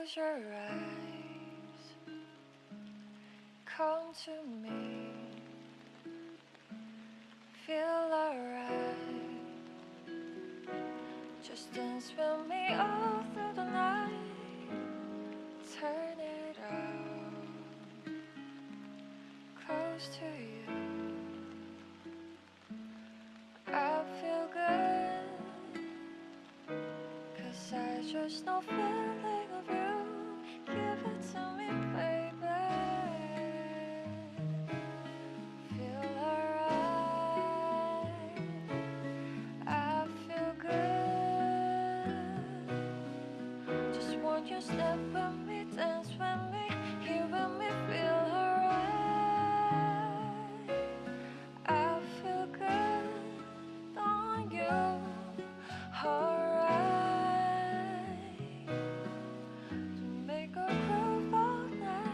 Close your eyes, come to me, feel alright. Just dance with me all through the night, turn it out, close to you. I feel good, 'cause I just know feeling of you. Give it to me, baby. Feel alright. I feel good. Just want you to step with me, dance with me, here with me, feel alright. I feel good on you, alright. To make a groove all night.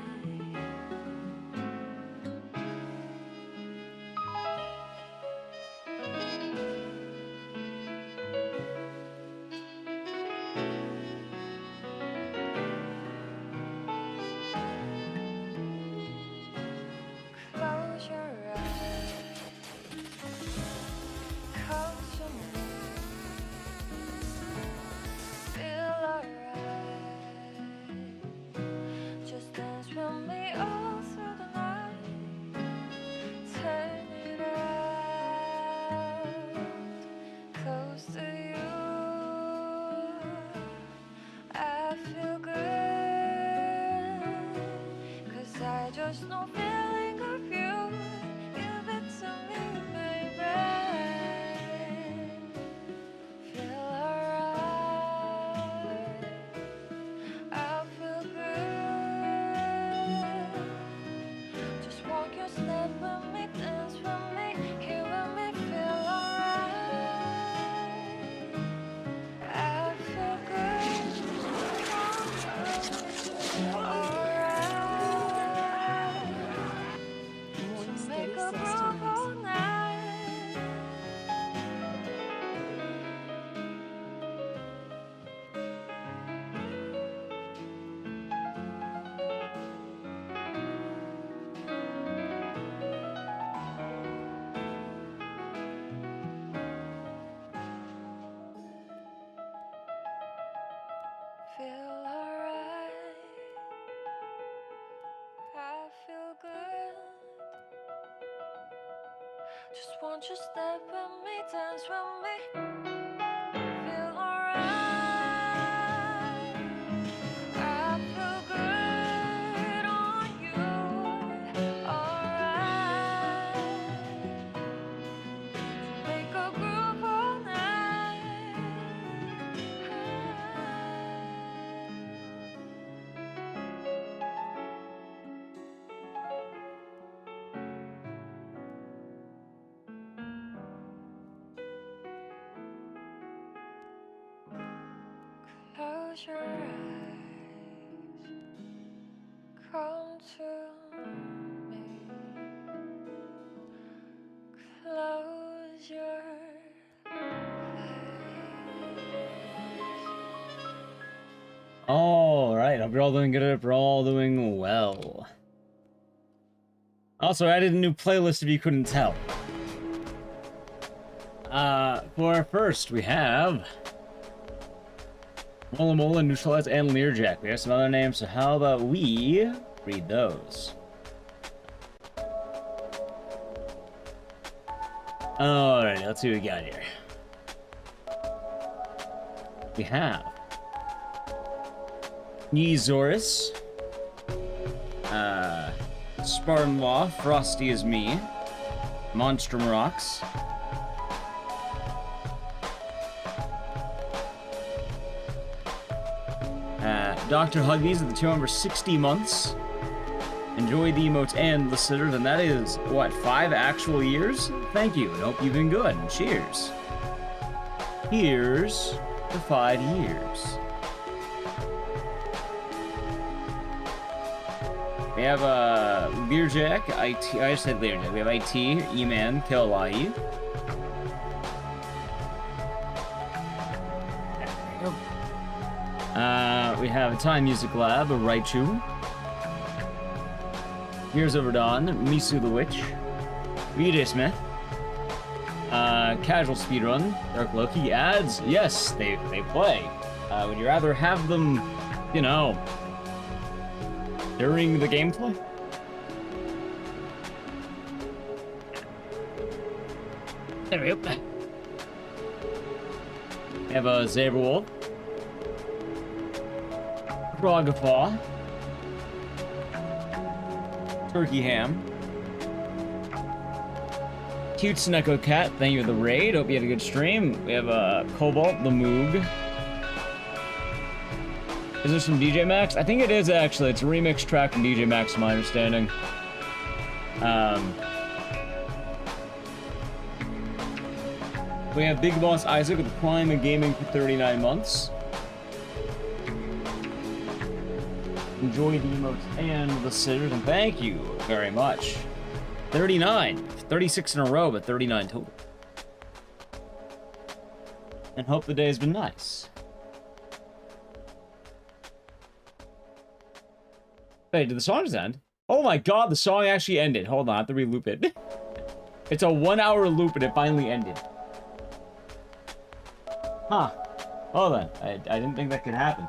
Close your eyes, come to me, feel alright. Just dance with me all through the night, turn it out, close to you. I feel good, 'cause I just know feeling of you. Give it to me, baby. Feel alright. I feel good. Just walk your step with me, dance with me, here with me, feel alright. I feel good. Alright. To make a groove all night. Feel alright. I feel good. Just want you to step with me, dance with me, feel alright. I feel good on you, alright. Make a groove all night. Close your eyes, come to me, close your eyes. Alright, hope you're all doing good, hope you're all doing well. Also, I added a new playlist if you couldn't tell. For first, we have Mola Mola, Neutralize, and Learjack. We have some other names, so how about we read those? Alright, let's see what we got here. We have Yeezaurus, Spartan Law, Frosty is Me, Monstrum Rocks, Dr. Huggies at the tier number 60 months. Enjoy the emotes and the sitters, and that is, what, 5 actual years? Thank you, and hope you've been good. Cheers. Here's to 5 years. We have Learjack, IT. I just said Learjack. We have IT, E-Man, Killai. There we go. We have a Thai Music Lab, a Raichu. Here's Overdon, Misu the Witch, VJ Smith, Casual Speedrun, Dark Loki ads. Yes, they play. Would you rather have them, you know, during the gameplay? There we go. We have a Saberwolf, Frogpaw, Turkey Ham, Cute Snecko Cat, thank you for the raid. Hope you had a good stream. We have a Cobalt, the Moog. Is this from DJ Max? I think it is actually. It's a remix track from DJ Max, to my understanding. We have Big Boss Isaac with Prime and Gaming for 39 months. Enjoy the emotes and the scissors, and thank you very much. 39. 36 in a row, but 39 total. And hope the day has been nice. Wait, did the song just end? Oh my god, the song actually ended. Hold on, I have to re-loop it. It's a 1-hour loop and it finally ended. Huh. Hold on. I didn't think that could happen.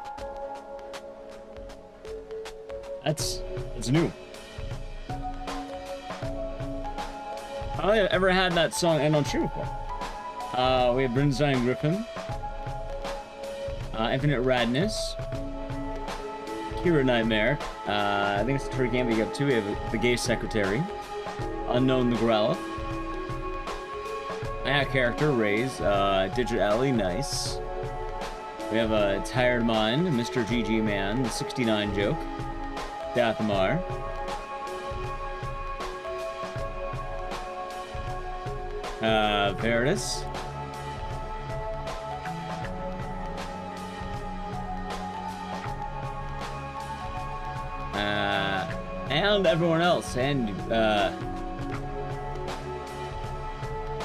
It's new. I don't think I've ever had that song end on stream before. We have Brinstein Griffin. Infinite Radness. Hero Nightmare. I think it's the turkey game we got two. We have the Gay Secretary. Unknown the Growlithe. Character, Raze. Digit Alley, nice. We have a Tired Mind, Mr. GG Man, the 69 joke. Dathamar. Paradis. And everyone else, and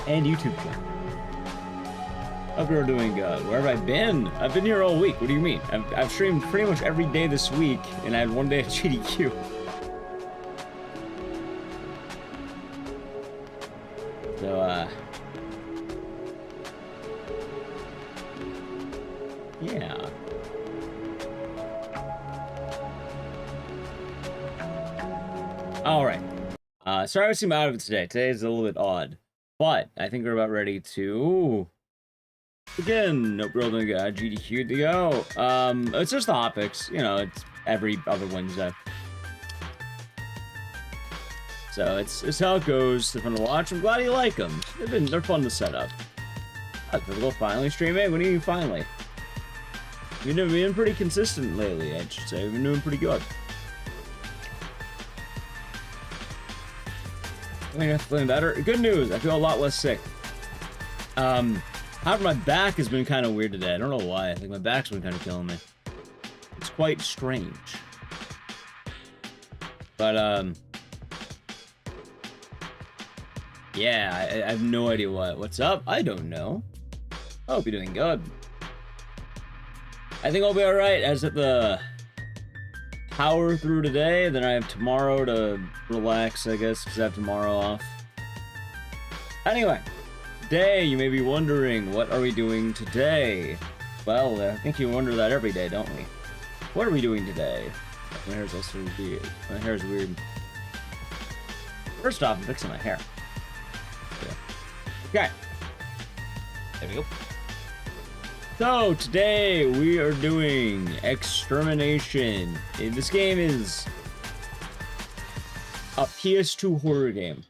YouTube channel. Hope you're doing good. Where have I been? I've been here all week. What do you mean? I've streamed pretty much every day this week, and I had one day at GDQ. So, yeah. Alright. Sorry I seem out of it today. Today is a little bit odd. But I think we're about ready to begin. Nope, we're all doing GDQ to go. It's just the hot picks. You know, it's every other Wednesday. So it's how it goes. They're fun to watch. I'm glad you like them. They're fun to set up. Typical finally streaming. What do you mean finally? We've been pretty consistent lately, I should say. We've been doing pretty good. I think I'm feeling better. Good news, I feel a lot less sick. However, my back has been kind of weird today. I don't know why. I think my back's been kind of killing me. It's quite strange. But, yeah, I have no idea what's up. I don't know. I hope you're doing good. I think I'll be alright as at the power through today. Then I have tomorrow to relax, I guess, because I have tomorrow off. Anyway, today you may be wondering, what are we doing today? Well, I think you wonder that every day, don't we? What are we doing today? My hair's also weird. My hair's weird. First off, I'm fixing my hair. Okay. There we go. So, today we are doing Extermination. This game is a PS2 horror game.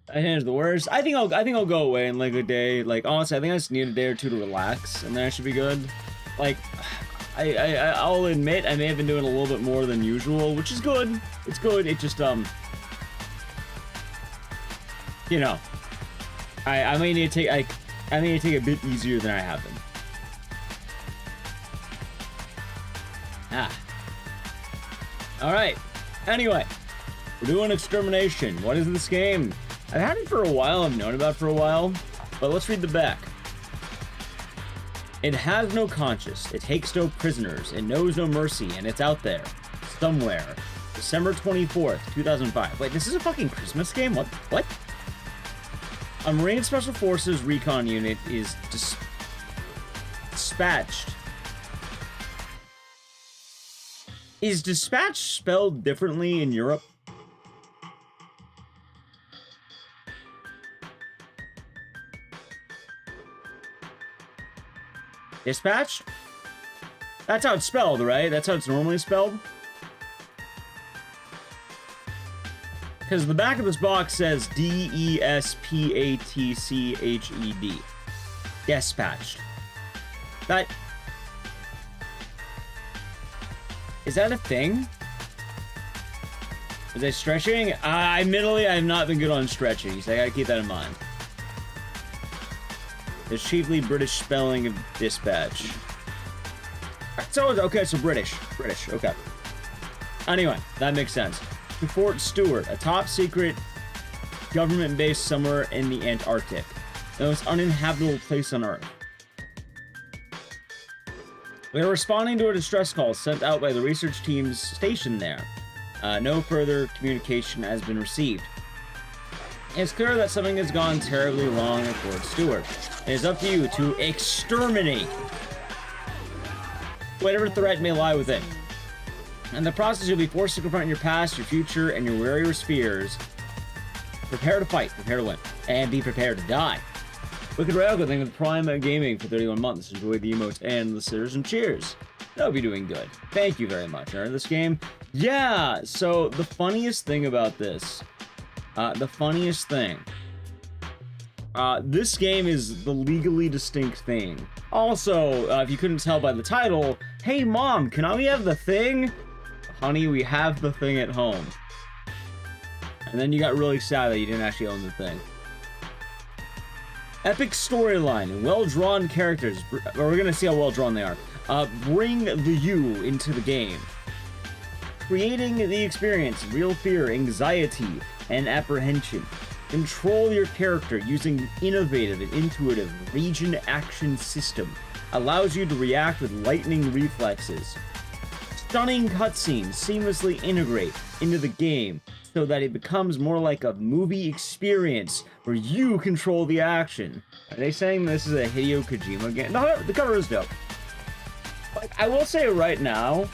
I think it's the worst. I think I'll go away in like a day. Like, honestly, I think I just need a day or two to relax, and then I should be good. Like, I'll admit I may have been doing a little bit more than usual, which is good. It's good. It just you know, I may need to take I may need to take a bit easier than I have been. Alright. Anyway, we're doing Extermination. What is this game? I've had it for a while, I've known about it for a while, but let's read the back. It has no conscience. It takes no prisoners. It knows no mercy, and it's out there. Somewhere. December 24th, 2005. Wait, this is a fucking Christmas game? What? A Marine Special Forces recon unit is dispatched. Is dispatch spelled differently in Europe? Dispatch? That's how it's spelled, right? That's how it's normally spelled? Because the back of this box says D-E-S-P-A-T-C-H-E-D. Dispatched. That... Is that a thing? Is I stretching? Admittedly, I have not been good on stretching, so I gotta keep that in mind. The chiefly British spelling of dispatch. So, okay, so British, okay. Anyway, that makes sense. To Fort Stewart, a top secret government base somewhere in the Antarctic. The most uninhabitable place on Earth. We are responding to a distress call sent out by the research teams stationed there. No further communication has been received. It's clear that something has gone terribly wrong at Fort Stewart. It is up to you to exterminate whatever threat may lie within. In the process, you'll be forced to confront your past, your future, and your various fears. Prepare to fight, prepare to win, and be prepared to die. Wicked Railgun, thank you for Prime Gaming for 31 months. Enjoy the emotes and the sitters and cheers. That'll be doing good. Thank you very much. Alright, this game. Yeah, so the funniest thing about this, this game is the legally distinct thing. Also, if you couldn't tell by the title, hey mom, can we have the thing? Honey, we have the thing at home. And then you got really sad that you didn't actually own the thing. Epic storyline and well-drawn characters. We're gonna see how well-drawn they are. Bring the you into the game. Creating the experience, real fear, anxiety, and apprehension. Control your character using innovative and intuitive region action system. Allows you to react with lightning reflexes. Stunning cutscenes seamlessly integrate into the game so that it becomes more like a movie experience where you control the action. Are they saying this is a Hideo Kojima game? No, the cover is dope. Like, I will say right now,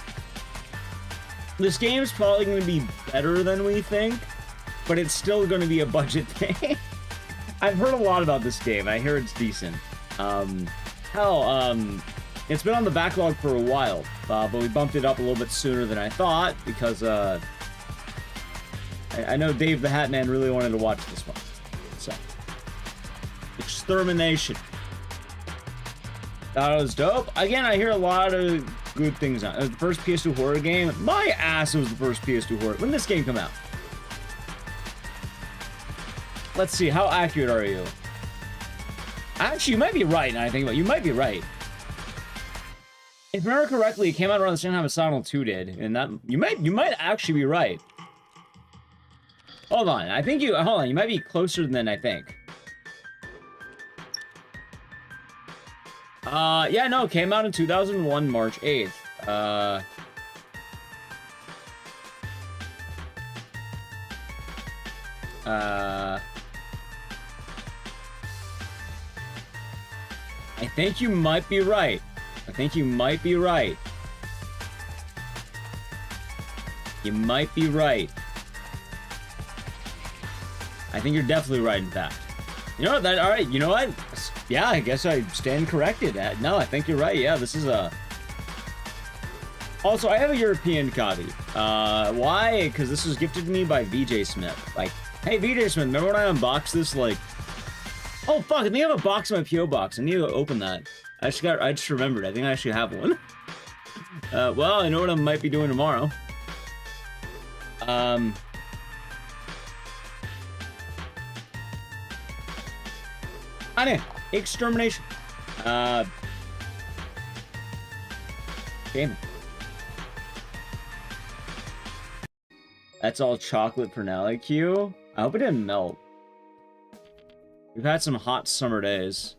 this game is probably going to be better than we think, but it's still going to be a budget thing. I've heard a lot about this game. I hear it's decent. It's been on the backlog for a while, but we bumped it up a little bit sooner than I thought because I know Dave the Hat Man really wanted to watch this one. So, Extermination. That was dope. Again, I hear a lot of good things on it. The first PS2 horror game. My ass, it was the first PS2 horror. When did this game come out? Let's see, how accurate are you? Actually, you might be right, now I think about it. You might be right. If I remember correctly, it came out around the same time as Silent 2 did, and that you might actually be right. Hold on, you might be closer than I think. Yeah, no, it came out in 2001, March 8th. I think you might be right. You might be right. I think you're definitely right, in fact. You know what? Alright, you know what? Yeah, I guess I stand corrected. No, I think you're right. Yeah, this is a... Also, I have a European copy. Why? Because this was gifted to me by VJ Smith. Like, hey, VJ Smith, remember when I unboxed this, like... Oh, fuck, I think I have a box in my P.O. box. I need to open that. I just remembered. I think I actually have one. Well, I know what I might be doing tomorrow. Anyway, Extermination. Gaming. That's all chocolate for now, like you. I hope it didn't melt. We've had some hot summer days.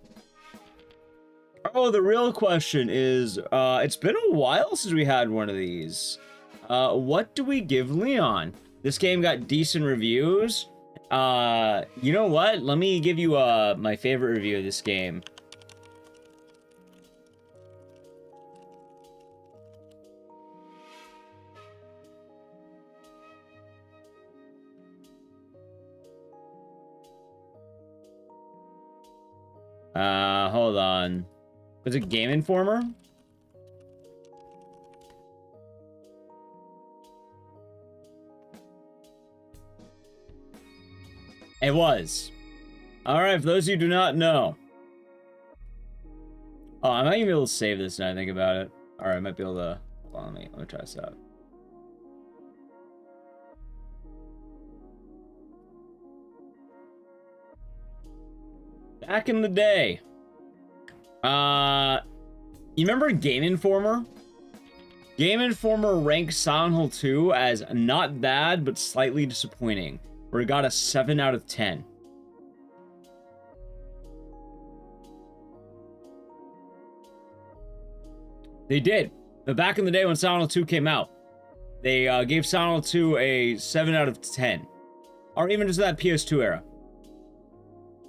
Oh, the real question is, it's been a while since we had one of these. What do we give Leon? This game got decent reviews. You know what? Let me give you, my favorite review of this game. Hold on. Was it Game Informer? It was. Alright, for those of you who do not know. Oh, I might even be able to save this now I think about it. Alright, I might be able to... Hold on, let me try this out. Back in the day. You remember Game Informer? Game Informer ranked Silent Hill 2 as not bad, but slightly disappointing, where it got a 7 out of 10. They did. But back in the day when Silent Hill 2 came out, they gave Silent Hill 2 a 7 out of 10. Or even just that PS2 era.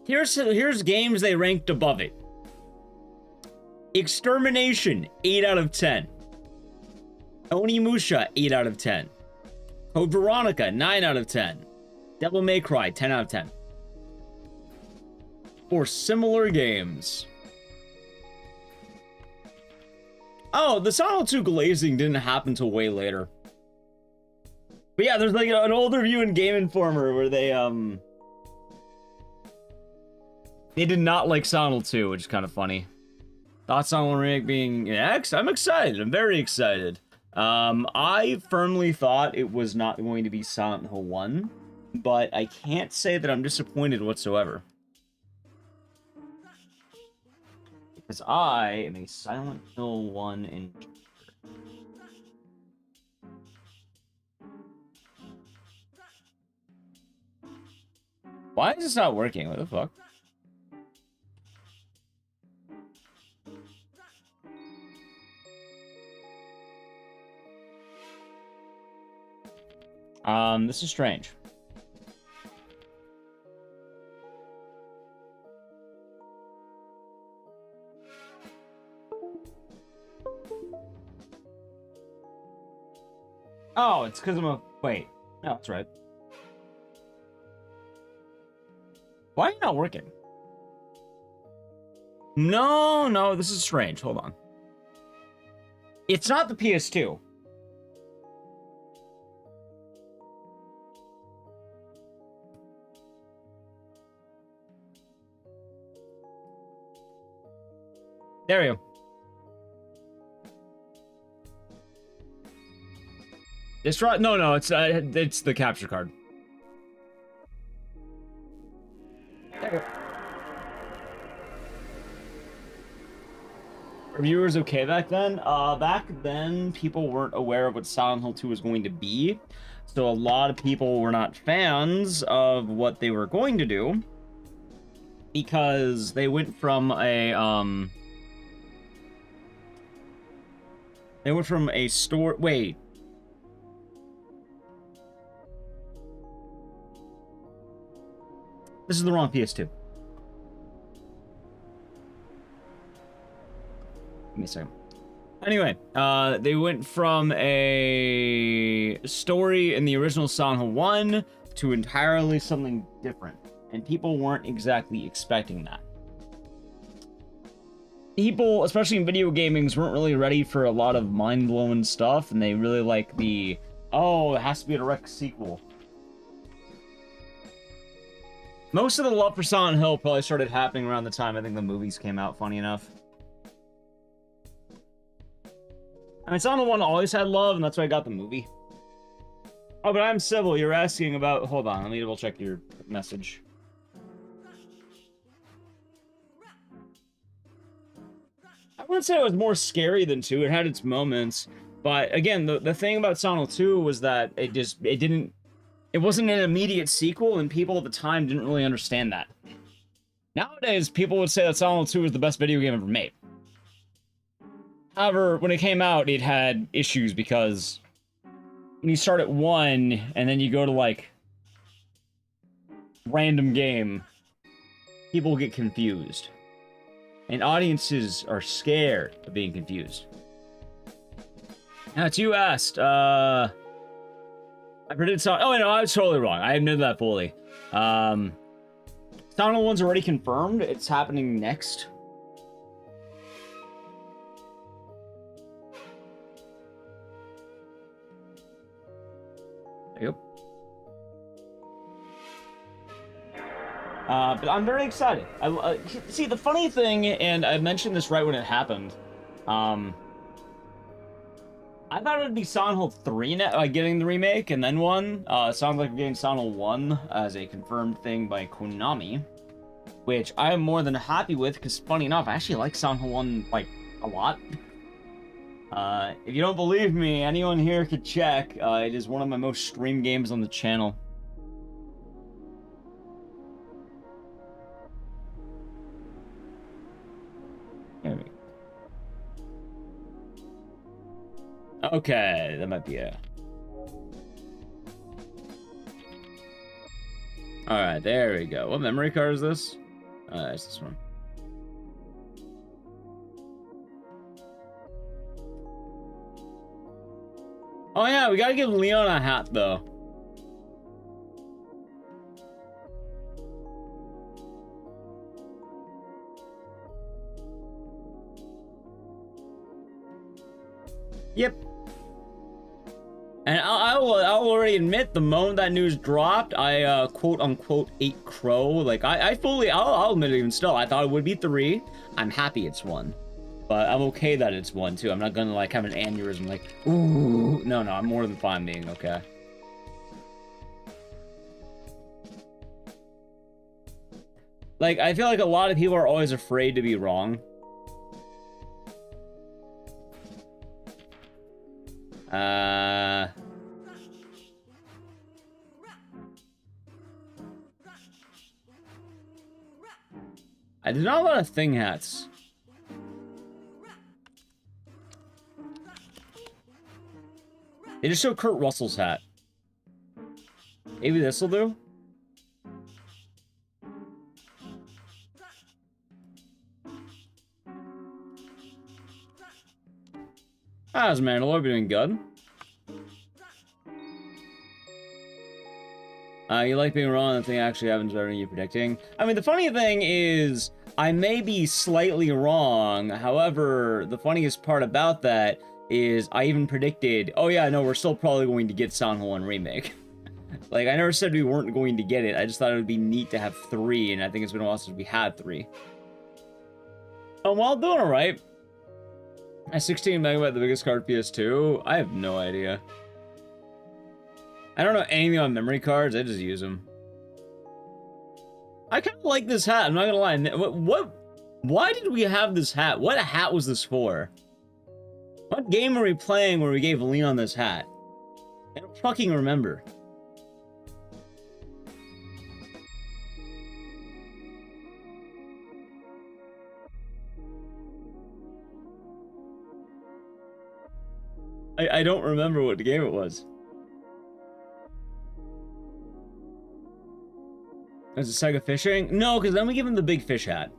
Here's games they ranked above it. Extermination, 8 out of 10. Onimusha, 8 out of 10. Code Veronica, 9 out of 10. Devil May Cry, 10 out of 10. For similar games. Oh, the Silent Hill 2 glazing didn't happen until way later. But yeah, there's like an old review in Game Informer where they did not like Silent Hill 2, which is kind of funny. Thoughts on remake being X? I'm excited. I'm very excited. I firmly thought it was not going to be Silent Hill 1, but I can't say that I'm disappointed whatsoever. Because I am a Silent Hill 1 enjoyer. Why is this not working? What the fuck? This is strange. Oh, it's because I'm a... Wait. No, that's right. Why are you not working? No, this is strange. Hold on. It's not the PS2. There we go. Destroy? No, it's the capture card. There we go. Were viewers okay back then? Back then, people weren't aware of what Silent Hill 2 was going to be, so a lot of people were not fans of what they were going to do because they went from a store... Wait. This is the wrong PS2. Give me a second. Anyway, they went from a story in the original Silent Hill 1 to entirely something different. And people weren't exactly expecting that. People, especially in video gamings, weren't really ready for a lot of mind-blowing stuff, and they really like the, oh, it has to be a direct sequel. Most of the love for Silent Hill probably started happening around the time I think the movies came out, funny enough. I mean, Silent Hill 1 always had love, and that's why I got the movie. Oh, but I'm civil. You're asking about... Hold on, let me double check your message. I wouldn't say it was more scary than 2. It had its moments. But, again, the thing about Silent Hill 2 was that it wasn't an immediate sequel, and people at the time didn't really understand that. Nowadays, people would say that Silent Hill 2 is the best video game ever made. However, when it came out, it had issues because when you start at 1 and then you go to like random game, people get confused. And audiences are scared of being confused. Now, it's you asked, I predicted Silent... Oh, no, I was totally wrong. I admitted that fully. Silent 1's already confirmed. It's happening next. Yep. But I'm very excited. See, the funny thing, and I mentioned this right when it happened, I thought it would be Silent Hill 3 getting the remake, and then 1. It sounds like we're getting Silent Hill 1 as a confirmed thing by Konami, which I am more than happy with, because funny enough, I actually like Silent Hill 1, like, a lot. If you don't believe me, anyone here could check. It is one of my most streamed games on the channel. There we go. Okay, that might be it. Alright, there we go. What memory card is this? It's this one. Oh yeah, we gotta give Leon a hat, though. Yep. And I'll already admit, the moment that news dropped, I quote-unquote ate crow. Like, I'll admit it even still. I thought it would be 3. I'm happy it's 1. But I'm okay that it's 1, too. I'm not gonna, like, have an aneurysm, like, ooh. No, I'm more than fine being okay. Like, I feel like a lot of people are always afraid to be wrong. I did not a lot of thing hats. They just show Kurt Russell's hat. Maybe this'll do? How's Mandalore doing good? You like being wrong, and the thing actually happens better than you predicting. I mean, the funny thing is, I may be slightly wrong. However, the funniest part about that is I even predicted, oh yeah, no, we're still probably going to get Silent Hill 1 Remake. Like, I never said we weren't going to get it. I just thought it would be neat to have 3, and I think it's been a while since we had 3. Well, doing alright. At 16 megabyte, the biggest card PS2? I have no idea. I don't know anything on memory cards, I just use them. I kind of like this hat, I'm not gonna lie. Why did we have this hat? What hat was this for? What game were we playing where we gave Leon this hat? I don't fucking remember. I don't remember what game it was. Is it Sega Fishing? No, because then we give him the big fish hat.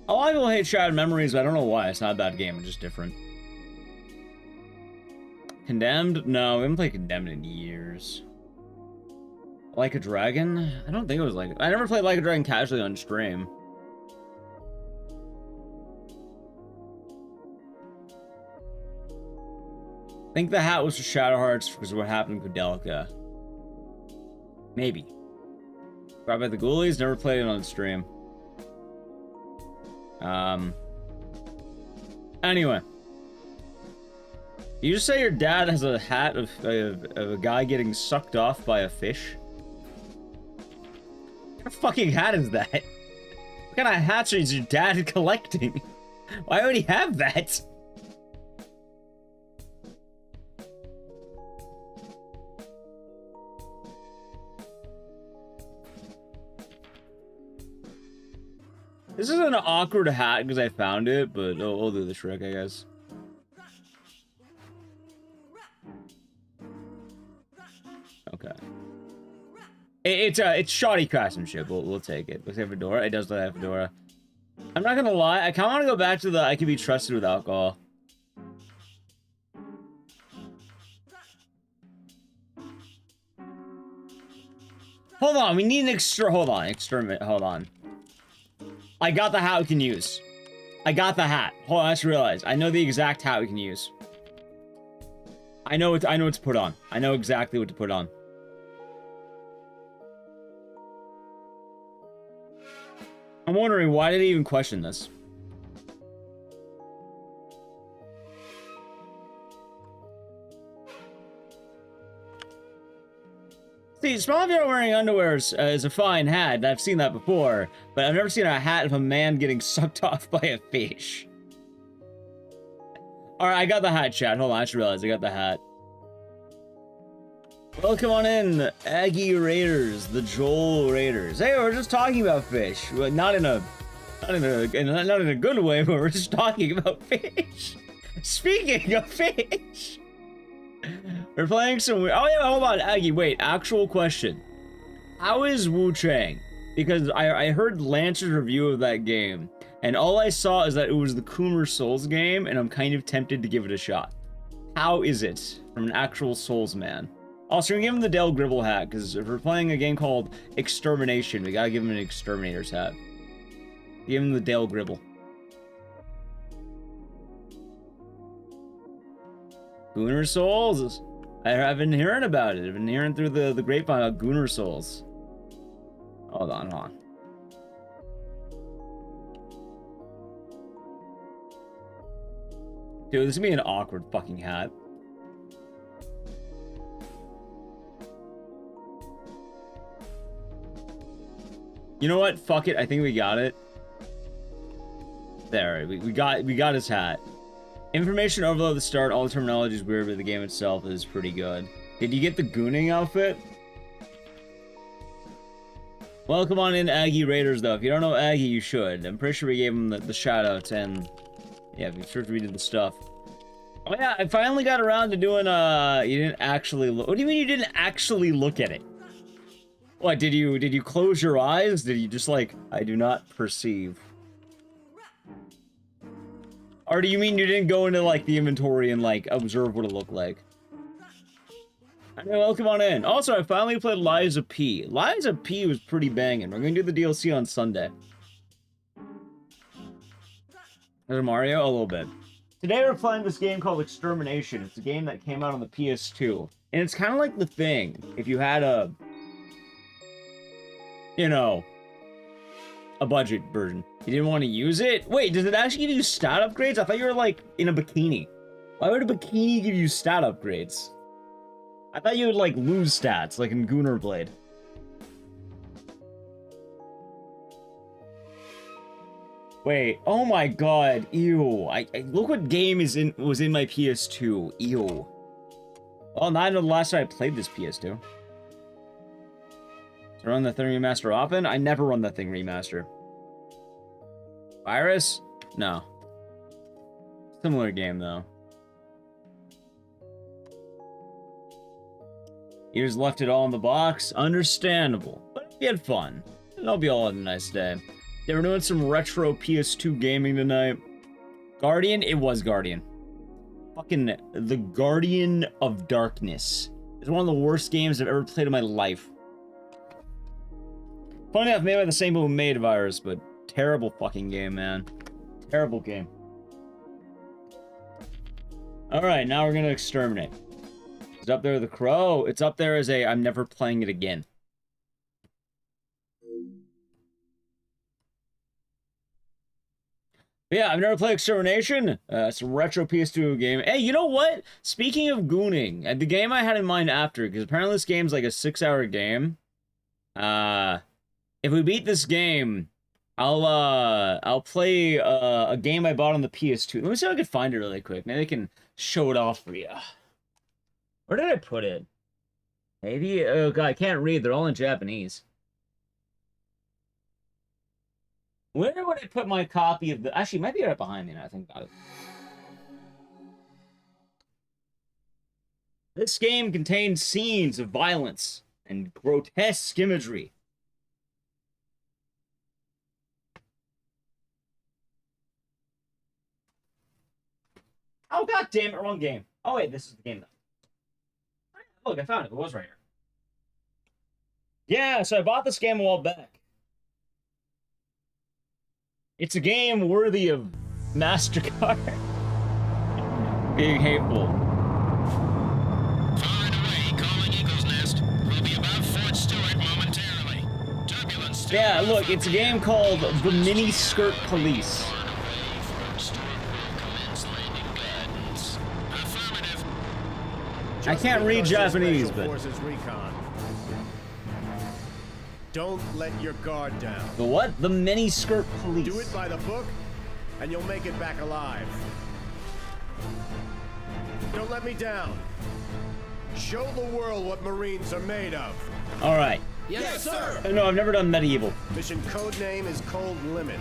A lot of people hate Shattered Memories, but I don't know why. It's not a bad game, it's just different. Condemned? No, we haven't played Condemned in years. Like a Dragon? I don't think it was like... I never played Like a Dragon casually on stream. I think the hat was for Shadow Hearts because of what happened with Delica. Maybe. Brought by the Ghoulies, never played it on stream. Anyway. You just say your dad has a hat of a guy getting sucked off by a fish? What fucking hat is that? What kind of hats is your dad collecting? Why would he have that? This is an awkward hat because I found it, but we'll do the trick, I guess. Okay. It's shoddy craftsmanship. We'll take it. Looks like a fedora. It does look like a fedora. I'm not gonna lie. I kind of want to go back to the I can be trusted with alcohol. Hold on. We need an hold on. Experiment. Hold on. I got the hat we can use. I got the hat. Hold on. I just realized. I know the exact hat we can use. I know what to put on. I know exactly what to put on. I'm wondering, why did he even question this? See, small if you're wearing underwear is a fine hat. I've seen that before, but I've never seen a hat of a man getting sucked off by a fish. Alright, I got the hat, chat. Hold on, I just realized I got the hat. Welcome on in, Aggie Raiders, the Joel Raiders. Hey, we're just talking about fish. Well, not in a good way, but we're just talking about fish. Speaking of fish, we're playing some. Oh yeah, hold on, Aggie. Wait, actual question. How is Wu Chang? Because I heard Lance's review of that game, and all I saw is that it was the Coomer Souls game, and I'm kind of tempted to give it a shot. How is it from an actual Souls man? Also, we're gonna give him the Del Gribble hat, because if we're playing a game called Extermination, we gotta give him an Exterminator's hat. Give him the Del Gribble. Gooner Souls! I've been hearing about it. I've been hearing through the grapevine about Gooner Souls. Hold on, hold on. Dude, this is gonna be an awkward fucking hat. You know what? Fuck it. I think we got it. There, we got his hat. Information overload at the start. All the terminology is weird, but the game itself is pretty good. Did you get the gooning outfit? Welcome on in, Aggie Raiders, though. If you don't know Aggie, you should. I'm pretty sure we gave him the shout-outs, and... yeah, be sure we did the stuff. Oh yeah, I finally got around to doing, you didn't actually look... What do you mean you didn't actually look at it? What, did you close your eyes? Did you just, like, I do not perceive? Or do you mean you didn't go into, like, the inventory and, like, observe what it looked like? Anyway, welcome on in. Also, I finally played Lies of P. Lies of P was pretty banging. We're gonna do the DLC on Sunday. There's Mario? A little bit. Today we're playing this game called Extermination. It's a game that came out on the PS2. And it's kind of like The Thing. If you had a... you know... a budget version. You didn't want to use it? Wait, does it actually give you stat upgrades? I thought you were, like, in a bikini. Why would a bikini give you stat upgrades? I thought you would, like, lose stats, like in Gooner Blade. Wait, oh my god, ew. I look what game was in my PS2. Ew. Well, not the last time I played this PS2. So run the thing remaster often? I never run that thing remaster. Virus? No. Similar game though. You just left it all in the box? Understandable. But we had fun. It'll be all a nice day. Yeah, we're doing some retro PS2 gaming tonight. Guardian? It was Guardian. Fucking The Guardian of Darkness. It's one of the worst games I've ever played in my life. Funny enough, made by the same people who made Virus, but terrible fucking game, man. Terrible game. Alright, now we're gonna exterminate. It's up there with the Crow. It's up there as a I'm never playing it again. But yeah, I've never played Extermination. It's a retro PS2 game. Hey, you know what? Speaking of gooning, the game I had in mind after, because apparently this game's like a 6-hour game. If we beat this game, I'll play a game I bought on the PS2. Let me see if I can find it really quick. Maybe I can show it off for you. Where did I put it? Maybe, oh god, I can't read. They're all in Japanese. Where would I put my copy of the... Actually, it might be right behind me now, I think about it. This game contains scenes of violence and grotesque imagery. Oh, god damn it, wrong game. Oh, wait, this is the game, though. Look, I found it. It was right here. Yeah, so I bought this game a while back. It's a game worthy of MasterCard being hateful. Far and away, calling Eagle's Nest. We'll be about Fort Stewart momentarily. Turbulence still Yeah, look, it's a game called The Mini Skirt Police. far and away. Fort Stewart will commence landing guidance. Affirmative. I can't read Japanese, but... Forces recon. Don't let your guard down. The what? The Mini Skirt Police. Do it by the book, and you'll make it back alive. Don't let me down. Show the world what Marines are made of. Alright. Yes, sir! No, I've never done medieval. Mission code name is Cold Limit.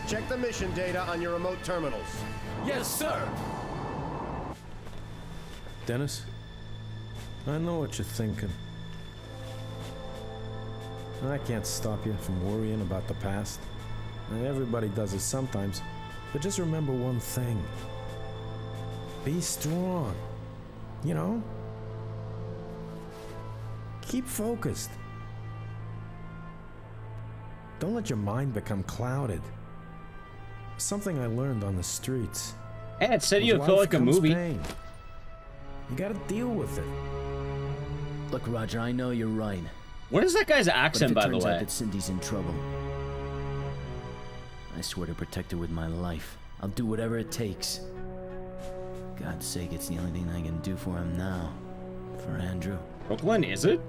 Check the mission data on your remote terminals. Yes, sir. Dennis, I know what you're thinking. I can't stop you from worrying about the past. And everybody does it sometimes. But just remember one thing. Be strong. You know? Keep focused. Don't let your mind become clouded. Something I learned on the streets. Hey, it said With you feel life like a comes movie. pain. You gotta deal with it. Look, Roger, I know you're right. What is that guy's But if accent, it by the turns out way? that Cindy's in trouble, I swear to protect her with my life. I'll do whatever it takes. God's sake, it's the only thing I can do for him now. For Andrew. Brooklyn, is it?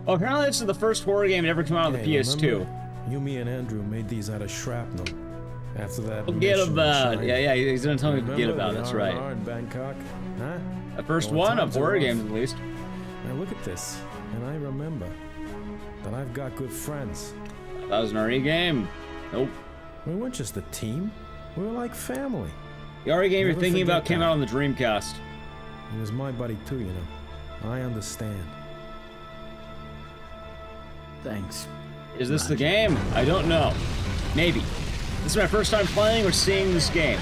Oh, apparently this is the first horror game to ever come out on the Hey, PS2. remember? You, me, and Andrew made these out of shrapnel. After that Forget mission in about it. China. Yeah, he's gonna tell me to forget Remember about it. the That's R&R right. in Bangkok? Huh? The first Well, one of times are horror rough. games, at least. Now look at this, and I remember that I've got good friends. That was an RE game. Nope. We weren't just a team. We were like family. The RE game you're Never thinking about forget came that. out on the Dreamcast. He was my buddy too, you know. I understand. Thanks. Is this the game? I don't know. Maybe. This is my first time playing or seeing this game.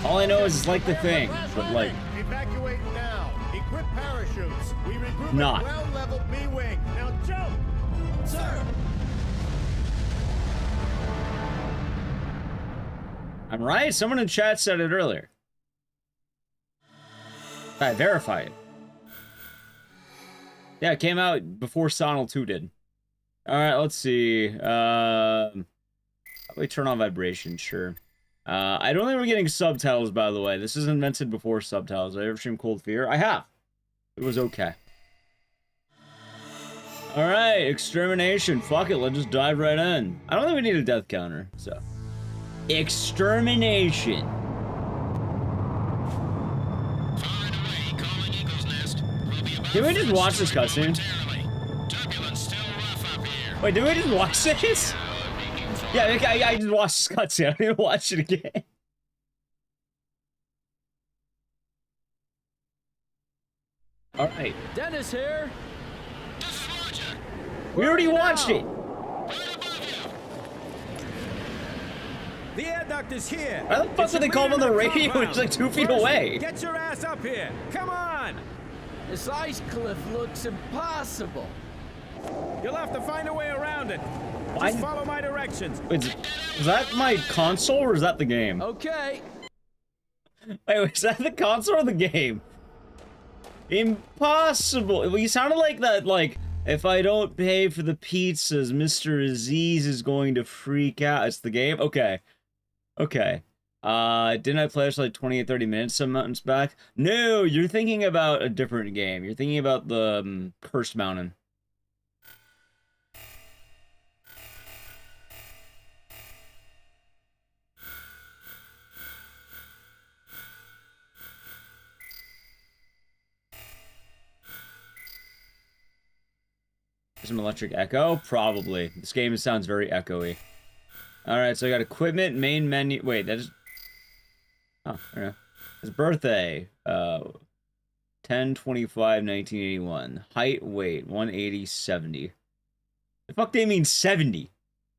All I know is it's like the thing, but like, Evacuate now. Equip parachutes. We regroup Not. at ground level B wing. Now jump! Sir! I'm right? Someone in chat said it earlier. I verify it. Yeah, it came out before Sonal 2 did. Alright, let's see. Probably turn on vibration, sure. I don't think we're getting subtitles, by the way. This is invented before subtitles. Have I ever streamed Cold Fear? I have. It was okay. Alright, Extermination. Fuck it, let's just dive right in. I don't think we need a death counter, so. Extermination. Far and away, calling Eagle's Nest. We'll be about Did we just Fort watch this Stewart cutscene? momentarily. Turbulence still rough up here. Wait, did we just watch this? Yeah, I just watched this cutscene. I didn't watch it again. Alright. Dennis here! This is Roger. We already watched it. Right above you. The air duct is here. Why the fuck did they call him on the radio when he's like 2 feet away? Get your ass up here. Come on. This ice cliff looks impossible. You'll have to find a way around it. Why- Just follow my directions. Wait, is that my console or is that the game? Okay. Wait, is that the console or the game? Impossible. Well, you sounded like that, like, if I don't pay for the pizzas, Mr. Aziz is going to freak out. It's the game? Okay. Okay. Didn't I play this for like 20 or 30 minutes some months back? No, you're thinking about a different game. You're thinking about the Cursed Mountain. Some electric echo? Probably. This game sounds very echoey. Alright, so I got equipment, main menu. Wait, that is... Oh, there you go. His birthday. 10/25/1981. Height, weight, 180, 70. The fuck do they mean 70?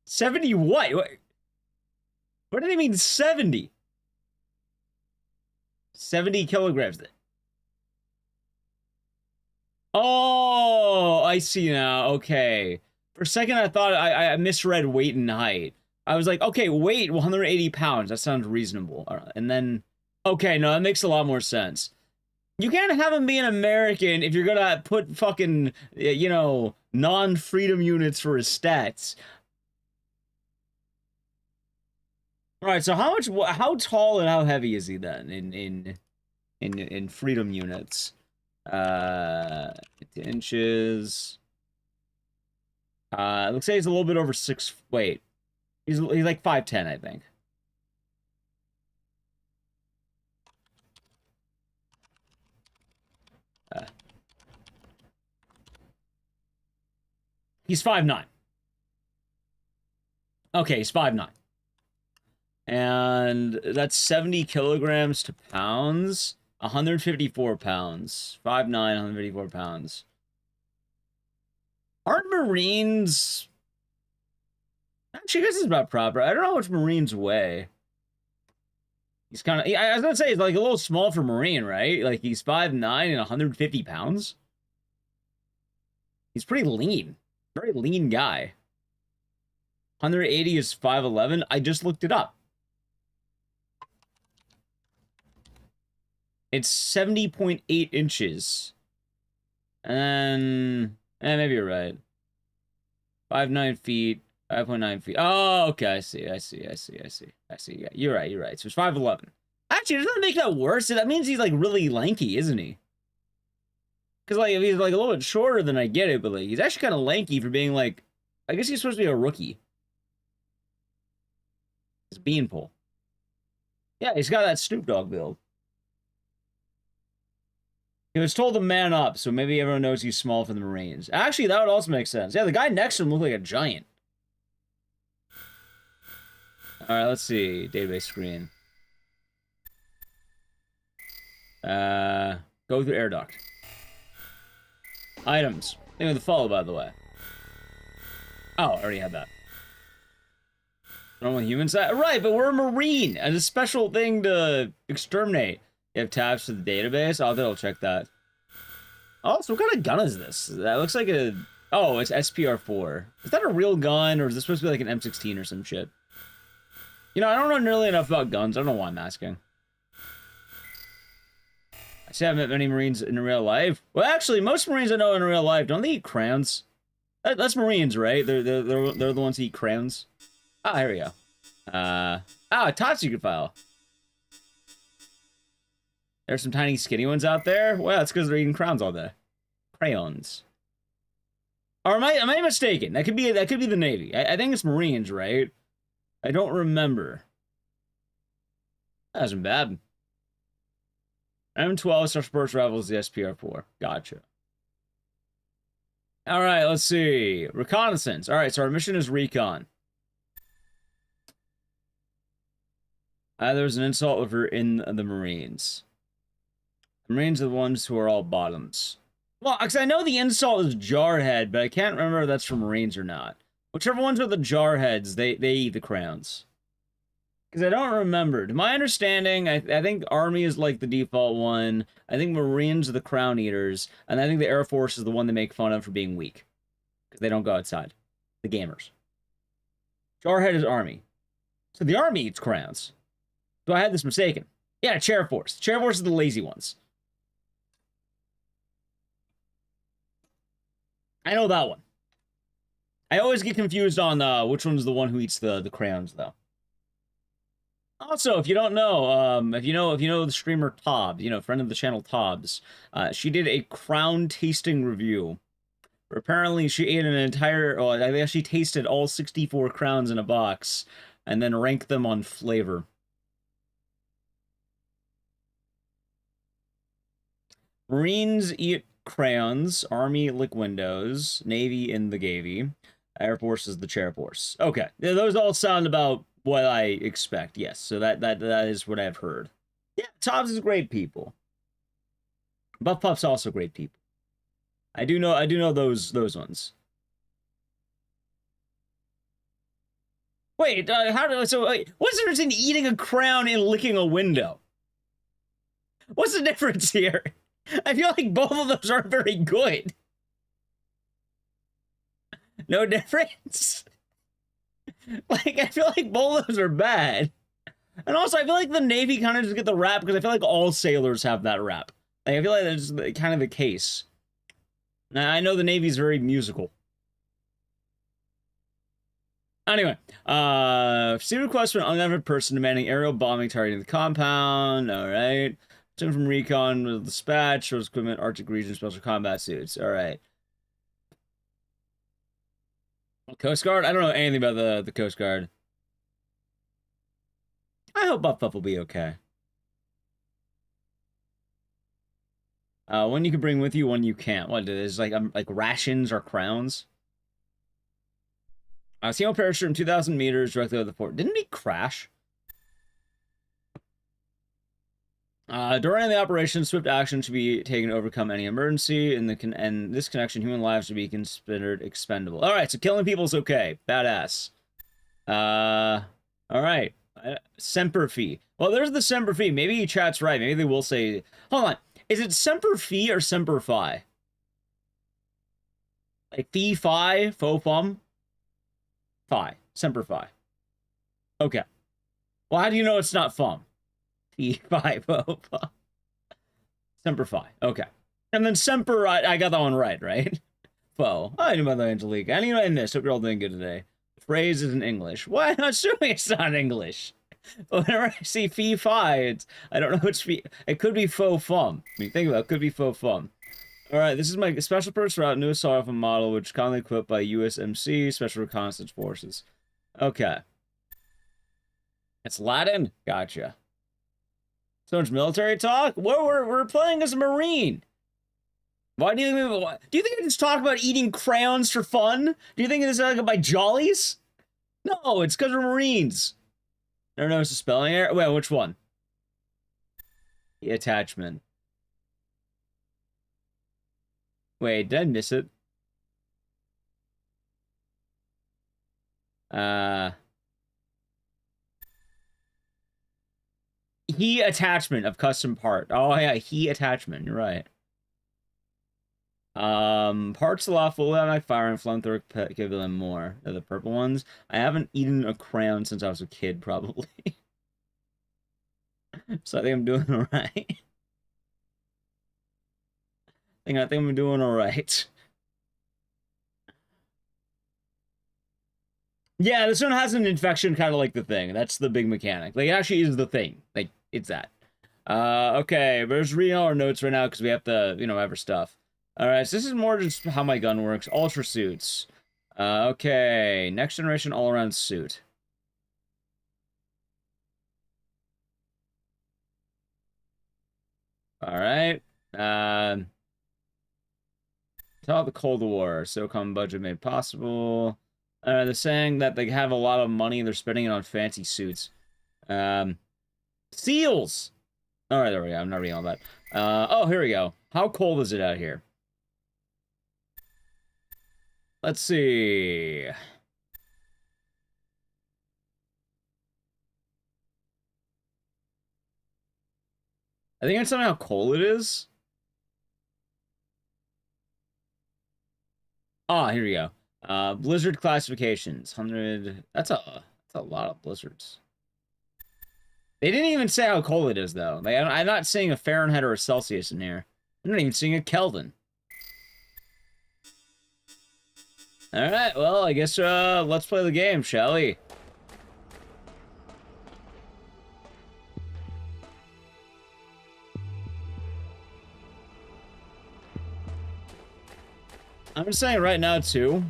70 what? What do they mean 70? 70 kilograms. Oh, I see now. Okay. For a second, I thought I misread weight and height. I was like, okay, weight, 180 pounds. That sounds reasonable. And then, okay, no, that makes a lot more sense. You can't have him be an American if you're gonna put fucking, you know, non-freedom units for his stats. All right, so how tall and how heavy is he then in freedom units? Inches. It looks like he's a little bit over 6. Wait, he's like 5'10", I think. He's 5'9". Okay, he's 5'9". And that's 70 kilograms to pounds. 154 pounds. 5'9", 154 pounds. Aren't Marines... Actually, I guess it's about proper. I don't know how much Marines weigh. He's kind of... I was going to say, he's like a little small for Marine, right? Like, he's 5'9" and 150 pounds. He's pretty lean. Very lean guy. 180 is 5'11". I just looked it up. It's 70.8 inches. And maybe you're right. 5'9 feet, 5.9 feet. Oh, okay, I see. Yeah, you're right. So it's 5'11". Actually, doesn't that make that worse? That means he's like really lanky, isn't he? Because like if he's like a little bit shorter, then I get it, but like he's actually kind of lanky for being like, I guess he's supposed to be a rookie. It's Beanpole. Yeah, he's got that Snoop Dogg build. He was told to man up, so maybe everyone knows he's small for the Marines. Actually, that would also make sense. Yeah, the guy next to him looked like a giant. Alright, let's see. Database screen. Go through air duct. Items. Name of the follow, by the way. Oh, I already had that. Normal human side? Right, but we're a Marine. As a special thing to exterminate. You have tabs to the database? I'll check that. Oh, so what kind of gun is this? That looks like a... Oh, it's SPR4. Is that a real gun, or is this supposed to be like an M16 or some shit? You know, I don't know nearly enough about guns. I don't know why I'm asking. I see I haven't met many Marines in real life. Well, actually, most Marines I know in real life, don't they eat crayons? That's Marines, right? They're the ones who eat crayons. Ah, here we go. A top secret file. There's some tiny skinny ones out there. Well, that's because they're eating crowns all day. Crayons. Or am I mistaken? That could be the Navy. I think it's Marines, right? I don't remember. That wasn't bad. M12 Special Burst rivals the SPR4. Gotcha. Alright, let's see. Reconnaissance. Alright, so our mission is recon. There's an insult over in the Marines. The Marines are the ones who are all bottoms. Well, because I know the insult is Jarhead, but I can't remember if that's for Marines or not. Whichever ones are the Jarheads, they eat the crowns. Because I don't remember. To my understanding, I think Army is like the default one. I think Marines are the crown eaters. And I think the Air Force is the one they make fun of for being weak. Because they don't go outside. The gamers. Jarhead is Army. So the Army eats crowns. So I had this mistaken. Yeah, Chair Force. Chair Force is the lazy ones. I know that one. I always get confused on which one's the one who eats the crayons, though. Also, if you don't know, if you know the streamer Tob, friend of the channel Tobs, she did a crown tasting review. Where apparently she ate an entire, I think she tasted all 64 crowns in a box, and then ranked them on flavor. Marines eat crayons, Army lick windows, Navy in the Gavy, Air Force is the chair force. Okay, yeah, those all sound about what I expect. Yes, so that is what I've heard. Yeah, Tobbs is great people. Buff Puff's also great people. I do know those ones. Wait, what's the difference in eating a crown and licking a window? What's the difference here? I feel like both of those aren't very good. No difference? Like, I feel like both of those are bad. And also, I feel like the Navy kind of just get the rap because I feel like all sailors have that rap. Like, I feel like that's kind of the case. Now, I know the Navy's very musical. Anyway, see request from an unidentified person demanding aerial bombing targeting the compound. All right. Return from recon with dispatch, shows equipment, Arctic region, special combat suits. All right. Coast Guard? I don't know anything about the Coast Guard. I hope Buff Buff will be okay. One you can bring with you, one you can't. What is like rations or crowns? Single parachute from 2,000 meters directly over the fort. Didn't we crash? During the operation, swift action should be taken to overcome any emergency. In this connection, human lives should be considered expendable. All right, so killing people is okay. Badass. All right. Semper Fi. Well, there's the Semper Fi. Maybe chat's right. Maybe they will say. Hold on. Is it Semper Fi or Semper Fi? Like Fi Fi Faux Fum? Fi. Semper Fi. Okay. Well, how do you know it's not Fum? Fi Fi Faux Fum. Semper Fi. Okay. And then Semper, I got that one right? Faux. I knew about the Angelique. Anyway, in this, hope you're all doing good today. The phrase is in English. Why? I'm assuming it's not English. But whenever I see Fi Fi, I don't know which Fi. It could be Faux Fum. I mean, think about it. It could be Faux Fum. Alright, this is my special purpose route, new assault rifle model, which is commonly equipped by USMC, Special Reconnaissance Forces. Okay. It's Latin? Gotcha. So much military talk? We're playing as a Marine. Why do you think I just talk about eating crayons for fun? Do you think it's like by jollies? No, it's because we're Marines. Never noticed a spelling error? Wait, which one? The attachment. Wait, did I miss it? He attachment of custom part. Oh yeah, he attachment. You're right. Parts left will let my fire and flamethrower give them more. They're the purple ones. I haven't eaten a crayon since I was a kid, probably. So I think I'm doing alright. I think I'm doing alright. Yeah, this one has an infection kind of like the thing. That's the big mechanic. Like, it actually is the thing. Like, it's that. Okay, we're just reading all our notes right now because we have to, have our stuff. Alright, so this is more just how my gun works. Ultra suits. Okay, next generation all-around suit. Alright. Tell the Cold War. SOCOM budget made possible. They're saying that they have a lot of money and they're spending it on fancy suits. Seals! Alright, there we go. I'm not reading all that. Oh, here we go. How cold is it out here? Let's see. I think it's something how cold it is. Ah, here we go. Blizzard classifications. 100. That's a lot of blizzards. They didn't even say how cold it is, though. Like, I'm not seeing a Fahrenheit or a Celsius in here. I'm not even seeing a Kelvin. Alright, well, I guess, let's play the game, shall we? I'm just saying right now, too.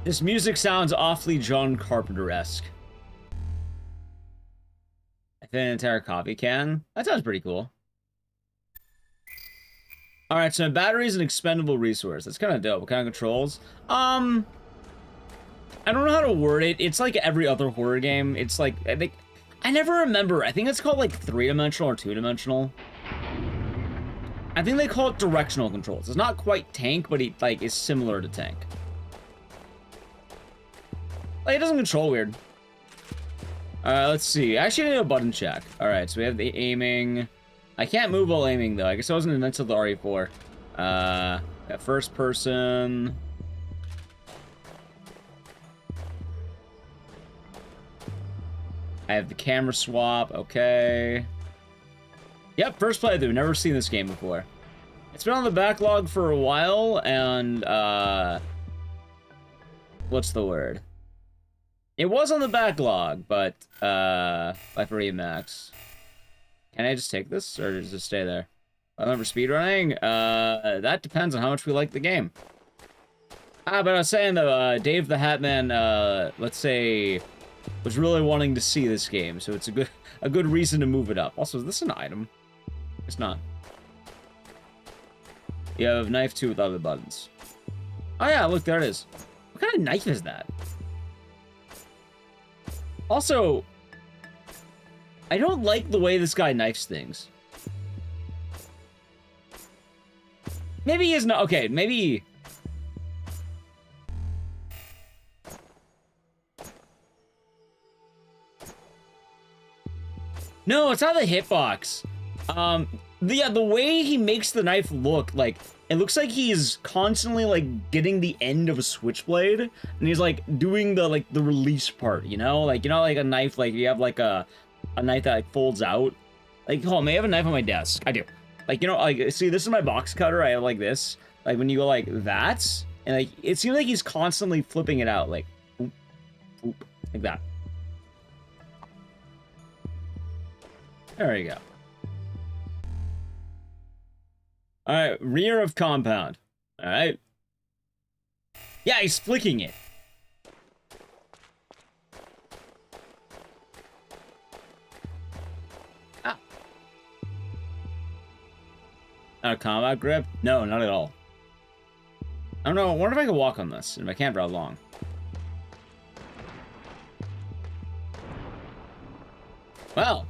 This music sounds awfully John Carpenter-esque. I think an entire coffee can? That sounds pretty cool. All right, so battery is an expendable resource. That's kind of dope. What kind of controls? I don't know how to word it. It's like every other horror game. It's like, I think, I never remember. I think it's called like 3-dimensional or 2-dimensional. I think they call it directional controls. It's not quite tank, but it like is similar to tank. Like, it doesn't control weird. Let's see. Actually, I need a button check. All right, so we have the aiming. I can't move while aiming, though. I guess I wasn't invented the RE4. Got first person. I have the camera swap. Okay. Yep, first playthrough. Never seen this game before. It's been on the backlog for a while, and, what's the word? It was on the backlog, but, by 3 max. Can I just take this, or does it stay there? I remember speedrunning? That depends on how much we like the game. But I was saying, though, Dave the Hatman, let's say, was really wanting to see this game, so it's a good reason to move it up. Also, is this an item? It's not. You have knife 2 with other buttons. Oh yeah, look, there it is. What kind of knife is that? Also, I don't like the way this guy knifes things. Maybe he is not. Okay, maybe. No, it's not the hitbox. The way he makes the knife look, like, it looks like he's constantly, like, getting the end of a switchblade, and he's, like, doing the, like, the release part, you know? Like, you know, like a knife, like, you have, like, a knife that, like, folds out. Like, hold on, I have a knife on my desk. I do. Like, you know, like, see, this is my box cutter. I have, like, this. Like, when you go like that, and, like, it seems like he's constantly flipping it out, like, boop, boop, like that. There you go. Alright, rear of compound. Alright. Yeah, he's flicking it. Ah. Not a combat grip? No, not at all. I don't know, I wonder if I can walk on this, and if I can't, for how long. Well,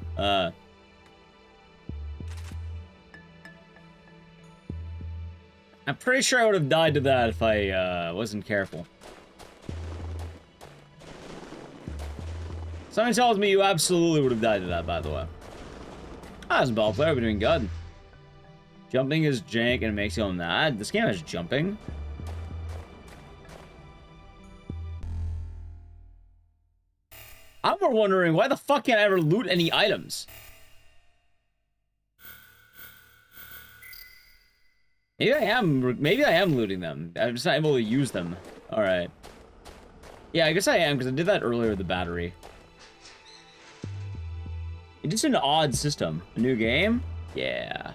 I'm pretty sure I would have died to that if I wasn't careful. Something tells me you absolutely would have died to that, by the way. As a ball player, I've been doing good. Jumping is jank and it makes you mad. This game has jumping. I'm more wondering why the fuck can't I ever loot any items? Maybe I am looting them. I'm just not able to use them. Alright. Yeah, I guess I am, because I did that earlier with the battery. It's just an odd system. A new game? Yeah.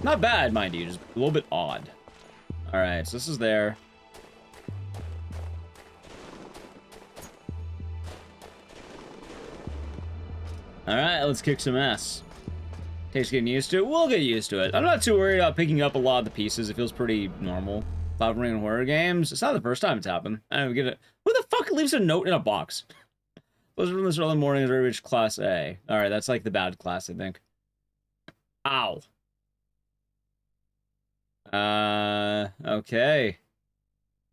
Not bad, mind you, just a little bit odd. Alright, so this is there. Alright, let's kick some ass. Takes getting used to it. We'll get used to it. I'm not too worried about picking up a lot of the pieces. It feels pretty normal. Platforming in horror games. It's not the first time it's happened. I don't get it. Who the fuck leaves a note in a box? Those from this early morning is very rich class A. Alright, that's like the bad class, I think. Ow. Okay.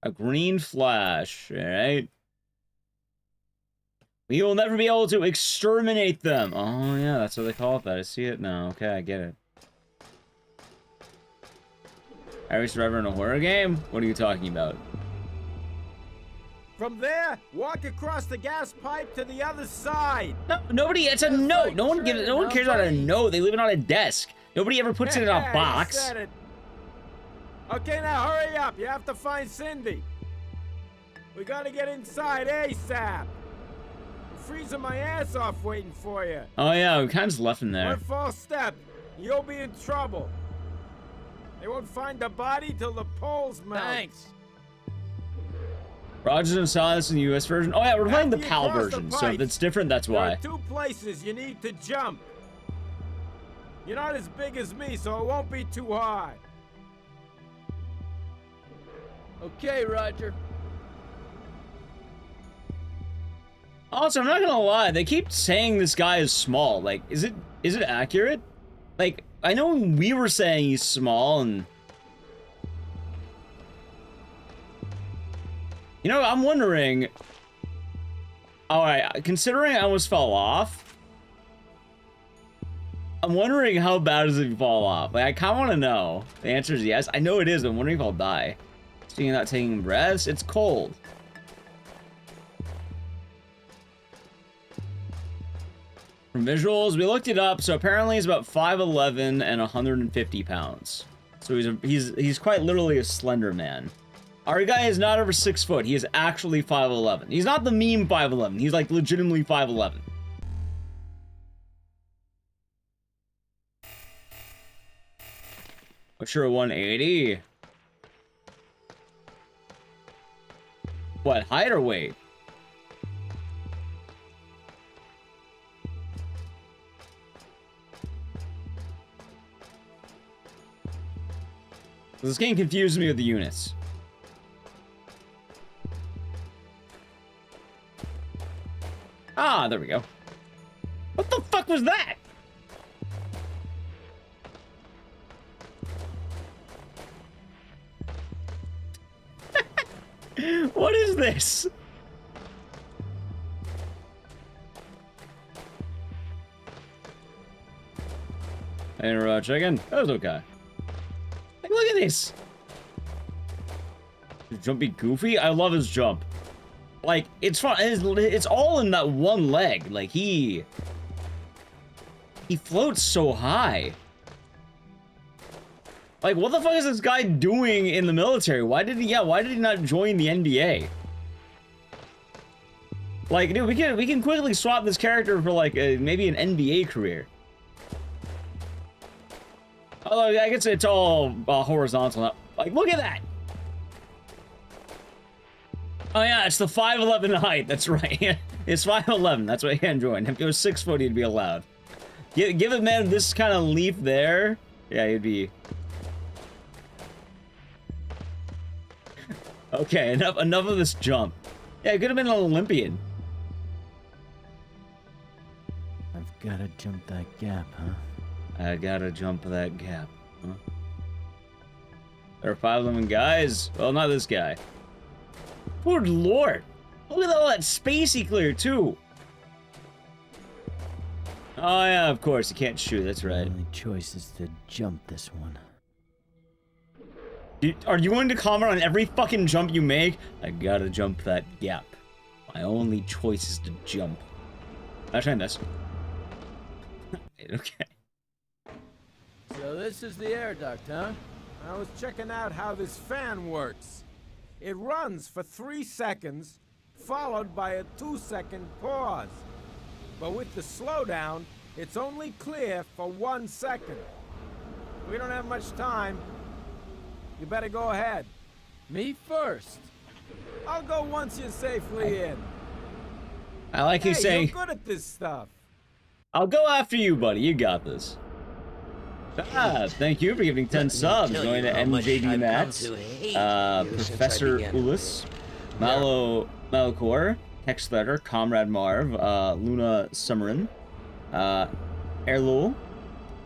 A green flash, alright. We will never be able to exterminate them. Oh, yeah, that's what they call it that. I see it now. Okay, I get it. Every survivor in a horror game? What are you talking about? From there, walk across the gas pipe to the other side. No, nobody, it's a note. No one cares about a note. They leave it on a desk. Nobody ever puts it in a box. Said it. Okay, now hurry up. You have to find Cindy. We gotta get inside ASAP. Freezing my ass off waiting for you. Oh yeah, we kind of just left him there. One false step, you'll be in trouble. They won't find the body till the poles melt. Thanks. Rogers and saw this in the US version. Oh yeah, we're playing the PAL version, so if it's different, that's why. There are 2 places you need to jump. You're not as big as me, so it won't be too hard. Okay, Roger. Also, I'm not gonna lie, they keep saying this guy is small. Like, is it accurate? Like, I know we were saying he's small, and you know, I'm wondering. Alright, considering I almost fell off, I'm wondering how bad is it if you fall off? Like, I kinda wanna know. The answer is yes. I know it is, but I'm wondering if I'll die. Speaking of not taking breaths, it's cold. From visuals, we looked it up, so apparently he's about 5'11" and 150 pounds. So he's quite literally a slender man. Our guy is not over 6 foot. He is actually 5'11". He's not the meme 5'11". He's like legitimately 5'11". What's your 180? What, height or weight? This game confused me with the units. Ah, there we go. What the fuck was that? What is this? And chicken. That was okay. Like, look at this. Is Jumpy Goofy? I love his jump. Like, it's fun. It's all in that one leg. Like, he floats so high. Like, what the fuck is this guy doing in the military? Why did he not join the NBA? Like, dude, we can quickly swap this character for like maybe an NBA career. Although I guess it's all horizontal. Like, look at that. Oh yeah, it's the 5'11" height. That's right. It's 5'11". That's what he can join. If it was 6 foot, he'd be allowed. Give a man this kind of leap there. Yeah, he'd be. Okay, enough of this jump. Yeah, it could have been an Olympian. I've gotta jump that gap, huh? I gotta jump that gap, huh? There are 5'11" guys. Well, not this guy. Good lord. Look at all that space he cleared, too. Oh, yeah, of course. You can't shoot. That's right. The only choice is to jump this one. Are you going to comment on every fucking jump you make? I gotta jump that gap. My only choice is to jump. Actually, I missed. Okay. So this is the air duct, huh? I was checking out how this fan works. It runs for 3 seconds, followed by a 2-second pause. But with the slowdown, it's only clear for 1 second. We don't have much time. You better go ahead. Me first. I'll go once you're safely in. I like you Hey, saying, you're good at this stuff. I'll go after you, buddy. You got this. Ah, thank you for giving 10 subs. Going to MJD Mats, Professor Ulis, Malacor, Hexletter, Comrade Marv, Luna Summerin, Erlul,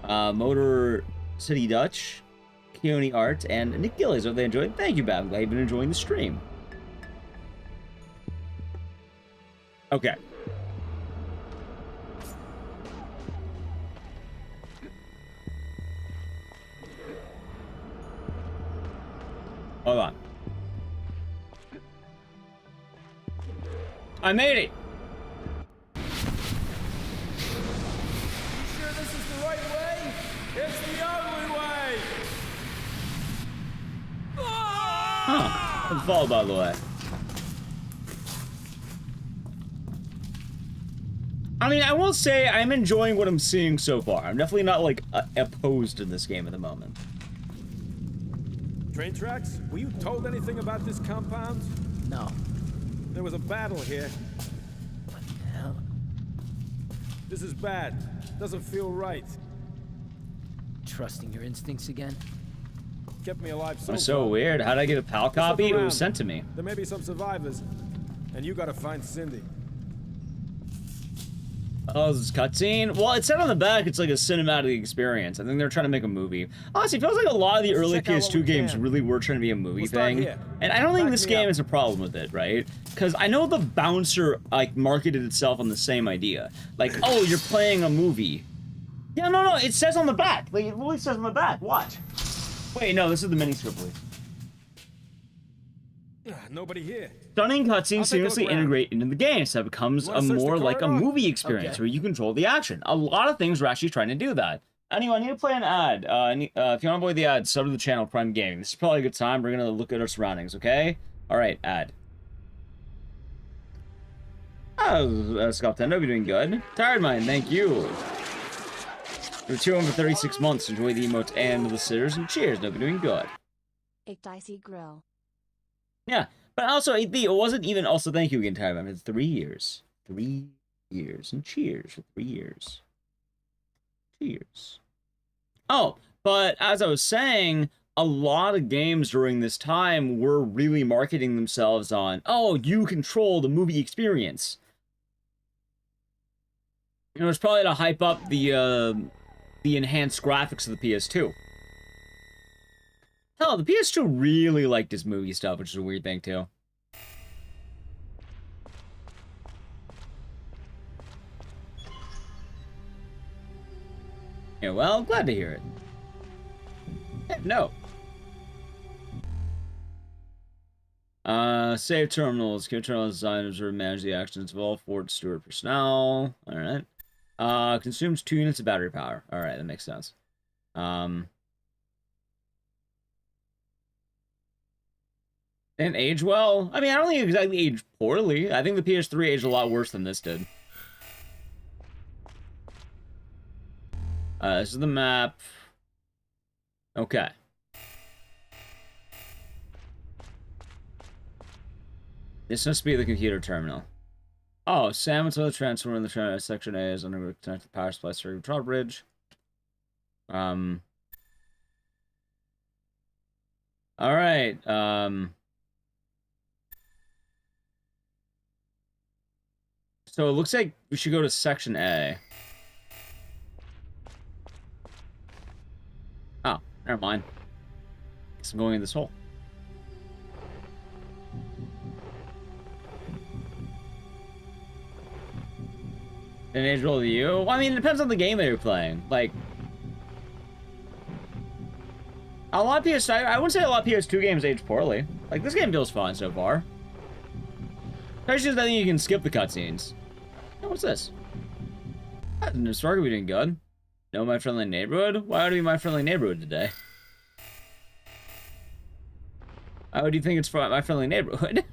Motor City Dutch, Keone Art, and Nick Gillies. Hope they enjoyed. Thank you, Bab. I'm glad you've been enjoying the stream. Okay. Hold on. I made it! You sure this is the right way? It's the only way! Huh. Good fall, by the way. I mean, I will say I'm enjoying what I'm seeing so far. I'm definitely not, like, opposed to this game at the moment. Train tracks? Were you told anything about this compound? No. There was a battle here. What the hell? This is bad. Doesn't feel right. trusting your instincts again? Kept me alive so That's so far. weird. How'd I get a PAL Just look copy? It around. was sent to me. There may be some survivors. And you gotta find Cindy. Oh, this is cutscene? Well, it said on the back it's like a cinematic experience. I think they're trying to make a movie. Honestly, it feels like a lot of the Let's early check out what PS2 we games can. really were trying to be a movie We'll start thing. here. And I don't think Back this me game up. is a problem with it, right? Because I know the Bouncer, like, marketed itself on the same idea. Like, oh, you're playing a movie. Yeah, no, it says on the back. Like, it really says on the back. Watch. Wait, no, this is the miniscript, please. Nobody here. Stunning cutscenes I'll take a look seamlessly around. integrate into the game, so it becomes You a wanna search the more like a corridor? movie experience Okay. where you control the action. A lot of things are actually trying to do that. Anyway, I need to play an ad. If you want to avoid the ad, sub to the channel, Prime Gaming. This is probably a good time. We're gonna look at our surroundings, okay? All right, ad. Oh, Scott Tendo, you're doing good. Tired Mind, thank you. For 236 months, enjoy the emotes and the scissors, and cheers, no, be doing good. Ecdycis Grill. Yeah, but also, it wasn't even, also, thank you again, Tired Mind. It's 3 years. 3 years, and cheers for 3 years. Cheers. Oh, but as I was saying, a lot of games during this time were really marketing themselves on, oh, you control the movie experience. You know, it's probably to hype up the enhanced graphics of the PS2. Hell, the PS2 really liked this movie stuff, which is a weird thing, too. Yeah, well, glad to hear it. No. Save terminals. Give terminal designers or manage the actions of all Ford Stewart personnel. Alright. Consumes 2 units of battery power. Alright, that makes sense. Didn't age well? I mean, I don't think it exactly aged poorly. I think the PS3 aged a lot worse than this did. This is the map. Okay. This must be the computer terminal. Oh, Sam to the transformer in the section A is under connected power supply circuit drawbridge. Alright. So it looks like we should go to section A. Oh, never mind. Guess I'm going in this hole. An age roll to you? Well, I mean, it depends on the game that you're playing. Like, a lot of I wouldn't say a lot of PS2 games age poorly. Like, this game feels fine so far. Especially I think you can skip the cutscenes. Oh, what's this? New Spark, are we doing good? No, My Friendly Neighborhood? Why would it be My Friendly Neighborhood today? Why would you think it's My Friendly Neighborhood?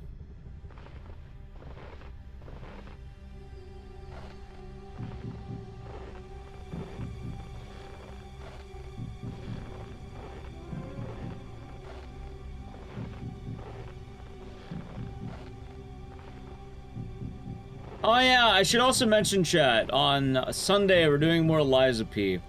Oh yeah, I should also mention, chat, on Sunday we're doing more Liza P.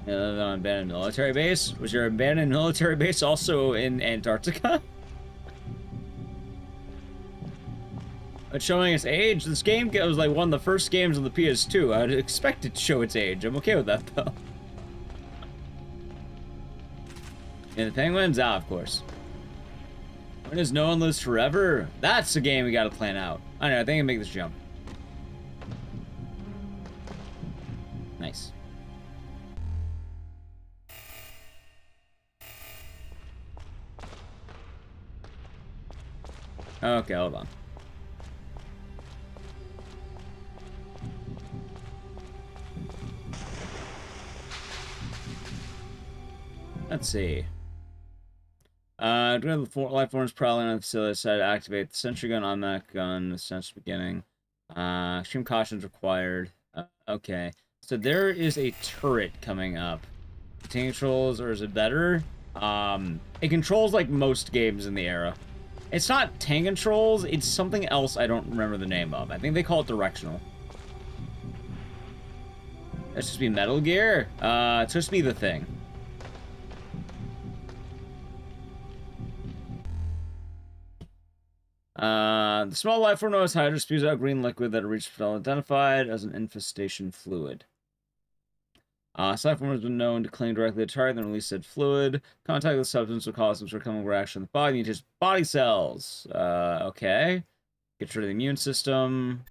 On abandoned military base? Was your abandoned military base also in Antarctica? But showing its age, this game was like one of the first games on the PS2. I'd expect it to show its age. I'm okay with that though. And the penguins? Ah, of course. When does No One Lives Forever? That's the game we gotta plan out. I don't know, I think I can make this jump. Nice. Okay, hold on. Let's see. Do the life forms prowling on the facility side to activate the sentry gun, automatic gun, the sensor beginning. Extreme caution is required. Okay. So there is a turret coming up. Tank controls, or is it better? It controls like most games in the era. It's not tank controls, it's something else I don't remember the name of. I think they call it directional. That's supposed to be Metal Gear? It's supposed to be the thing. The small life form known as Hydra spews out green liquid that reached identified as an infestation fluid. Life form has been known to cling directly to target and release said fluid. Contact with the substance will cause some sort of chemical reaction in the body. You just body cells. Okay. Get rid of the immune system.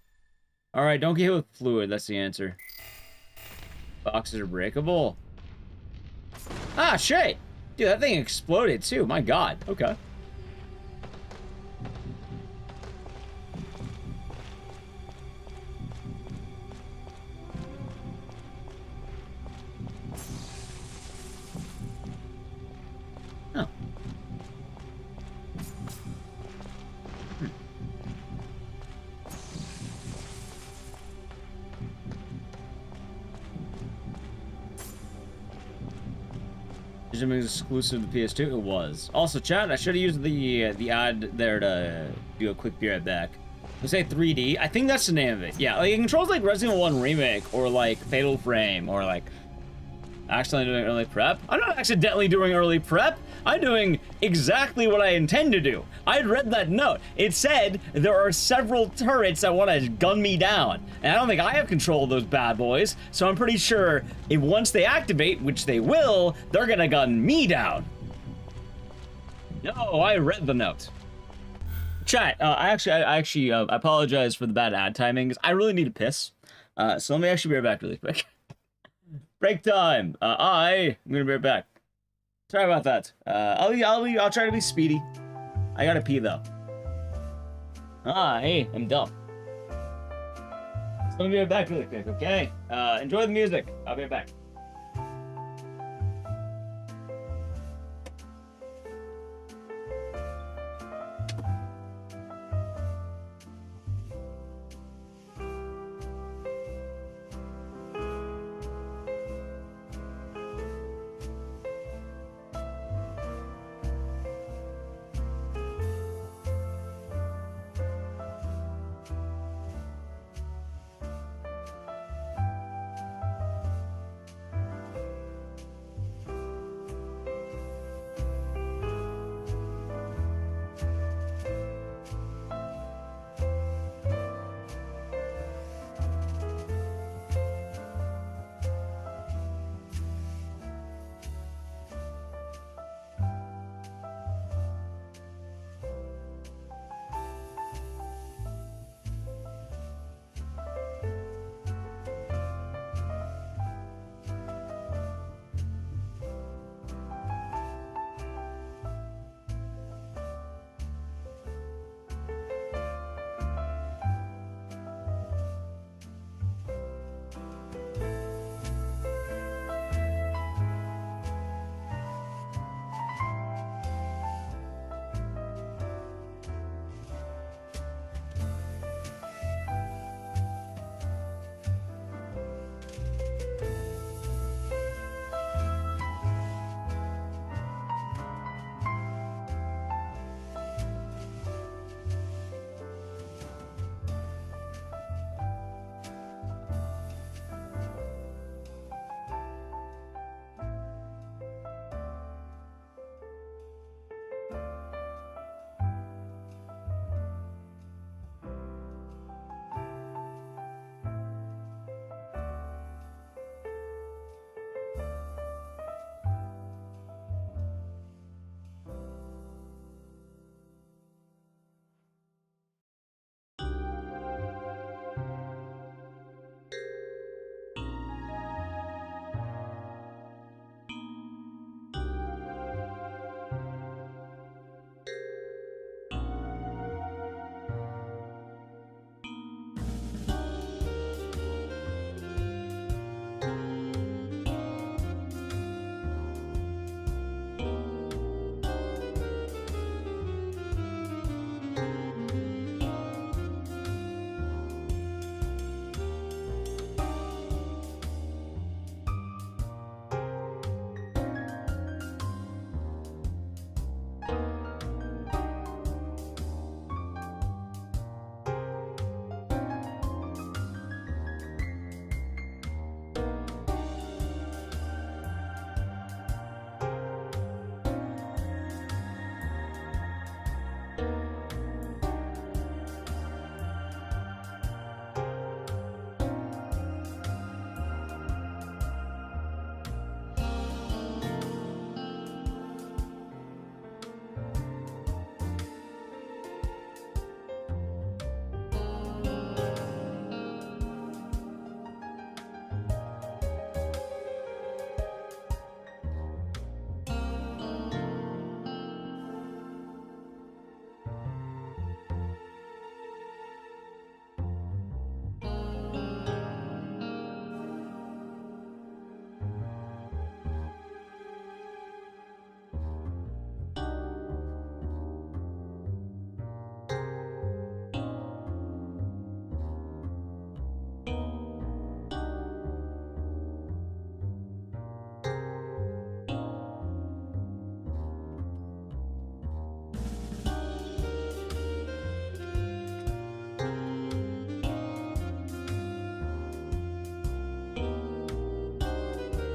Alright, don't get hit with fluid. That's the answer. Boxes are breakable. Ah, shit! Dude, that thing exploded too. My god. Okay. Oh. Is it exclusive to PS2? It was. Also, chat, I should have used the ad there to do a quick be right back. Let's say 3D. I think that's the name of it. Yeah, like it controls like Resident Evil 1 Remake or like Fatal Frame or like accidentally doing early prep. I'm not accidentally doing early prep. I'm doing exactly what I intend to do. I had read that note. It said there are several turrets that want to gun me down. And I don't think I have control of those bad boys. So I'm pretty sure if once they activate, which they will, they're gonna gun me down. No, I read the note. Chat, I apologize for the bad ad timing. I really need to piss. So let me actually be right back really quick. Break time. I'm gonna be right back. Sorry about that. I'll try to be speedy. I gotta pee though. Hey, I'm dumb. So let me be right back really quick, okay? Enjoy the music. I'll be right back.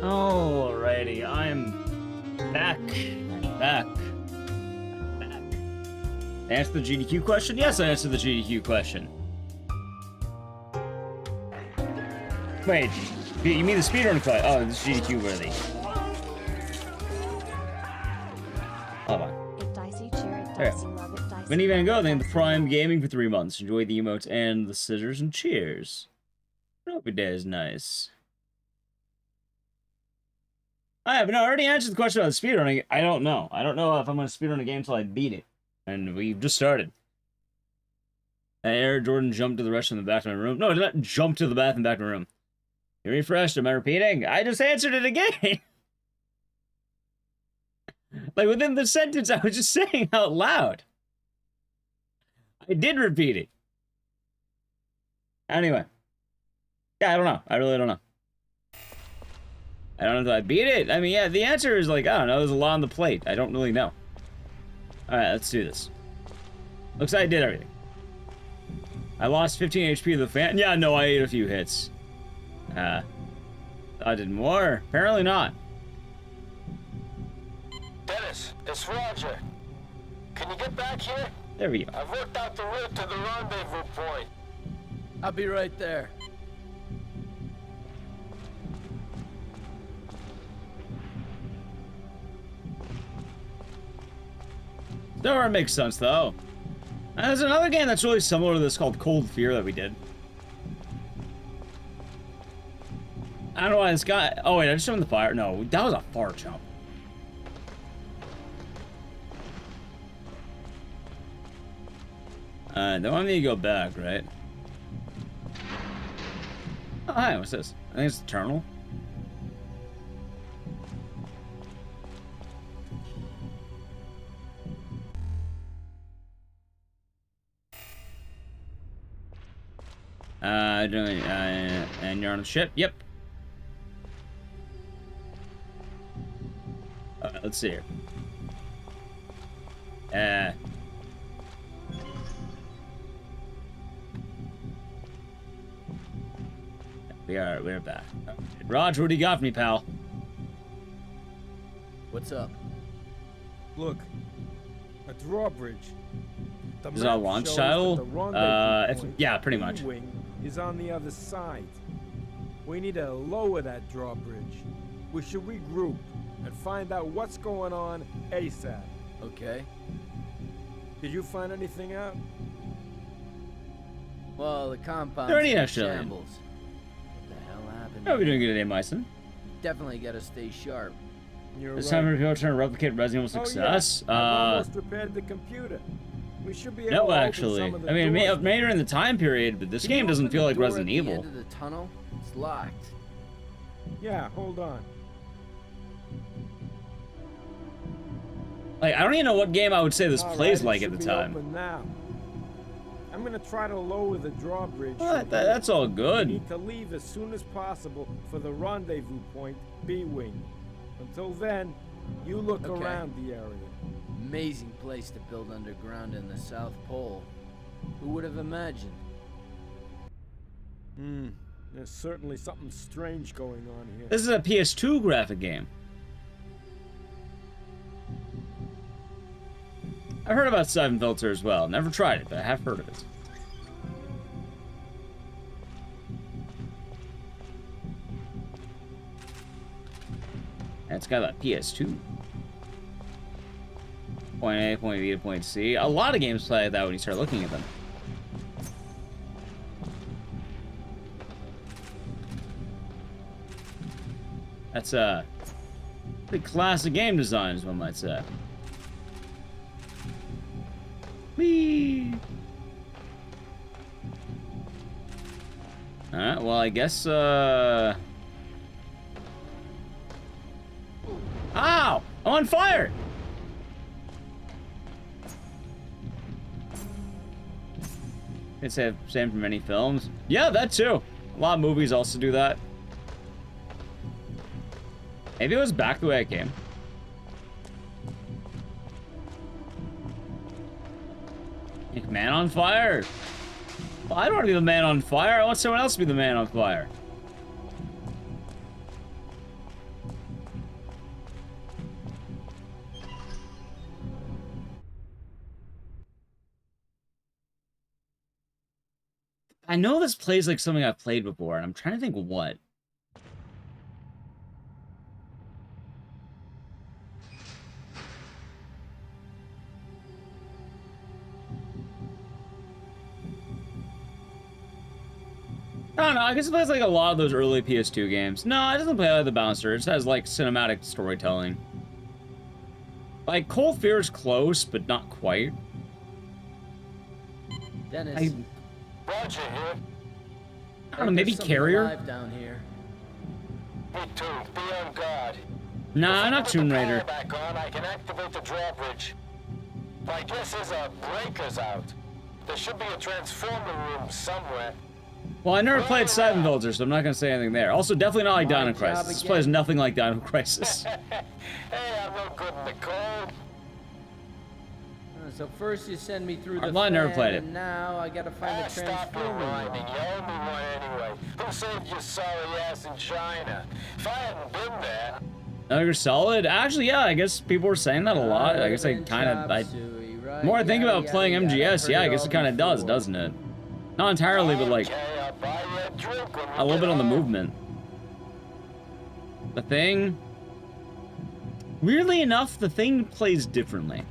Alrighty, I'm back. I'm back. I'm back. Answer the GDQ question? Yes, I answered the GDQ question. Wait, you mean the speedrun question? Oh, this is GDQ worthy. Hold on. Ecdycis, cheer, There. Ecdycis, love Ecdycis. Vinny Van Gogh, thank the Ecdycis. Prime Gaming for 3 months. Enjoy the emotes and the scissors and cheers. I hope your day is nice. I have already answered the question about the speedrunning. I don't know. I don't know if I'm going to speedrun a game until I beat it. And we've just started. Air Jordan jumped to the restroom in the back of my room. No, I did not jump to the bathroom back of my room. You refreshed. Am I repeating? I just answered it again. Like within the sentence, I was just saying out loud. I did repeat it. Anyway. Yeah, I don't know. I really don't know. I don't know if I beat it. I mean, yeah, the answer is like, I don't know. There's a lot on the plate. I don't really know. Alright, let's do this. Looks like I did everything. I lost 15 HP to the fan. Yeah, no, I ate a few hits. I did more. Apparently not. Dennis, it's Roger. Can you get back here? There we go. I've worked out the route to the rendezvous point. I'll be right there. Nowhere makes sense, though. And there's another game that's really similar to this called Cold Fear that we did. I don't know why this guy... Oh, wait, I just jumped in the fire. No, that was a far jump. Don't want me to go back, right? Oh, hi, what's this? I think it's Eternal. And you're on the ship? Yep. Alright, let's see here. We're back. Raj, what do you got for me, pal? What's up? Look, a drawbridge. The Is it a map launch shows title? that the rendezvous point, yeah, pretty much. B-wing, is on the other side. We need to lower that drawbridge. We should regroup and find out what's going on ASAP. Okay. Did you find anything out? Well, the compound's They're already in actually. shambles. What the hell happened? How are we doing good today, Myson? Definitely gotta stay sharp. You're It's right. time for people trying to replicate Resident Evil Oh, success. yeah. I've almost repaired the computer. We should be able to No, open actually. some of the I mean, it doors. may during the time period, but this Can game you doesn't open feel the like door Resident at the Evil. End of the tunnel? It's locked. Yeah, hold on. Like, I don't even know what game I would say this All plays right, it like at should the be time. open now. I'm gonna try to lower the drawbridge. Well, from that's all here. We good. need to leave as soon as possible for the rendezvous point, B-wing. Until then, you look Okay. around the area. Amazing place to build underground in the South Pole. Who would have imagined? There's certainly something strange going on here. This is a PS2 graphic game. I've heard about Siphon Filter as well. Never tried it, but I have heard of it. And it's got that PS2. Point A, point B to point C. A lot of games play like that when you start looking at them. That's a pretty classic game design, is one might say. Whee! Alright, well, I guess, Ow! I'm on fire! It's the same for many films. Yeah, that too. A lot of movies also do that. Maybe it was back the way I came. Like, man on fire. Well, I don't want to be the man on fire. I want someone else to be the man on fire. I know this plays like something I've played before, and I'm trying to think what. I don't know, I guess it plays like a lot of those early PS2 games. No, it doesn't play like the Bouncer. It just has like cinematic storytelling. Like, Cold Fear is close, but not quite. Dennis, Roger here. I don't know, maybe Carrier? alive down here. Me too. Be on guard. Nah, If I not put Tomb the Raider. power back on, I can activate the drawbridge. My guess is a breaker's out. There should be a transformer room somewhere. Well, I never played Silent Villager, so I'm not gonna say anything there. Also, definitely not like My Dino job Crisis. This again. plays nothing like Dino Crisis. Hey, I'm no good in the cold. So first you send me through the I've never fan, played it. and now I gotta find the Stop your transformer rhyming. room. You owe me one anyway. Who saved your sorry ass in China? If I hadn't been there... Metal Gear Solid? Actually, yeah, I guess people were saying that a lot. I guess I kind of... The more I think about playing MGS, yeah, I guess it kind of does, doesn't it? Not entirely, but like... Okay, I'll buy you a drink when we a little get bit on the home. movement. The Thing... Weirdly enough, The Thing plays differently.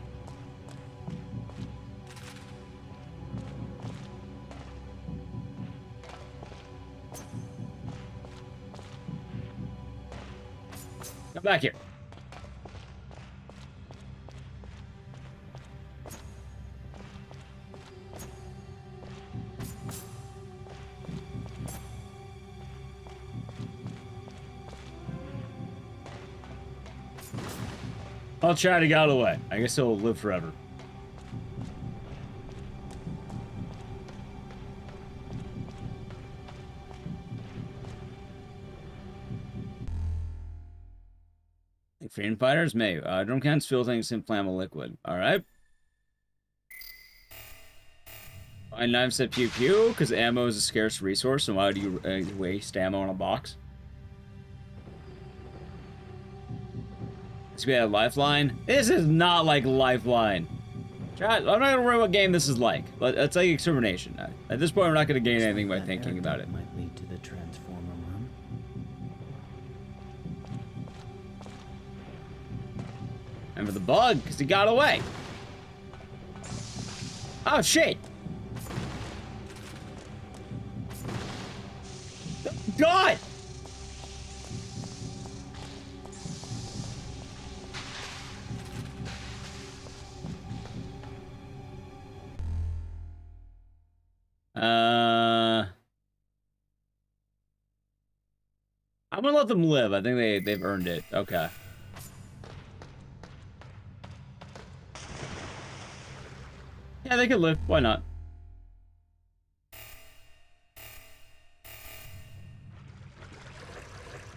Come back here. I'll try to get out of the way. I guess he'll live forever. Freedom fighters may. Drum cans fill things in flammable liquid. Alright. Find knives that pew pew, because ammo is a scarce resource, and why do you waste ammo on a box? This could be a Lifeline. This is not like Lifeline. Chat, I'm not gonna worry what game this is like. It's like Extermination. At this point, we're not gonna gain anything by thinking about it. Might lead to the transformer room. And for the bug, because he got away. Oh, shit. God! I'm gonna let them live. I think they've earned it. Okay. Yeah, they could live. Why not?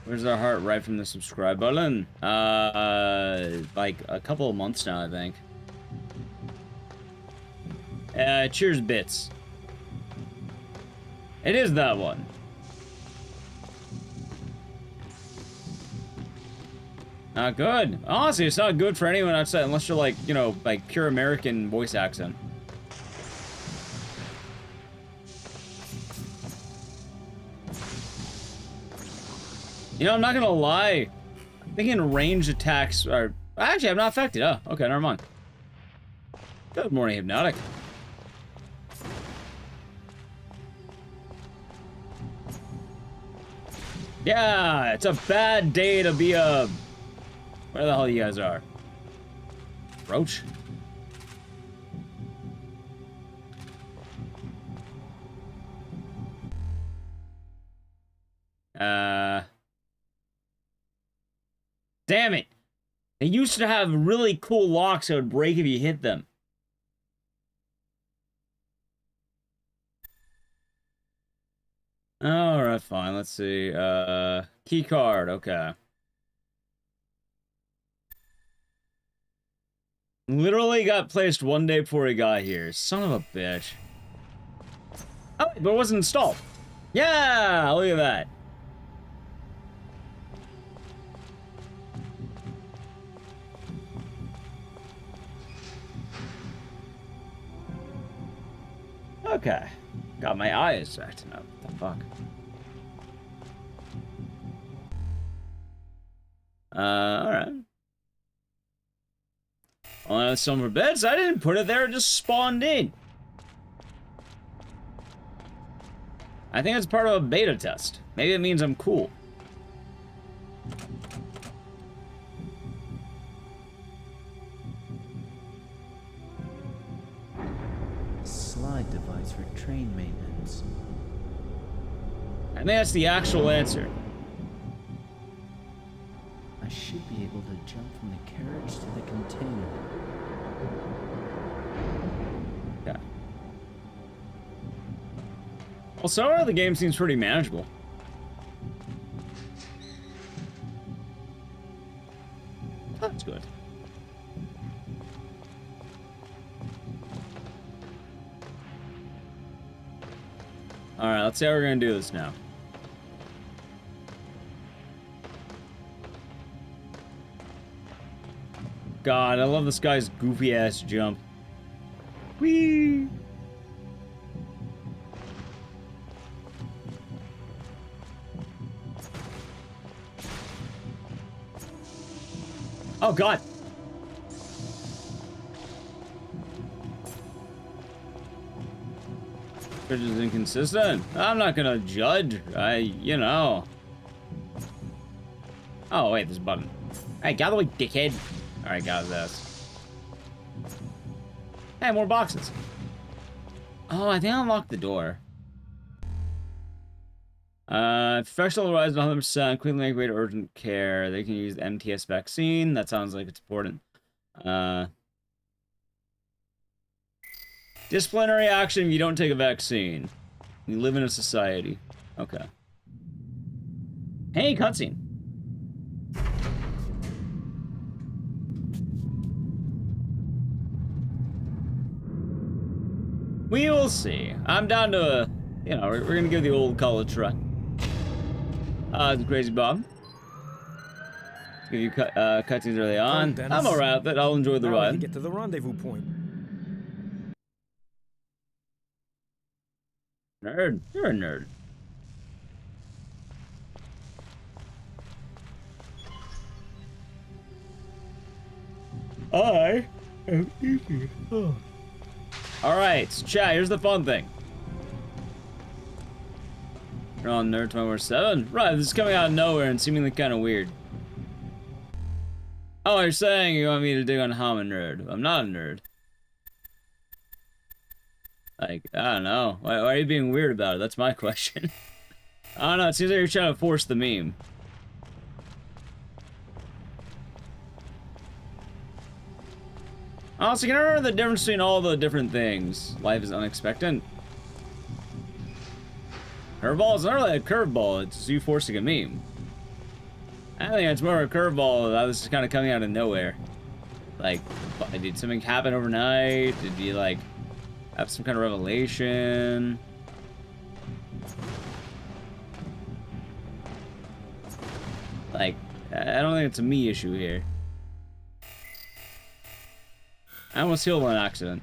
Where's our heart? Right from the subscribe button. Like a couple of months now, I think. Cheers, bits. It is that one. Not good. Honestly, it's not good for anyone outside, unless you're like, you know, like pure American voice accent. You know, I'm not gonna lie. I'm thinking ranged attacks are... Actually, I'm not affected. Oh, okay, never mind. Good morning, Hypnotic. Yeah, it's a bad day to be a... Where the hell you guys are? Roach? Damn it! They used to have really cool locks that would break if you hit them. Alright, fine. Let's see. Key card. Okay. Literally got placed one day before he got here. Son of a bitch. Oh, but it wasn't installed. Yeah! Look at that. Okay. God, my eye is acting up. What the fuck? Alright. Oh, that's some for beds. I didn't put it there, it just spawned in. I think it's part of a beta test. Maybe it means I'm cool. Slide device for train maintenance. I think that's the actual answer. I should be able to jump from the carriage to the container. Yeah. Well, so far the game seems pretty manageable. That's good. Alright, let's see how we're gonna do this now. God, I love this guy's goofy ass jump. Whee! Oh God! Which is inconsistent. I'm not gonna judge. You know. Oh wait, there's a button. Hey, get out of the way, dickhead. Alright, got this. Hey, more boxes. Oh, I think I unlocked the door. Professional rise 100%. Quickly make way to urgent care. They can use the MTS vaccine. That sounds like it's important. Disciplinary action if you don't take a vaccine. You live in a society. Okay. Hey, cutscene. We will see. I'm down to, you know, we're gonna give the old college try. Crazy Bob. Give you cutscenes early on. I'm alright with it. I'll enjoy the ride. Get to the rendezvous point. Nerd. You're a nerd. I am easy. Oh. Alright, chat, here's the fun thing. You're on Nerd 24/7? Right, this is coming out of nowhere and seemingly kind of weird. Oh, you're saying you want me to dig on how I'm a nerd. I'm not a nerd. Like, I don't know. Why are you being weird about it? That's my question. I don't know, it seems like you're trying to force the meme. Honestly, can I remember the difference between all the different things? Life is unexpected. Curveball is not really a curveball, it's you forcing a meme. I think it's more of a curveball that was just kind of coming out of nowhere. Like, did something happen overnight? Did you, like, have some kind of revelation? Like, I don't think it's a me issue here. I almost healed on accident.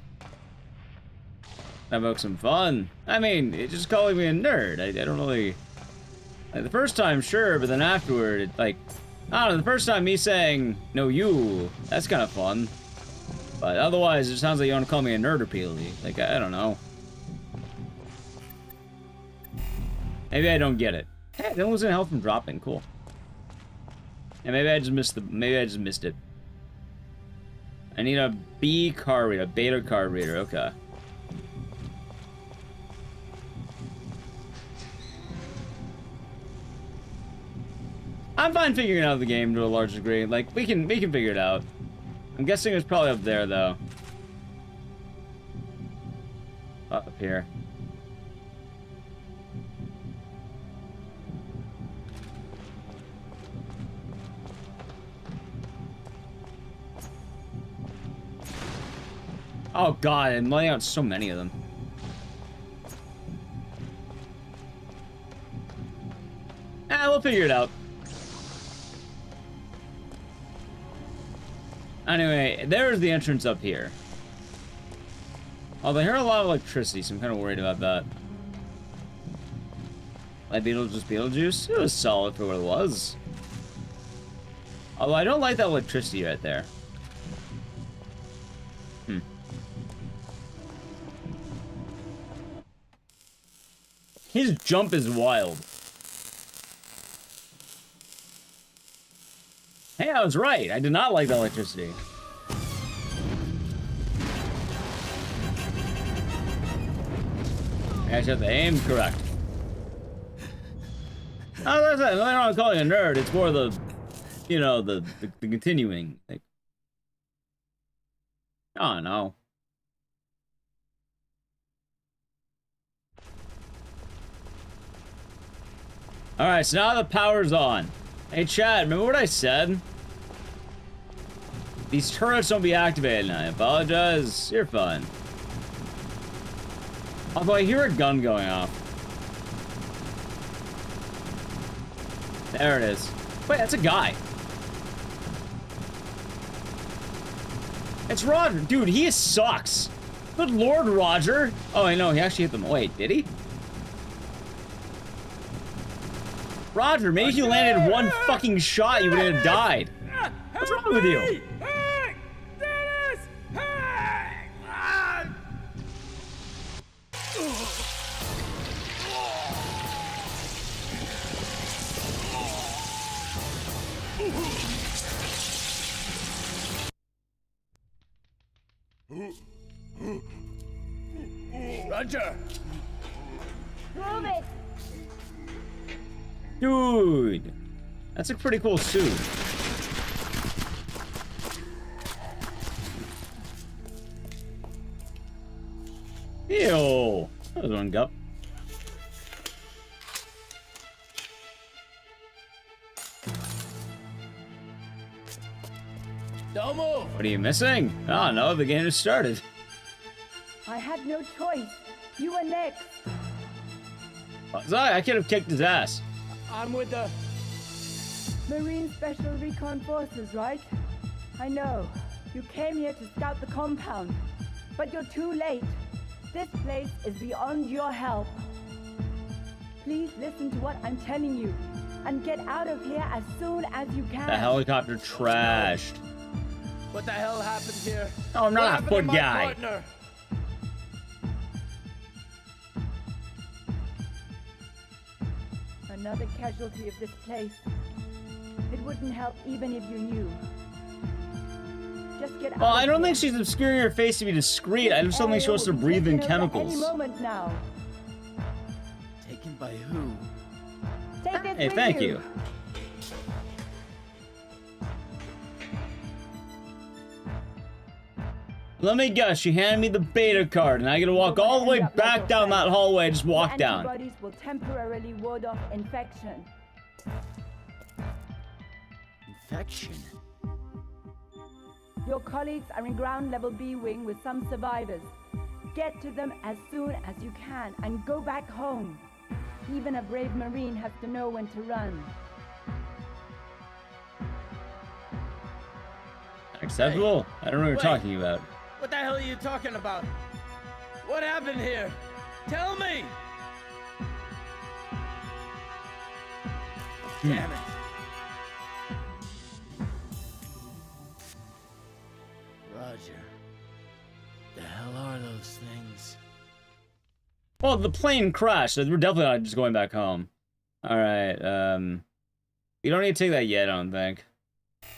That evoked some fun. I mean, it's just calling me a nerd. I don't really... Like, the first time, sure, but then afterward, it, like... I don't know, the first time me saying, no, you, that's kind of fun. But otherwise, it sounds like you want to call me a nerd repeatedly. Like, I don't know. Maybe I don't get it. Hey, they losing health from dropping. Cool. And maybe I just missed the... Maybe I just missed it. I need a B card reader, a beta card reader, okay. I'm fine figuring out the game to a large degree. Like, we can figure it out. I'm guessing it's probably up there, though. Up here. Oh god, I'm laying out so many of them. We'll figure it out. Anyway, there's the entrance up here. Although I hear a lot of electricity, so I'm kind of worried about that. Like Beetlejuice? It was solid for what it was. Although I don't like that electricity right there. His jump is wild. Hey, I was right. I did not like the electricity. I just have to aim correct. Oh, that's it. Nothing wrong with calling a nerd. It's more the, you know, the continuing. Like, oh no. All right, so now the power's on. Hey, Chad, remember what I said? These turrets don't be activated. I apologize. You're fine. Although I hear a gun going off. There it is. Wait, that's a guy. It's Roger. Dude, he sucks. Good Lord, Roger. Oh, I know. He actually hit them. Wait, did he? Roger, maybe if you landed one fucking shot, you would have died. What's wrong with you? Hey! Dennis! Hey! Roger! Move it! Dude, that's a pretty cool suit. Ew, that was one gup. Don't move! What are you missing? Oh no, the game has started. I had no choice. You were next. Was I could have kicked his ass. I'm with the... Marine Special Recon Forces, right? I know. You came here to scout the compound. But you're too late. This place is beyond your help. Please listen to what I'm telling you. And get out of here as soon as you can. The helicopter trashed. What the hell happened here? Oh, I'm What not a happened foot to my guy. partner? Another casualty of this place. It wouldn't help even if you knew. Just get out. Well, I of don't here. think she's obscuring her face to be discreet. I just don't think she wants to breathe in chemicals. Any moment now. Taken by who? Take this Hey, with thank you. Let me guess, she handed me the beta card, and I gotta walk all the way back down that hallway, just walk Your down. antibodies will temporarily ward off infection. Infection? Your colleagues are in ground level B wing with some survivors. Get to them as soon as you can and go back home. Even a brave Marine has to know when to run. Acceptable? I don't know what you're Wait. talking about. What the hell are you talking about? What happened here? Tell me! Damn it. Roger. The hell are those things? Well, the plane crashed, so we're definitely not just going back home. Alright, you don't need to take that yet, I don't think. I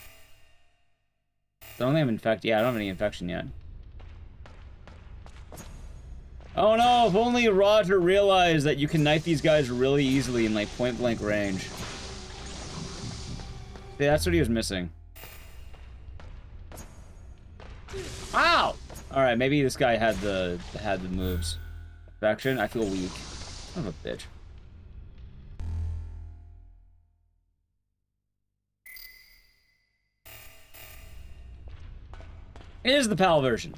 don't think I'm infected. Yeah, I don't have any infection yet. Oh no, if only Roger realized that you can knife these guys really easily in like point blank range. See, that's what he was missing. Ow! Alright, maybe this guy had the moves. Infection? I feel weak. Son of a bitch. It is the PAL version.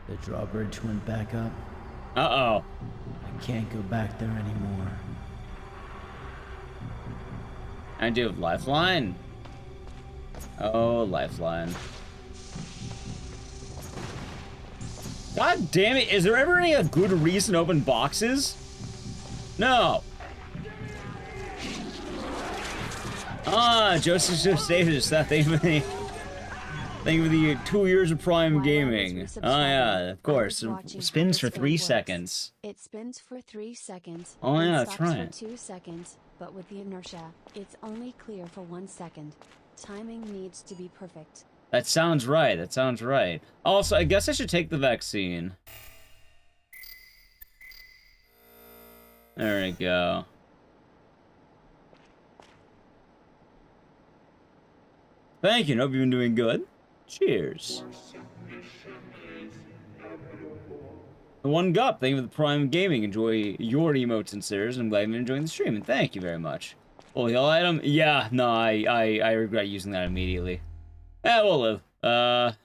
The drawbridge went back up. Uh-oh. I can't go back there anymore. I do have lifeline. Oh, lifeline. God damn it, is there ever any good reason to open boxes? No. Ah, Joseph just saved us. Thank you for the 2 years of Prime Gaming. Oh yeah, of course. It spins for 3 seconds. It spins for 3 seconds. Oh yeah, and that's stops right. for 2 seconds, but with the inertia, it's only clear for 1 second. Timing needs to be perfect. That sounds right. That sounds right. Also, I guess I should take the vaccine. There we go. Thank you. Hope you've been doing good. Cheers. The One Gup, thank you for the Prime Gaming. Enjoy your emotes and stickers. I'm glad you're enjoying the stream, and thank you very much. Oh, heal item? Yeah, no, I regret using that immediately. Yeah, we'll live.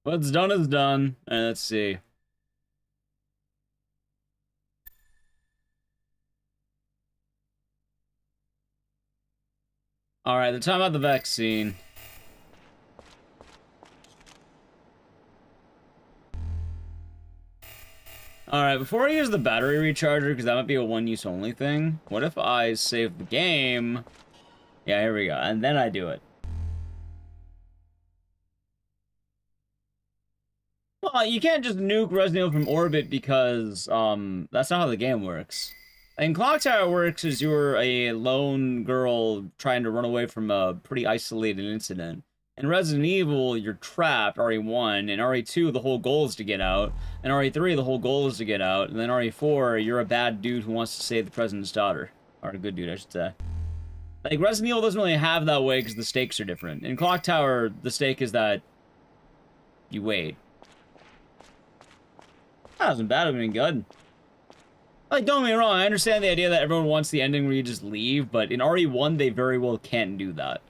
What's done is done. Let's see. Alright, they're talking about the vaccine. Alright, before I use the battery recharger, because that might be a one-use only thing, what if I save the game? Yeah, here we go. And then I do it. Well, you can't just nuke Resident Evil from orbit because, that's not how the game works. And Clock Tower works as you're a lone girl trying to run away from a pretty isolated incident. In Resident Evil, you're trapped, RE1, and RE2, the whole goal is to get out, and RE3, the whole goal is to get out, and then RE4, you're a bad dude who wants to save the president's daughter. Or a good dude, I should say. Like, Resident Evil doesn't really have that way because the stakes are different. In Clock Tower, the stake is that you wait. That wasn't bad, it would have been good. Like, don't get me wrong, I understand the idea that everyone wants the ending where you just leave, but in RE1, they very well can't do that.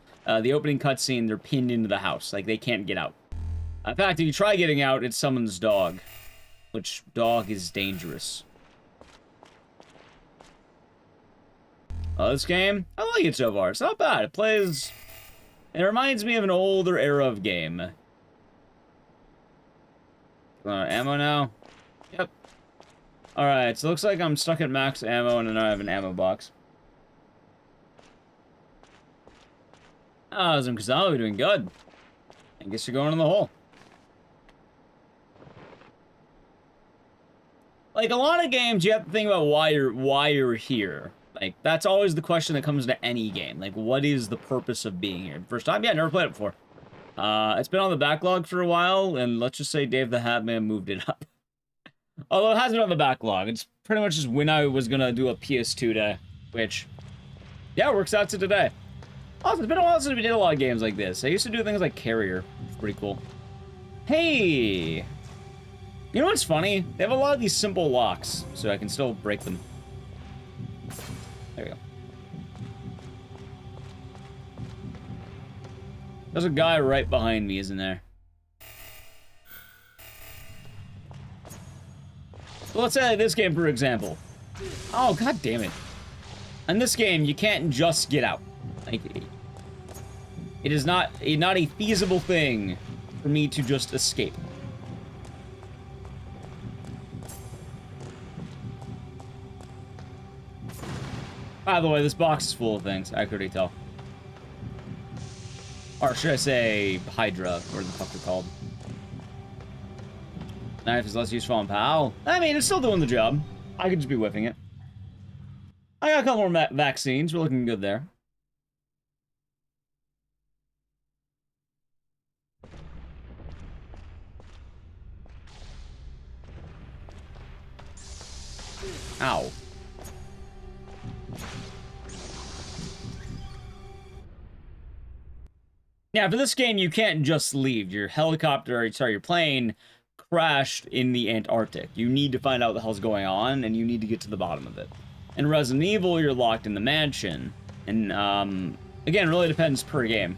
The opening cutscene, they're pinned into the house. Like, they can't get out. In fact, if you try getting out, it summons dog. Which, dog is dangerous. This game, I like it so far. It's not bad. It plays... It reminds me of an older era of game. Ammo now? Yep. Alright, so it looks like I'm stuck at max ammo and then I have an ammo box. Awesome, because I'll be doing good. I guess you're going in the hole. Like, a lot of games, you have to think about why you're here. Like, that's always the question that comes to any game. Like, what is the purpose of being here? First time? Yeah, never played it before. It's been on the backlog for a while, and let's just say Dave the Hat Man moved it up. Although it hasn't been on the backlog. It's pretty much just when I was gonna do a PS2 day, which, yeah, works out to today. Also, it's been a while since we did a lot of games like this. I used to do things like Carrier. It's pretty cool. Hey! You know what's funny? They have a lot of these simple locks, so I can still break them. There we go. There's a guy right behind me, isn't there? So let's say this game, for example. Oh, god damn it. In this game, you can't just get out. Like, it is not a feasible thing for me to just escape. By the way, this box is full of things. I could already tell. Or should I say Hydra, or the fuck they're called. Knife is less useful on PAL. I mean, it's still doing the job. I could just be whiffing it. I got a couple more vaccines. We're looking good there. Ow. Yeah, for this game, you can't just leave. Your your plane crashed in the Antarctic. You need to find out what the hell's going on, and you need to get to the bottom of it. In Resident Evil, you're locked in the mansion. And, again, it really depends per game.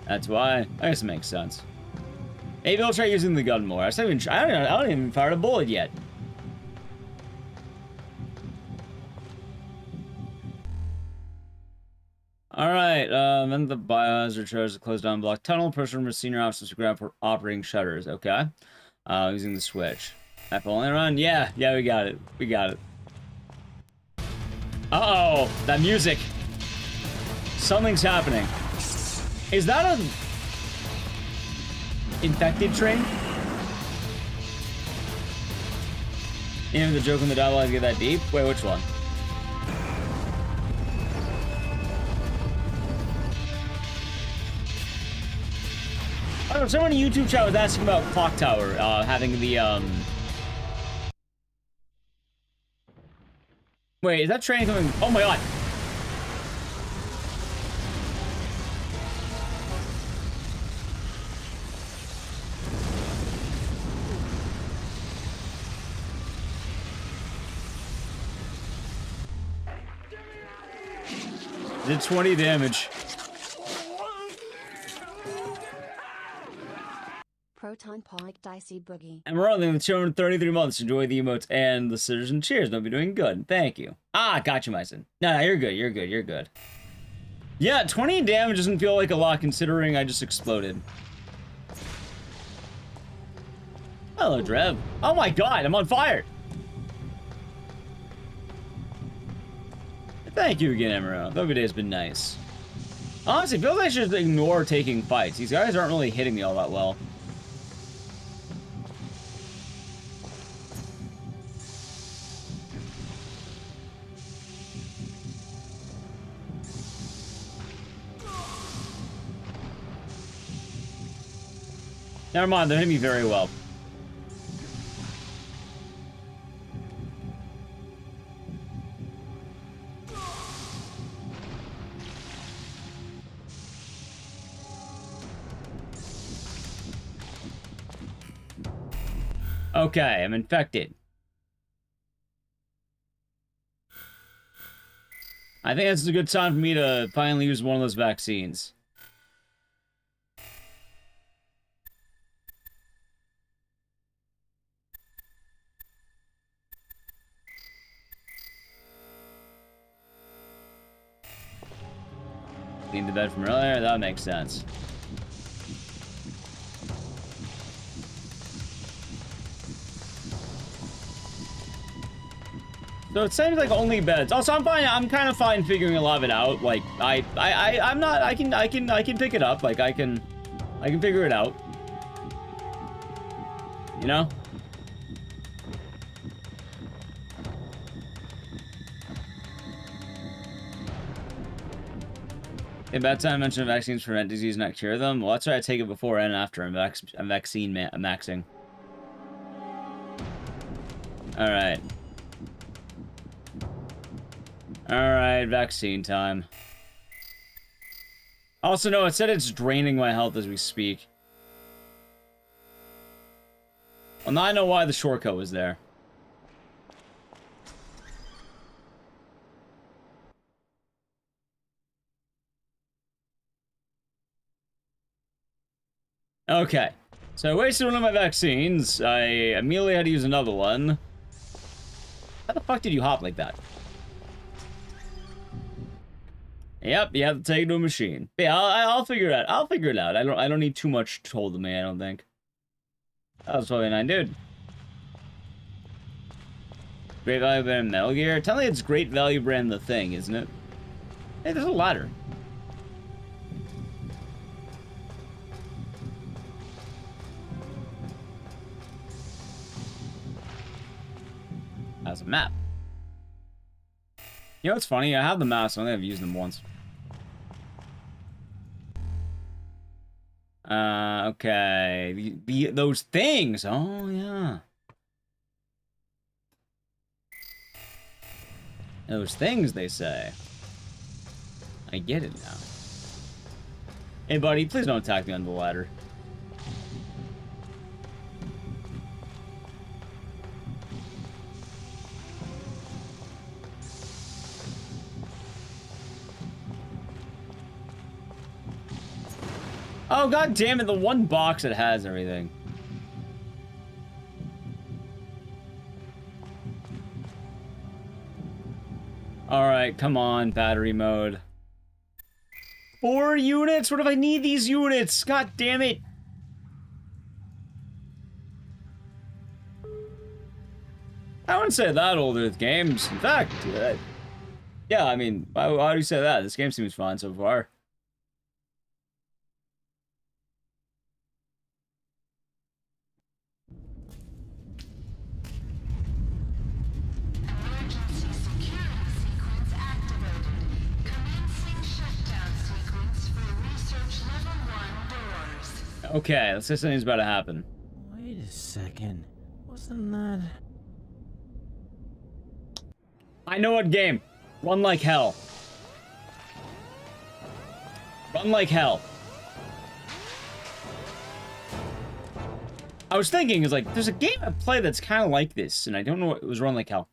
That's why. I guess it makes sense. Maybe I'll try using the gun more. I don't even fire a bullet yet. Alright, then the biohazard charge to close down block tunnel. Pressure from senior officers to grab for operating shutters. Okay. Using the switch. F only run? Yeah, we got it. We got it. Uh-oh, that music. Something's happening. Is that a infected train? Even the joke in the dialogue get that deep? Wait, which one? I don't know, someone in YouTube chat was asking about Clock Tower, having the, Wait, is that train coming? Oh my god! Did 20 damage. Proton Paw Ecdycis Boogie. And we're only with 233 months. Enjoy the emotes and the citizen cheers. Don't be doing good. Thank you. Ah, got you, Myson. No, you're good. You're good. You're good. Yeah, 20 damage doesn't feel like a lot considering I just exploded. Hello, Drev. Oh my god, I'm on fire. Thank you again, Emerald. Every day has been nice. Honestly, it feels like I should ignore taking fights. These guys aren't really hitting me all that well. Never mind, they're hitting me very well. Okay, I'm infected. I think that's a good time for me to finally use one of those vaccines. Clean the bed from earlier? That makes sense. So it seems like only beds. Also, I'm fine. I'm kind of fine figuring a lot of it out. Like, I'm not. I can pick it up. Like, I can figure it out. You know? In bad time, I mentioned vaccines prevent disease, not cure them. Well, that's why I take it before and after. I'm vaccine maxing. All right. Alright, vaccine time. Also, no, it said it's draining my health as we speak. Well, now I know why the shortcut was there. Okay. So I wasted one of my vaccines. I immediately had to use another one. How the fuck did you hop like that? Yep, you have to take it to a machine. But yeah, I'll figure it out. I'll figure it out. I don't need too much told to me, I don't think. That was probably 9, dude. Great value brand Metal Gear. Tell me it's great value brand The Thing, isn't it? Hey, there's a ladder. That's a map. You know what's funny? I have the maps, I only have used them once. Okay. Those things. Oh, yeah. Those things, they say. I get it now. Hey, buddy, please don't attack me on the ladder. Oh, god damn it, the one box that has everything. Alright, come on, battery mode. 4 units? What if I need these units? God damn it. I wouldn't say that old with games. In fact, yeah, I mean, why do you say that? This game seems fine so far. Emergency security sequence activated. Commencing shutdown sequence for research level 1 doors. Okay, let's say something's about to happen. Wait a second. Wasn't that... I know what game. Run like hell. Run like hell. I was thinking, is like, there's a game I play that's kind of like this, and I don't know what it was. Run like hell.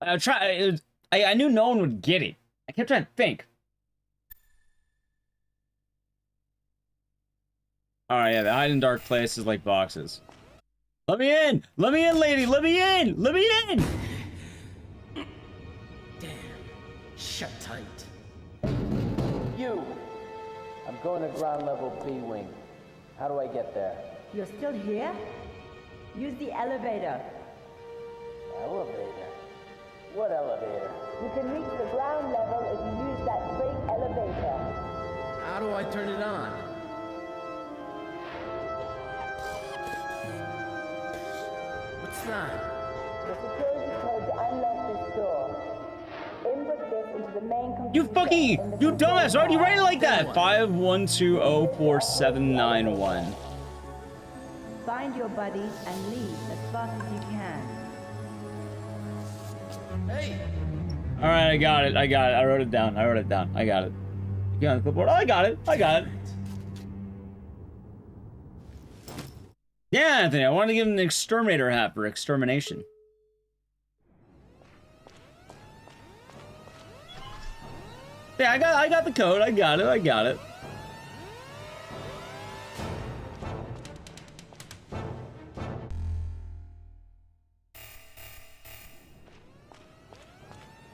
I knew no one would get it. I kept trying to think. Alright, yeah, the hide in dark places like boxes. Let me in! Let me in, lady! Let me in! Let me in! Damn. Shut tight. You! I'm going to ground level B wing. How do I get there? You're still here? Use the elevator. Elevator? What elevator? You can reach the ground level if you use that freight elevator. How do I turn it on? What's that? The security code to unlock this door. Input this into the main computer. You fucking, you dumbass! Why would you write it like that? 512047191. Find your buddy and leave as fast as you can. Hey! Alright, I got it. I got it. I wrote it down. I wrote it down. I got it. You on the clipboard? Oh, I got it. I got it. Yeah, Anthony, I wanted to give him an exterminator hat for extermination. Yeah, I got the code. I got it. I got it.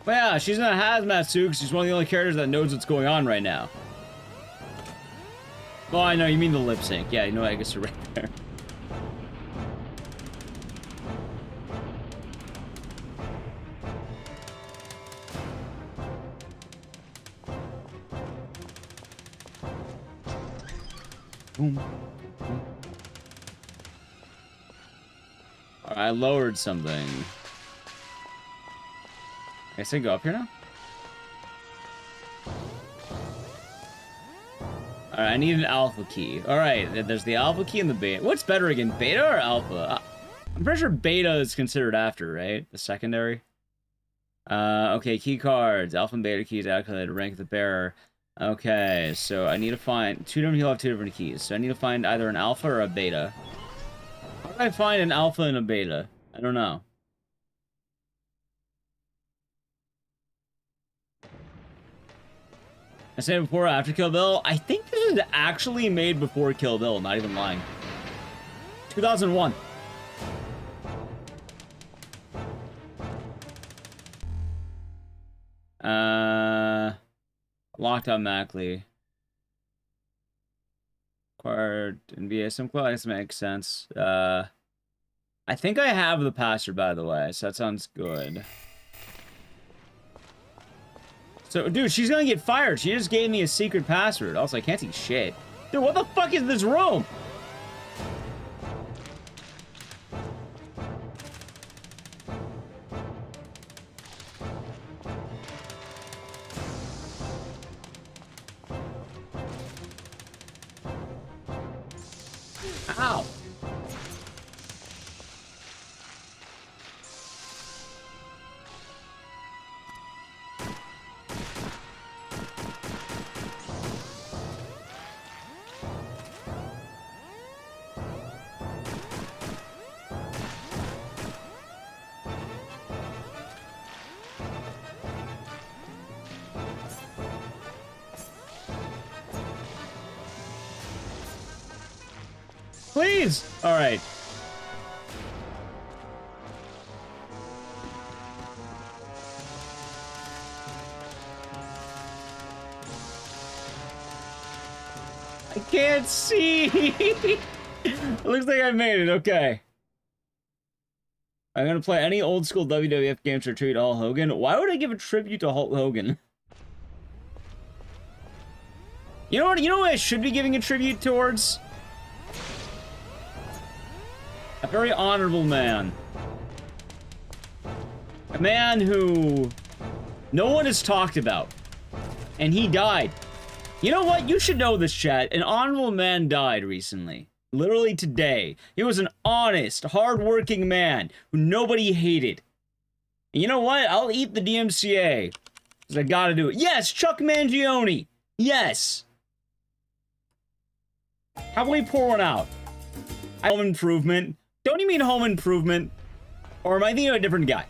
But yeah, she's in a hazmat suit because she's one of the only characters that knows what's going on right now. Oh, I know, you mean the lip sync. Yeah, you know what, I guess you're right there. Boom. Alright, I lowered something. I guess I go up here now? Alright, I need an alpha key. Alright, there's the alpha key and the beta. What's better again, beta or alpha? I'm pretty sure beta is considered after, right? The secondary? Okay, key cards. Alpha and beta keys activated. Rank the bearer. Okay, so I need to find... Two different people have two different keys. So I need to find either an alpha or a beta. How do I find an alpha and a beta? I don't know. I said before or after Kill Bill? I think this is actually made before Kill Bill, not even lying. 2001. Locked on Mackley. Acquired in VSM class makes sense. I think I have the password, by the way, so that sounds good. So, dude, she's gonna get fired. She just gave me a secret password. Also, I can't see shit. Dude, what the fuck is this room? Ow. Please! Alright. I can't see. It looks like I made it. Okay. I'm gonna play any old school WWF game to tribute to Hulk Hogan. Why would I give a tribute to Hulk Hogan? You know what? You know what I should be giving a tribute towards? A very honorable man. A man who no one has talked about. And he died. You know what? You should know this, chat. An honorable man died recently. Literally today. He was an honest, hard-working man who nobody hated. And you know what? I'll eat the DMCA. Because I gotta do it. Yes, Chuck Mangione. Yes. How about we pour one out? Home Improvement. Don't you mean Home Improvement? Or am I thinking of a different guy?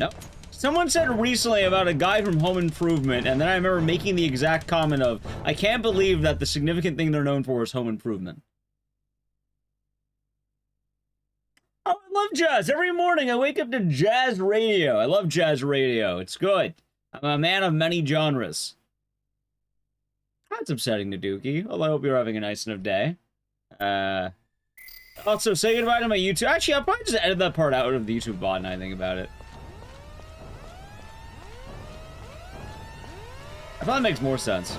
No. Someone said recently about a guy from Home Improvement, and then I remember making the exact comment of, I can't believe that the significant thing they're known for is Home Improvement. Oh, I love jazz. Every morning I wake up to jazz radio. I love jazz radio. It's good. I'm a man of many genres. That's upsetting to Dookie. Well, I hope you're having a nice enough day. Also, say goodbye to my YouTube. Actually, I'll probably just edit that part out of the YouTube bot and I think about it. I thought that makes more sense.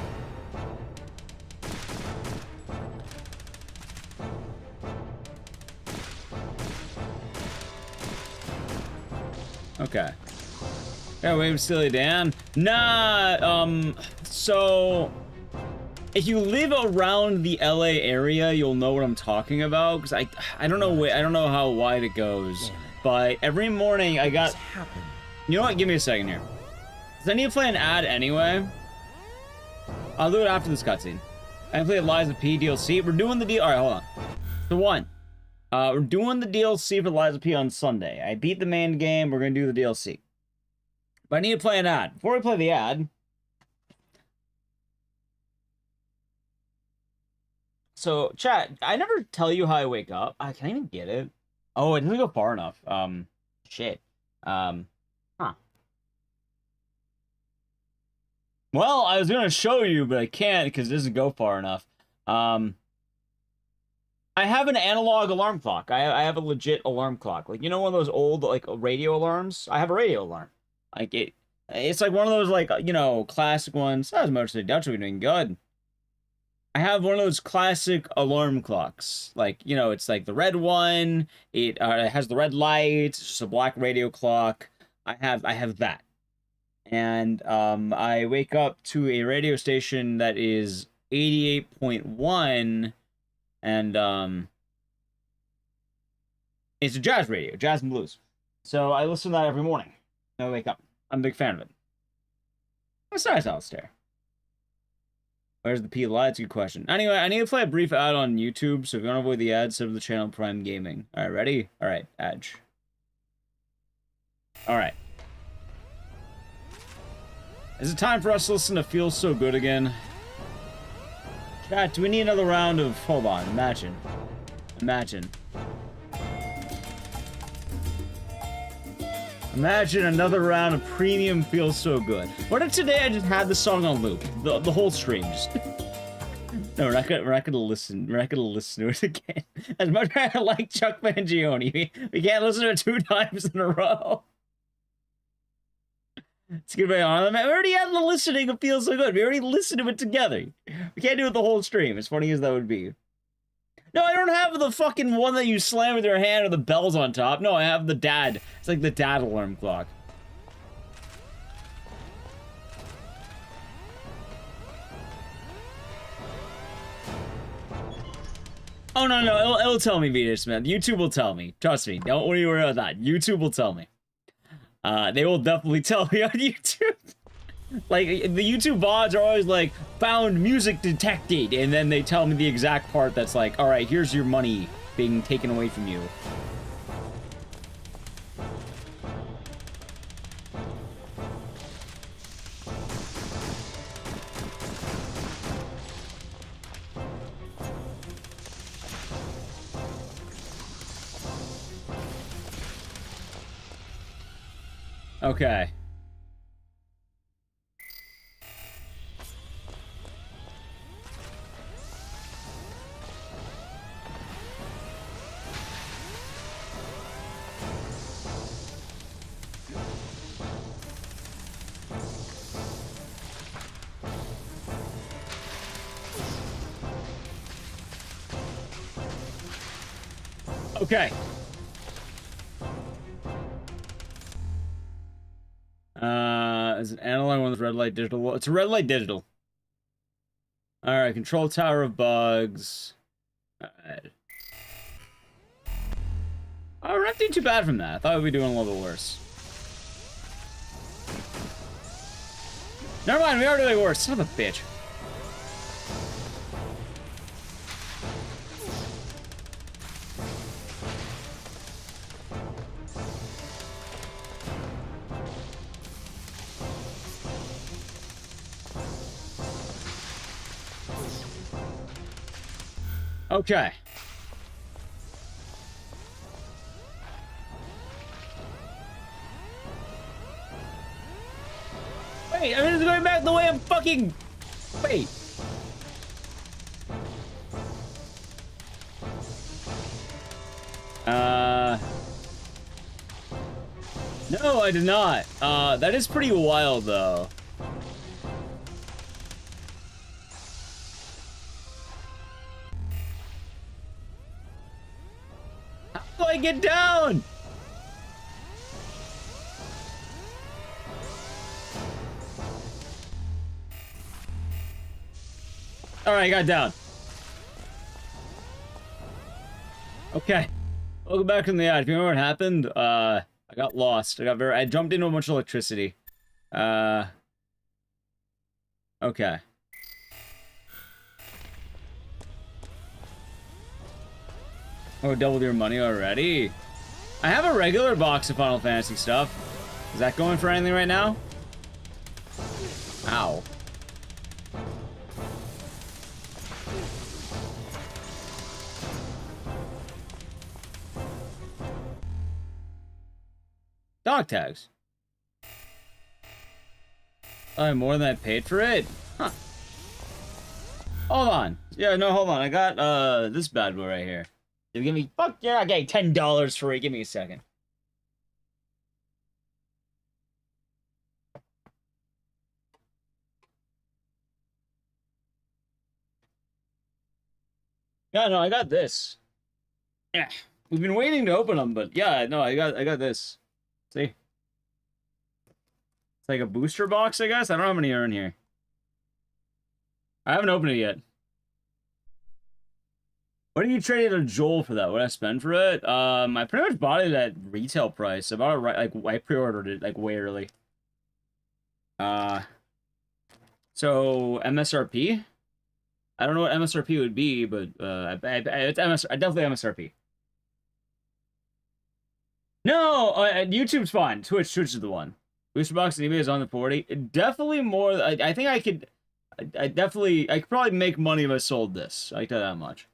Okay. Yeah, wave Silly Dan. Nah, so if you live around the LA area, you'll know what I'm talking about. Because I don't know how wide it goes. But every morning I got. You know what? Give me a second here. Does I need to play an ad anyway? I'll do it after this cutscene. I play Liza P DLC. We're doing the deal. All right, hold on. So one, we're doing the DLC for Liza P on Sunday. I beat the main game. We're gonna do the DLC. But I need to play an ad. Before we play the ad. So, chat, I never tell you how I wake up. I can't even get it. Oh, it doesn't go far enough. Shit. Huh. Well, I was gonna show you, but I can't because it doesn't go far enough. I have an analog alarm clock. I have a legit alarm clock. Like, you know, one of those old, like, radio alarms? I have a radio alarm. Like, it's like one of those, like, you know, classic ones. That was mostly Dutch. We're doing good. I have one of those classic alarm clocks. Like, you know, it's like the red one. It has the red lights. It's just a black radio clock. I have that. And I wake up to a radio station that is 88.1, and it's a jazz radio, jazz and blues. So I listen to that every morning. I wake up. I'm a big fan of it. That's nice, Alistair. Where's the P light? That's a good question. Anyway, I need to play a brief ad on YouTube, so if you want to avoid the ads, sub to the channel Prime Gaming. Alright, ready? Alright, Edge. Alright. Is it time for us to listen to Feels So Good again? Chat, do we need another round of... Hold on, imagine. Imagine another round of premium Feels So Good. What if today I just had the song on loop? The whole stream, just... No, we're not gonna listen. We're not gonna listen to it again. As much as I like Chuck Mangione, we can't listen to it 2 times in a row. It's gonna be on. We already had the listening of Feels So Good. We already listened to it together. We can't do it the whole stream, as funny as that would be. No, I don't have the fucking one that you slam with your hand or the bells on top. No, I have the dad. It's like the dad alarm clock. Oh, no, it'll tell me, Venus, man. YouTube will tell me. Trust me. Don't worry about that. YouTube will tell me. They will definitely tell me on YouTube. Like, the YouTube bots are always like, found music detected, and then they tell me the exact part that's like, alright, here's your money being taken away from you. Okay. Okay. Is it analog one with red light digital? It's a red light digital. Alright, control tower of bugs. Alright. Oh, we're not doing too bad from that. I thought we'd be doing a little bit worse. Never mind, we are doing worse. Son of a bitch. Okay. Wait, I mean, it's going back the way I'm fucking... Wait. No, I did not. That is pretty wild, though. How do I get down? Alright, I got down. Okay. Welcome back from the ad. If you remember what happened, I got lost. I jumped into a bunch of electricity. Okay. Oh, doubled your money already? I have a regular box of Final Fantasy stuff. Is that going for anything right now? Ow. Dog tags. Oh, more than I paid for it? Huh. Hold on. Yeah, no, hold on. I got, this bad boy right here. You give me, fuck, you're not getting $10 for it. Give me a second. Yeah, no, I got this. Yeah. We've been waiting to open them, but yeah, no, I got this. See? It's like a booster box, I guess? I don't know how many are in here. I haven't opened it yet. What did you trade a Joel for that? What did I spend for it? I pretty much bought it at retail price. I bought it right, like, I pre-ordered it, like, way early. So, MSRP? I don't know what MSRP would be, but, it's definitely MSRP. No, YouTube's fine. Twitch is the one. Booster box and eBay is on the 40. Definitely more. I think I could. I could probably make money if I sold this. I like that much.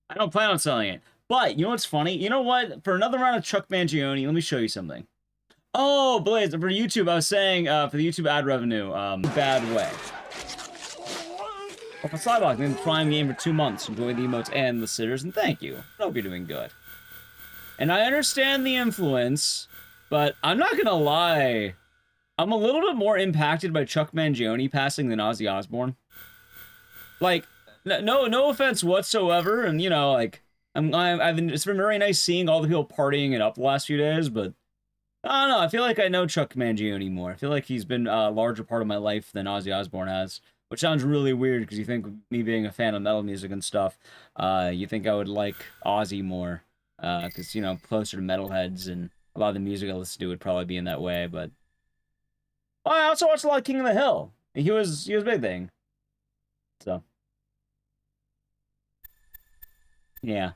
I don't plan on selling it. But you know what's funny? You know what? For another round of Chuck Mangione, let me show you something. Oh, Blaze, for YouTube, I was saying for the YouTube ad revenue, bad way. Well, for Slybox, been Prime game for 2 months. Enjoy the emotes and the sitters, and thank you. I hope you're doing good. And I understand the influence, but I'm not gonna lie. I'm a little bit more impacted by Chuck Mangione passing than Ozzy Osbourne. Like, no offense whatsoever, and you know, like, it's been very nice seeing all the people partying it up the last few days, but I don't know. I feel like I know Chuck Mangione more. I feel like he's been a larger part of my life than Ozzy Osbourne has, which sounds really weird because you think me being a fan of metal music and stuff, you think I would like Ozzy more. Because, you know, closer to metalheads, and a lot of the music I listen to would probably be in that way, but... Oh, I also watched a lot of King of the Hill. He was a big thing. So. Yeah.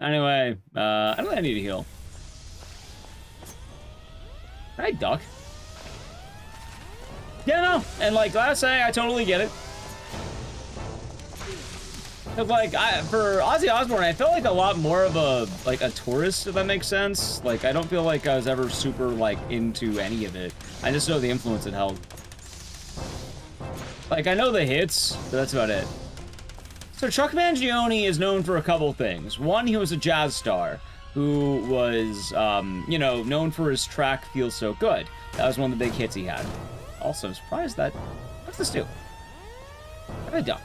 Anyway, I don't think I need to heal. Can I duck? Yeah, no. And, like, last say, I totally get it. 'Cause, like, for Ozzy Osbourne, I felt like a lot more of a tourist, if that makes sense. Like, I don't feel like I was ever super, like, into any of it. I just know the influence it held. Like, I know the hits, but that's about it. So Chuck Mangione is known for a couple things. One, he was a jazz star who was, you know, known for his track Feels So Good. That was one of the big hits he had. Also, I'm surprised that... What's this do? What have I done?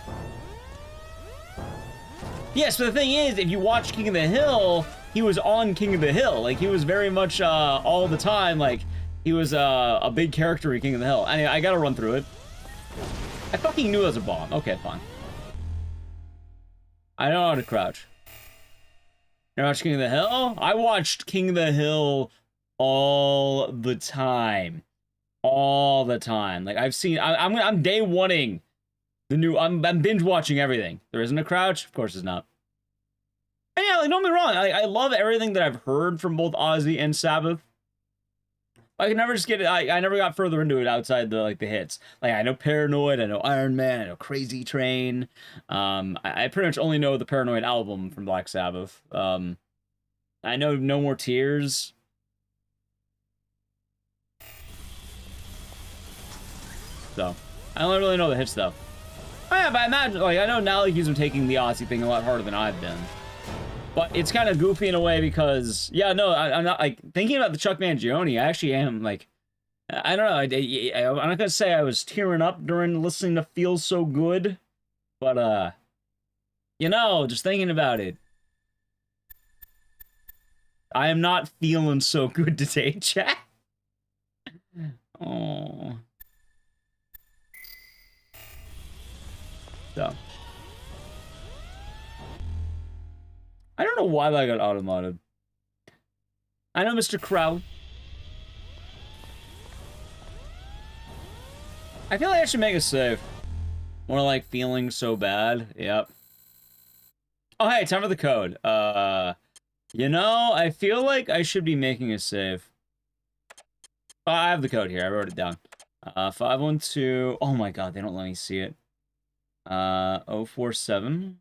Yes, but the thing is, if you watch King of the Hill, he was on King of the Hill. Like, he was very much, all the time, like, he was, a big character in King of the Hill. Anyway, I gotta run through it. I fucking knew it was a bomb. Okay, fine. I know how to crouch. You watch King of the Hill? I watched King of the Hill all the time. All the time. Like, I've seen... I'm day one-ing the new... I'm binge watching everything. There isn't a crouch? Of course there's not. And yeah, like, don't get me wrong. I love everything that I've heard from both Ozzy and Sabbath. I could never just get it. I never got further into it outside the the hits. Like, I know Paranoid, I know Iron Man, I know Crazy Train. I pretty much only know the Paranoid album from Black Sabbath. I know No More Tears. So I don't really know the hits though. Oh yeah, but I imagine, like, I know now he's been taking the Ozzy thing a lot harder than I've been. But it's kind of goofy in a way because, yeah, no, I'm not, like, thinking about the Chuck Mangione, I actually am, like, I don't know, I'm not gonna say I was tearing up during listening to Feels So Good, but, you know, just thinking about it, I am not feeling so good today, chat. Oh. So. I don't know why that got automodded. I know, Mr. Crow. I feel like I should make a save. More like feeling so bad. Yep. Oh, hey, time for the code. You know, I feel like I should be making a save. Oh, I have the code here. I wrote it down. 512. Oh my god, they don't let me see it. 047.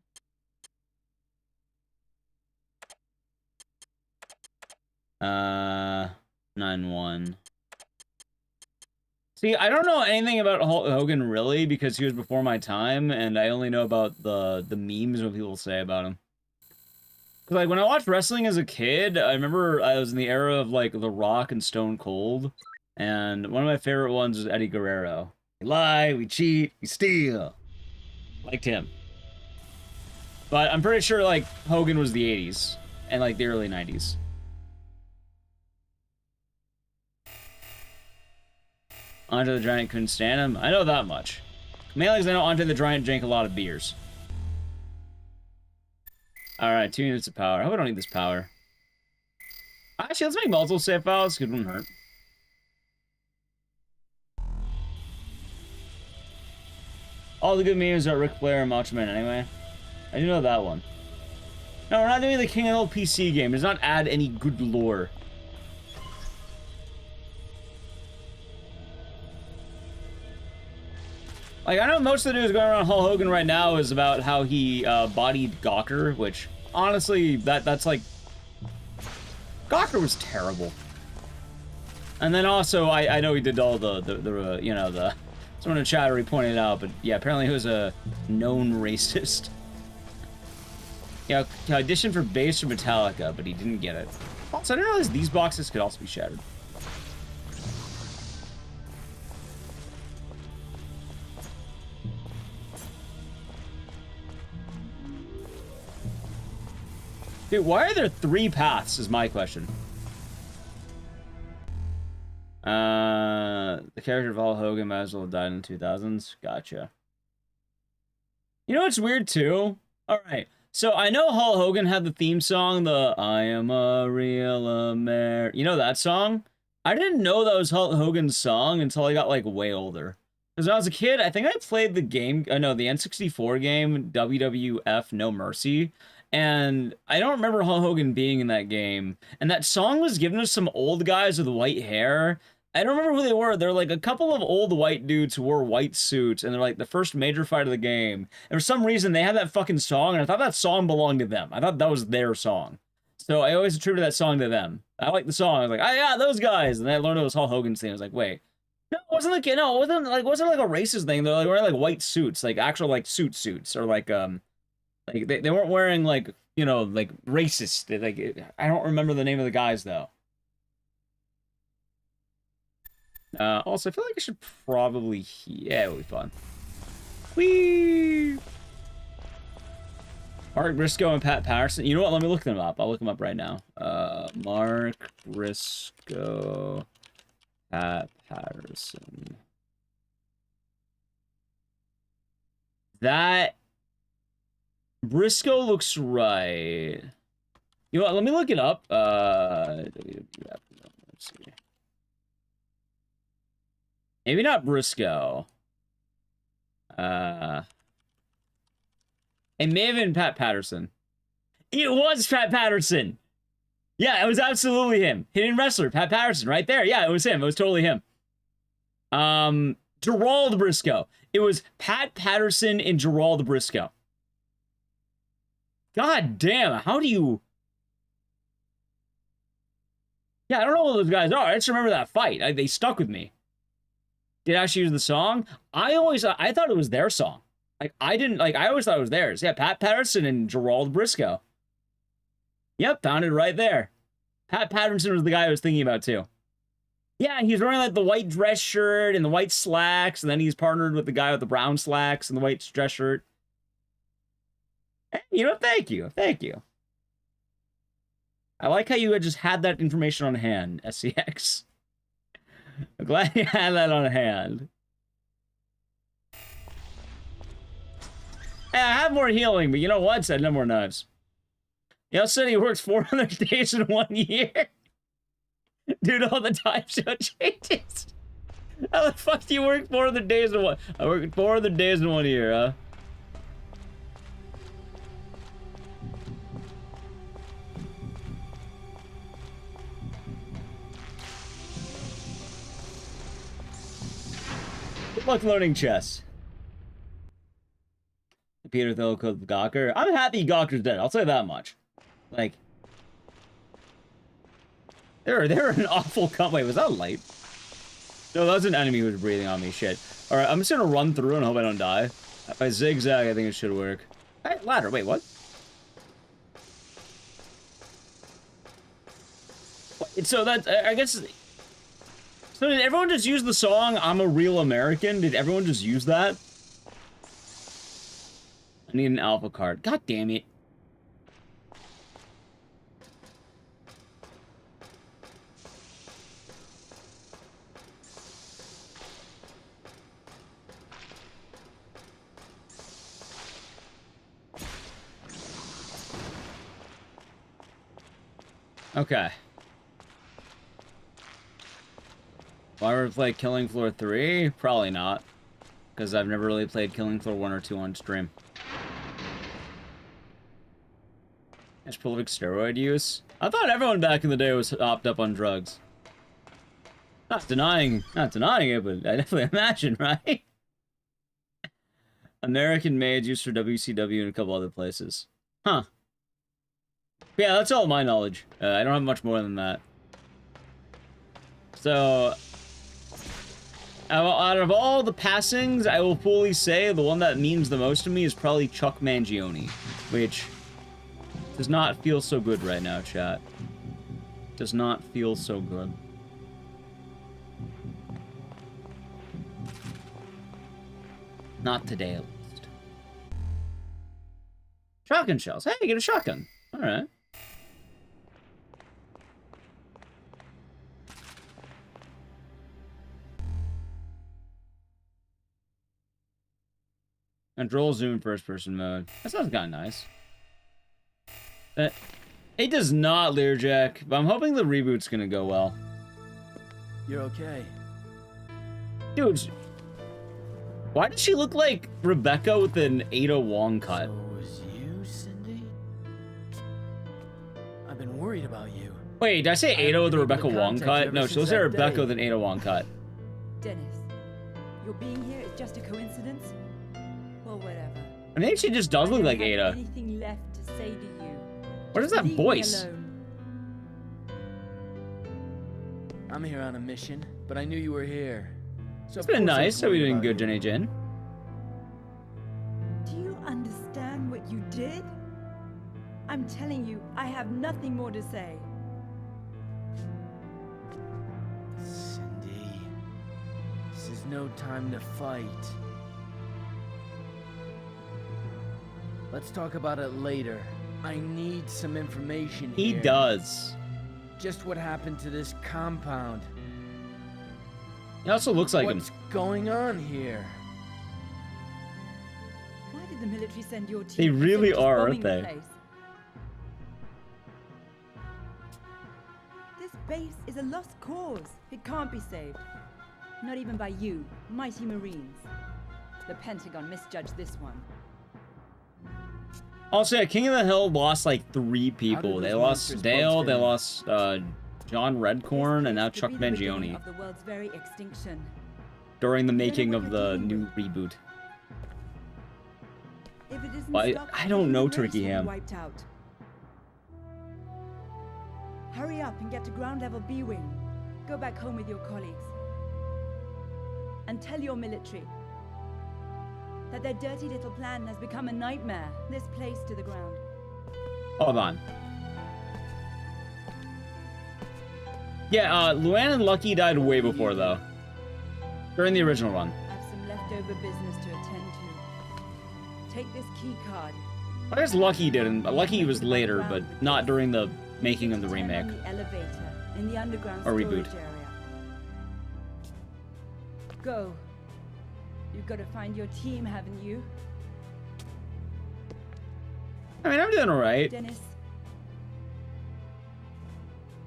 91. See, I don't know anything about Hulk Hogan really because he was before my time, and I only know about the memes what people say about him. Cause like when I watched wrestling as a kid, I remember I was in the era of like The Rock and Stone Cold, and one of my favorite ones was Eddie Guerrero. We lie, we cheat, we steal. Liked him. But I'm pretty sure like Hogan was the 80s and like the early 90s. Andre the Giant couldn't stand him. I know that much. Mainly because I know Andre the Giant drank a lot of beers. Alright, 2 units of power. I hope I don't need this power. Actually, let's make multiple save files. It wouldn't hurt. All the good memes are Ric Flair and Macho Man anyway. I do know that one. No, we're not doing the King of the Old PC game. It does not add any good lore. Like, I know most of the news going around Hulk Hogan right now is about how he bodied Gawker, which, honestly, that's like... Gawker was terrible. And then also, I know he did all the you know, the... Someone in chat already pointed out, but yeah, apparently he was a known racist. Yeah, he auditioned for bass for Metallica, but he didn't get it. Also, I didn't realize these boxes could also be shattered. Dude, why are there 3 paths is my question. The character of Hulk Hogan might as well have died in the 2000s. Gotcha. You know what's weird too? Alright, so I know Hulk Hogan had the theme song, the I am a real American. You know that song? I didn't know that was Hulk Hogan's song until I got like way older. Because when I was a kid, I think I played the game, the N64 game, WWF No Mercy. And I don't remember Hulk Hogan being in that game. And that song was given to some old guys with white hair I don't remember who they were. They're like a couple of old white dudes who wore white suits, and they're like the first major fight of the game. And for some reason, they had that fucking song, and I thought that song belonged to them. I thought that was their song. So I always attributed that song to them. I like the song. I was like, oh yeah, those guys. And then I learned it was Hulk Hogan's thing. I was like, wait. No, it wasn't like, no, it wasn't like a racist thing. They're like wearing like white suits, like actual like suits, or like they weren't wearing like, you know, like racist. Like I don't remember the name of the guys though. Also, I feel like I should probably... Yeah, it'll be fun. Whee! Mark Briscoe and Pat Patterson. You know what? Let me look them up. I'll look them up right now. Mark Briscoe, Pat Patterson. That... Briscoe looks right. You know what? Let me look it up. Let's see. Maybe not Briscoe. It may have been Pat Patterson. It was Pat Patterson. Yeah, it was absolutely him. Hidden wrestler, Pat Patterson, right there. Yeah, it was him. It was totally him. Gerald Briscoe. It was Pat Patterson and Gerald Briscoe. God damn, how do you... Yeah, I don't know who those guys are. I just remember that fight. They stuck with me. Did I actually use the song? I thought it was their song. Like, I always thought it was theirs. Yeah, Pat Patterson and Gerald Briscoe. Yep, found it right there. Pat Patterson was the guy I was thinking about, too. Yeah, he's wearing, like, the white dress shirt and the white slacks, and then he's partnered with the guy with the brown slacks and the white dress shirt. Hey, you know, thank you. Thank you. I like how you just had that information on hand, SCX. I'm glad you had that on hand. Hey, I have more healing, but you know what? Said no more knives. You know, said he works 400 days in 1 year. Dude, all the time show changes. How the fuck do you work 400 days in one? I work 400 days in 1 year, huh? Good luck learning chess. Peter Thiel killed Gawker. I'm happy Gawker's dead. I'll say that much. Like, they're an awful Wait, was that a light? No, that was an enemy who was breathing on me. Shit. All right, I'm just gonna run through and hope I don't die. If I zigzag, I think it should work. Hey, ladder. Wait, what? So that I guess. So did everyone just use the song "I'm a Real American"? Did everyone just use that? I need an alpha card. God damn it. Okay. Will I ever play Killing Floor 3? Probably not. Because I've never really played Killing Floor 1 or 2 on stream. That's prolific steroid use? I thought everyone back in the day was hopped up on drugs. Not denying it, but I definitely imagine, right? American made used for WCW and a couple other places. Huh. Yeah, that's all my knowledge. I don't have much more than that. So, out of all the passings, I will fully say the one that means the most to me is probably Chuck Mangione, which does not feel so good right now, chat. Does not feel so good. Not today, at least. Shotgun shells. Hey, get a shotgun. All right. Control zoom first person mode. That sounds kind of nice. It does not, Learjack, but I'm hoping the reboot's gonna go well. You're okay. Dude, why does she look like Rebecca with an Ada Wong cut? So it was you, Cindy? I've been worried about you. Wait, did I say Ada with the Rebecca Wong cut? No, she looks like Rebecca with an Ada Wong cut. Dennis, your being here is just a coincidence? Well, whatever. I think she just does look like I don't have Ada. anything left to say to you. What is Just that leave me voice? alone. I'm here on a mission, but I knew you were here. So It's been of course I'm nice. So we worried doing about good, you. Jenny Jin. Do you understand what you did? I'm telling you, I have nothing more to say. Cindy, this is no time to fight. Let's talk about it later. I need some information He here. does. Just what happened to this compound. He also looks like him. What's going on here? Why did the military send your team? They really instead of just are, bombing aren't the they? place? This base is a lost cause. It can't be saved. Not even by you, mighty Marines. The Pentagon misjudged this one. Also, yeah, King of the Hill lost like 3 people. those They lost monsters Dale, bugs they fit in? lost John Redcorn, and now This Chuck could be the beginning Mangione of the world's very extinction. during the know making what of you're the dealing new with. reboot. If it isn't Well, stopped, I the don't know human race Turkey will be Ham. wiped out. Hurry up and get to ground level B wing. Go back home with your colleagues. And tell your military that their dirty little plan has become a nightmare. This place to the ground. Hold on. Yeah, Luann and Lucky died way before, though. During the original run. I have some leftover business to attend to. Take this key card. I guess Lucky didn't. Lucky was later, but not during the making of the Turn on remake. the elevator in the underground Or storage reboot. area. Go. You've got to find your team, haven't you? I mean, I'm doing alright. Dennis.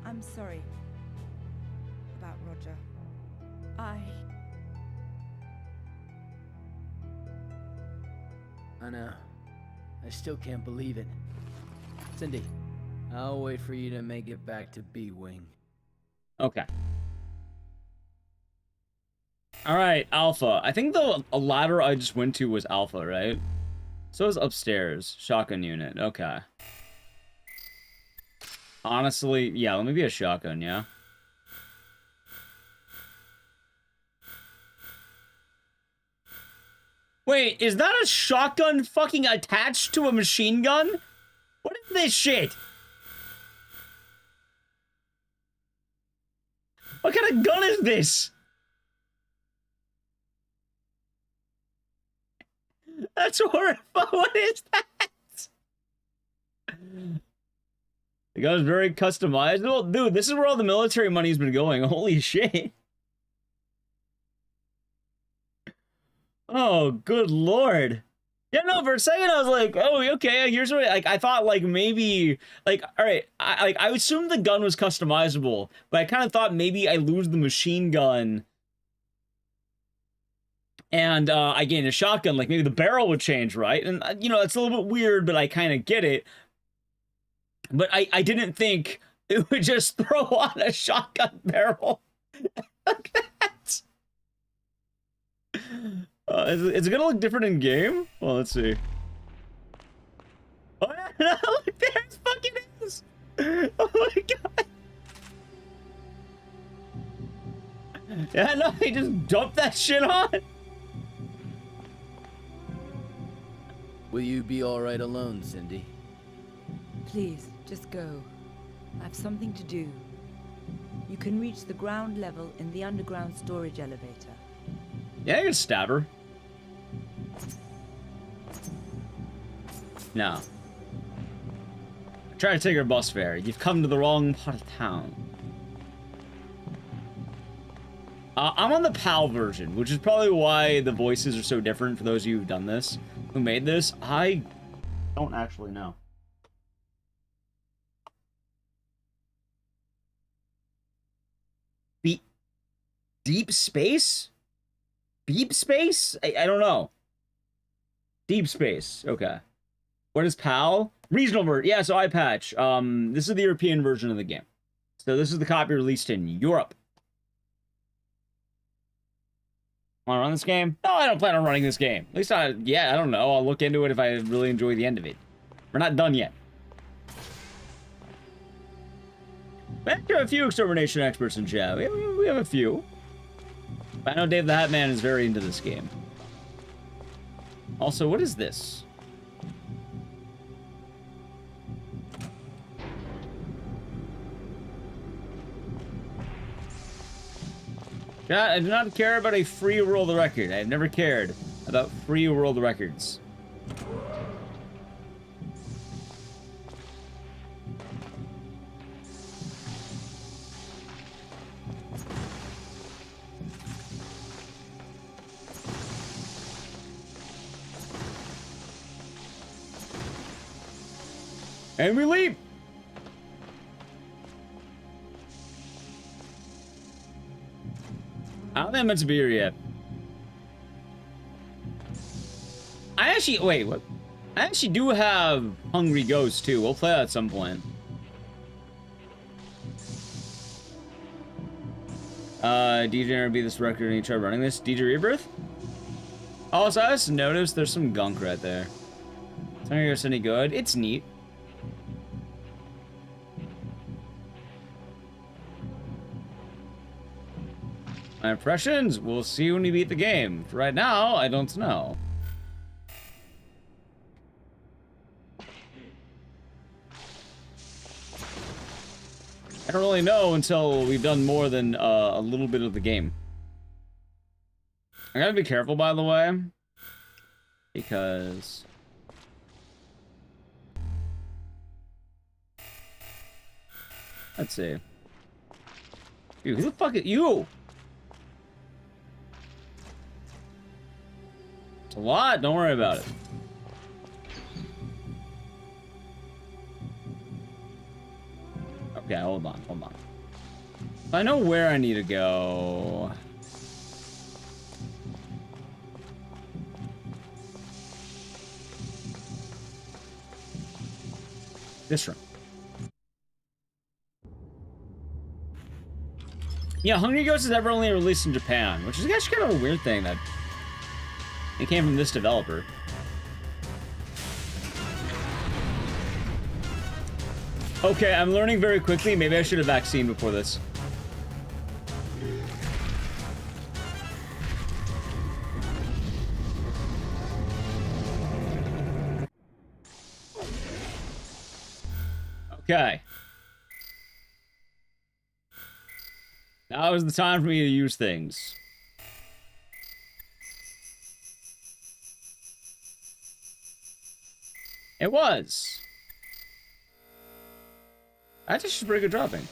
I'm sorry about Roger. I know. I still can't believe it. Cindy, I'll wait for you to make it back to B-Wing. Okay. Alright, Alpha. I think the ladder I just went to was Alpha, right? So is upstairs. Shotgun unit. Okay. Honestly, yeah, let me be a shotgun, yeah? Wait, is that a shotgun fucking attached to a machine gun? What is this shit? What kind of gun is this? That's horrible. What is that? The gun's very customizable. Dude, this is where all the military money's been going. Holy shit. Oh, good lord. Yeah, no, for a second I was like, oh, okay, here's what, like, I thought, like, maybe, like, alright, I assumed the gun was customizable, but I kind of thought maybe I lose the machine gun, and, I gain a shotgun, like, maybe the barrel would change, right? And, you know, it's a little bit weird, but I kind of get it. But I didn't think it would just throw on a shotgun barrel. Like that. Is it gonna look different in game? Well, let's see. Oh, no, look, there it fucking is! Oh my god! Yeah, no, he just dumped that shit on! Will you be alright alone, Cindy? Please, just go. I have something to do. You can reach the ground level in the underground storage elevator. Yeah, you can stab her. No. Try to take your bus fare. You've come to the wrong part of town. I'm on the PAL version, which is probably why the voices are so different for those of you who've done this. Who made this? I don't actually know. Deep space? Deep space? I don't know. Deep space. Okay. What is PAL? Regional version. Yeah, so iPatch. This is the European version of the game. So this is the copy released in Europe. Want to run this game? No, I don't plan on running this game. At least not yet. I don't know. I'll look into it if I really enjoy the end of it. We're not done yet. We have a few extermination experts in chat. We have a few. But I know Dave the Hat Man is very into this game. Also, what is this? I do not care about a free world record. I have never cared about free world records. And we leap! I don't think I'm meant to be here yet. I actually, wait, what? I actually do have Hungry Ghost too. We'll play that at some point. DJ never beat this record and you try running this. DJ Rebirth? Oh, so I just noticed there's some gunk right there. It's not gonna any good. It's neat. My impressions? We'll see when we beat the game. For right now, I don't know. I don't really know until we've done more than a little bit of the game. I gotta be careful, by the way, because let's see. Dude, who the fuck is you? It's a lot. Don't worry about it. Okay, hold on, hold on. I know where I need to go. This room. Yeah, Hungry Ghost is ever only released in Japan, which is actually kind of a weird thing that it came from this developer. Okay, I'm learning very quickly. Maybe I should have vaccine before this. Okay. Now is the time for me to use things. It was. I think she's pretty good dropping.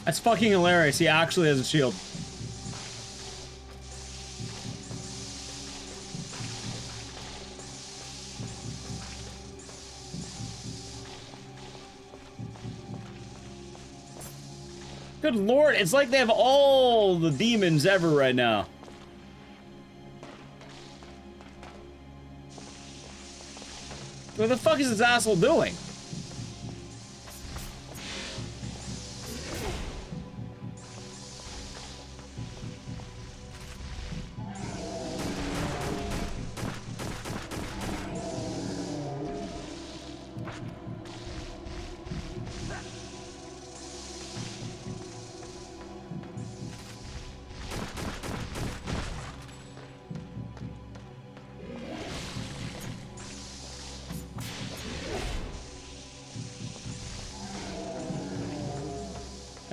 That's fucking hilarious. He actually has a shield. Good lord, it's like they have all the demons ever right now. What the fuck is this asshole doing?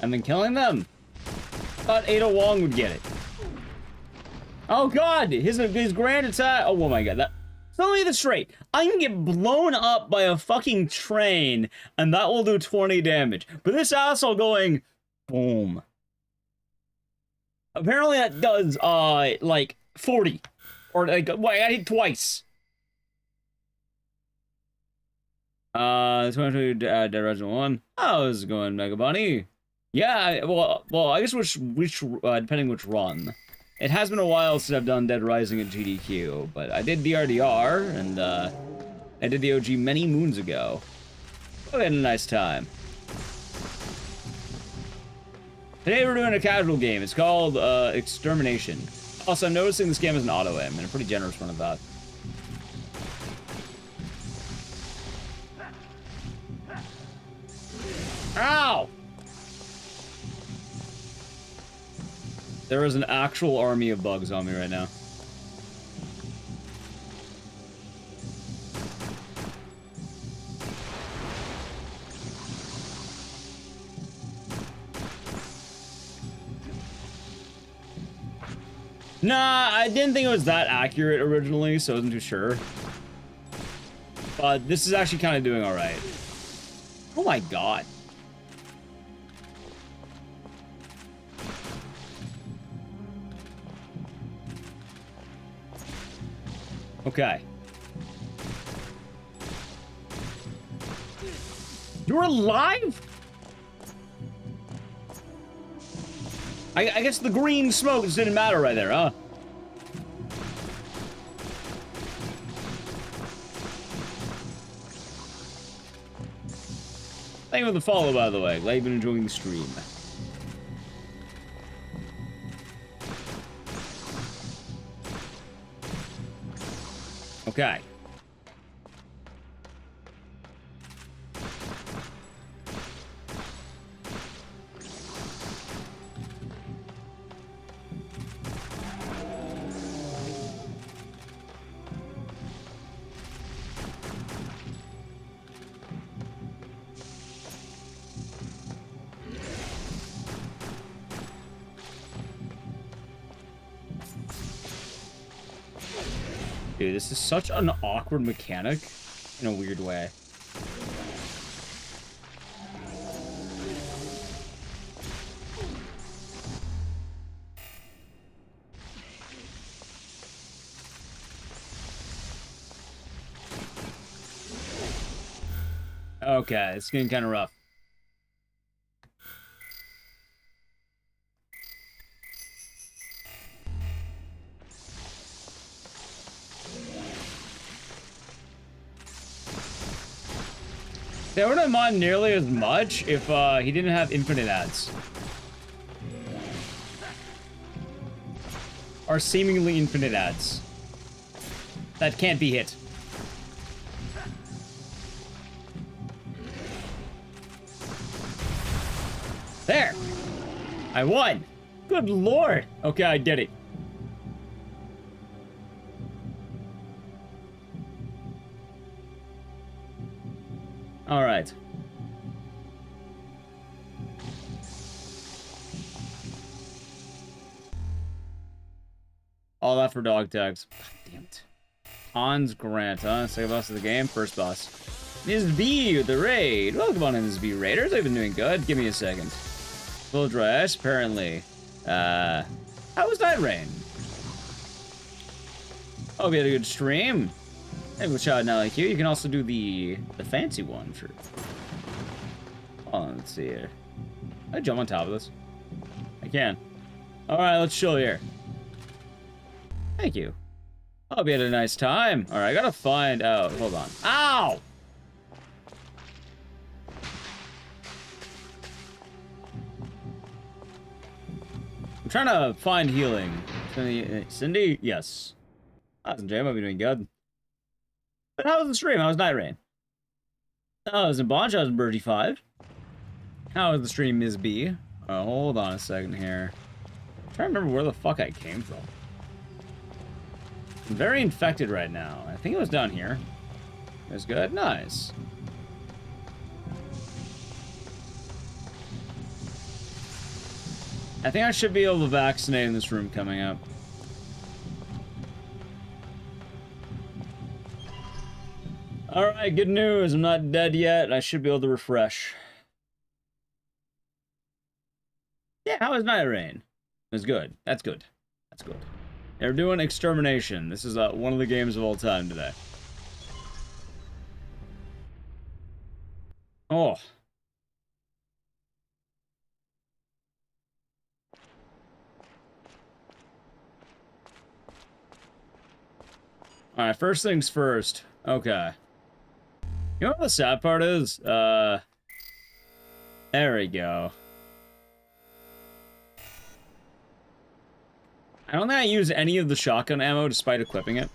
and then killing them. I thought Ada Wong would get it. Oh god, his grand attack. Oh my god, that. Tell me this straight. I can get blown up by a fucking train, and that will do 20 damage. But this asshole going, boom. Apparently that does, like, 40. Or, like, wait, I hit twice. This one to Dead Resident 1. How's it going, Mega Bunny? Yeah, well, I guess depending which run. It has been a while since I've done Dead Rising at GDQ, but I did DRDR, and, I did the OG many moons ago. We had a nice time. Today we're doing a casual game. It's called, Extermination. Also, I'm noticing this game is an auto-aim, and a pretty generous one of that. Ow! There is an actual army of bugs on me right now. Nah, I didn't think it was that accurate originally, so I wasn't too sure. But this is actually kind of doing alright. Oh my god. Okay. You're alive? I guess the green smoke just didn't matter right there, huh? Thank you for the follow, by the way. Glad you've been enjoying the stream. Okay. Dude, this is such an awkward mechanic in a weird way. Okay, it's getting kind of rough. They wouldn't mind nearly as much if he didn't have infinite ads. Or seemingly infinite ads. That can't be hit. There! I won! Good lord! Okay, I did it. All right. All that for dog tags. God damn it. Hans Grant, huh? Second boss of the game, first boss. Ms. B with the raid. Welcome on in, Ms. B Raiders. I've been doing good. Give me a second. Full dress, apparently. How was that rain? Hope you had a good stream. Hey, we'll shout out now like you can also do the fancy one, sure. Oh, let's see here. Can I jump on top of this? I can. Alright, let's chill here. Thank you. Hope you had a nice time. Alright, I gotta find out. Hold on. Ow! I'm trying to find healing. Cindy? Yes. Awesome, Jay. I'll be doing good. But how was the stream? How was Night Rain? How was in Bonch? How was in Birdie 5? How was the stream, Ms. B? Oh, hold on a second here. I'm trying to remember where the fuck I came from. I'm very infected right now. I think it was down here. It was good. Nice. I think I should be able to vaccinate in this room coming up. Alright, good news. I'm not dead yet. I should be able to refresh. Yeah, how was Night Rain? It was good. That's good. That's good. Yeah, we're doing Extermination. This is one of the games of all time today. Oh. Alright, first things first. Okay. You know what the sad part is? There we go. I don't think I use any of the shotgun ammo despite equipping it.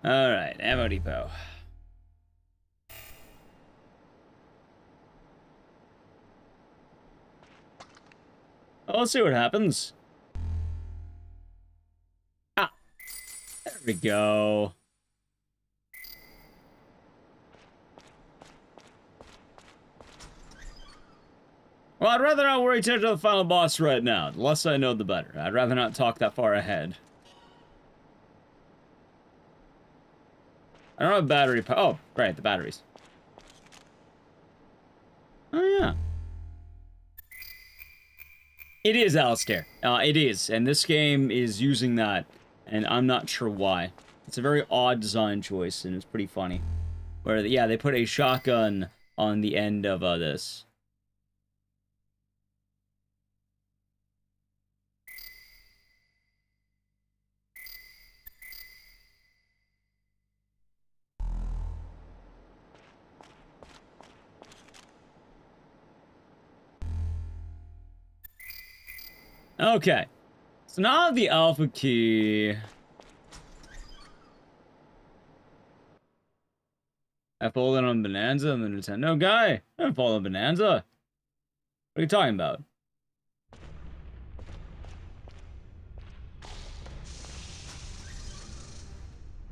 Alright, ammo depot. Oh, let's see what happens. Ah, there we go. Well, I'd rather not worry too much about the final boss right now. The less I know, the better. I'd rather not talk that far ahead. I don't have battery oh, right, the batteries. Oh, yeah. It is Alistair. It is, and this game is using that, and I'm not sure why. It's a very odd design choice, and it's pretty funny. Where, yeah, they put a shotgun on the end of this. Okay. So now I have the alpha key. I folded on Bonanza and the Nintendo guy. I didn't fold on Bonanza. What are you talking about?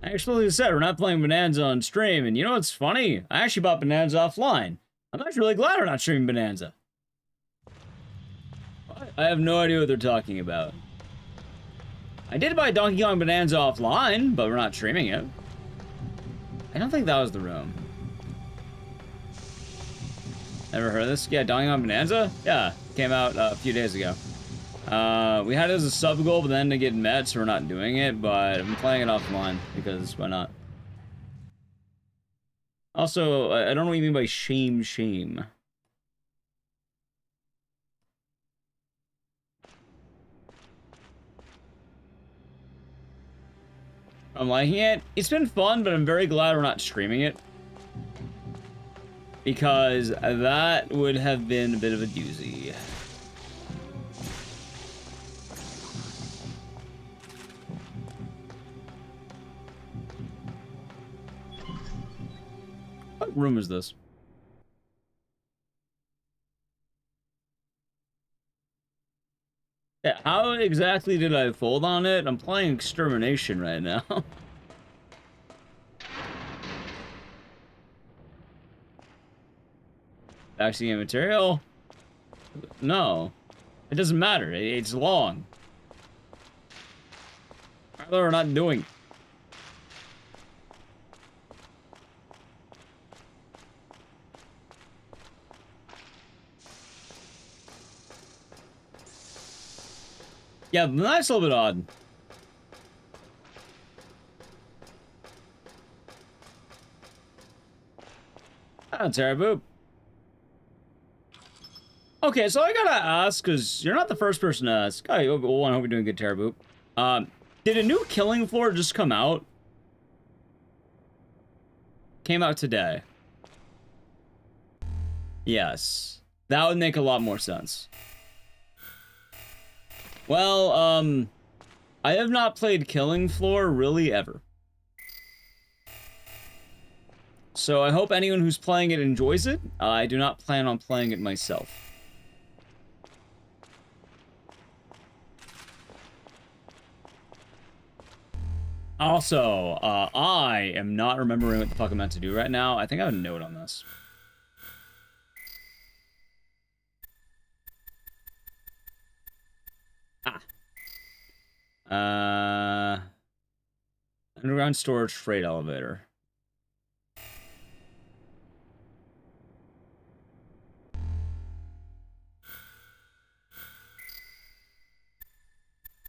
Actually, as I said, we're not playing Bonanza on stream, and you know what's funny? I actually bought Bonanza offline. I'm actually really glad we're not streaming Bonanza. I have no idea what they're talking about. I did buy Donkey Kong Bonanza offline, but we're not streaming it. I don't think that was the room. Ever heard of this? Yeah, Donkey Kong Bonanza? Yeah, came out a few days ago. We had it as a sub goal, but then to get met, so we're not doing it, but I'm playing it offline, because why not? Also, I don't know what you mean by shame. I'm liking it. It's been fun, but I'm very glad we're not streaming it. Because that would have been a bit of a doozy. What room is this? Yeah, how exactly did I fold on it? I'm playing Extermination right now. Vaccine material? No. It doesn't matter. It's long. Rather, we're not doing. Yeah, that's a little bit odd. Oh, Terraboop. Okay, so I gotta ask, because you're not the first person to ask. I hope you're doing good, Terraboop. Did a new killing floor just come out? Came out today. Yes. That would make a lot more sense. Well, I have not played Killing Floor really ever. So I hope anyone who's playing it enjoys it. I do not plan on playing it myself. Also, I am not remembering what the fuck I'm meant to do right now. I think I have a note on this. Underground storage freight elevator.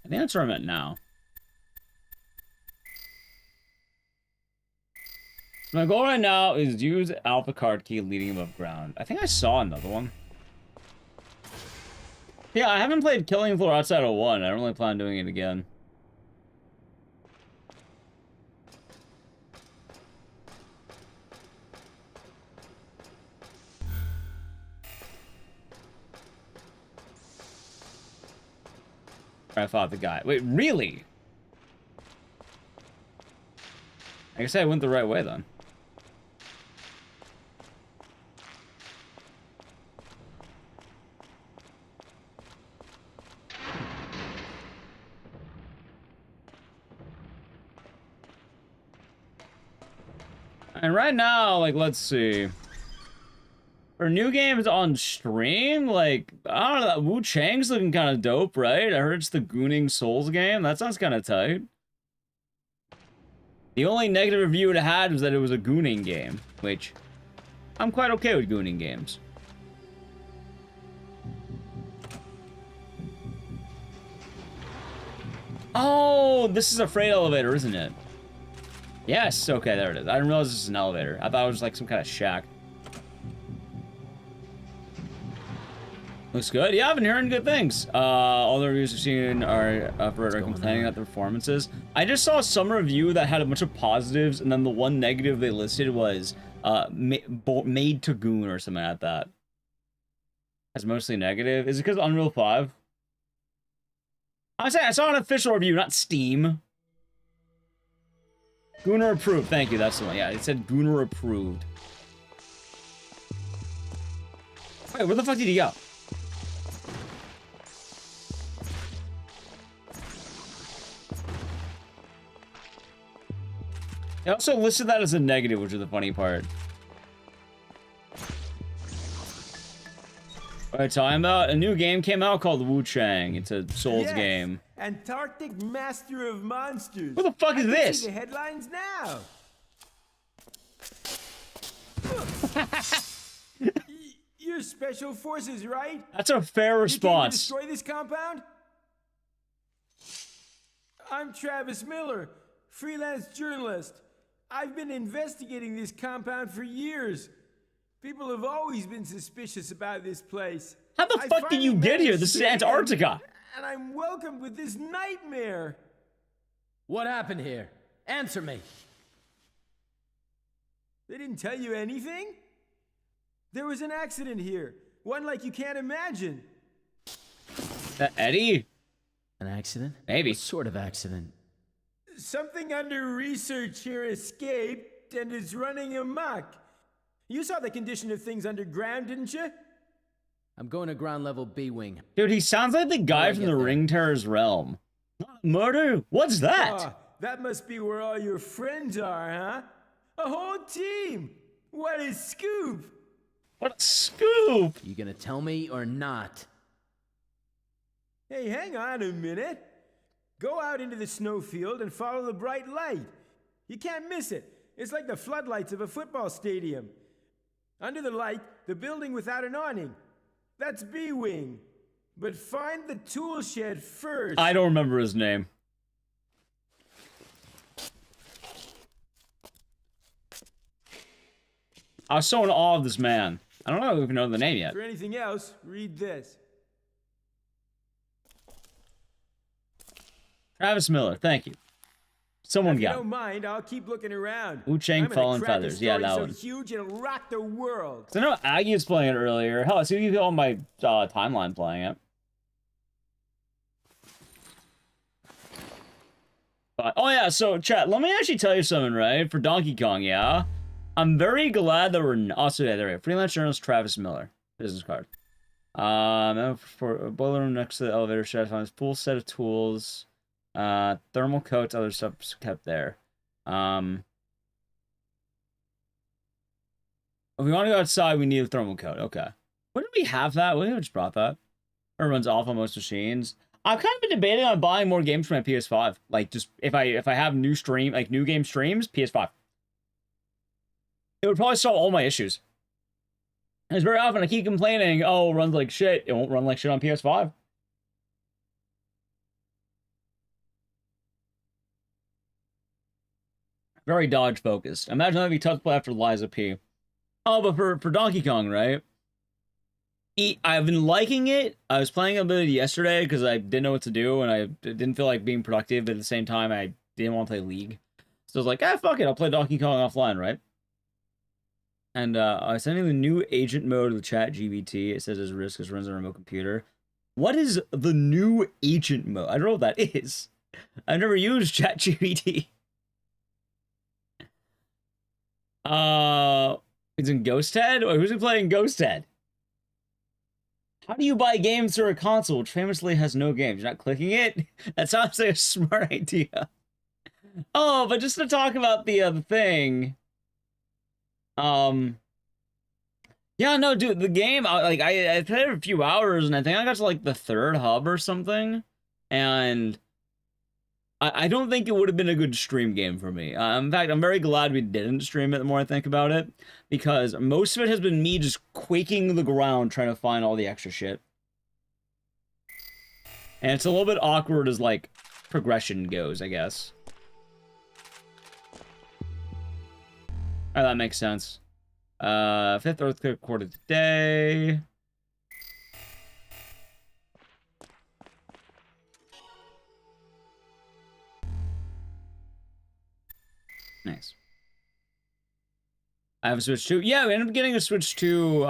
I think that's where I'm at now. So my goal right now is use alpha card key leading above ground. I think I saw another one. Yeah, I haven't played Killing Floor outside of 1. I don't really plan on doing it again. I fought the guy. Wait, really? I guess I went the right way then. And right now, like, let's see. For new games on stream, like, I don't know, Wu Chang's looking kind of dope, right? I heard it's the Gooning Souls game. That sounds kind of tight. The only negative review it had was that it was a Gooning game, which I'm quite okay with Gooning games. Oh, this is a freight elevator, isn't it? Yes, okay, there it is. I didn't realize this is an elevator. I thought it was like some kind of shack. Looks good. Yeah, I've been hearing good things. All the reviews I've seen are complaining about the performances. I just saw some review that had a bunch of positives, and then the one negative they listed was made to Goon or something like that. That's mostly negative. Is it because of Unreal 5? I was saying I saw an official review, not Steam. Gooner approved. Thank you. That's the one. Yeah, it said Gooner approved. Wait, where the fuck did he go? They also listed that as a negative, which is the funny part. What are you talking about? A new game came out called Wu Chang. It's a Souls game. Antarctic Master of Monsters. What the fuck is this? See the headlines now. You're special forces, right? That's a fair response. You came to destroy this compound? I'm Travis Miller, freelance journalist. I've been investigating this compound for years. People have always been suspicious about this place. How the fuck did you get here? This is Antarctica. And I'm welcomed with this nightmare. What happened here? Answer me. They didn't tell you anything? There was an accident here. One like you can't imagine. Eddie? An accident? Maybe. What sort of accident? Something under research here escaped and is running amok. You saw the condition of things underground, didn't you? I'm going to ground level B wing. Dude, he sounds like the guy from the Ring Terror's Realm. Murder? What's that? Oh, that must be where all your friends are, huh? A whole team! What a scoop! What a scoop! You gonna tell me or not? Hey, hang on a minute. Go out into the snowfield and follow the bright light. You can't miss it. It's like the floodlights of a football stadium. Under the light, the building without an awning. That's B-Wing. But find the tool shed first. I don't remember his name. I was so in awe of this man. I don't know if you know the name yet. For anything else, read this. Travis Miller, thank you. Someone If you got don't mind, I'll keep looking around. Wu Chang Fallen Feathers. Yeah, that so one. huge it'll rock the world. I know Aggie was playing it earlier. Hell, I see you on my timeline playing it. But, oh yeah, so chat, let me actually tell you something, right? For Donkey Kong, yeah? I'm very glad that we're... Also, yeah, there we go. Freelance journalist Travis Miller. Business card. For a boiler room next to the elevator shaft finds full set of tools. Thermal coats, other stuff's kept there. If we want to go outside, we need a thermal coat. Okay. Wouldn't we have that? Wouldn't we just brought that? Or runs off on most machines. I've kind of been debating on buying more games for my PS5. Like, just if I have new game streams, PS5. It would probably solve all my issues. Because very often I keep complaining, oh, it runs like shit. It won't run like shit on PS5. Very dodge focused. Imagine that'd be tough to play after Liza P. Oh, but for Donkey Kong, right? I've been liking it. I was playing a bit yesterday because I didn't know what to do and I didn't feel like being productive, but at the same time I didn't want to play League. So I was like, fuck it, I'll play Donkey Kong offline, right? And I was sending the new agent mode to the chat GBT. It says there's risk because it runs on a remote computer. What is the new agent mode? I don't know what that is. I've never used chat GBT. It's in Ghost Head? Or who's playing Ghost Head? How do you buy games through a console which famously has no games? You're not clicking it? That sounds like a smart idea. Oh, but just to talk about the thing. Yeah, no, dude, the game, I played it a few hours and I think I got to like the 3rd hub or something. And I don't think it would have been a good stream game for me. In fact, I'm very glad we didn't stream it the more I think about it. Because most of it has been me just quaking the ground trying to find all the extra shit. And it's a little bit awkward as, like, progression goes, I guess. Alright, that makes sense. 5th earthquake quarter today. Nice. I have a Switch 2. Yeah, we ended up getting a Switch 2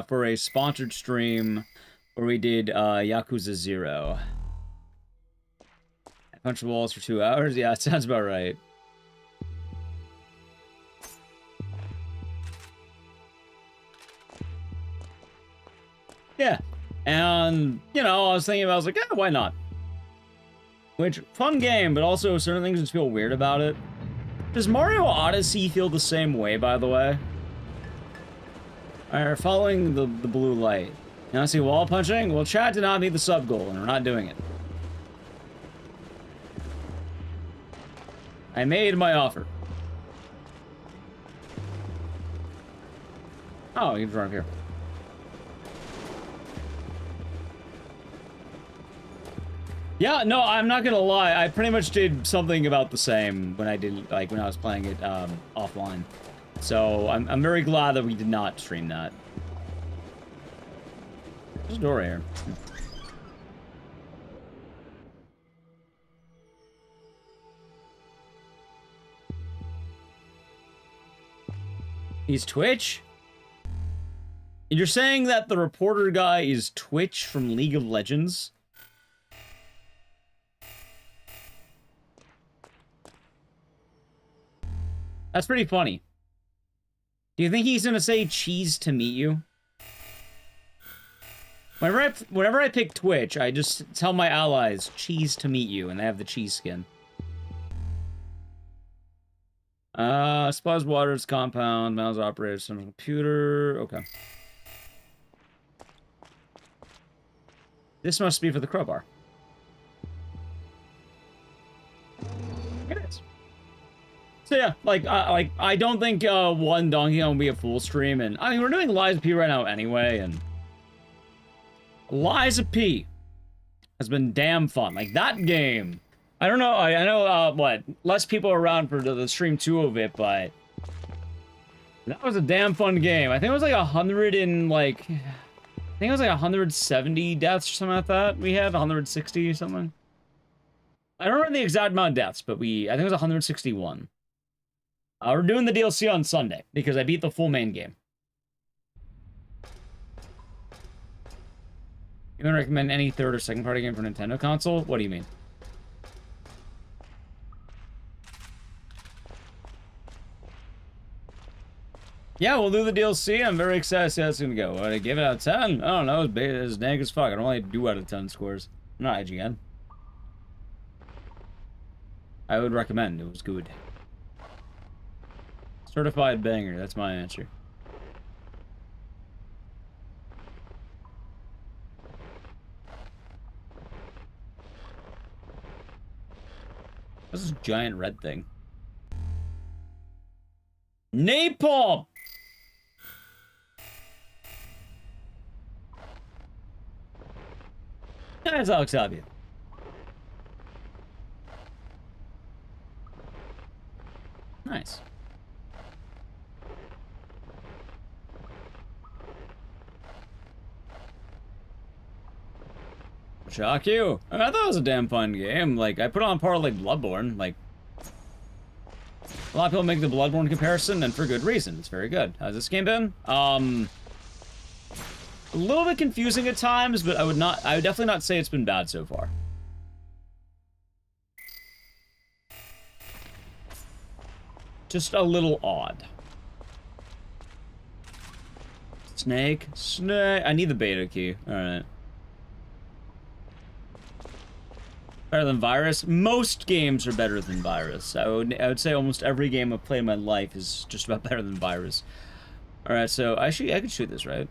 for a sponsored stream where we did Yakuza 0. I punched walls for 2 hours? Yeah, it sounds about right. Yeah. And, you know, I was like, yeah, why not? Which, fun game, but also certain things just feel weird about it. Does Mario Odyssey feel the same way, by the way? Alright, following the blue light. Now see wall punching? Well, chat did not meet the sub goal, and we're not doing it. I made my offer. Oh, you can run up here. Yeah, no, I'm not gonna lie. I pretty much did something about the same when I did, like, when I was playing it offline. So I'm very glad that we did not stream that. There's a door right here. He's Twitch? And you're saying that the reporter guy is Twitch from League of Legends? That's pretty funny. Do you think he's gonna say cheese to meet you? Whenever I pick Twitch, I just tell my allies, cheese to meet you, and they have the cheese skin. Supplies, waters, compound, mouse operator, central computer. Okay. This must be for the crowbar. It is. So yeah, like I don't think one Donkey Kong will be a full stream, and I mean we're doing Liza P right now anyway, and Liza P has been damn fun. Like that game, I don't know. I know what less people are around for the stream 2 of it, but that was a damn fun game. I think it was like 100 and like I think it was like 170 deaths or something like that. We had 160 or something. I don't remember the exact amount of deaths, but I think it was 161. We're doing the DLC on Sunday, because I beat the full main game. You don't recommend any third or second party game for Nintendo console? What do you mean? Yeah, we'll do the DLC. I'm very excited to see how it's gonna go. Would I give it out of 10? I don't know. It's dank as fuck. I don't really do out of 10 scores. I'm not IGN. I would recommend. It was good. Certified banger. That's my answer. What's this giant red thing? Napalm! That's Alex Abia. Nice. Shock you. I thought it was a damn fun game. Like, I put on par like Bloodborne. Like, a lot of people make the Bloodborne comparison, and for good reason. It's very good. How's this game been? A little bit confusing at times, but I would definitely not say it's been bad so far. Just a little odd. Snake? Snake. I need the beta key. Alright. Better than Virus? Most games are better than Virus. I would say almost every game I've played in my life is just about better than Virus. Alright, so I could shoot this, right?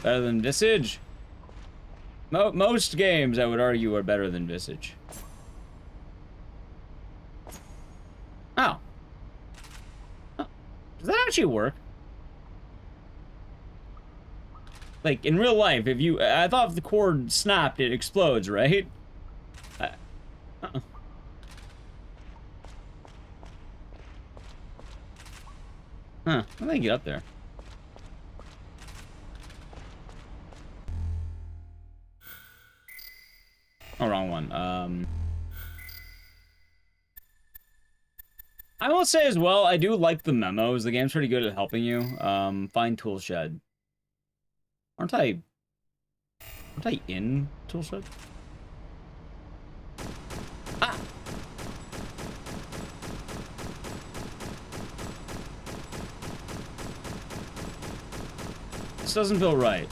Better than Visage? Most games, I would argue, are better than Visage. Oh. Oh. Does that actually work? Like, in real life, if you... I thought if the cord snapped, it explodes, right? Uh-uh. Huh. How do I get up there? Oh, wrong one. I will say as well, I do like the memos. The game's pretty good at helping you. Find Toolshed. Aren't I in Toolshed? Ah! This doesn't feel right.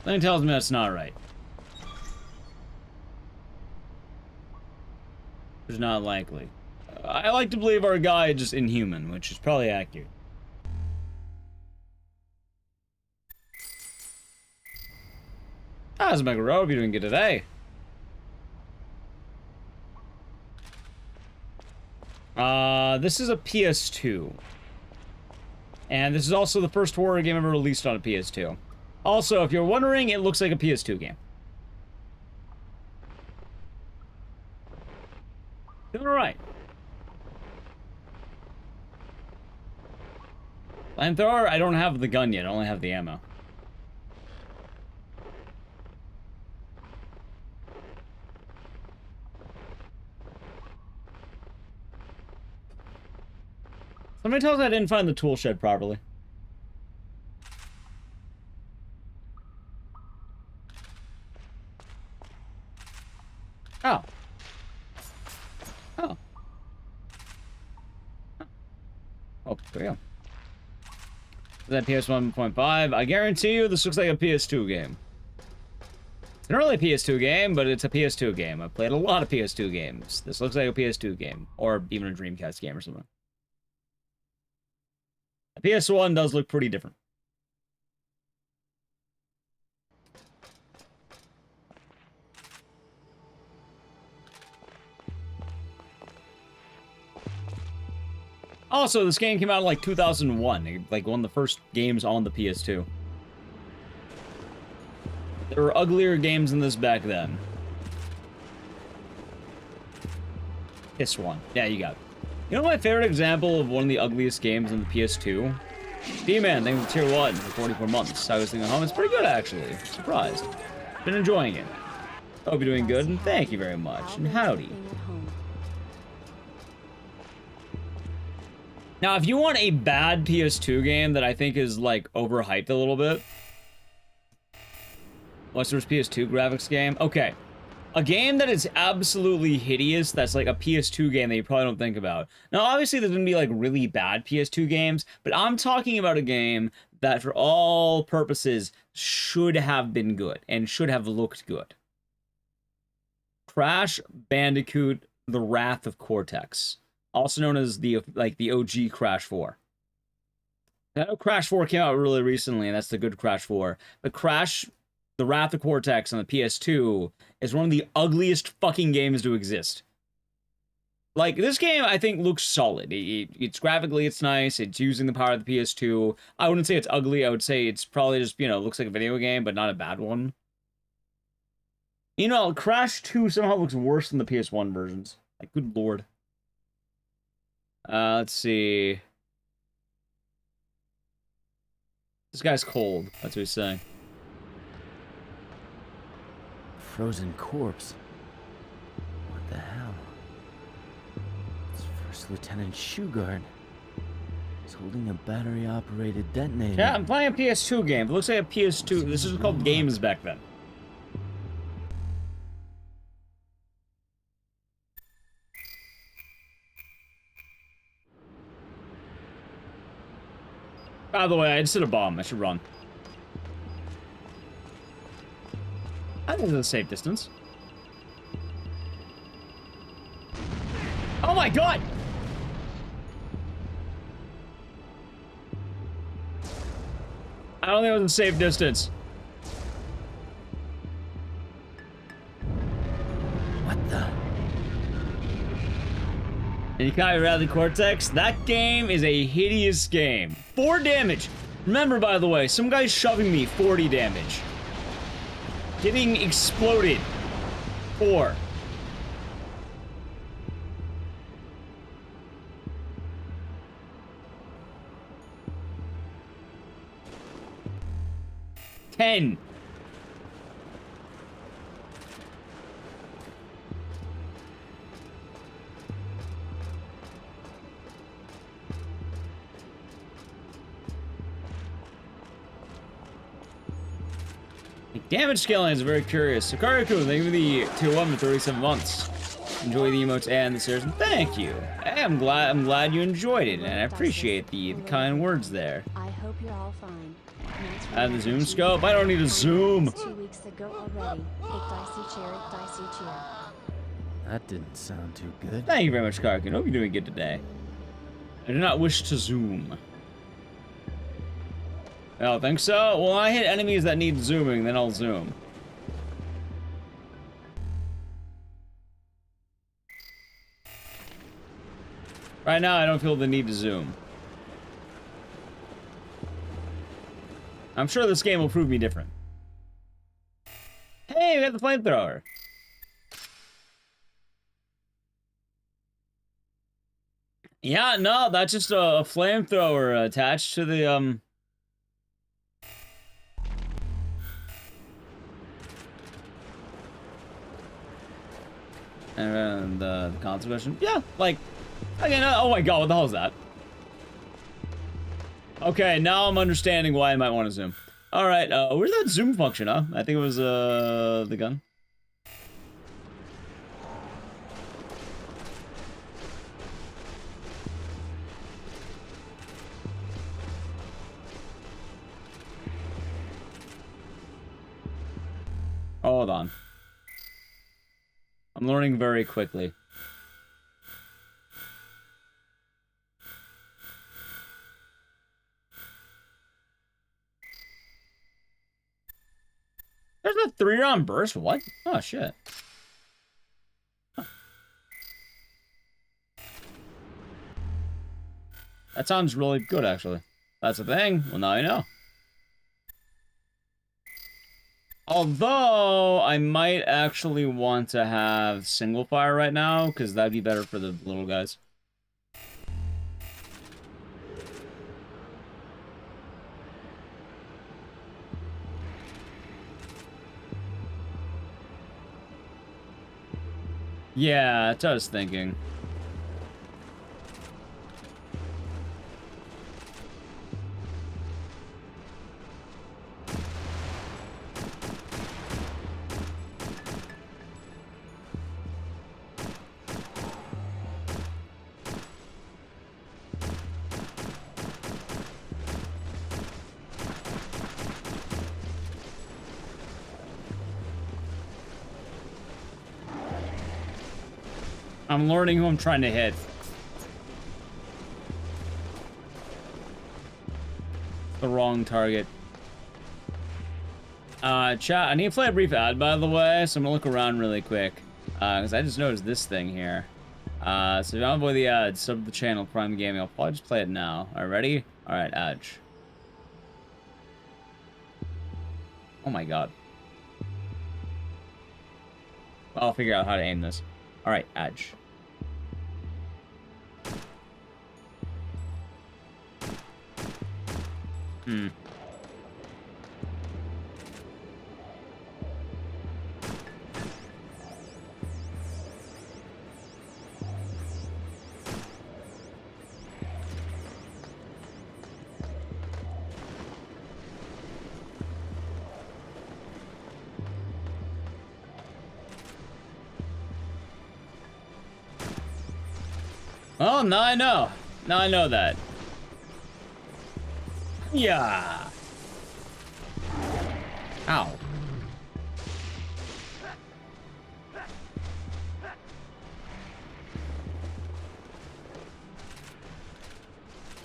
Something tells me that's not right. It's not likely. I like to believe our guy is just inhuman, which is probably accurate. How's Mega Robe? You doing good today? This is a PS2. And this is also the first horror game ever released on a PS2. Also, if you're wondering, it looks like a PS2 game. Doing alright. Flamethrower? I don't have the gun yet, I only have the ammo. Somebody tells me I didn't find the tool shed properly. Oh. Oh. Oh, there you go. Is that PS 1.5? I guarantee you this looks like a PS2 game. It's not really a PS2 game, but it's a PS2 game. I've played a lot of PS2 games. This looks like a PS2 game. Or even a Dreamcast game or something. The PS1 does look pretty different. Also, this game came out in like 2001, like one of the first games on the PS2. There were uglier games than this back then. Piss one. Yeah, you got it. You know my favorite example of one of the ugliest games on the PS2? D-Man, thanks for tier 1 for 44 months. I was thinking, it's pretty good actually. Surprised. Been enjoying it. Hope you're doing good, and thank you very much. And howdy. Now, if you want a bad PS2 game that I think is, like, overhyped a little bit... What's there's PS2 graphics game? Okay. A game that is absolutely hideous, that's like a PS2 game that you probably don't think about. Now, obviously, there's gonna be, like, really bad PS2 games, but I'm talking about a game that, for all purposes, should have been good, and should have looked good. Crash Bandicoot: The Wrath of Cortex. Also known as the OG Crash 4. I know Crash 4 came out really recently, and that's the good Crash 4. But Crash, The Wrath of Cortex on the PS2 is one of the ugliest fucking games to exist. Like, this game, I think, looks solid. It's graphically, it's nice. It's using the power of the PS2. I wouldn't say it's ugly. I would say it's probably just, you know, looks like a video game, but not a bad one. You know, Crash 2 somehow looks worse than the PS1 versions. Like, good lord. Let's see. This guy's cold. That's what he's saying. Frozen corpse. What the hell? It's First Lieutenant Shugard. He's holding a battery-operated detonator. Yeah, I'm playing a PS2 game. It looks like a PS2. This is called games back then. By the way, I just hit a bomb. I should run. I think it's a safe distance. Oh my god! I don't think it was a safe distance. What the? Ecdycis Wrath of Cortex, that game is a hideous game. 4 damage. Remember, by the way, some guy's shoving me 40 damage. Getting exploded. 4. $10. Damage scaling is very curious. Sakariku, thank you for the tier 1 for 37 months. Enjoy the emotes and the stairs. Thank you. Hey, I'm glad you enjoyed it, and I appreciate the kind words there. I hope you're all fine. I have the zoom scope. I don't need a zoom. 2 weeks ago already. Ecdycis cheer. That didn't sound too good. Thank you very much, Karkin. Hope you're doing good today. I do not wish to zoom. I don't think so. Well, I hit enemies that need zooming, then I'll zoom. Right now, I don't feel the need to zoom. I'm sure this game will prove me different. Hey, we got the flamethrower. Yeah, no, that's just a flamethrower attached to the, And the consequence. Yeah, like, again, oh my god, what the hell is that? Okay, now I'm understanding why I might want to zoom. Alright, where's that zoom function, huh? I think it was, the gun. Hold on. I'm learning very quickly. There's a 3-round burst? What? Oh, shit. Huh. That sounds really good, actually. That's a thing. Well, now I know. Although, I might actually want to have single fire right now, because that'd be better for the little guys. Yeah, that's what I was thinking. I'm learning who I'm trying to hit. The wrong target. Chat, I need to play a brief ad, by the way, so I'm gonna look around really quick. Because I just noticed this thing here. So if you don't avoid the ads, sub to the channel, Prime Gaming. I'll probably just play it now. Alright, ready? Alright, Edge. Oh my god. I'll figure out how to aim this. Alright, Edge. Oh, now I know. Now I know that. Yeah. Ow.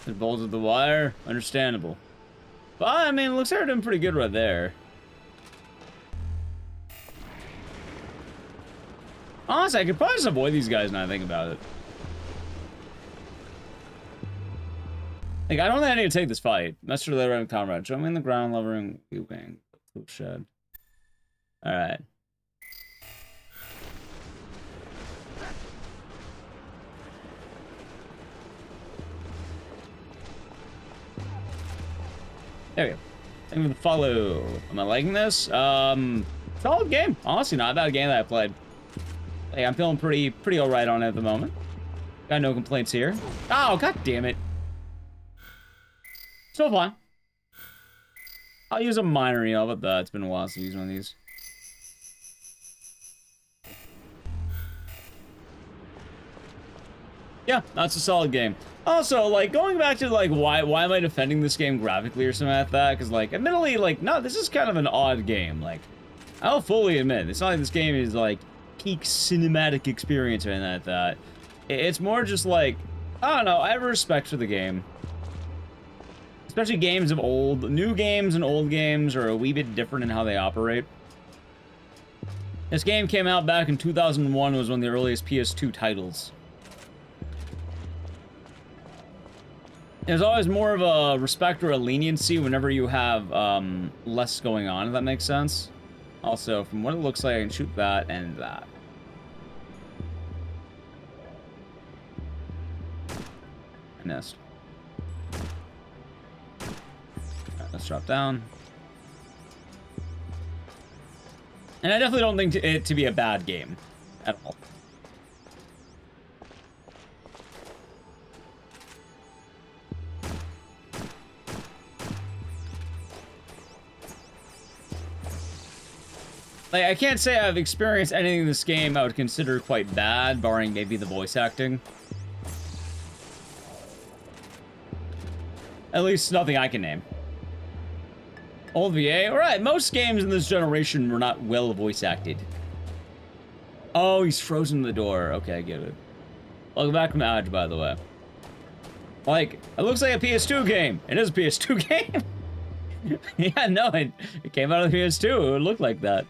It bolted the wire. Understandable. But, I mean, it looks like they're doing pretty good right there. Honestly, I could probably just avoid these guys now I think about it. Like, I don't think I need to take this fight. Master later on comrade. Show me in the ground level and bang. Shed. Alright. There we go. Thank you for the follow. Am I liking this? Solid game. Honestly, not a bad game that I played. Hey, I'm feeling pretty alright on it at the moment. Got no complaints here. Oh, god damn it. Still fun. I'll use a minor, you know, but it's been a while since I used one of these. Yeah, that's a solid game. Also, like, going back to, like, why am I defending this game graphically or something like that? Because, like, admittedly, like, no, this is kind of an odd game. Like, I'll fully admit, it's not like this game is, like, peak cinematic experience or anything like that. It's more just, like, I don't know, I have respect for the game. Especially games of old. New games and old games are a wee bit different in how they operate. This game came out back in 2001, was one of the earliest PS2 titles. There's always more of a respect or a leniency whenever you have less going on, if that makes sense. Also, from what it looks like, I can shoot that and that. I missed. Alright, let's drop down. And I definitely don't think it to be a bad game at all. Like, I can't say I've experienced anything in this game I would consider quite bad, barring maybe the voice acting. At least nothing I can name. Old VA? Alright, most games in this generation were not well voice acted. Oh, he's frozen the door. Okay, I get it. Welcome back from Edge, by the way. Like, it looks like a PS2 game. It is a PS2 game. Yeah, no, it came out of the PS2. It looked like that.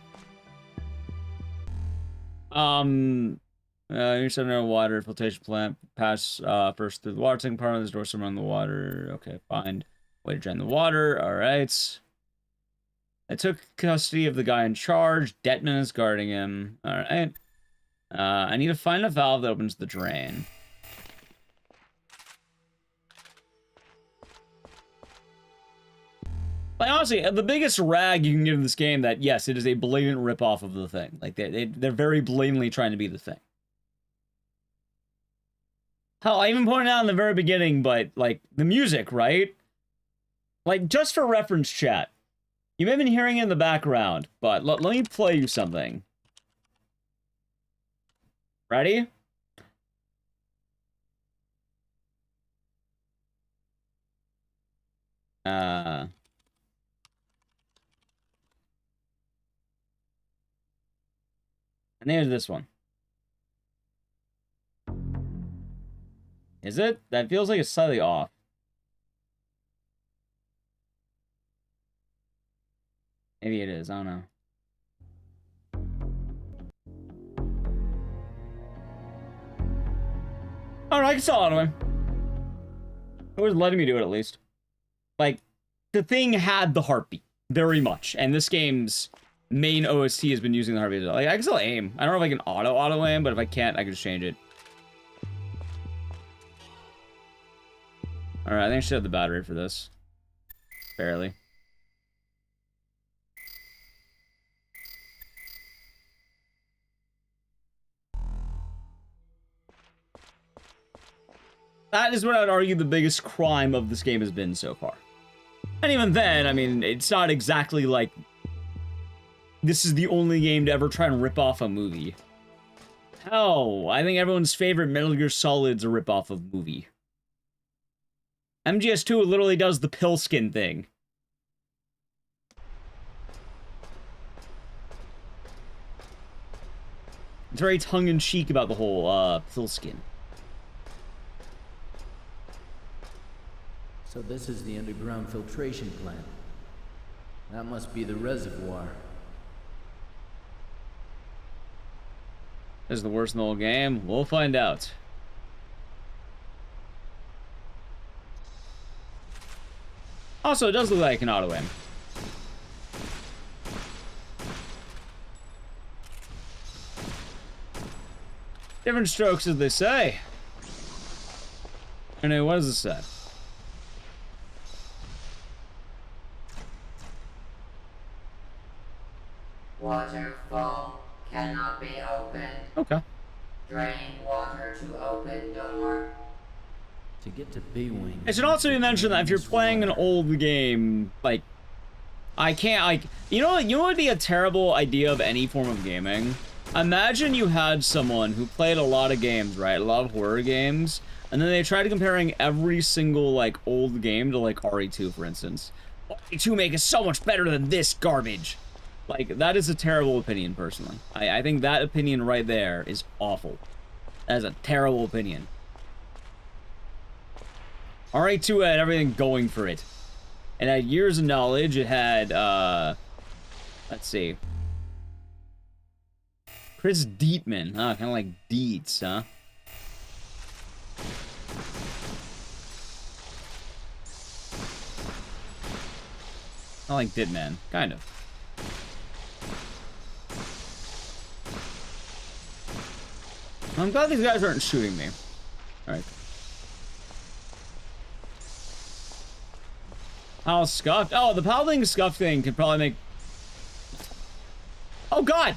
You're sitting in a water filtration plant. Pass first through the water tank part of this door somewhere in the water. Okay, find way to drain the water. All right. I took custody of the guy in charge. Detman is guarding him. All right. I need to find a valve that opens the drain. Like, honestly, the biggest rag you can give in this game that, yes, it is a blatant ripoff of the thing. Like, they're very blatantly trying to be the thing. Hell, I even pointed out in the very beginning, but, like, the music, right? Like, just for reference, chat. You may have been hearing it in the background, but let me play you something. Ready? And there's this one. Is it? That feels like it's slightly off. Maybe it is. I don't know. I don't know. I can still auto him. It was letting me do it at least. Like, the thing had the heartbeat very much, and this game's main OST has been using the heartbeat. Like, I can still aim. I don't know if I can auto aim, but if I can't, I can just change it. All right, I think I should have the battery for this. Barely. That is what I would argue the biggest crime of this game has been so far. And even then, I mean, it's not exactly like this is the only game to ever try and rip off a movie. Hell, I think everyone's favorite Metal Gear Solid's a rip-off of movie. MGS2 literally does the pill skin thing. It's very tongue-in-cheek about the whole, pill skin. So this is the underground filtration plant. That must be the reservoir. This is the worst in the whole game. We'll find out. Also, it does look like an auto-aim. Different strokes, as they say. Anyway, what does it say? Waterfall cannot be opened. Okay. Drain water to open door. To get to B-Wing... It should also be mentioned that if you're playing an old game, like... I can't, like... You know what would be a terrible idea of any form of gaming? Imagine you had someone who played a lot of games, right? A lot of horror games, and then they tried comparing every single, like, old game to, like, RE2, for instance. RE2 make it so much better than this garbage! Like, that is a terrible opinion, personally. I think that opinion right there is awful. That is a terrible opinion. RE2 had everything going for it. It had years of knowledge. It had, let's see. Chris Dietman. Ah, kind of like Dietz, huh? I like Ditman. Kind of. I'm glad these guys aren't shooting me. Alright. How scuffed? Oh, the Paladin scuff thing could probably make... Oh, God!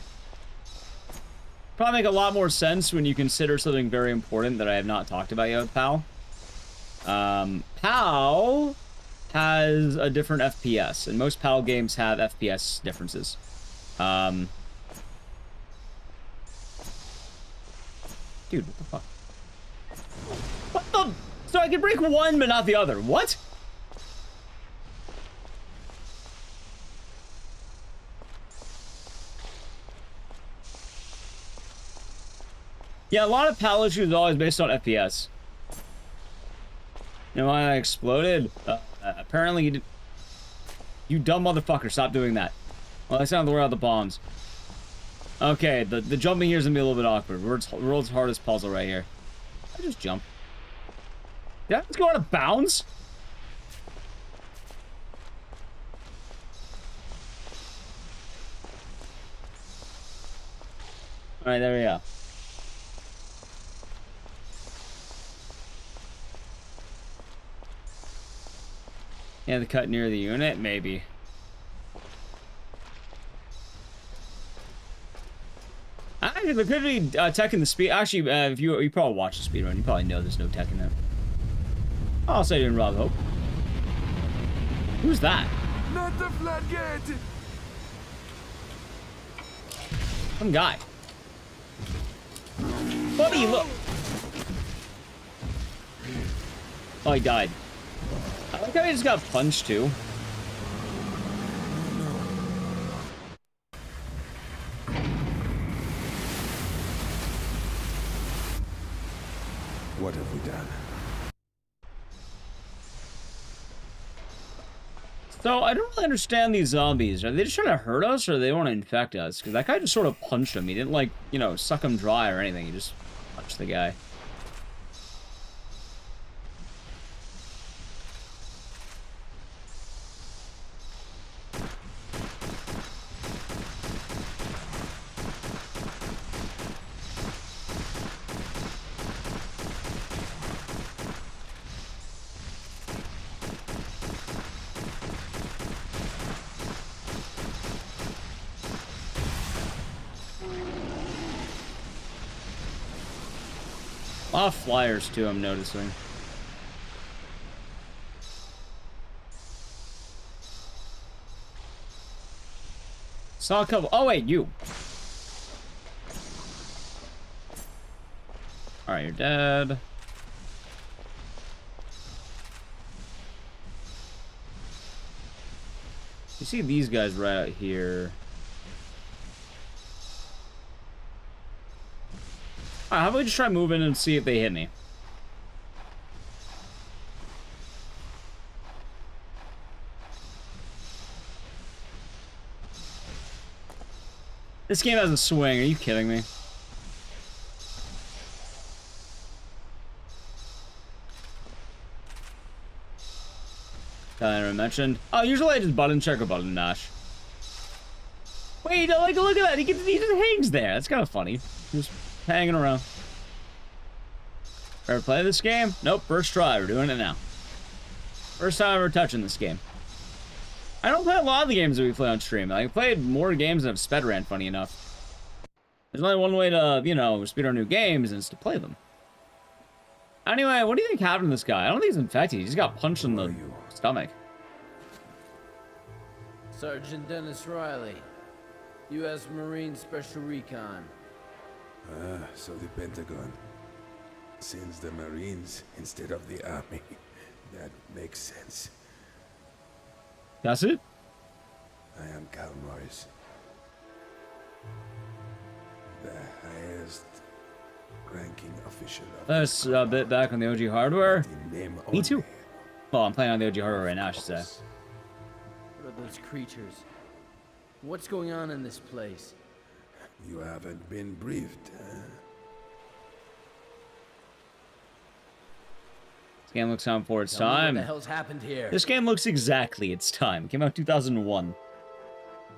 Probably make a lot more sense when you consider something very important that I have not talked about yet with PAL. PAL has a different FPS, and most PAL games have FPS differences. Dude, what the fuck? What the? So I can break one, but not the other. What? Yeah, a lot of PAL issues are always based on FPS. You know why I exploded? Apparently you did... You dumb motherfucker, stop doing that. Well, I sound the word out the bombs. Okay, the jumping here is gonna be a little bit awkward. World's hardest puzzle right here. I just jump. Yeah, let's go out of bounds. Alright, there we go. Yeah, the cut near the unit? Maybe. Actually, there could be tech in the speed. Actually, if you probably watch the speedrun, you probably know there's no tech in there. I'll say you in Rob Hope. Who's that? Not the floodgate. Some guy. Buddy, look. Oh, he died. I like how he just got punched too. What have we done? So, I don't really understand these zombies. Are they just trying to hurt us, or do they want to infect us? Because that guy just sort of punched him. He didn't, like, you know, suck him dry or anything. He just punched the guy. A lot of flyers, too, I'm noticing. Saw a couple. Oh, wait, you. Alright, you're dead. You see these guys right out here. Alright, how about we just try moving and see if they hit me? This game has a swing. Are you kidding me? I never mentioned. Oh, usually I just button check or button mash. Wait, like, look at that. He just hangs there. That's kind of funny. Just hanging around. Ever play this game? Nope, first try. We're doing it now. First time ever touching this game. I don't play a lot of the games that we play on stream. I played more games than I've sped ran, funny enough. There's only one way to, you know, speed our new games, and it's to play them. Anyway, what do you think happened to this guy? I don't think he's infected. He just got punched in the stomach. Sergeant Dennis Riley, U.S. Marine Special Recon. Ah, so the Pentagon sends the Marines instead of the Army. That makes sense. That's it? I am Cal Morris. The highest ranking official of That's a bit back on the OG hardware. name Me only. too. Well, I'm playing on the OG hardware right now, I should say. What are those creatures? What's going on in this place? You haven't been briefed, huh? This game looks on for its Tell me time. What the hell's happened here? This game looks exactly its time. It came out in 2001. It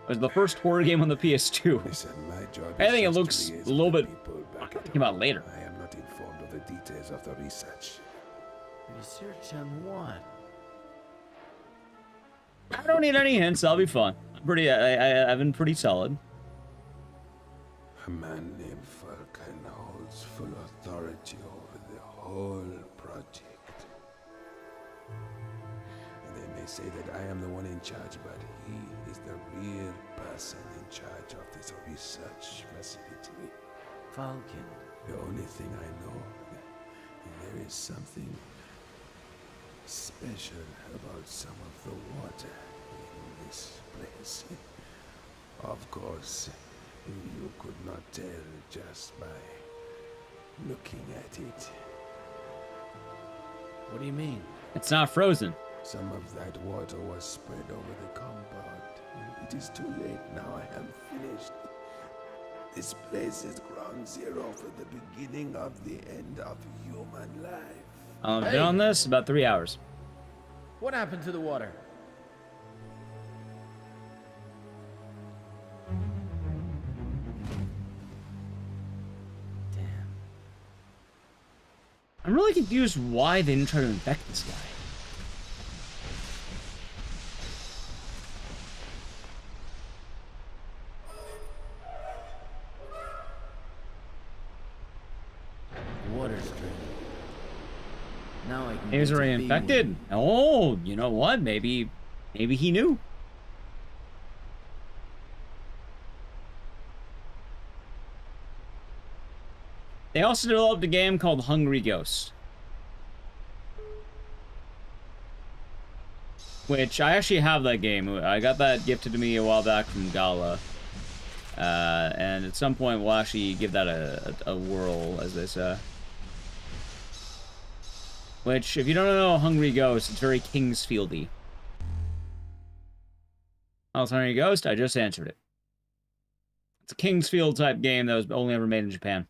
was the first horror game on the PS2. Listen, my job I think it is just to looks liaise a little with bit... the people back at It came out home. later. I am not informed of the details of the research. Research on what? I don't need any hints. I'll be fine. I've been pretty solid. A man named Falcon holds full authority over the whole project. And they may say that I am the one in charge, but he is the real person in charge of this research facility. Falcon. The only thing I know, there is something special about some of the water in this place. Of course, you could not tell just by looking at it. What do you mean? It's not frozen. Some of that water was spread over the compound. It is too late now. I am finished. This place is ground zero for the beginning of the end of human life. I've been on this about 3 hours. What happened to the water? Damn. I'm really confused why they didn't try to infect this guy. Water stream. Now I can. He was get to already B-Wing. infected. Oh, you know what? Maybe he knew. They also developed a game called Hungry Ghost, which I actually have that game. I got that gifted to me a while back from Gala. And at some point we'll actually give that a whirl, as they say. Which, if you don't know Hungry Ghost, it's very Kingsfieldy. Alternating Ghost, I just answered it. It's a Kingsfield type game that was only ever made in Japan.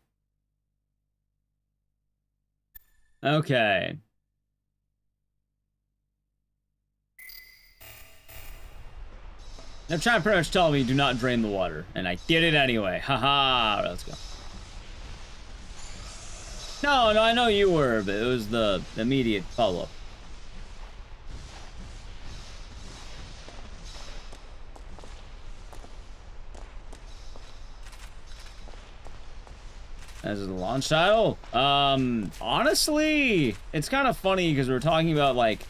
Okay. They're trying to pretty much tell me do not drain the water, and I did it anyway. Haha. Let's go. No, I know you were, but it was the immediate follow-up. As the launch title? Honestly, it's kind of funny because we're talking about, like,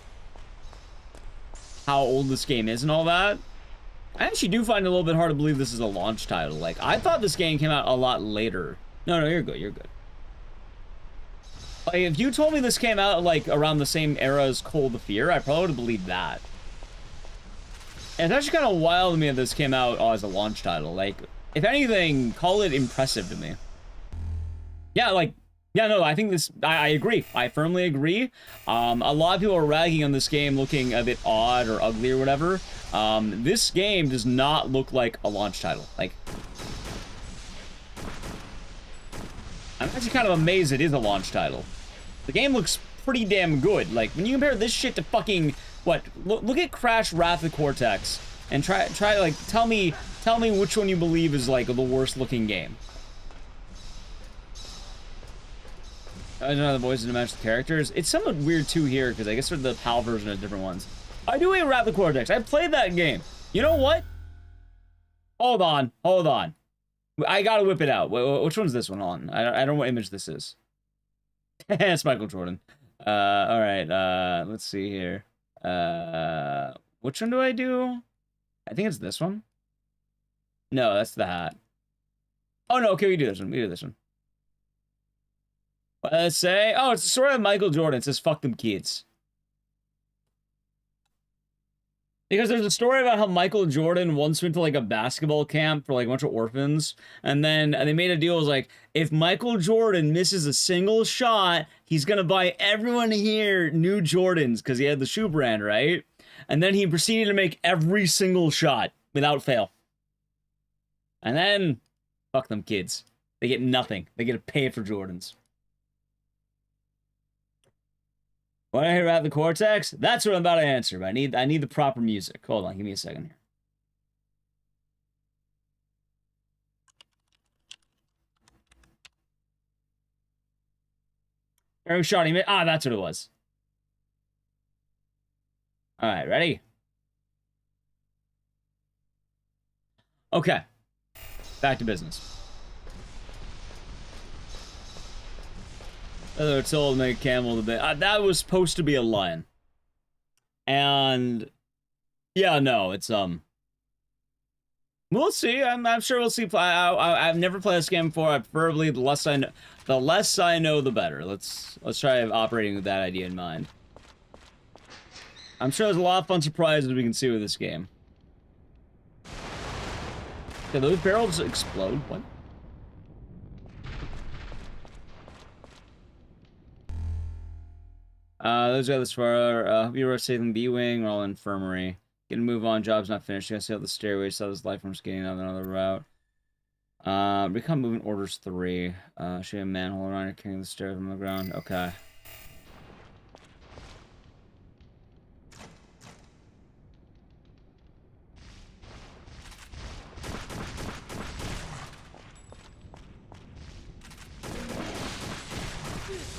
how old this game is and all that. I actually do find it a little bit hard to believe this is a launch title. Like, I thought this game came out a lot later. No, you're good, you're good. Like, if you told me this came out, like, around the same era as Cold of Fear, I probably would have believed that. And it's actually kind of wild to me that this came out as a launch title. Like, if anything, call it impressive to me. Yeah, like, yeah, no, I think this, I agree. I firmly agree. A lot of people are ragging on this game looking a bit odd or ugly or whatever. This game does not look like a launch title. Like, I'm actually kind of amazed it is a launch title. The game looks pretty damn good. Like, when you compare this shit to fucking, what, look at Crash Wrath of Cortex and try like, tell me which one you believe is, like, the worst looking game. I don't know the voices to match the characters. It's somewhat weird too here because I guess they're the PAL version of different ones. I do hate Wrath of Cortex. I played that game. You know what? Hold on. I gotta whip it out. Which one's this one on? I don't know what image this is. It's Michael Jordan. All right. Let's see here. Which one do I do? I think it's this one. No, that's the hat. Oh no. Okay, we do this one. What does it say? Oh, it's the story of Michael Jordan. It says, fuck them kids. Because there's a story about how Michael Jordan once went to, like, a basketball camp for, like, a bunch of orphans. And then they made a deal. It was like, if Michael Jordan misses a single shot, he's going to buy everyone here new Jordans. Because he had the shoe brand, right? And then he proceeded to make every single shot without fail. And then, fuck them kids. They get nothing. They get to pay for Jordans. When I hear about the Cortex, that's what I'm about to answer, but I need the proper music. Hold on, give me a second here. Eric shot him. Ah, that's what it was. Alright, ready? Okay. Back to business. They're told to make a camel the bit. That was supposed to be a lion. And yeah, no, it's we'll see. I'm sure we'll see. I've never played this game before. Preferably the less I know, the better. Let's try operating with that idea in mind. I'm sure there's a lot of fun surprises we can see with this game. Did those barrels explode? What? Those guys far. We were saving B-Wing. We're all in infirmary. Getting move on. Job's not finished. You gotta see out the stairway. Saw his life from skating on another route. Recon movement orders 3. Should be a manhole around here carrying the stairs on the ground. Okay.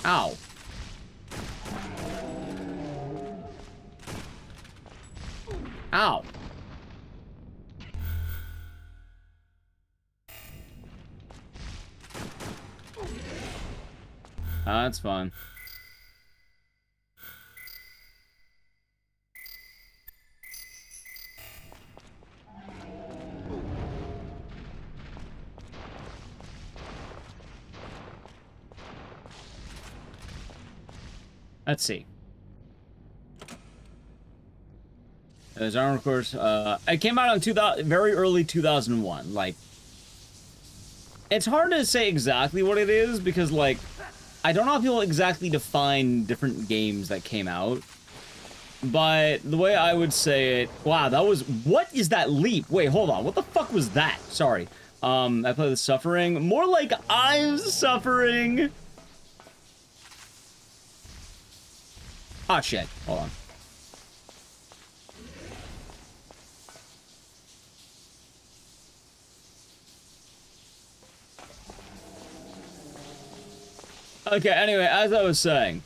Ow. Ow. That's fine. Let's see. There's Armored Course. It came out on very early 2001. Like, it's hard to say exactly what it is because, like, I don't know how people exactly define different games that came out. But the way I would say it, wow, that was, what is that leap? Wait, hold on, what the fuck was that? Sorry. I play the suffering. More like I'm suffering. Ah, shit. Hold on. Okay, anyway, as I was saying,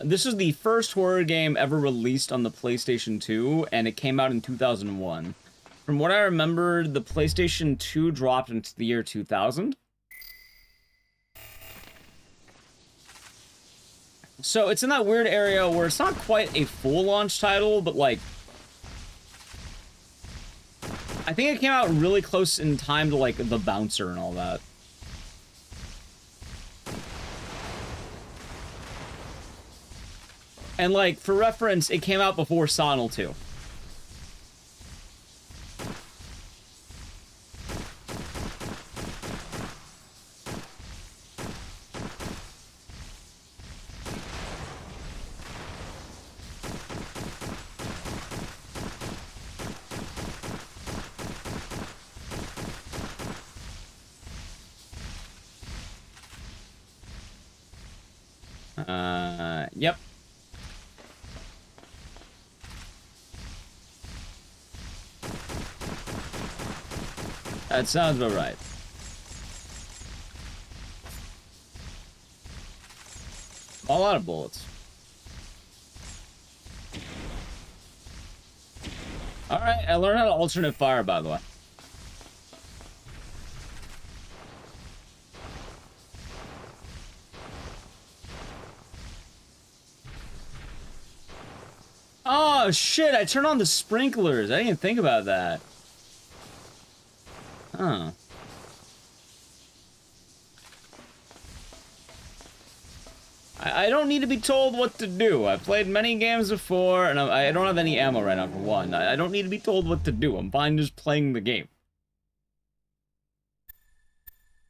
this is the first horror game ever released on the PlayStation 2, and it came out in 2001. From what I remember, the PlayStation 2 dropped into the year 2000. So it's in that weird area where it's not quite a full launch title, but like, I think it came out really close in time to like The Bouncer and all that. And like, for reference, it came out before Sonal 2. Yep. That sounds about right. A lot of bullets. Alright, I learned how to alternate fire, by the way. Oh, shit, I turned on the sprinklers. I didn't even think about that. Huh. I don't need to be told what to do. I've played many games before, and I don't have any ammo right now, for one. I don't need to be told what to do. I'm fine just playing the game.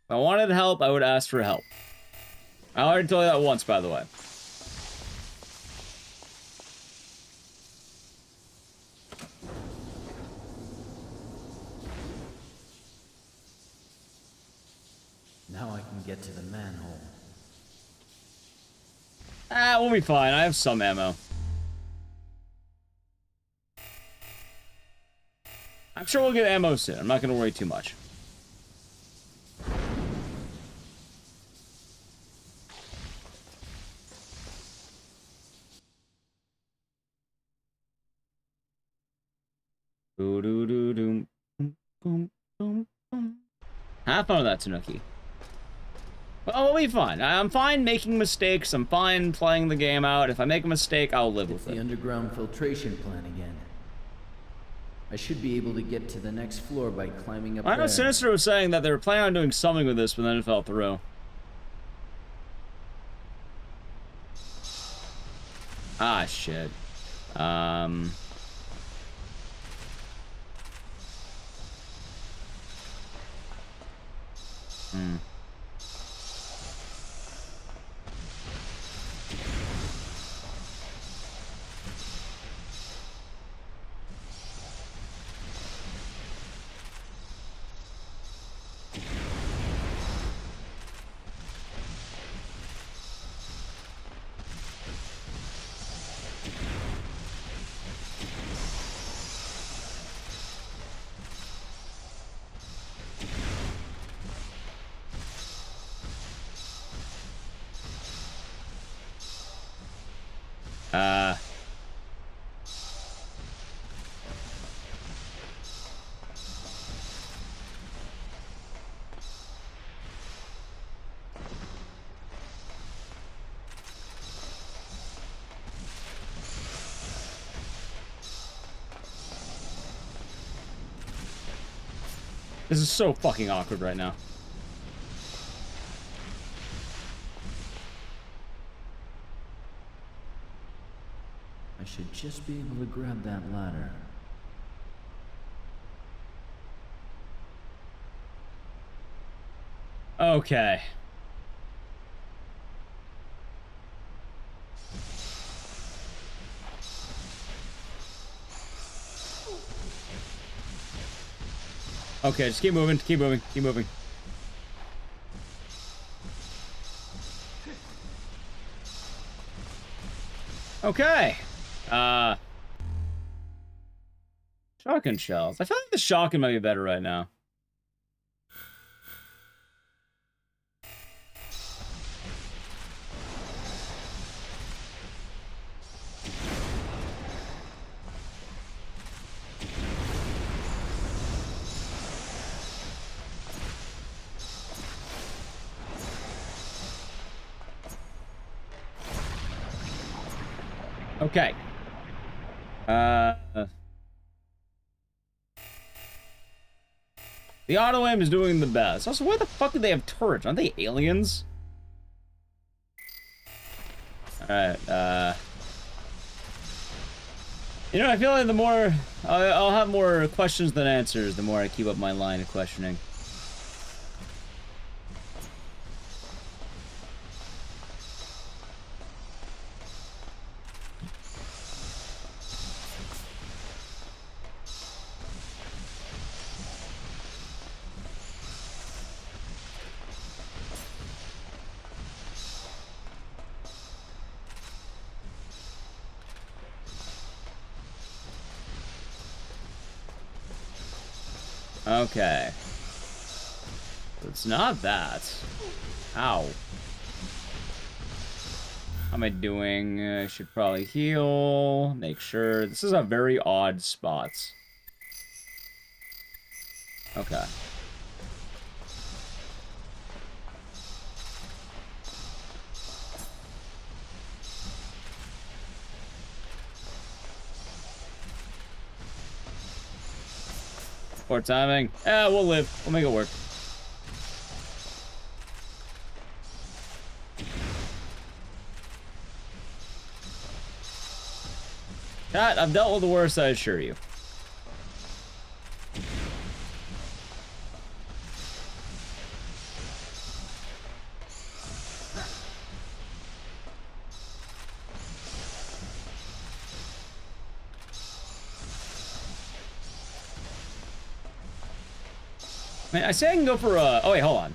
If I wanted help, I would ask for help. I already told you that once, by the way. Now I can get to the manhole. Ah, we'll be fine. I have some ammo. I'm sure we'll get ammo soon. I'm not going to worry too much. Have fun with that, Tanuki. Well, we'll be fine. I'm fine making mistakes. I'm fine playing the game out. If I make a mistake, I'll live with it. The underground filtration plant again. I should be able to get to the next floor by climbing up I know there. Sinister was saying that they were planning on doing something with this, but then it fell through. Ah, shit. This is so fucking awkward right now. I should just be able to grab that ladder. Okay. Okay, just keep moving, keep moving, keep moving. Okay. Shotgun shells. I feel like the shotgun might be better right now. Okay. The auto aim is doing the best. Also, why the fuck do they have turrets? Aren't they aliens? Alright, you know, I feel like the more... I'll have more questions than answers the more I keep up my line of questioning. Okay. It's not that. Ow. How am I doing? I should probably heal. Make sure. This is a very odd spot. Okay. Poor timing. Yeah, we'll live. We'll make it work. Cat, I've dealt with the worst, I assure you. Man, I say I can go for oh wait, hold on.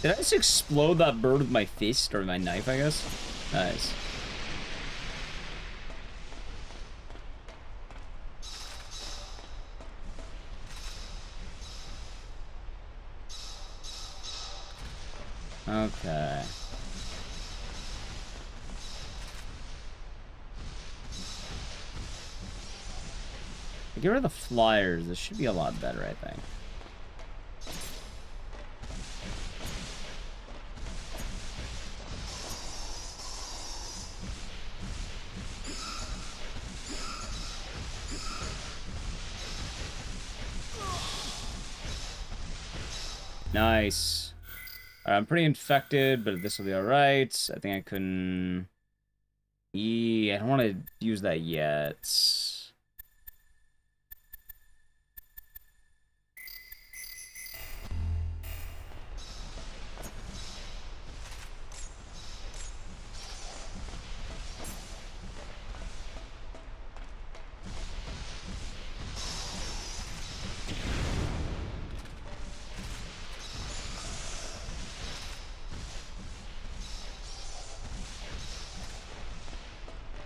Did I just explode that bird with my fist or my knife, I guess? Nice. Okay. Get rid of the flyers. This should be a lot better, I think. Nice. I'm pretty infected, but this will be alright. I think I can... I don't want to use that yet.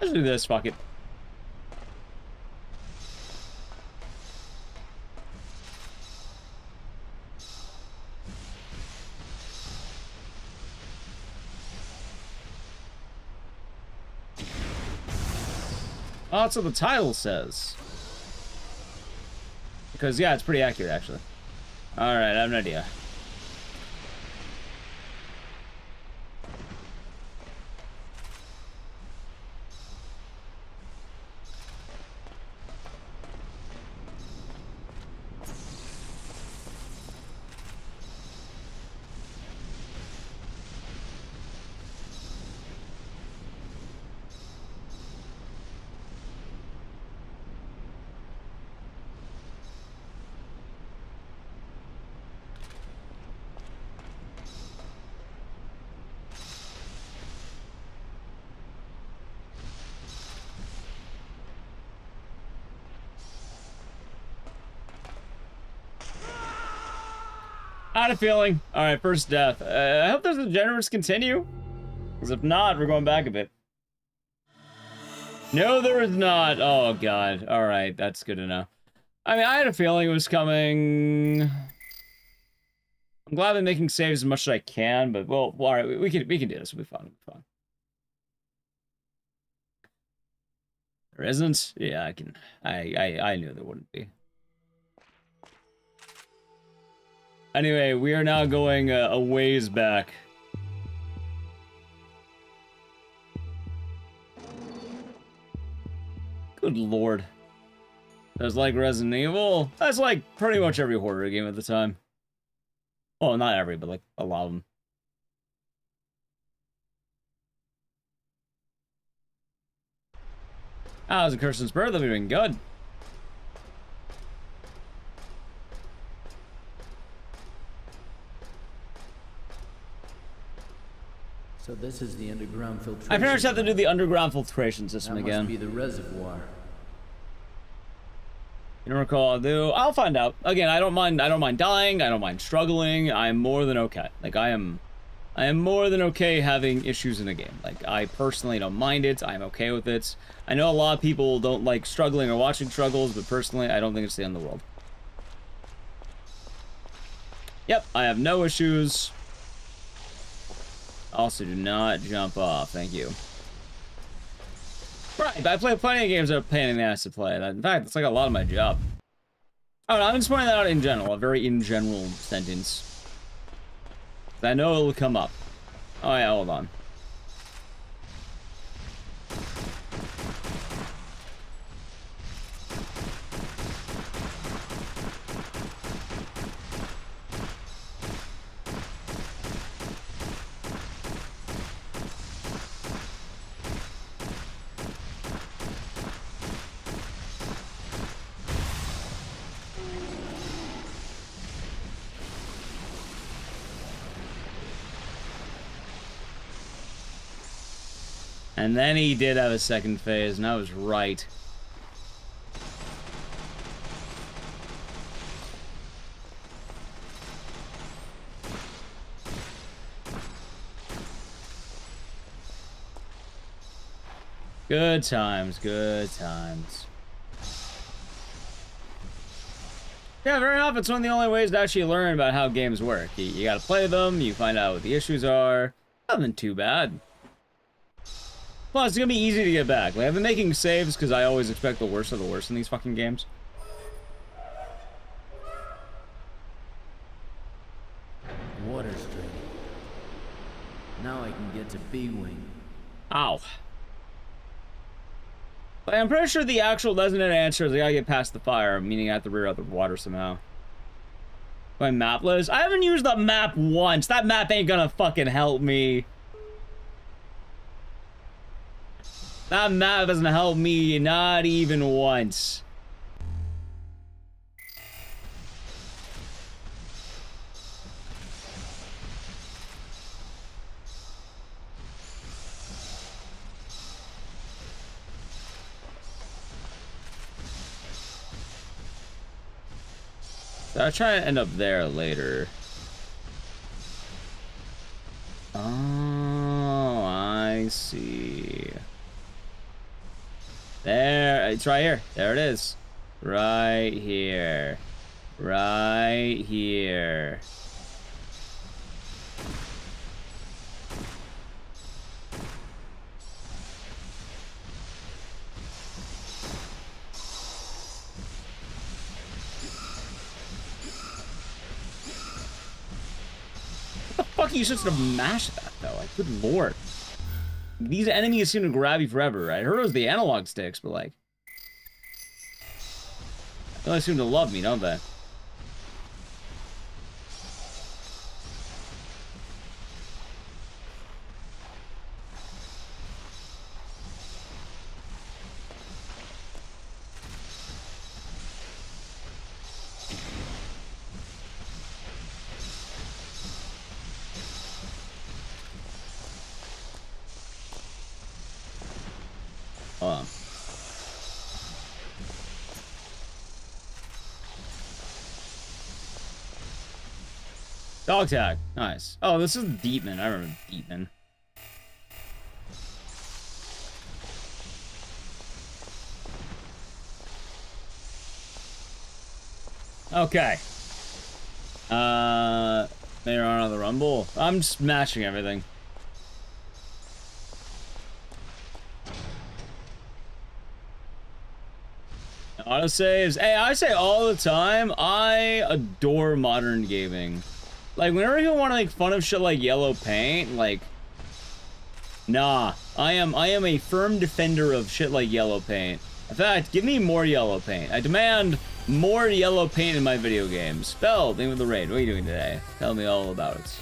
Let's do this, fuck it. Oh, that's what the title says. Because, yeah, it's pretty accurate, actually. Alright, I have an idea. I had a feeling. Alright, first death. I hope those degenerates continue. Because if not, we're going back a bit. No, there is not. Oh, God. Alright, that's good to know. I mean, I had a feeling it was coming. I'm glad I'm making saves as much as I can, but, well alright, we can do this. It'll be fun. It'll be fun. There isn't? Yeah, I knew there wouldn't be. Anyway, we are now going a ways back. Good lord. That's like Resident Evil. That's like pretty much every horror game at the time. Well, not every, but like a lot of them. Ah, it was a Kirsten's bird. That'll be doing good. So this is the underground filtration. I pretty much have to do the underground filtration system again. That must be the reservoir. You don't recall? I'll find out. Again, I don't mind dying. I don't mind struggling. I'm more than okay. Like I am more than okay having issues in a game. Like I personally don't mind it. I'm okay with it. I know a lot of people don't like struggling or watching struggles, but personally, I don't think it's the end of the world. Yep, I have no issues. Also, do not jump off. Thank you. Right, I play plenty of games that are a pain in the ass to play. In fact, it's like a lot of my job. Oh, no, I'm just pointing that out in general. A very in general sentence. I know it'll come up. Oh yeah, hold on. And then he did have a second phase, and I was right. Good times, good times. Yeah, very often it's one of the only ways to actually learn about how games work. You gotta play them, you find out what the issues are. Nothing too bad. Plus, it's gonna be easy to get back. Like, I've been making saves because I always expect the worst of the worst in these fucking games. Water stream. Now I can get to B-Wing. Ow. But I'm pretty sure the actual designated answer is I gotta get past the fire, meaning I have to rear out the water somehow. Am I mapless? I haven't used the map once. That map ain't gonna fucking help me. That map doesn't help me, not even once. So I'll try to end up there later. Oh, I see. There, it's right here. There it is. Right here. Right here. What the fuck are you supposed to mash that though? Like, good lord. These enemies seem to grab you forever. I heard it was the analog sticks, but like... They only seem to love me, don't they? Dog tag. Nice. Oh, this is Deepman. I remember Deepman. Okay. Later on the Rumble. I'm just matching everything. Autosaves. Hey, I say all the time, I adore modern gaming. Like, whenever you want to make fun of shit like yellow paint, like, nah. I am a firm defender of shit like yellow paint. In fact, give me more yellow paint. I demand more yellow paint in my video games. Spell, name of the raid. What are you doing today? Tell me all about it.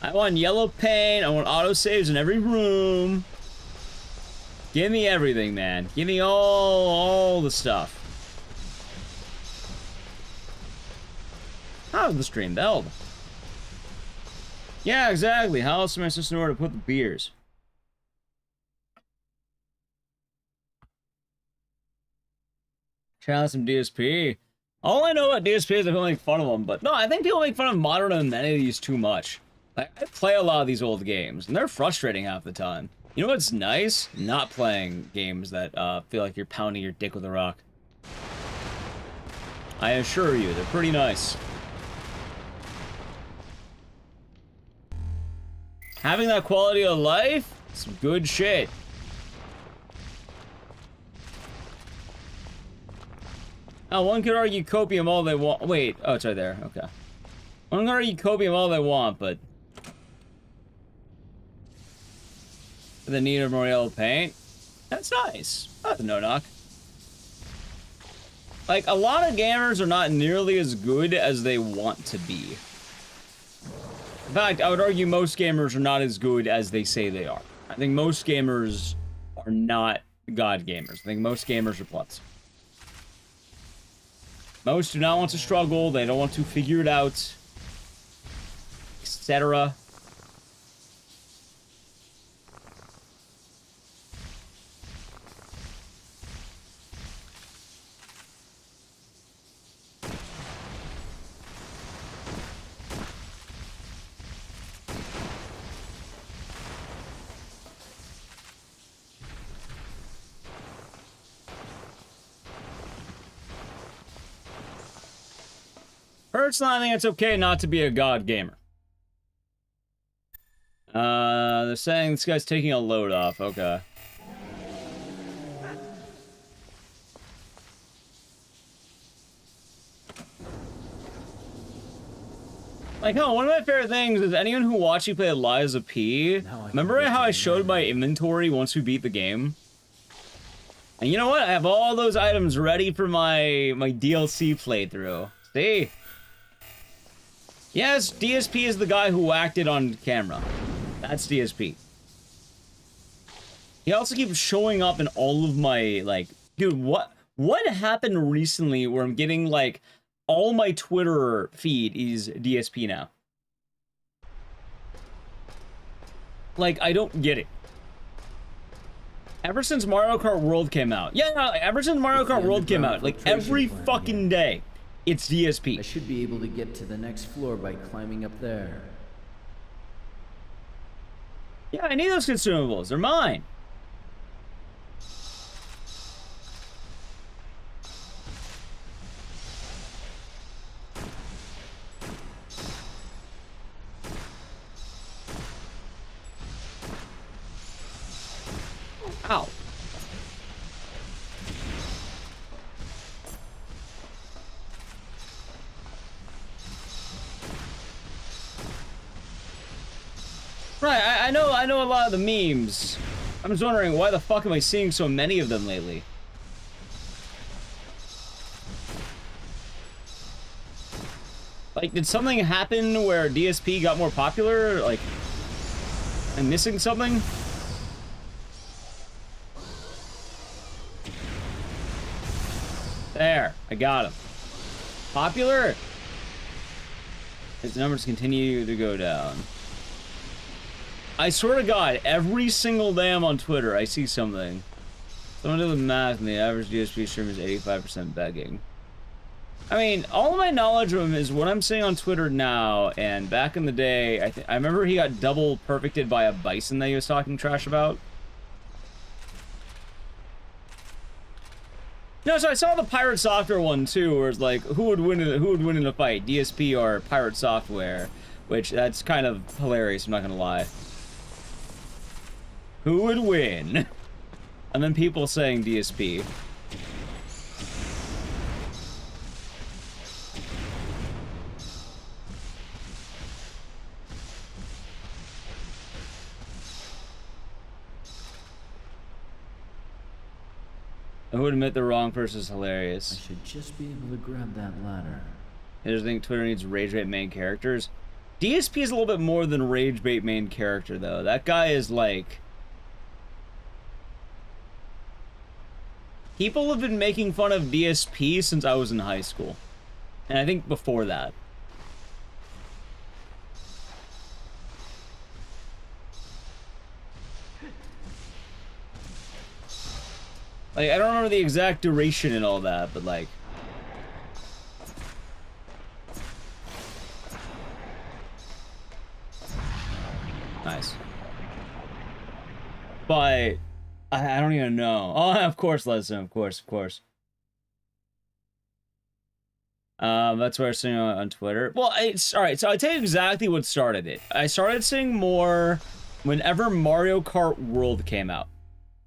I want yellow paint. I want autosaves in every room. Give me everything, man. Give me all the stuff. How's the stream belled? Yeah, exactly. How's my sister in order to put the beers? Try out some DSP. All I know about DSP is that people make fun of them, but no, I think people make fun of modern amenities too much. Like, I play a lot of these old games, and they're frustrating half the time. You know what's nice? Not playing games that feel like you're pounding your dick with a rock. I assure you, they're pretty nice. Having that quality of life, some good shit. Now, one could argue copium all they want. Wait, oh, it's right there. Okay. One could argue copium all they want, but the need of more yellow paint. That's nice. That's a no-knock. Like, a lot of gamers are not nearly as good as they want to be. In fact, I would argue most gamers are not as good as they say they are. I think most gamers are not god gamers. I think most gamers are plutz. Most do not want to struggle. They don't want to figure it out, etc. Personally, I think it's okay not to be a god gamer. They're saying this guy's taking a load off. Okay. Like, no, one of my favorite things is anyone who watched me play Eliza P. Remember how I showed my inventory once we beat the game? And you know what? I have all those items ready for my DLC playthrough. See? Yes, DSP is the guy who acted on camera. That's DSP. He also keeps showing up in all of my, like... Dude, what happened recently where I'm getting, like... All my Twitter feed is DSP now? Like, I don't get it. Ever since Mario Kart World came out. Yeah, no, ever since Mario Kart World came out. Like, every fucking day. It's DSP. I should be able to get to the next floor by climbing up there. Yeah, I need those consumables. They're mine. Ow. Right, I know a lot of the memes. I'm just wondering, why the fuck am I seeing so many of them lately? Like, did something happen where DSP got more popular? Like, I'm missing something? There, I got him. Popular? His numbers continue to go down. I swear to God, every single day I'm on Twitter, I see something. Someone do the math, and the average DSP stream is 85% begging. I mean, all of my knowledge of him is what I'm seeing on Twitter now, and back in the day, I remember he got double perfected by a bison that he was talking trash about. No, so I saw the Pirate Software one too, where it's like, who would win in a fight, DSP or Pirate Software? Which, that's kind of hilarious, I'm not gonna lie. Who would win? And then people saying DSP. I would admit the wrong person is hilarious. I should just be able to grab that ladder. I just think Twitter needs rage bait main characters. DSP is a little bit more than rage bait main character, though. That guy is like... People have been making fun of DSP since I was in high school. And I think before that. Like, I don't remember the exact duration and all that, but like... Nice. But... I don't even know. Oh, of course, Leslie, of course. That's what I was seeing on Twitter. Well, it's... Alright, so I'll tell you exactly what started it. I started seeing more whenever Mario Kart World came out.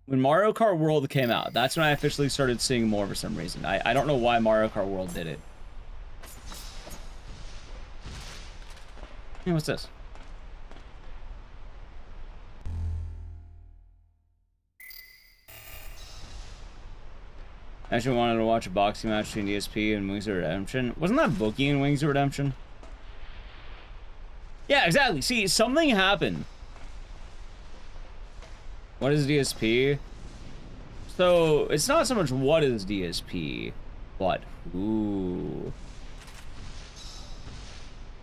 When Mario Kart World came out, that's when I officially started seeing more for some reason. I don't know why Mario Kart World did it. Hey, what's this? I actually wanted to watch a boxing match between DSP and Wings of Redemption. Wasn't that Bookie in Wings of Redemption? Yeah, exactly. See, something happened. What is DSP? So, it's not so much what is DSP, but who.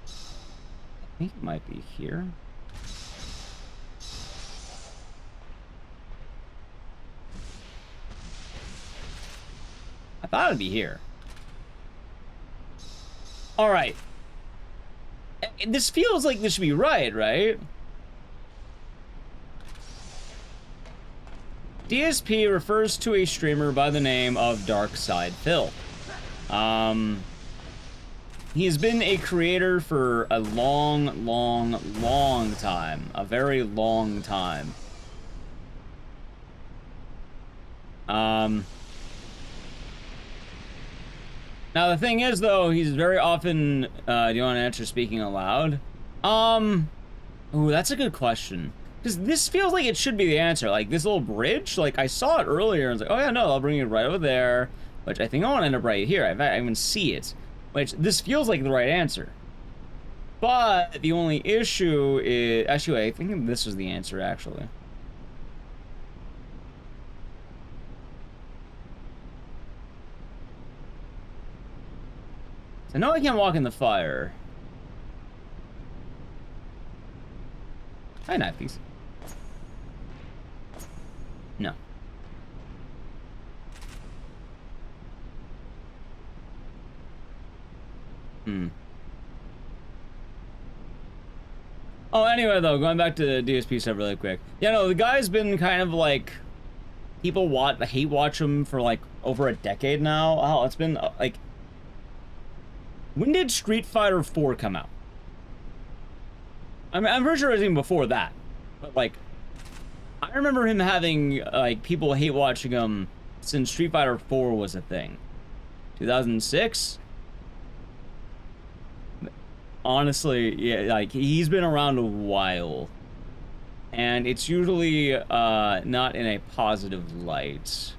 I think it might be here. I thought it'd be here. Alright. This feels like this should be right? DSP refers to a streamer by the name of Darkside Phil. He's been a creator for a long time. A very long time. Now the thing is, though, he's very often, do you want to answer speaking aloud? Ooh, that's a good question. Because this feels like it should be the answer. Like, this little bridge, like, I saw it earlier, and I was like, oh yeah, no, I'll bring it right over there. Which I think I want to end up right here. I even see it. Which, this feels like the right answer. But, the only issue is... Actually, I think this was the answer, actually. I know I can't walk in the fire. Hi, Ecdycis. No. Oh, anyway, though, going back to the DSP stuff really quick. Yeah, no, the guy's been kind of like... People hate watch him for like over a decade now. Oh, it's been like... When did Street Fighter 4 come out? I mean, I'm pretty sure it was even before that. But, like, I remember him having, like, people hate watching him since Street Fighter 4 was a thing. 2006? Honestly, yeah, like, he's been around a while. And it's usually, not in a positive light.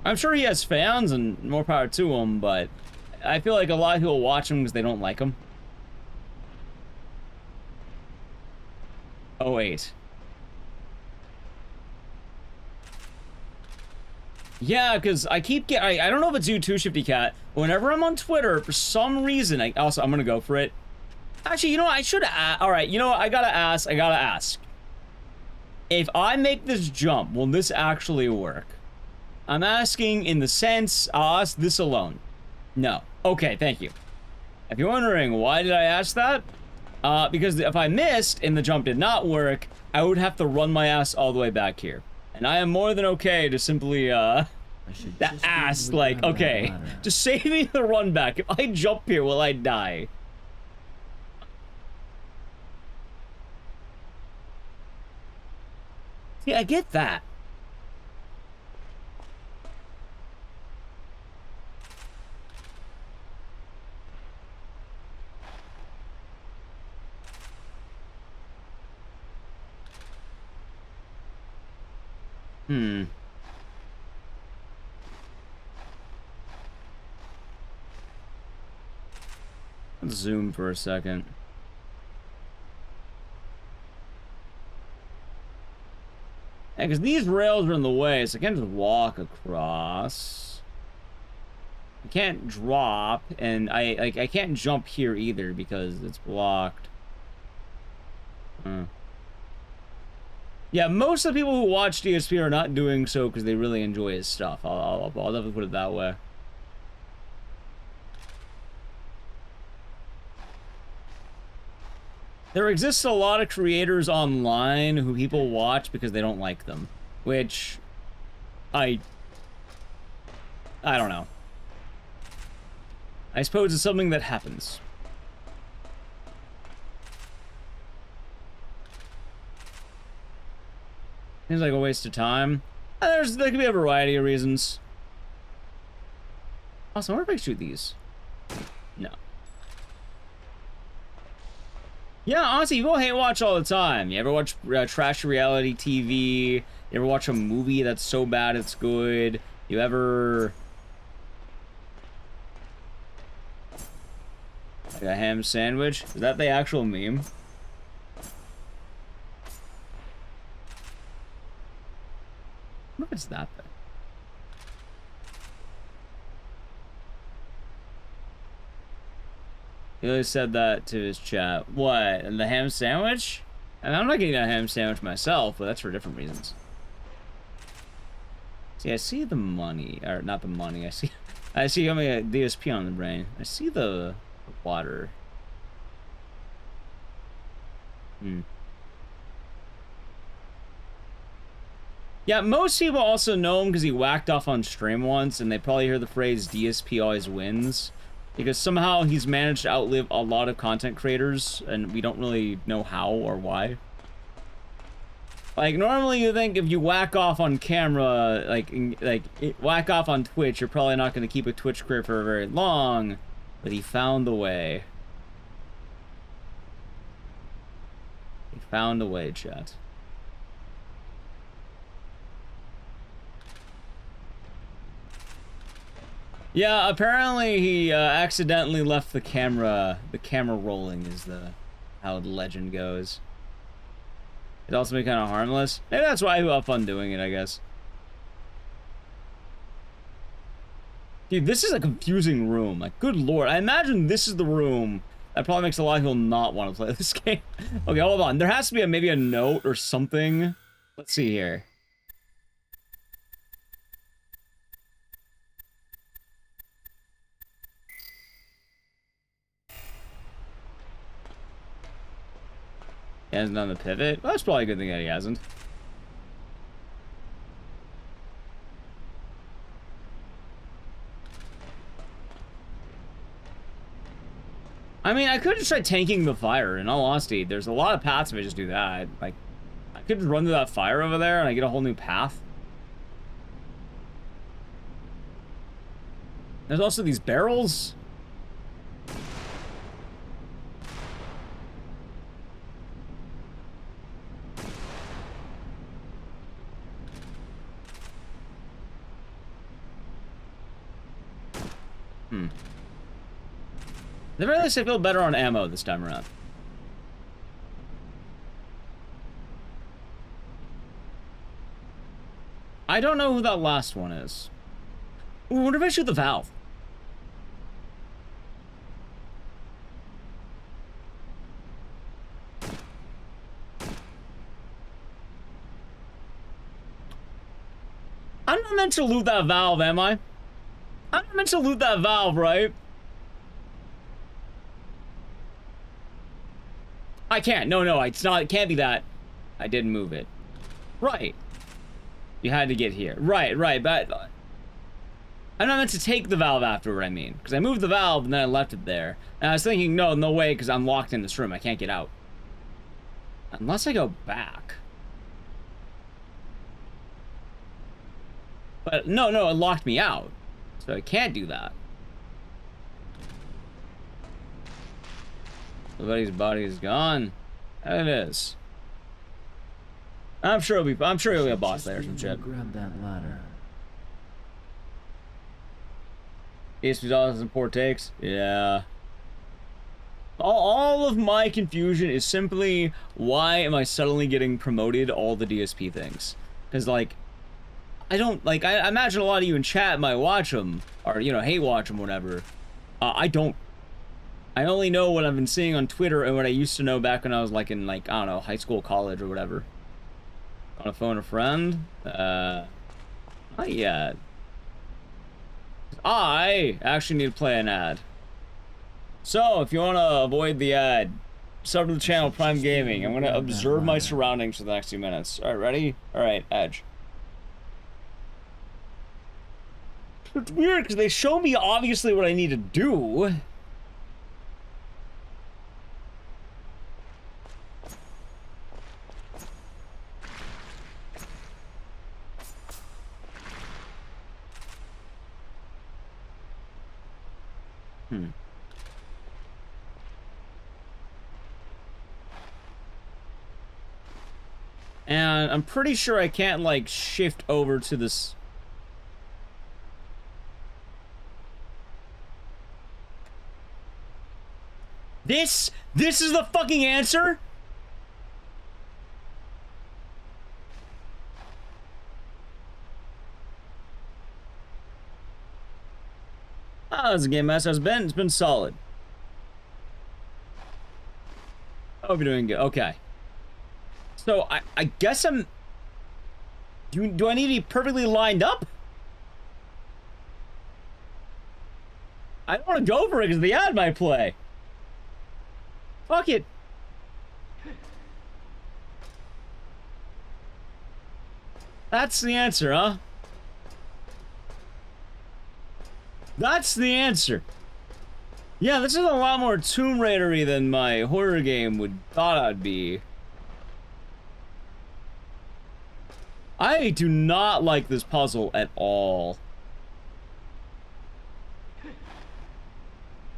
I'm sure he has fans, and more power to him, but... I feel like a lot of people watch him because they don't like him. Oh, wait. Yeah, because I keep getting... I don't know if it's you too, Shifty Cat. Whenever I'm on Twitter, for some reason... I'm gonna go for it. Actually, you know what? I should... Alright, you know what? I gotta ask. If I make this jump, will this actually work? I'm asking in the sense... I'll ask this alone. No. Okay, thank you. If you're wondering why did I ask that, because if I missed and the jump did not work, I would have to run my ass all the way back here. And I am more than okay to simply, ask, like, okay, just save me the run back. If I jump here, will I die? See, I get that. Let's zoom for a second. Yeah, because these rails are in the way, so I can't just walk across. I can't drop, and I can't jump here either because it's blocked. Yeah, most of the people who watch DSP are not doing so because they really enjoy his stuff. I'll definitely put it that way. There exists a lot of creators online who people watch because they don't like them, which I don't know. I suppose it's something that happens. Seems like a waste of time. There could be a variety of reasons. Also, I wonder if I shoot these. No. Yeah, honestly, people hate watch all the time. You ever watch trash reality TV? You ever watch a movie that's so bad it's good? You ever... like a ham sandwich? Is that the actual meme? What is that thing? He always said that to his chat. What? And the ham sandwich? And I'm not getting a ham sandwich myself, but that's for different reasons. See, I see the money, or not the money. I see having a DSP on the brain. I see the water. Yeah, most people also know him because he whacked off on stream once, and they probably hear the phrase DSP always wins. Because somehow he's managed to outlive a lot of content creators, and we don't really know how or why. Like, normally you think if you whack off on camera, whack off on Twitch, you're probably not going to keep a Twitch career for very long. But he found the way. He found a way, chat. Yeah, apparently he accidentally left the camera rolling is how the legend goes. It'd also be kind of harmless. Maybe that's why he'll have fun doing it, I guess. Dude, this is a confusing room. Like, good lord. I imagine this is the room that probably makes a lot of people not want to play this game. Okay, hold on. There has to be maybe a note or something. Let's see here. He hasn't done the pivot? Well, that's probably a good thing that he hasn't. I mean, I could just try tanking the fire, in all honesty. There's a lot of paths if I just do that. Like, I could just run through that fire over there and I get a whole new path. There's also these barrels. At the very least, I feel better on ammo this time around. I don't know who that last one is. Ooh, I wonder if I shoot the valve. I'm not meant to loot that valve, am I? I'm not meant to loot that valve, right? I can't. No, it's not. It can't be that. I didn't move it. Right. You had to get here. Right, but I'm not meant to take the valve afterward, I mean. Because I moved the valve and then I left it there. And I was thinking, no way, because I'm locked in this room. I can't get out. Unless I go back. But no, it locked me out. So I can't do that. Everybody's body is gone. There it is. I'm sure he'll be a boss there or some shit. Grab that ladder. ESP and poor takes. Yeah. All of my confusion is simply, why am I suddenly getting promoted all the DSP things? Because, like, I don't, like, I imagine a lot of you in chat might watch them, or, you know, hate watch them, whatever. I don't. I only know what I've been seeing on Twitter and what I used to know back when I was, like, in, like, I don't know, high school, college, or whatever. On a phone a friend? Not yet. I actually need to play an ad. So, if you want to avoid the ad, sub to the channel, Prime Gaming. I'm going to observe my surroundings for the next 2 minutes. Alright, ready? Alright, Edge. It's weird, because they show me obviously what I need to do. And I'm pretty sure I can't, like, shift over to this. This is the fucking answer? Oh, this game master has been. It's been solid. I hope you're doing good. Okay. So, I guess I'm... Do I need to be perfectly lined up? I don't want to go for it because the ad might play. Fuck it. That's the answer, huh? That's the answer. Yeah, this is a lot more Tomb Raider-y than my horror game would thought I'd be. I do not like this puzzle at all.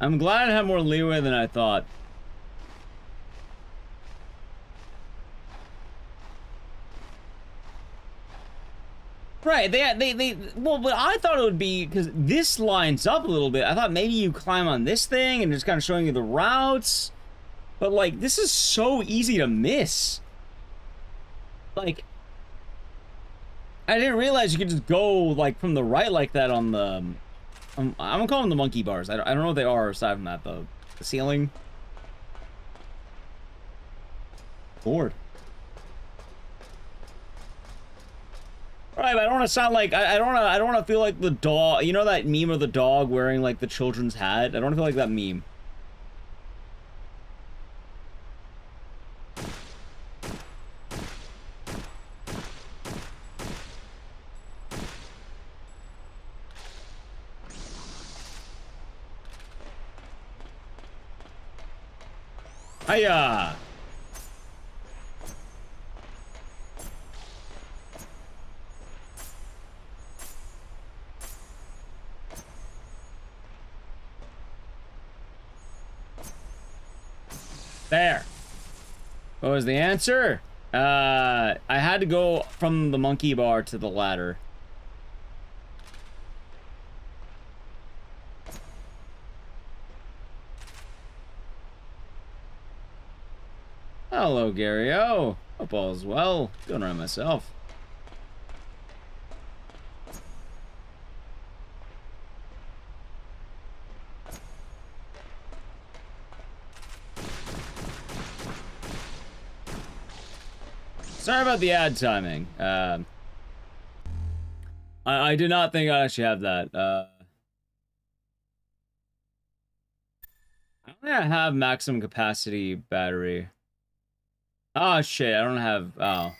I'm glad I have more leeway than I thought. Right, well, but I thought it would be, because this lines up a little bit. I thought maybe you climb on this thing and it's kind of showing you the routes. But, like, this is so easy to miss. Like, I didn't realize you could just go, like, from the right like that on the... I'm gonna call them the monkey bars. I don't know what they are aside from that, though. The ceiling. Bored. Right, but I don't want to sound like... I don't want to feel like the dog... You know that meme of the dog wearing, like, the children's hat? I don't want to feel like that meme. Hiya! There. What was the answer? I had to go from the monkey bar to the ladder. Hello, Gary-O. Hope all is well. Going around myself. Sorry about the ad timing. I did not think I'd actually have that. I don't think I have maximum capacity battery. Oh shit, I don't have. Oh.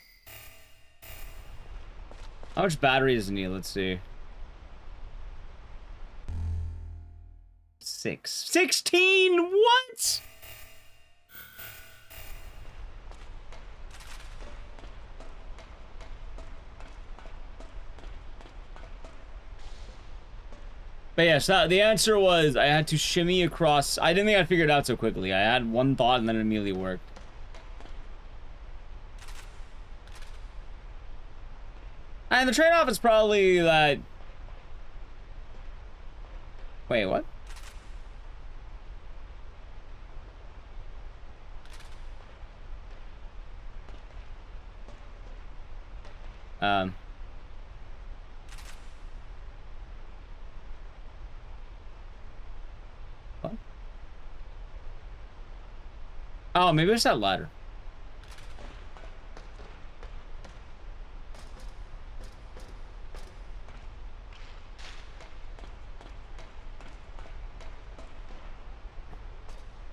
How much battery does it need? Let's see. 16? What? But yes, the answer was I had to shimmy across. I didn't think I'd figure it out so quickly. I had one thought and then it immediately worked. And the trade-off is probably that... Wait, what? What? Oh, maybe it's that ladder.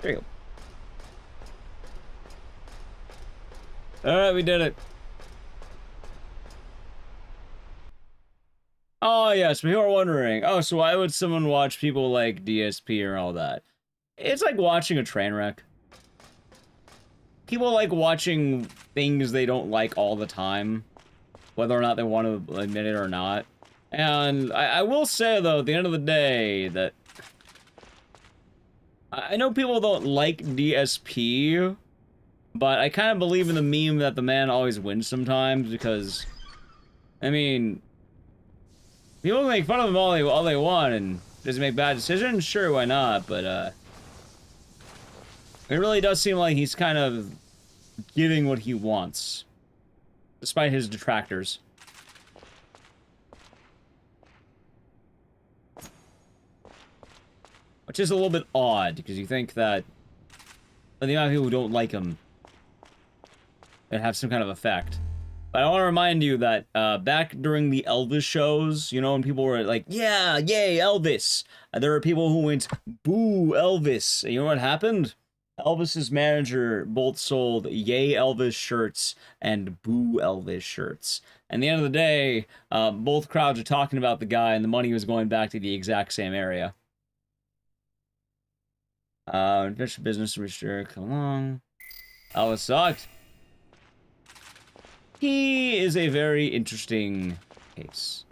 There you go. Alright, we did it. Oh, yes, people are wondering. Oh, so why would someone watch people like DSP or all that? It's like watching a train wreck. People like watching things they don't like all the time, whether or not they want to admit it or not. And I will say, though, at the end of the day, that I know people don't like DSP, but I kind of believe in the meme that the man always wins sometimes, because, I mean, people make fun of him all they want, and does he make bad decisions? Sure, why not? But, it really does seem like he's kind of getting what he wants, despite his detractors. Which is a little bit odd, because you think that the amount of people who don't like him would have some kind of effect. But I want to remind you that back during the Elvis shows, you know, when people were like, yeah, yay, Elvis, there were people who went, boo, Elvis. And you know what happened? Elvis's manager both sold yay Elvis shirts and boo Elvis shirts. And at the end of the day, both crowds are talking about the guy, and the money was going back to the exact same area. Fish business restrict, come along. Elvis sucked. He is a very interesting case.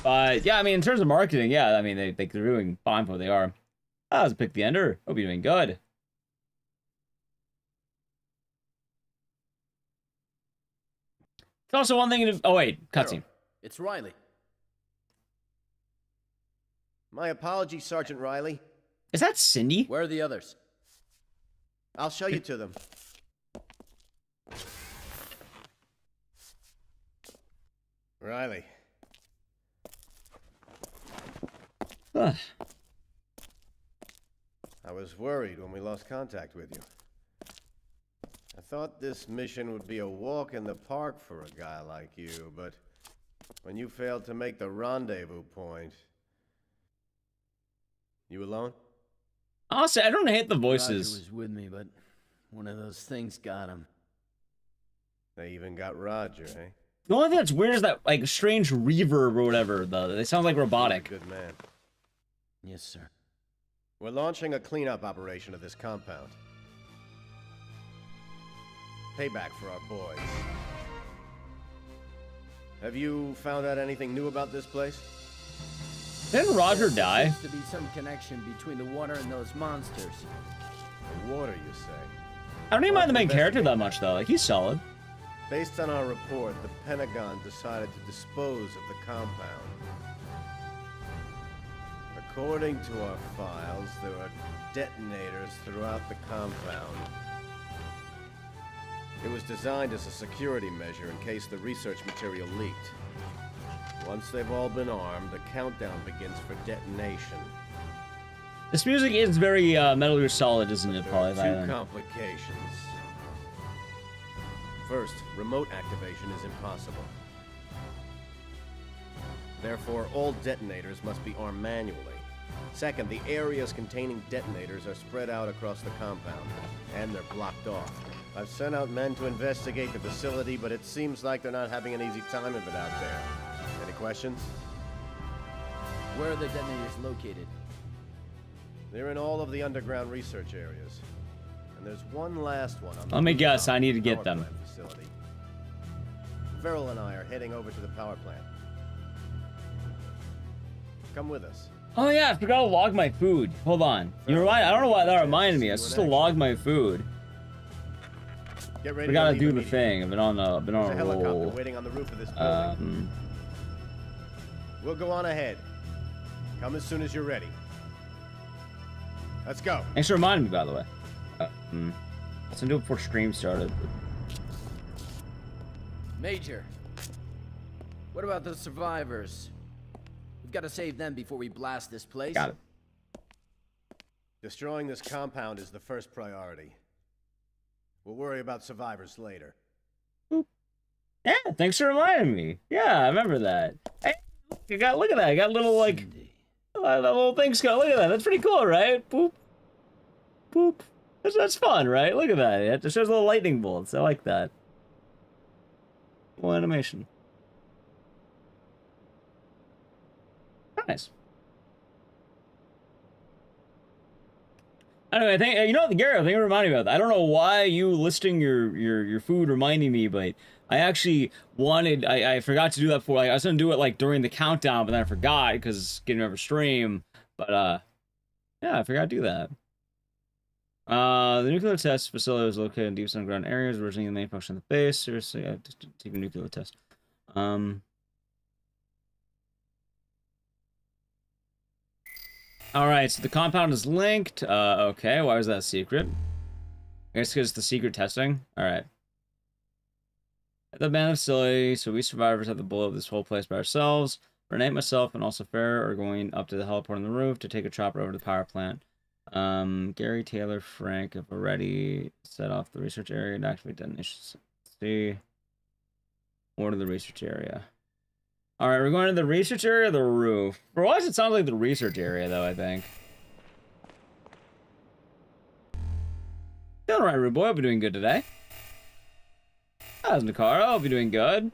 But yeah, I mean, in terms of marketing, yeah, I mean, they're doing fine for what they are. That was Pick the Ender. Hope you're doing good. It's also one thing to... Oh, wait. Cutscene. It's Riley. My apologies, Sergeant Riley. Is that Cindy? Where are the others? I'll show you to them. Riley. Huh. I was worried when we lost contact with you. I thought this mission would be a walk in the park for a guy like you, but when you failed to make the rendezvous point... You alone? Honestly, I don't hate the voices. Roger was with me, but one of those things got him. They even got Roger, eh? The only thing that's weird is that, like, strange reverb or whatever, though. They sound like robotic. Good man. Yes, sir. We're launching a cleanup operation of this compound. Payback for our boys. Have you found out anything new about this place? Didn't Roger die? There seems to be some connection between the water and those monsters. The water, you say? I don't even mind the main character that much, though. Like, he's solid. Based on our report, the Pentagon decided to dispose of the compound. According to our files, there are detonators throughout the compound. It was designed as a security measure in case the research material leaked. Once they've all been armed, the countdown begins for detonation. This music is very Metal Gear Solid, isn't it, Polly? There are two complications. First, remote activation is impossible. Therefore, all detonators must be armed manually. Second, the areas containing detonators are spread out across the compound, and they're blocked off. I've sent out men to investigate the facility, but it seems like they're not having an easy time of it out there. Any questions? Where are the detonators located? They're in all of the underground research areas. And there's one last one on the Let me guess, rooftop I need to power get them. plant facility. Verrill and I are heading over to the power plant. Come with us. Oh yeah, I forgot to log my food. Hold on. I don't know why that reminded me. I was supposed to log my food. Get I ready gotta to do leave the immediately. thing. I've been on There's a a helicopter roll. waiting on the roof of this building. We'll go on ahead. Come as soon as you're ready. Let's go. Thanks for reminding me, by the way. I was gonna do it before stream started. Major, what about the survivors? We've got to save them before we blast this place. Got it. Destroying this compound is the first priority. We'll worry about survivors later. Yeah, thanks for reminding me. Yeah, I remember that. Hey, look at that. I got little like little things going. Look at that. That's pretty cool, right? Boop, boop. That's fun, right? Look at that. It just shows little lightning bolts. I like that. Cool animation. Nice. Anyway, I think Gary, I think it reminded me of that. I don't know why you listing your food reminding me, but I actually wanted. I forgot to do that before. Like, I was gonna do it like during the countdown, but then I forgot because getting over stream. But yeah, I forgot to do that. The nuclear test facility was located in deep underground areas, originally the main function of the base. Seriously, I have to take a nuclear test. Alright, so the compound is linked. Okay, why was that a secret? I guess because it's the secret testing. Alright. At the abandoned facility, so we survivors have to blow up this whole place by ourselves. Renee, myself, and also Farrah are going up to the heliport on the roof to take a chopper over to the power plant. Gary, Taylor, Frank have already set off the research area and activate detonations. Let's see. More to the research area. Alright, we're going to the research area or the roof? For once, it sounds like the research area, though, I think. Feeling alright, rude boy. Hope you're doing good today. How's Nakaro? Hope you're doing good.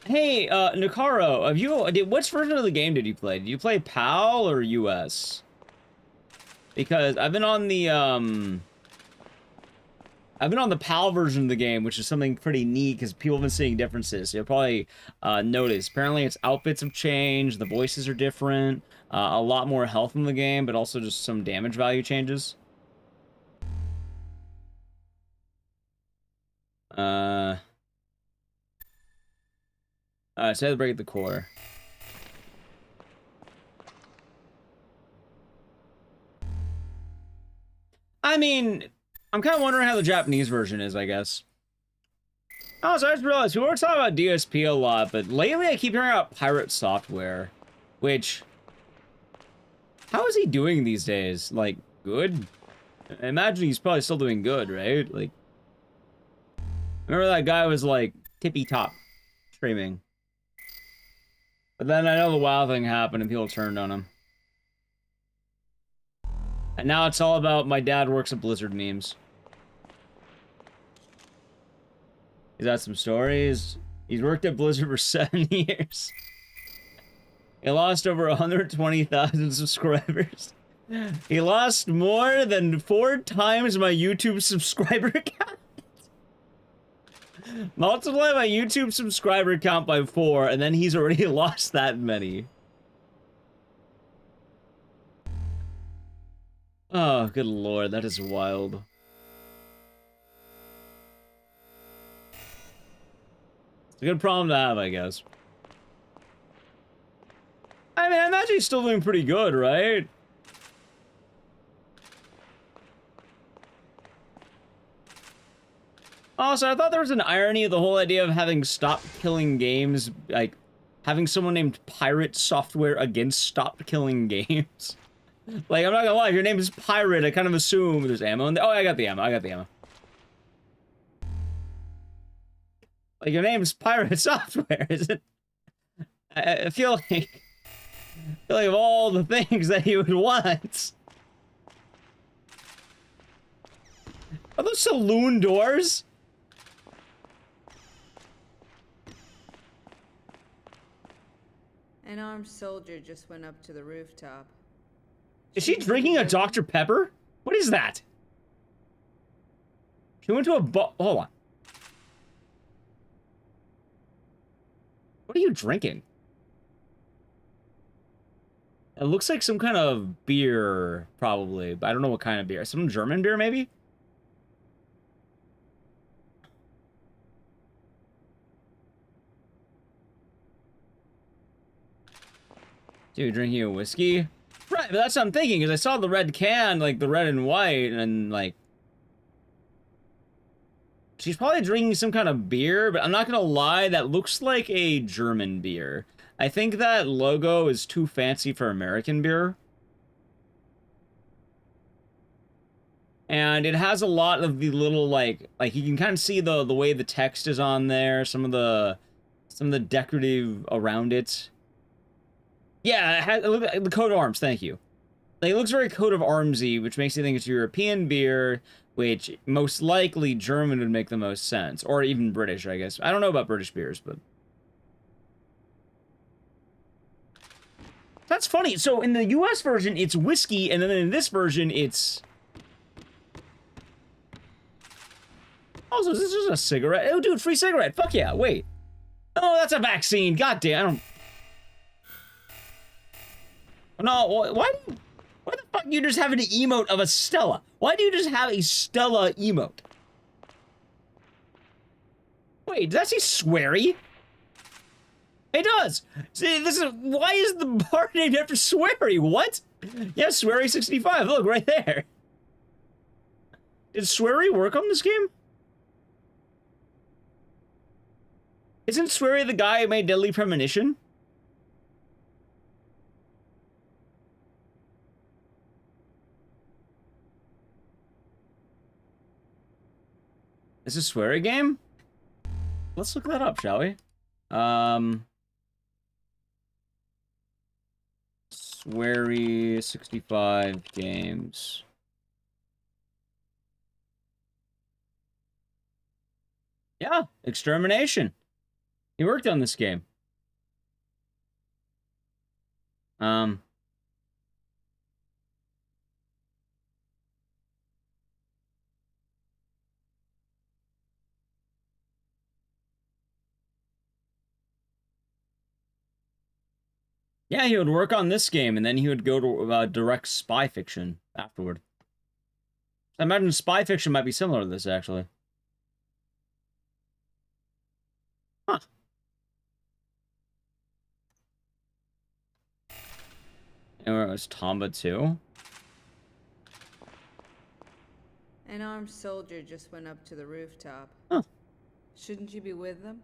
Hey, Nakaro, which version of the game did you play? Did you play PAL or US? Because I've been on the PAL version of the game, which is something pretty neat because people have been seeing differences. So you'll probably notice. Apparently, its outfits have changed. The voices are different. A lot more health in the game, but also just some damage value changes. So I had to break the core. I mean, I'm kind of wondering how the Japanese version is, I guess. Oh, so I just realized we were talking about DSP a lot, but lately I keep hearing about pirate software, which... How is he doing these days? Like, good? I imagine he's probably still doing good, right? Like... Remember that guy was, like, tippy-top streaming. But then I know the WoW thing happened and people turned on him. And now it's all about my dad works at Blizzard memes. He's got some stories. He's worked at Blizzard for 7 years. He lost over 120,000 subscribers. He lost more than 4 times my YouTube subscriber count. Multiply my YouTube subscriber count by 4, and then he's already lost that many. Oh, good lord, that is wild. It's a good problem to have, I guess. I mean, I imagine he's still doing pretty good, right? Also, I thought there was an irony of the whole idea of having Stop Killing Games, like, having someone named Pirate Software against Stop Killing Games. Like, I'm not gonna lie, if your name is Pirate, I kind of assume there's ammo in there. Oh, I got the ammo, Like, your name's Pirate Software, is it? I feel like... Like, of all the things that you would want. Are those saloon doors? An armed soldier just went up to the rooftop. Is she drinking a Dr. Pepper? What is that? She went to a hold on. What are you drinking? It looks like some kind of beer, probably, but I don't know what kind of beer. Some German beer, maybe? Dude, drinking a whiskey? Right, but that's what I'm thinking, because I saw the red can, like the red and white, and like... She's probably drinking some kind of beer, but I'm not gonna lie, that looks like a German beer. I think that logo is too fancy for American beer. And it has a lot of the little, like you can kind of see the way the text is on there, some of the decorative around it. Yeah, it has the coat of arms, thank you. Like, it looks very coat of armsy, which makes you think it's European beer, which most likely German would make the most sense. Or even British, I guess. I don't know about British beers, but... That's funny. So in the US version, it's whiskey, and then in this version, it's... Also, this is a cigarette. Oh, dude, free cigarette. Fuck yeah, wait. Oh, that's a vaccine. God damn, I don't... No, why the fuck do you just have an emote of a Stella? Why do you just have a Stella emote? Wait, does that say sweary? It does! See, this is... Why is the bar named after Sweary? What? Yeah, Sweary 65. Look, right there. Did Sweary work on this game? Isn't Sweary the guy who made Deadly Premonition? Is this Sweary game? Let's look that up, shall we? Sweary 65 games. Yeah, Extermination. He worked on this game. Yeah, he would work on this game, and then he would go to direct spy fiction afterward. I imagine spy fiction might be similar to this, actually. Huh. And where was Tomba 2? An armed soldier just went up to the rooftop. Huh. Shouldn't you be with them?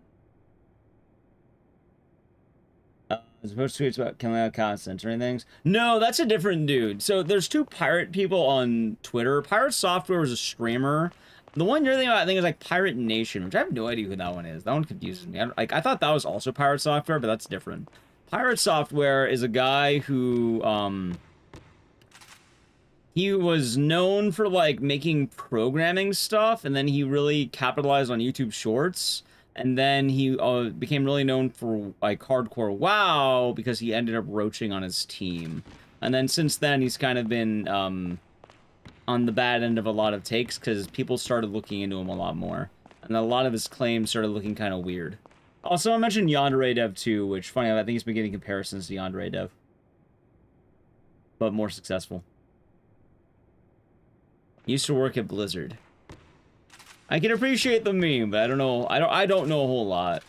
As opposed to tweets about killing out cows, censoring things. No, that's a different dude. So there's two pirate people on Twitter. Pirate Software is a streamer. The one you're thinking about, I think, is like Pirate Nation, which I have no idea who that one is. That one confuses me. I thought that was also Pirate Software, but that's different. Pirate Software is a guy who, he was known for, like, making programming stuff, and then he really capitalized on YouTube Shorts. And then he became really known for, like, hardcore WoW because he ended up roaching on his team. And then since then, he's kind of been on the bad end of a lot of takes because people started looking into him a lot more. And a lot of his claims started looking kind of weird. Also, I mentioned Yandere Dev too, which, funny enough, I think he's been getting comparisons to Yandere Dev. But more successful. Used to work at Blizzard. I can appreciate the meme, but I don't know. I don't know a whole lot.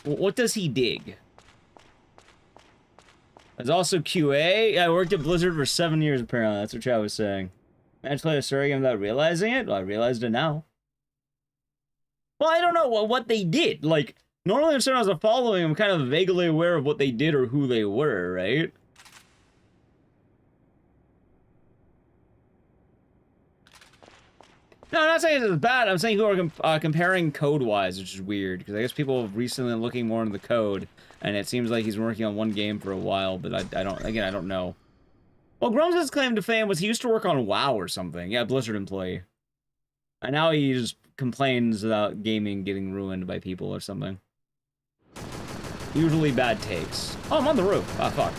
What does he dig? There's also QA. Yeah, I worked at Blizzard for 7 years, apparently. That's what Chad was saying. Managed to play a story game without realizing it? Well, I realized it now. Well, I don't know what they did. Like, normally if someone has a following, I'm kind of vaguely aware of what they did or who they were, right? No, I'm not saying it's bad. I'm saying who are comparing code-wise, which is weird, because I guess people have recently been looking more into the code, and it seems like he's been working on one game for a while, but I don't know. Well, Grum's claim to fame was he used to work on WoW or something. Yeah, Blizzard employee. And now he just complains about gaming getting ruined by people or something. Usually bad takes. Oh, I'm on the roof. Ah, fuck.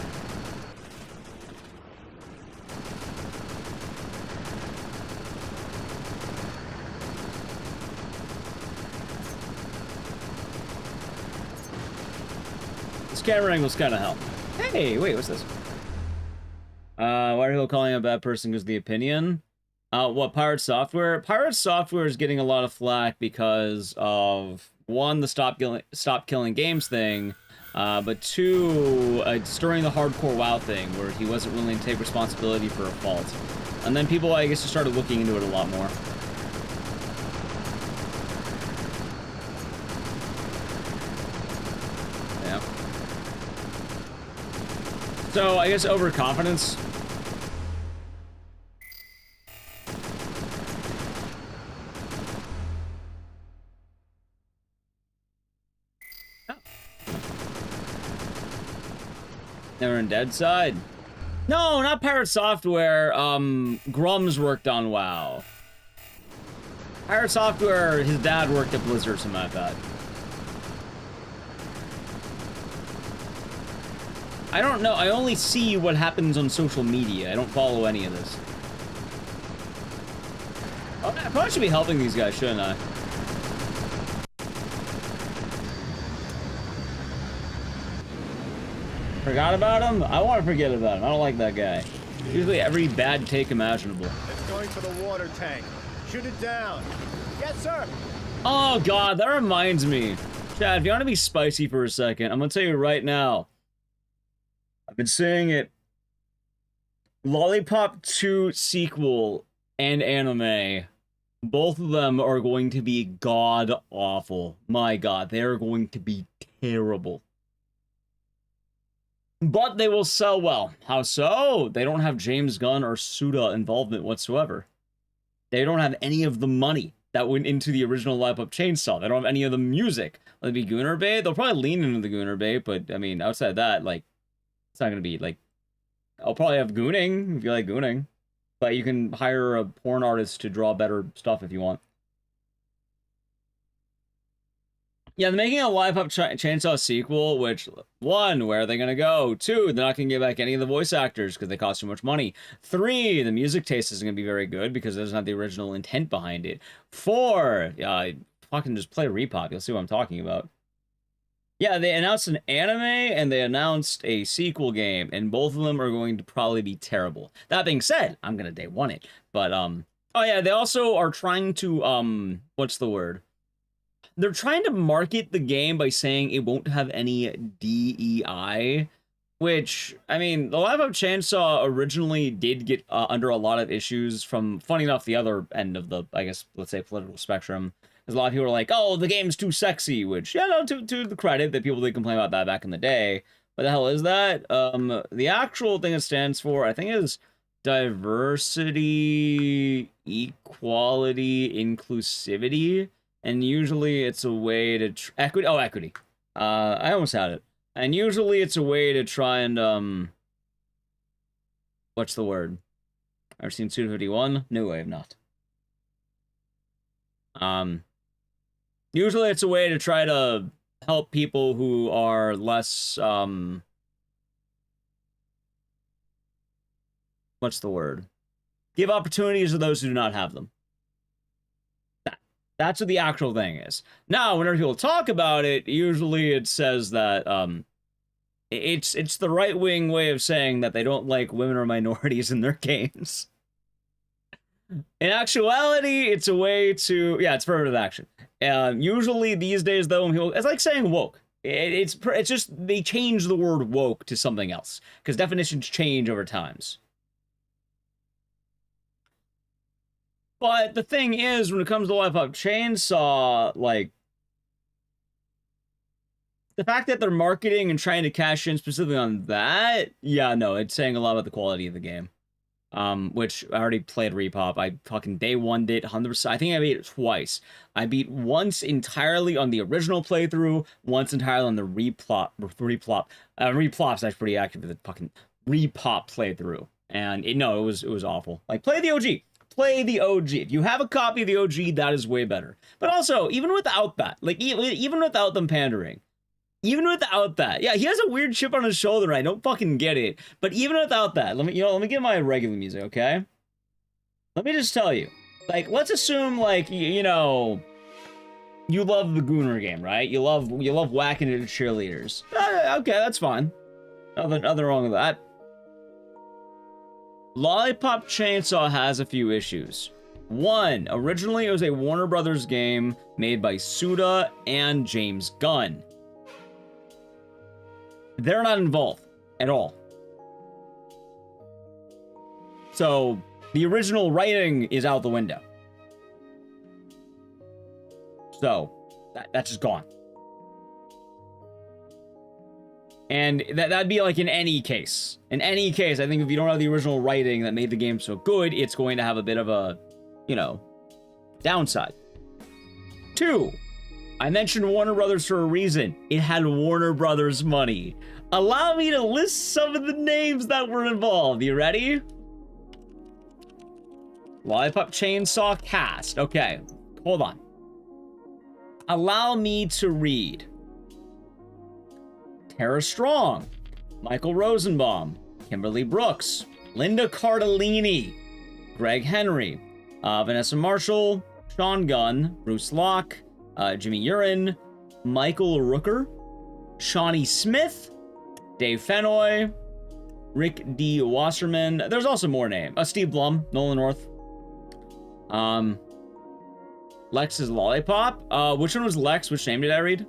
This camera angle's kind of help. Hey, wait, what's this? Why are people calling him a bad person because of the opinion? What, Pirate Software? Pirate Software is getting a lot of flack because of, one, the Stop Killing Games thing, but two, it's during the hardcore WoW thing, where he wasn't willing to take responsibility for a fault. And then people, I guess, just started looking into it a lot more. Yeah. So, I guess overconfidence. Never in Dead Side? No, not Pirate Software. Grum's worked on WoW. Pirate Software, his dad worked at Blizzard, something like that. I don't know. I only see what happens on social media. I don't follow any of this. Oh, I probably should be helping these guys, shouldn't I? Forgot about him? I want to forget about him. I don't like that guy. Usually every bad take imaginable. It's going for the water tank. Shoot it down. Yes, sir. Oh, God, that reminds me. Chad, if you want to be spicy for a second, I'm going to tell you right now. I've been saying it. Lollipop 2 sequel and anime, both of them are going to be god-awful. My God, they are going to be terrible. But they will sell well. How so? They don't have James Gunn or Suda involvement whatsoever. They don't have any of the money that went into the original Lollipop Chainsaw. They don't have any of the music. Will it be Gunnar Bait? They'll probably lean into the Gunnar Bait, but I mean, outside of that, like, it's not gonna be like. I'll probably have gooning if you like gooning, but you can hire a porn artist to draw better stuff if you want. Yeah, they're making a Lollipop Chainsaw sequel, which, one, where are they going to go? Two, they're not going to get back any of the voice actors because they cost too much money. Three, the music taste isn't going to be very good because it doesn't have the original intent behind it. Four, fucking just play Repop. You'll see what I'm talking about. Yeah, they announced an anime and they announced a sequel game, and both of them are going to probably be terrible. That being said, I'm going to day one it. But, oh yeah, they also are trying to, what's the word? They're trying to market the game by saying it won't have any DEI, which, I mean, the Lollipop Chainsaw originally did get under a lot of issues from, funny enough, the other end of the, I guess, let's say, political spectrum. Because a lot of people are like, oh, the game's too sexy, which, yeah, no, to the credit that people did complain about that back in the day. What the hell is that? The actual thing it stands for, I think, is diversity, equality, inclusivity. And usually it's a way to... equity. Oh, equity. I almost had it. And usually it's a way to try and, what's the word? Ever seen Suda 51? No, I have not. Usually it's a way to try to help people who are less, what's the word? Give opportunities to those who do not have them. That's what the actual thing is. Now, whenever people talk about it, usually it says that it's the right-wing way of saying that they don't like women or minorities in their games. In actuality, it's a way to... yeah, it's affirmative action. Usually these days, though, when people... it's like saying woke. It's just they change the word woke to something else. Because definitions change over times. But the thing is, when it comes to Lollipop Chainsaw, like, the fact that they're marketing and trying to cash in specifically on that, yeah, no, it's saying a lot about the quality of the game. which I already played Repop. I fucking day one did 100%. I think I beat it twice. I beat once entirely on the original playthrough, once entirely on the replop's actually pretty accurate for the fucking Repop playthrough. And it was awful. Like, play the OG. Play the OG. If you have a copy of the OG, that is way better. But also, even without that, like, even without them pandering, even without that, yeah, he has a weird chip on his shoulder, and I don't fucking get it. But even without that, let me get my regular music, okay? Let me just tell you, like, let's assume, like, you know, you love the Gooner game, right? You love whacking it at cheerleaders. Okay, that's fine. Nothing wrong with that. Lollipop Chainsaw has a few issues. One, originally it was a Warner Brothers game made by Suda and James Gunn. They're not involved at all. So, the original writing is out the window. So, that's just gone. And that'd be like in any case. In any case, I think if you don't have the original writing that made the game so good, it's going to have a bit of a, you know, downside. Two, I mentioned Warner Brothers for a reason. It had Warner Brothers money. Allow me to list some of the names that were involved. You ready? Lollipop Chainsaw cast. Okay, hold on. Allow me to read. Tara Strong, Michael Rosenbaum, Kimberly Brooks, Linda Cardellini, Greg Henry, Vanessa Marshall, Sean Gunn, Bruce Locke, Jimmy Urine, Michael Rooker, Shawnee Smith, Dave Fennoy, Rick D. Wasserman. There's also more names. Steve Blum, Nolan North. Lex's Lollipop. Which one was Lex? Which name did I read?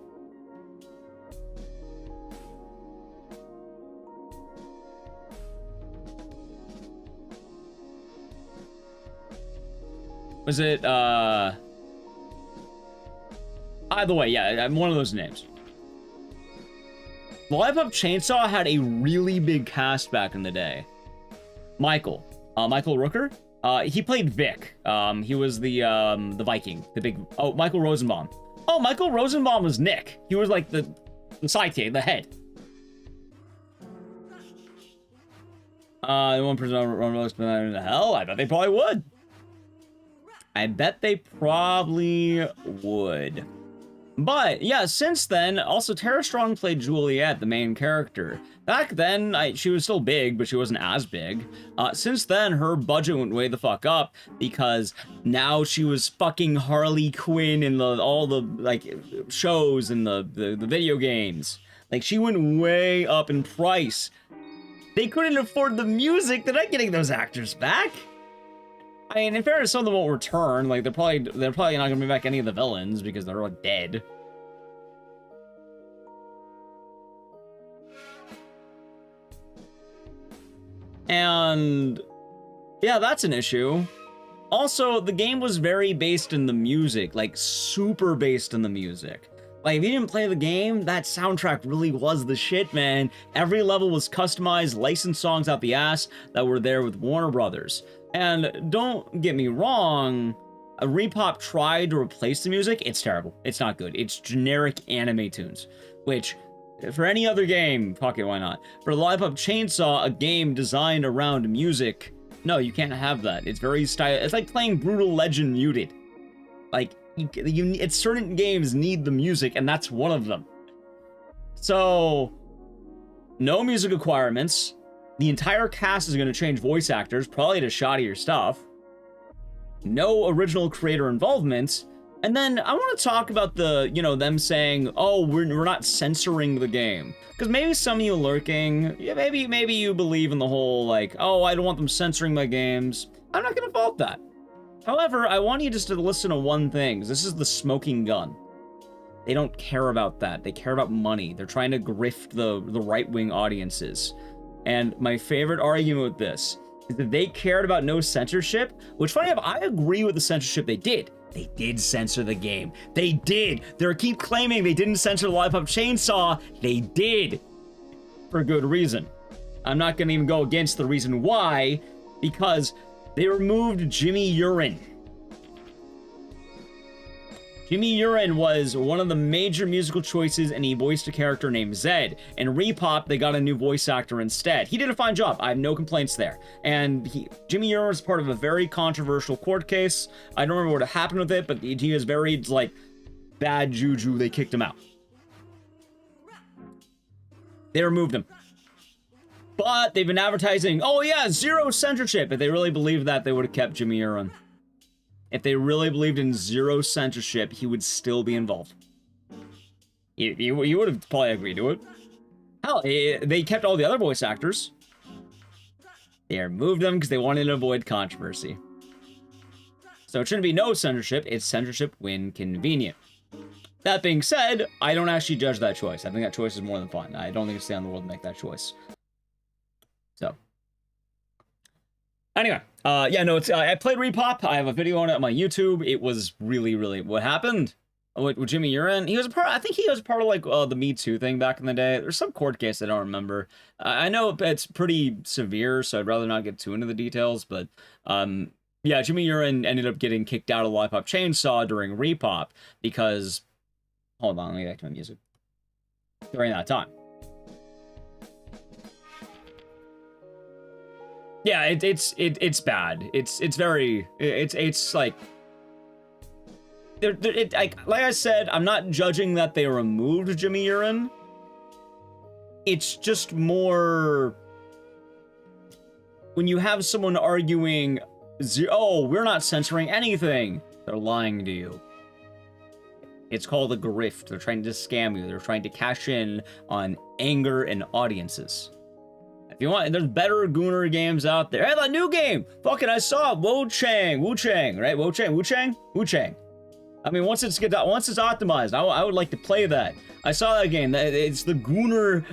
Was it, either way, yeah, I'm one of those names. Lollipop Chainsaw had a really big cast back in the day. Michael Rooker, he played Vic. He was the Viking, the big, Michael Rosenbaum. Oh, Michael Rosenbaum was Nick. He was like the sidekick, the head. One person in the hell? I bet they probably would. But, yeah, since then, also Tara Strong played Juliet, the main character. Back then, she was still big, but she wasn't as big. Since then, her budget went way the fuck up, because now she was fucking Harley Quinn in all the, like, shows and the video games. Like, she went way up in price. They couldn't afford the music. They're not getting those actors back. I mean, in fairness, some of them won't return. Like, they're probably not gonna bring back any of the villains because they're all dead. And yeah, that's an issue. Also, the game was very based in the music, like super based in the music. Like, if you didn't play the game, that soundtrack really was the shit, man. Every level was customized, licensed songs out the ass that were there with Warner Brothers. And don't get me wrong, Repop tried to replace the music. It's terrible. It's not good. It's generic anime tunes, which, for any other game, fuck it, why not? For Lollipop Chainsaw, a game designed around music, no, you can't have that. It's very stylish. It's like playing Brutal Legend muted. Like, it's certain games need the music, and that's one of them. So, no music requirements. The entire cast is going to change voice actors, probably to shoddier stuff. No original creator involvement. And then I want to talk about the, you know, them saying, oh, we're not censoring the game. Because maybe some of you lurking, yeah, maybe you believe in the whole, like, oh, I don't want them censoring my games. I'm not going to fault that. However, I want you just to listen to one thing. This is the smoking gun. They don't care about that. They care about money. They're trying to grift the right-wing audiences. And my favorite argument with this is that they cared about no censorship, which, funny enough, I agree with the censorship they did. They did censor the game. They did. They keep claiming they didn't censor Lollipop Chainsaw. They did. For good reason. I'm not going to even go against the reason why. because they removed Jimmy Urine. Jimmy Urine was one of the major musical choices, and he voiced a character named Zed. In Repop, they got a new voice actor instead. He did a fine job. I have no complaints there. And Jimmy Urine was part of a very controversial court case. I don't remember what happened with it, but he was very, like, bad juju. They kicked him out. They removed him. But they've been advertising, oh yeah, zero censorship. If they really believed that, they would have kept Jimmy Urine. If they really believed in zero censorship, he would still be involved. You would have probably agreed to it. Hell, they kept all the other voice actors. They removed them because they wanted to avoid controversy. So it shouldn't be no censorship, it's censorship when convenient. That being said, I don't actually judge that choice. I think that choice is more than fine. I don't think it's the end of the world to make that choice. So. Anyway, yeah, no, it's I played Repop. I have a video on it on my YouTube. It was really, really what happened with Jimmy Urine. He was a part. I think he was part of like the Me Too thing back in the day. There's some court case I don't remember. I know it's pretty severe, so I'd rather not get too into the details. But yeah, Jimmy Urine ended up getting kicked out of Live Pop Chainsaw during Repop because, hold on, let me get back to my music. During that time. Yeah, it's bad. It's very like like I said, I'm not judging that they removed Jimmy Urine. It's just more when you have someone arguing, oh, we're not censoring anything. They're lying to you. It's called a grift. They're trying to scam you. They're trying to cash in on anger and audiences. If you want, there's better Gooner games out there. Hey, that new game! Fucking, I saw Wu-Chang, right? Wu-Chang. I mean, once it's optimized, I would like to play that. I saw that game. It's the Gooner,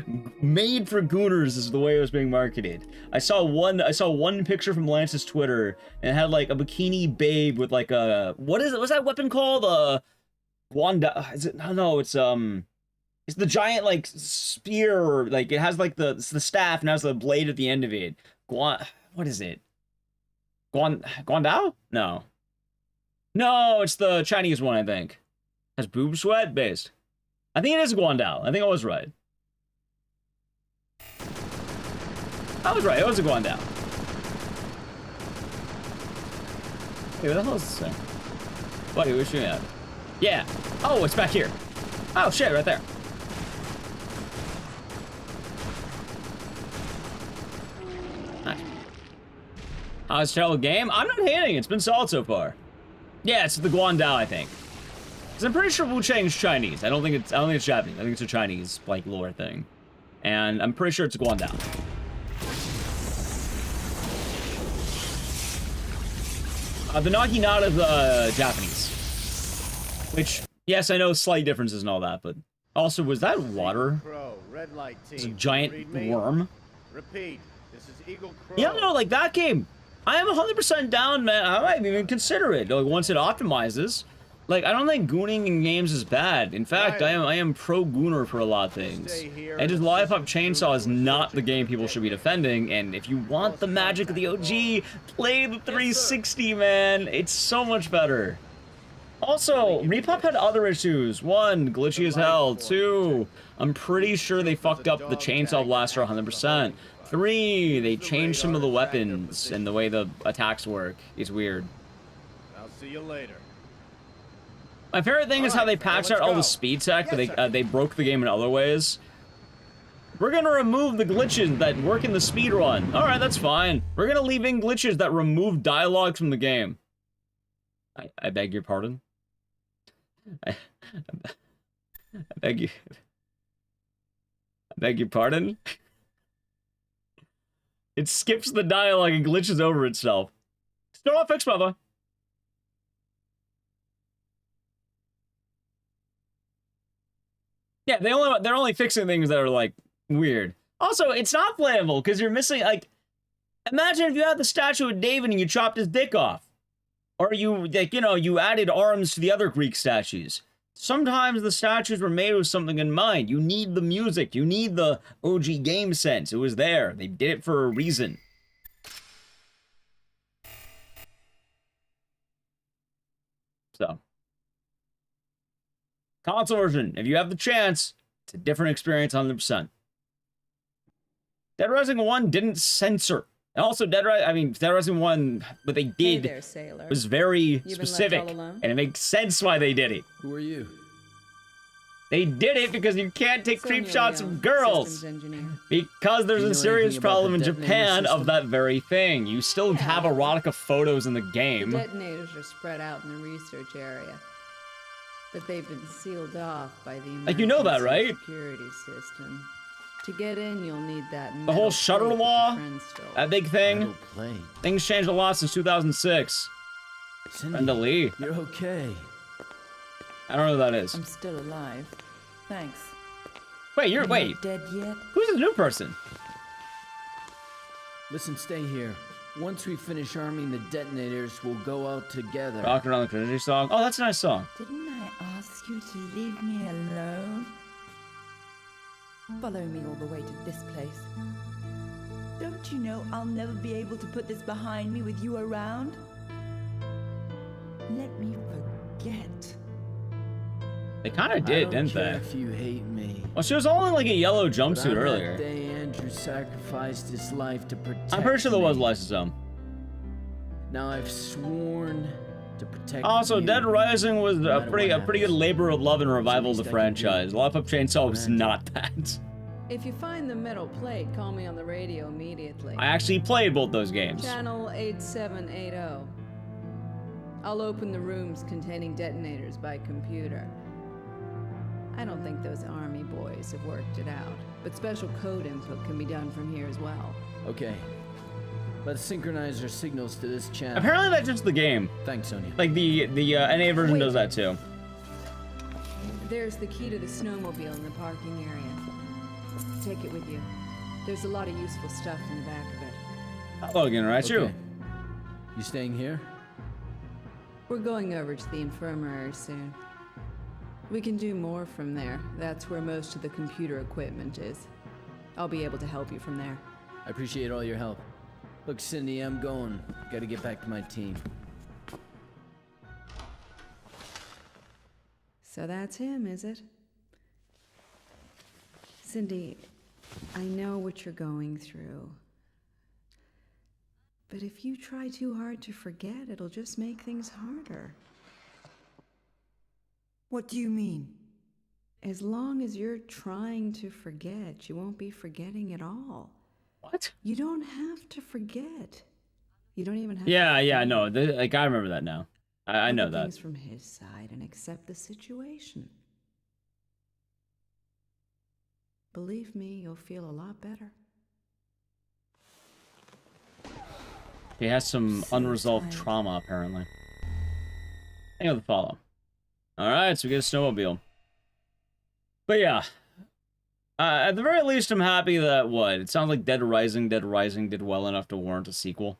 made for Gooners is the way it was being marketed. I saw one picture from Lance's Twitter, and it had like a bikini babe with like a, what is it? What's that weapon called? Wanda, is it? No, it's the giant, like, spear, like, it has, like, the staff, and has the blade at the end of it. What is it? Guandao? No. No, it's the Chinese one, I think. Has boob sweat based. I think it is Guandao. I think I was right. I was right, it was a Guandao. Hey, what the hell is this thing? Buddy, what are you shooting at? Yeah. Oh, it's back here. Oh, shit, right there. Nice. How's Shell game? I'm not hating. It's been solid so far. Yeah, it's the Guandao, I think. Because I'm pretty sure Wu-Chang's Chinese. I don't think it's Japanese. I think it's a Chinese, like, lore thing. And I'm pretty sure it's Guandao. The Naginata's Japanese. Which, yes, I know slight differences and all that, but also, was that water? It's a giant worm. Repeat. This is Eagle Crow. Yeah, no, like that game. I am 100% down, man. I might even consider it. Like, once it optimizes. Like, I don't think gooning in games is bad. In fact, I am pro-gooner for a lot of things. And just Live Pop Chainsaw is not the game people should be defending, and if you want the magic of the OG, play the 360, man. It's so much better. Also, Repop had other issues. 1, glitchy as hell. 2, I'm pretty sure they fucked up the Chainsaw Blaster 100%. 3, they changed some of the weapons and the way the attacks work. It's weird. I'll see you later. My favorite thing is how they patched out all the speed tech, but they broke the game in other ways. We're gonna remove the glitches that work in the speedrun. Alright, that's fine. We're gonna leave in glitches that remove dialogue from the game. I beg your pardon? I beg you... I beg your pardon? It skips the dialogue and glitches over itself. Still not fixed, by the way. Yeah, they're only fixing things that are, like, weird. Also, it's not playable, because you're missing, like... Imagine if you had the statue of David and you chopped his dick off. Or you, like, you know, you added arms to the other Greek statues. Sometimes the statues were made with something in mind. You need the music. You need the OG game sense. It was there. They did it for a reason. So, console version, if you have the chance, it's a different experience 100%. Dead Rising 1 didn't censor. And also, Dead Rising 1, what they did Hey there, sailor. was very You been left specific. all alone? And it makes sense why they did it. Who are you? They did it because you can't take creep shots of girls. Systems engineer. Because there's Do you a know serious anything about problem the in detonator Japan of system? that very thing. You still have erotica photos in the The game. detonators are spread out in the research area, but they've been sealed off by the Like, you know that, emergency right? security system. To get in, you'll need that. The whole metal shutter plate that law, your friend stole. that big thing. Metal plate. Things changed a lot since 2006. Cindy, Brenda Lee. you're okay. I don't know who that is. I'm still alive. Thanks. Wait, You're wait. not dead yet? Who's this new person? Listen, stay here. Once we finish arming the detonators, we'll go out together. Rockin' on the Trinity song. Oh, that's a nice song. Didn't I ask you to leave me alone? Follow me all the way to this place. Don't you know I'll never be able to put this behind me with you around? Let me forget. They kind of I did, don't didn't care they? if you hate me. Well, she was all in like a yellow But jumpsuit on earlier. That day, Andrew sacrificed his life to protect I'm pretty sure there was me. lysosome. Now I've sworn to protect Also, you. Dead Rising was No a matter pretty what good happens. labor of love and revival of the least I can do. franchise. Lollipop Chainsaw was not that. If you find the metal plate, call me on the radio immediately. I actually played both those games. Channel 8780. I'll open the rooms containing detonators by computer. I don't think those army boys have worked it out, but special code input can be done from here as well. Okay. Let's synchronize our signals to this channel. Apparently that's just the game. Thanks, Sonia. Like the NA version Wait. does that too. There's the key to the snowmobile in the parking area. Take it with you. There's a lot of useful stuff in the back of it. Logan, right? You. Okay. You staying here? We're going over to the infirmary soon. We can do more from there. That's where most of the computer equipment is. I'll be able to help you from there. I appreciate all your help. Look, Cindy, I'm going. Gotta get back to my team. So that's him, is it? Cindy, I know what you're going through. But if you try too hard to forget, it'll just make things harder. What do you mean? As long as you're trying to forget, you won't be forgetting at all. What? You don't have to forget. You don't even have Yeah, to yeah, no. Like I remember that now. I know look at that. things from his side and accept the situation. Believe me, you'll feel a lot better. He has some unresolved trauma, apparently. Hang on the follow. Alright, so we get a snowmobile. But yeah. At the very least, I'm happy that, what? It sounds like Dead Rising did well enough to warrant a sequel.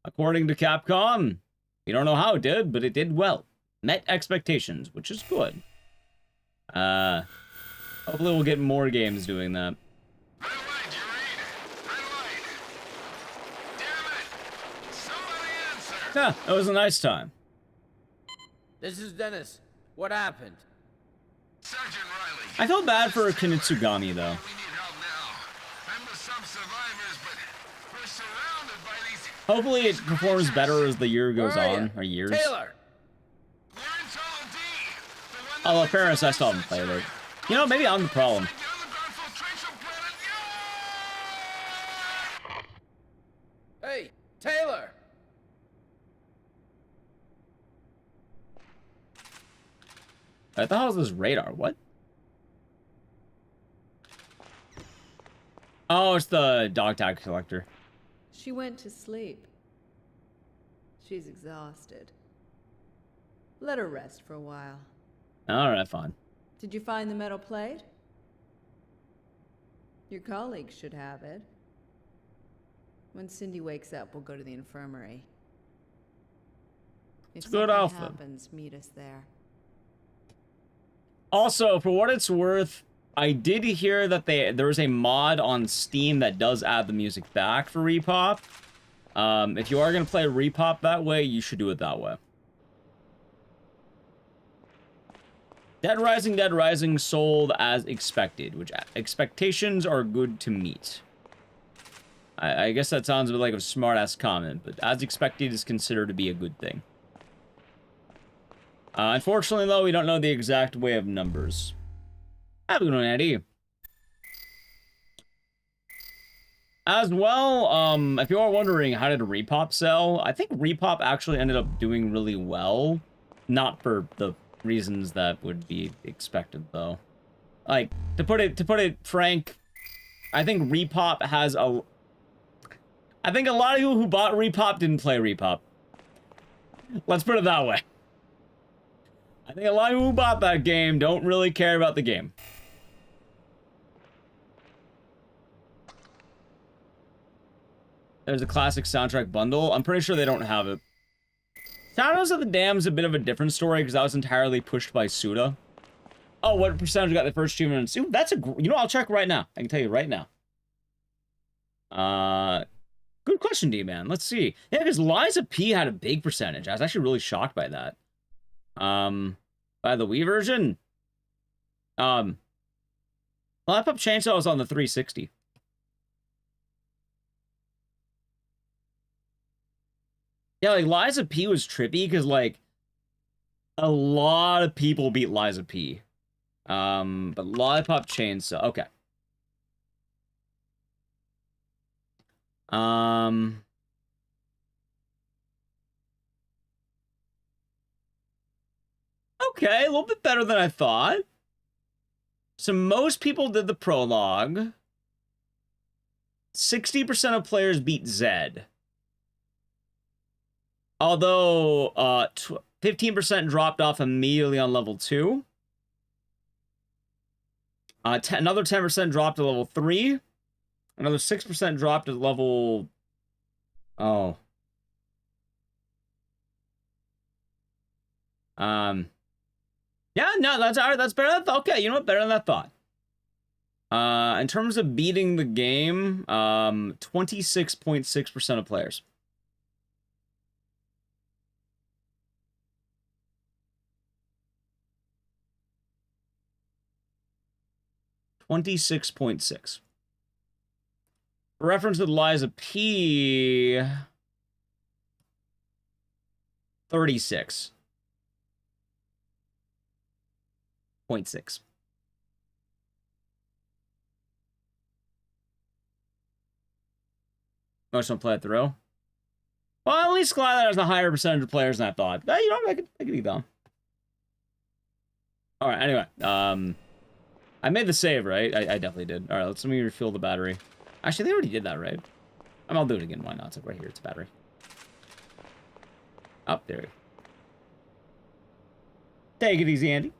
According to Capcom. We don't know how it did, but it did well. Met expectations, which is good. Hopefully we'll get more games doing that. Yeah, it was a nice time. This is Dennis. What happened? I felt bad for Kinitsugami, though. Hopefully it performs better as the year goes on, or years. Taylor! Although, apparently, I still haven't played it. You know, maybe I'm the problem. Hey, Taylor! What the hell is this radar? What? Oh, it's the dog tag collector. She went to sleep. She's exhausted. Let her rest for a while. Alright, fine. Did you find the metal plate? Your colleagues should have it. When Cindy wakes up, we'll go to the infirmary. If It's good something outfit. happens, meet us there. Also, for what it's worth, I did hear that there was a mod on Steam that does add the music back for Repop. If you are going to play Repop that way, you should do it that way. Dead Rising sold as expected, which expectations are good to meet. I guess that sounds a bit like a smart-ass comment, but as expected is considered to be a good thing. Unfortunately, though, we don't know the exact way of numbers. Have a good one, Eddie. As well, if you are wondering how did Repop sell, I think Repop actually ended up doing really well. Not for the reasons that would be expected, though. Like, to put it frank, I think Repop has a... I think a lot of people who bought Repop didn't play Repop. Let's put it that way. I think a lot of people who bought that game don't really care about the game. There's a classic soundtrack bundle. I'm pretty sure they don't have it. Shadows of the Dam's a bit of a different story because that was entirely pushed by Suda. Oh, what percentage got the first achievement? Ooh, that's a... You know, I'll check right now. I can tell you right now. Good question, D-Man. Let's see. Yeah, because Liza P had a big percentage. I was actually really shocked by that. By the Wii version. Laptop Chainsaw was on the 360. Yeah, like, Liza P was trippy, because, like, a lot of people beat Liza P. But Lollipop Chainsaw, okay. Okay, a little bit better than I thought. So most people did the prologue. 60% of players beat Zed. Although, 15% dropped off immediately on level 2. Another 10% dropped to level 3. Another 6% dropped to level... Oh. Yeah, no, that's alright. That's better than I thought. Okay, you know what? Better than I thought. In terms of beating the game, 26.6% of players. .6. For reference to Liza P, 36.6. Most don't play it through. Well, at least Skylar has a higher percentage of players than I thought. You know, I could be dumb. All right. Anyway, I made the save, right? I definitely did. All right, let me refill the battery. Actually, they already did that, right? I'll do it again. Why not? It's like right here. It's a battery. Up there. Take it easy, Andy.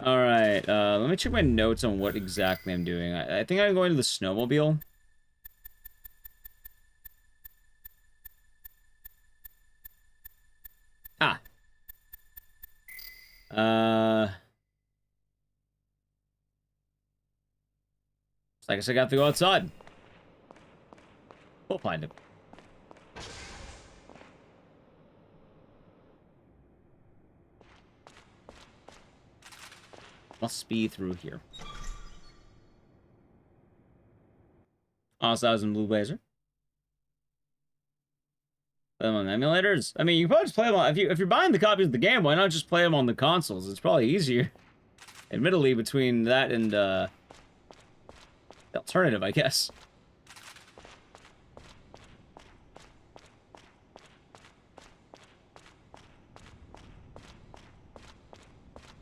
All right. Let me check my notes on what exactly I'm doing. I think I'm going to the snowmobile. Ah. I guess I got to go outside. We'll find him. Must be through here. Also, I was in Blue Blazer. Play them on emulators? I mean, you can probably just play them on... If you're buying the copies of the game, why not just play them on the consoles? It's probably easier. Admittedly, between that and, the alternative, I guess.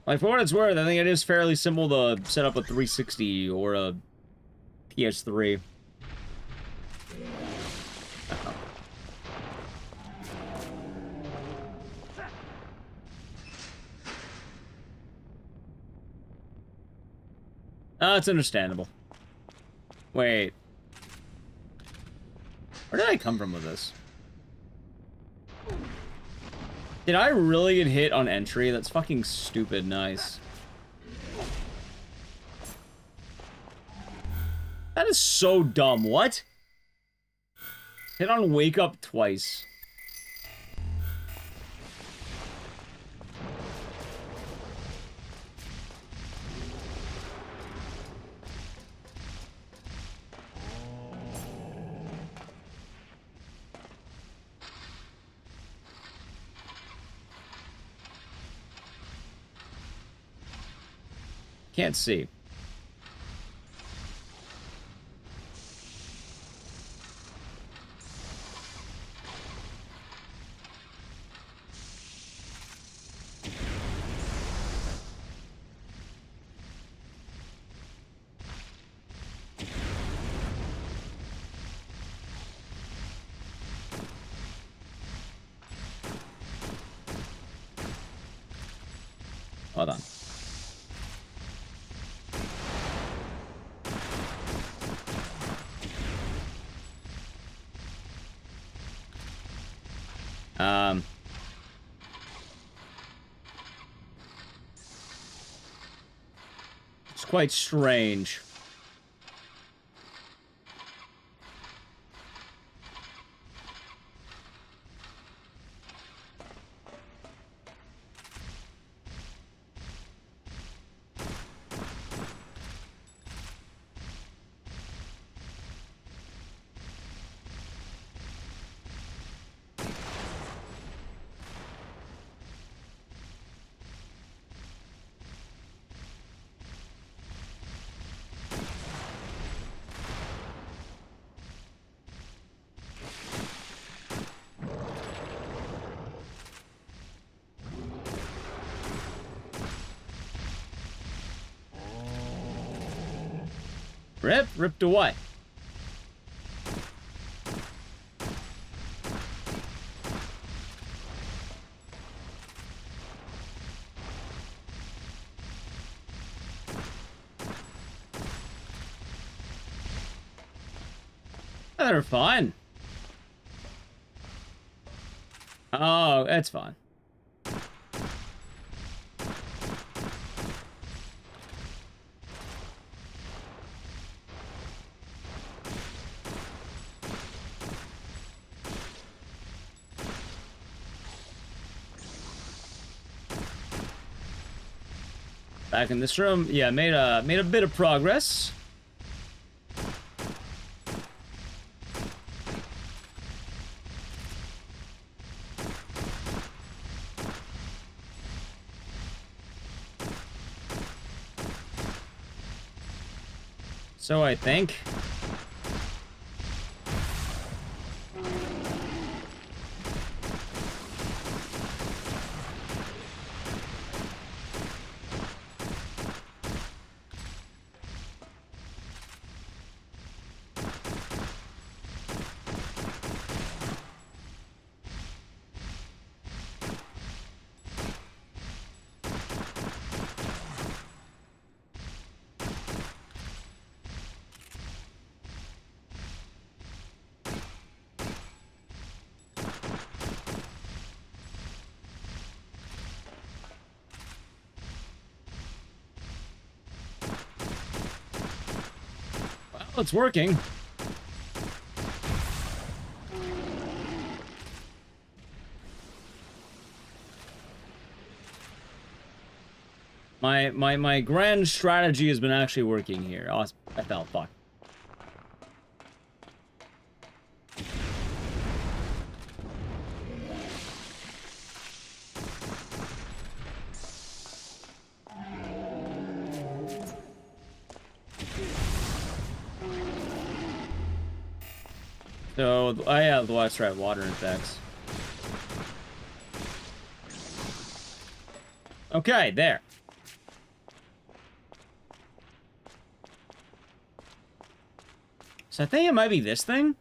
Like, for what it's worth, I think it is fairly simple to set up a 360 or a PS3. It's understandable. Wait. Where did I come from with this? Did I really get hit on entry? That's fucking stupid. Nice. That is so dumb. What? Hit on wake up twice. Can't see. Hold on. It's quite strange. Ripped away. They're fine. Oh, that's fine. Back in this room, yeah, made a bit of progress. So I think. Well, it's working. My grand strategy has been actually working here. Oh, I fell. Fuck. So, I have the widespread water effects. Okay, there. So I think it might be this thing.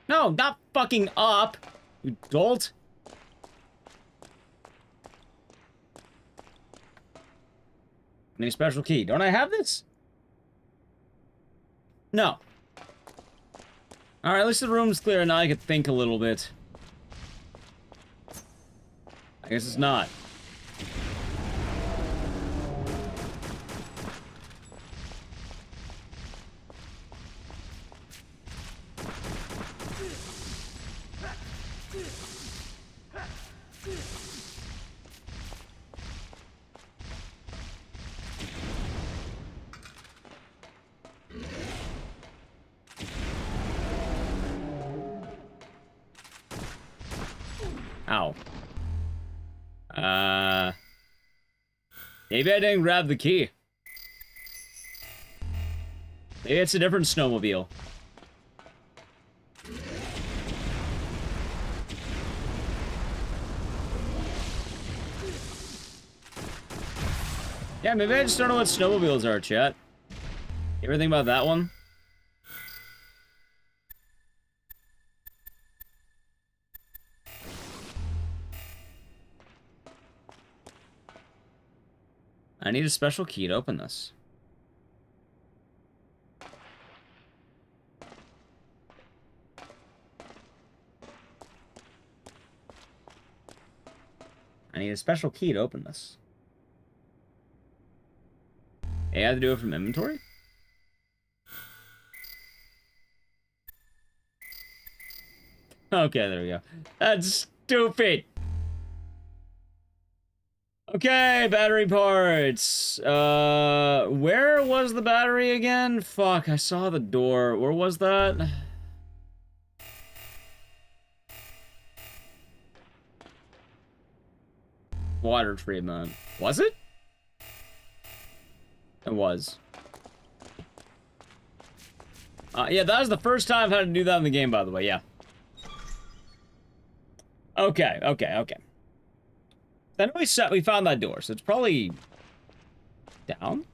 No, not fucking up, you dolt. Any special key? Don't I have this? No. Alright, at least the room's clear and now I can think a little bit. I guess it's not. Ow. Maybe I didn't grab the key. Maybe it's a different snowmobile. Yeah, maybe I just don't know what snowmobiles are, chat. You ever think about that one? I need a special key to open this. I need a special key to open this. Hey, I have to do it from inventory? Okay, there we go. That's stupid! Okay, battery parts. Where was the battery again? Fuck, I saw the door. Where was that? Water treatment. Was it? It was. Yeah, that was the first time I've had to do that in the game, by the way, yeah. Okay. Then we found that door, so it's probably down.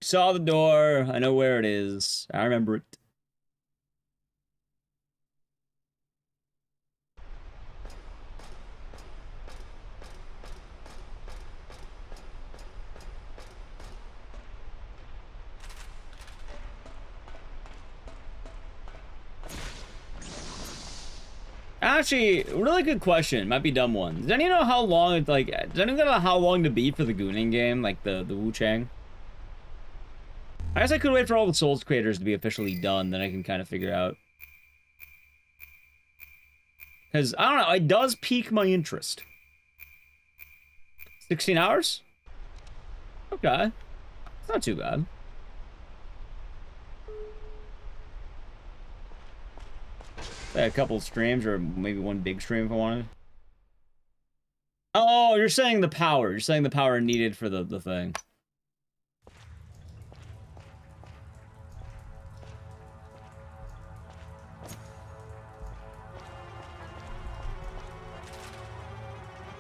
Saw the door. I know where it is. I remember it. Actually, really good question. Might be a dumb one. Does anyone know how long it's like? Does anyone know how long to beat for the Gooning game, like the Wu Chang? I guess I could wait for all the Souls creators to be officially done, then I can kind of figure out. Because I don't know, it does pique my interest. 16 hours? Okay, it's not too bad. A couple streams, or maybe one big stream if I wanted. Oh, you're saying the power. You're saying the power needed for the thing.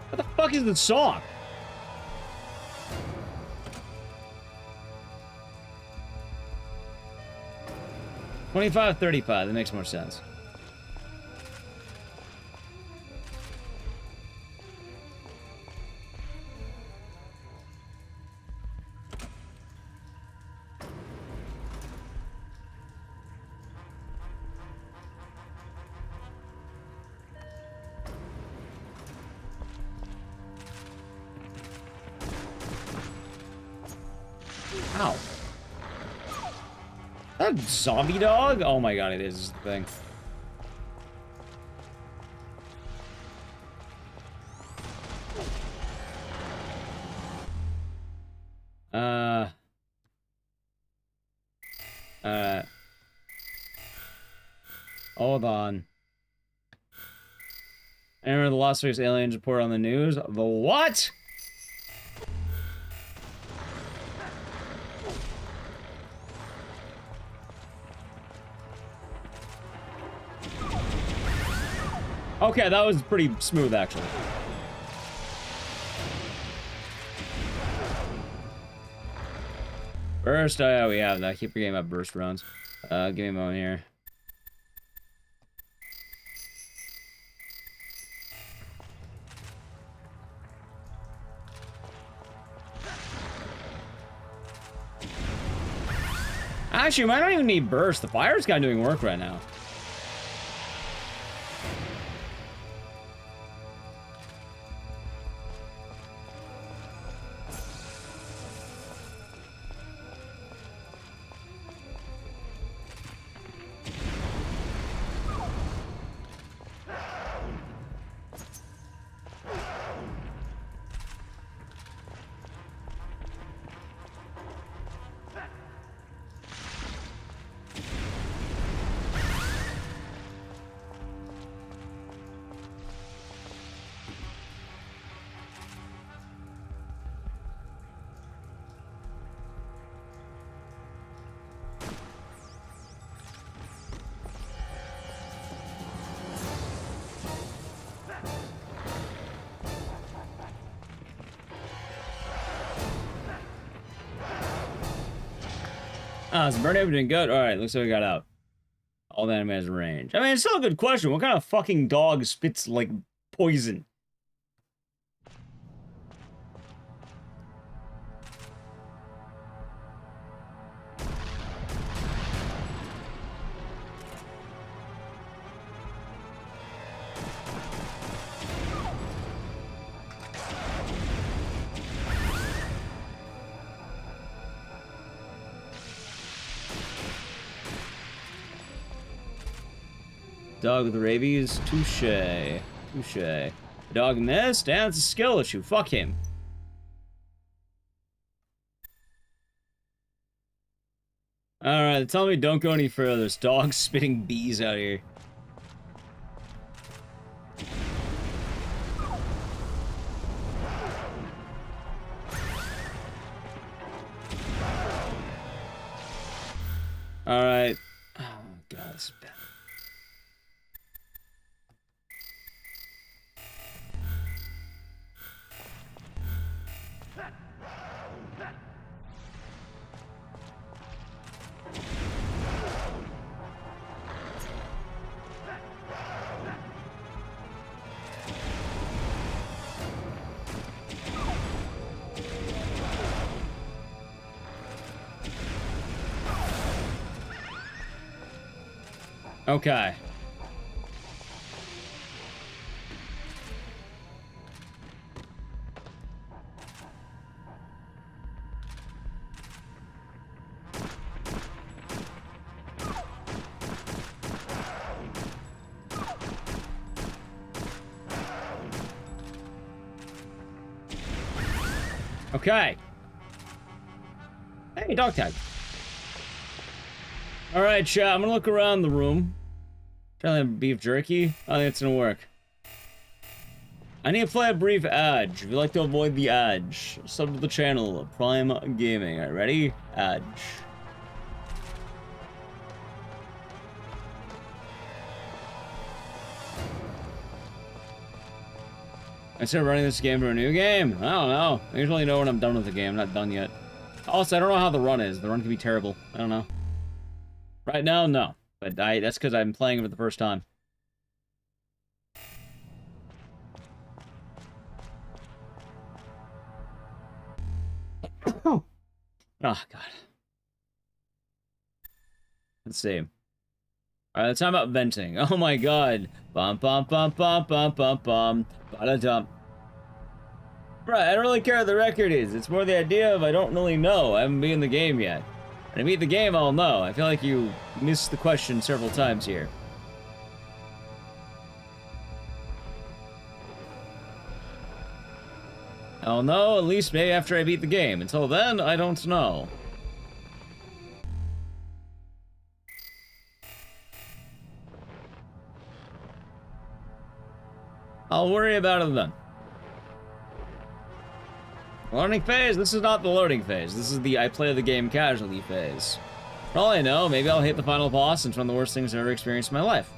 What the fuck is the song? $25.35. That makes more sense. Ow. That zombie dog? Oh my god, it is the thing. Hold on. I remember the Las Vegas aliens report on the news. The what? Okay, that was pretty smooth, actually. Burst, oh yeah, we have that. I keep forgetting about burst runs. Give me a moment here. Actually, we might not even need burst. The fire's kind of doing work right now. Ah, is burn doing good? Alright, looks like we got out. All the enemy has range. I mean, it's still a good question. What kind of fucking dog spits, like, poison? Dog with rabies? Touche. Touche. The dog missed? And it's a skill issue. Fuck him. Alright, tell me don't go any further. There's dogs spitting bees out here. Alright. Oh, God, this is bad. Okay. Okay. Hey, dog tag. Alright, chat, I'm gonna look around the room. Try to have beef jerky. I think it's gonna work. I need to play a brief ad. If you'd like to avoid the ad, sub to the channel, Prime Gaming. Alright, ready? Ad. Instead of running this game for a new game? I don't know. I usually know when I'm done with the game. I'm not done yet. Also, I don't know how the run is. The run can be terrible. I don't know. Right now, no. But that's because I'm playing it for the first time. Oh, God. Let's see. Alright, let's talk about venting. Oh my god. Bum bum bum bum bum bum bum. Ba-da-dum. Right, I don't really care what the record is. It's more the idea of I don't really know. I haven't been in the game yet. When I beat the game, I'll know. I feel like you missed the question several times here. I'll know at least maybe after I beat the game. Until then, I don't know. I'll worry about it then. Learning phase? This is not the loading phase. This is the I play the game casually phase. For all I know, maybe I'll hit the final boss and it's one of the worst things I've ever experienced in my life.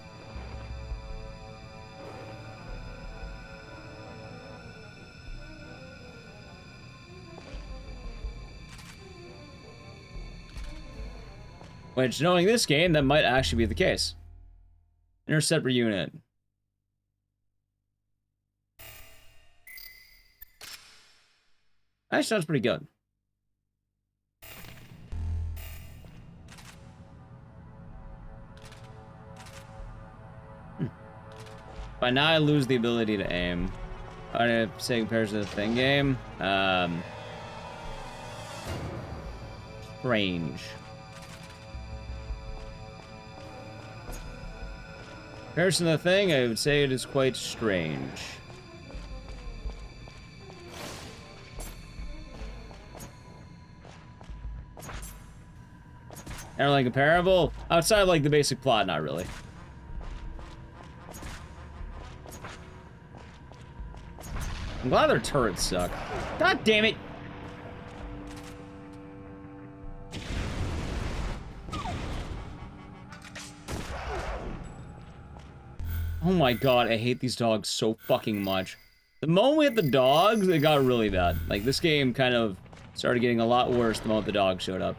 Which, knowing this game, that might actually be the case. Intercept unit. Actually, sounds pretty good. By now, I lose the ability to aim. I'd say compared to the thing game. Strange. Comparison to the thing, I would say it is quite strange. They're like comparable? Outside of like the basic plot, not really. I'm glad their turrets suck. God damn it! Oh my god, I hate these dogs so fucking much. The moment we hit the dogs, it got really bad. Like, this game kind of started getting a lot worse the moment the dogs showed up.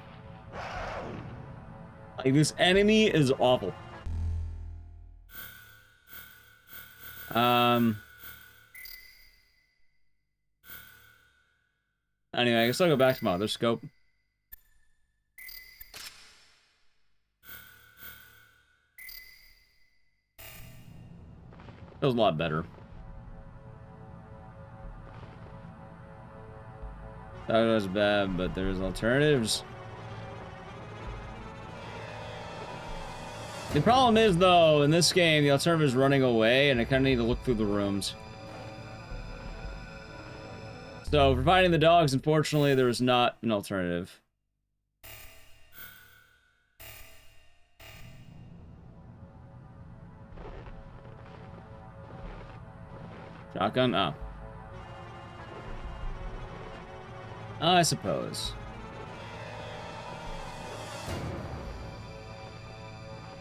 Like, this enemy is awful. Anyway, I guess I'll go back to my other scope. Feels a lot better. That was bad, but there's alternatives. The problem is, though, in this game, the alternative is running away, and I kind of need to look through the rooms. So, for finding the dogs, unfortunately, there is not an alternative. Shotgun? Oh. I suppose.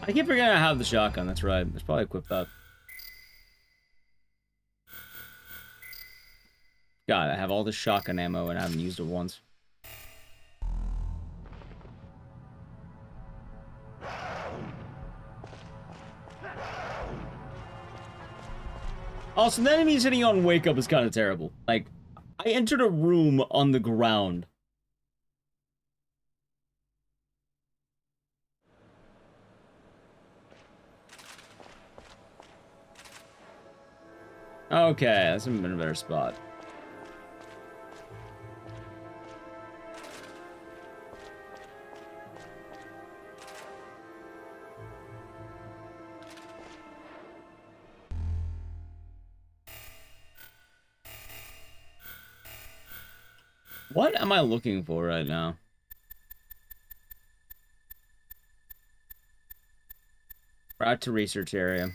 I keep forgetting I have the shotgun, that's right. Let's probably equip that. God, I have all this shotgun ammo and I haven't used it once. Also, the enemies hitting you on wake up is kind of terrible. Like, I entered a room on the ground. Okay, that's been a better spot. What am I looking for right now? Right to research area.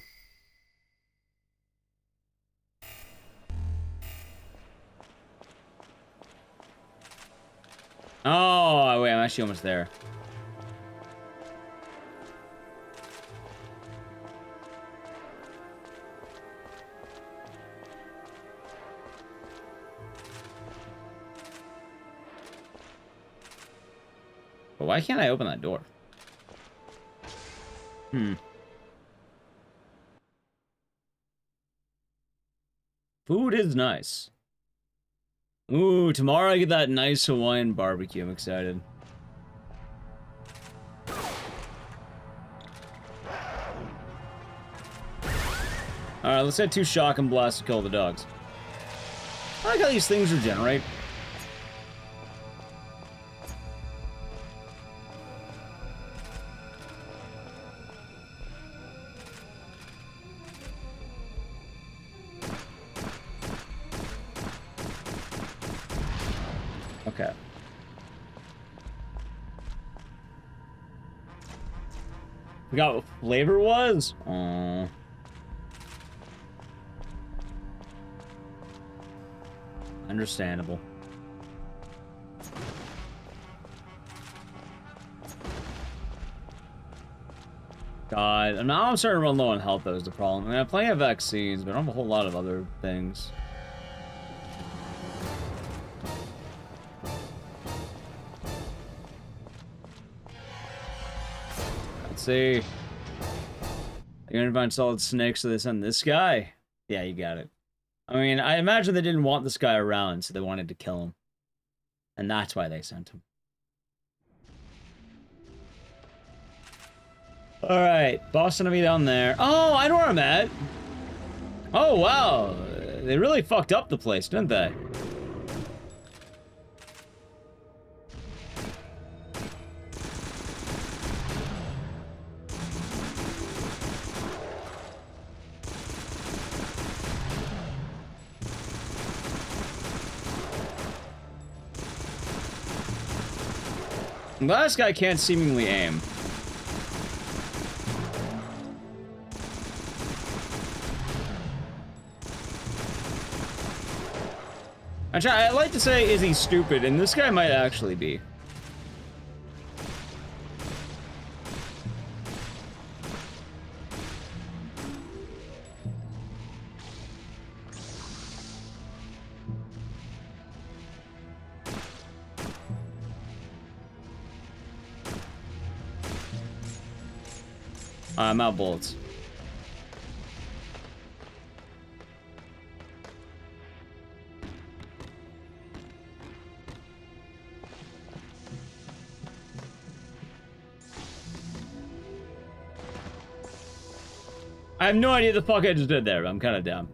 Oh, wait, I'm actually almost there. But why can't I open that door? Food is nice. Ooh, tomorrow I get that nice Hawaiian barbecue. I'm excited. Alright, let's get 2 shotgun blasts to kill the dogs. I like how these things regenerate. Okay. Forgot what flavor was? Aww. Understandable. God, now I'm starting to run low on health, though, is the problem. I mean, I have plenty of vaccines, but I don't have a whole lot of other things. Let's see. You're gonna find solid snakes, so they send this guy? Yeah, you got it. I mean, I imagine they didn't want this guy around, so they wanted to kill him. And that's why they sent him. Alright, boss enemy down there. Oh, I know where I'm at! Oh, wow! They really fucked up the place, didn't they? I'm glad this guy can't seemingly aim. I'd like to say, is he stupid? And this guy might actually be. I'm out of bullets. I have no idea the fuck I just did there, but I'm kind of down.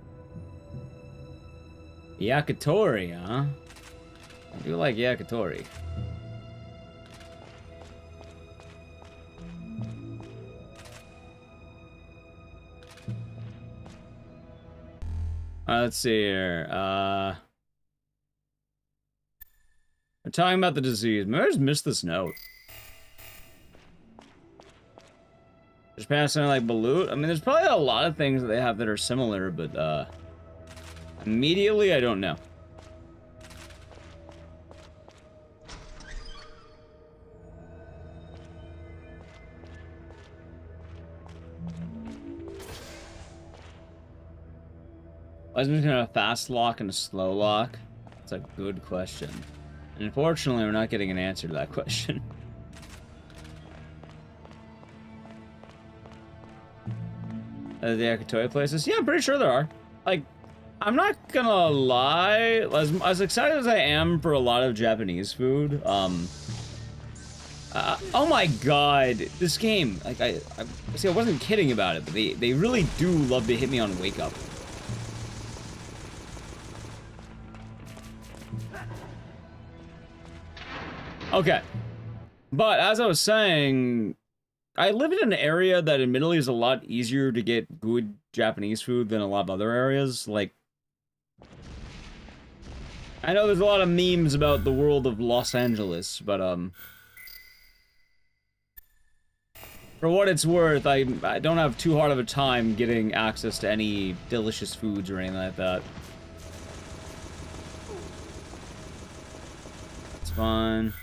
Yakitori, huh? I do like yakitori. Let's see here. We're talking about the disease. Maybe I just missed this note. Just passing like balut. I mean, there's probably a lot of things that they have that are similar, but immediately I don't know. Why isn't it a fast lock and a slow lock? That's a good question. And unfortunately, we're not getting an answer to that question. The yakitori places? Yeah, I'm pretty sure there are. Like, I'm not gonna lie. As excited as I am for a lot of Japanese food, oh my god, this game, like, I see, I wasn't kidding about it, but they really do love to hit me on Wake Up. Okay. But as I was saying, I live in an area that admittedly is a lot easier to get good Japanese food than a lot of other areas. Like, I know there's a lot of memes about the world of Los Angeles, but, for what it's worth, I don't have too hard of a time getting access to any delicious foods or anything like that. It's fine.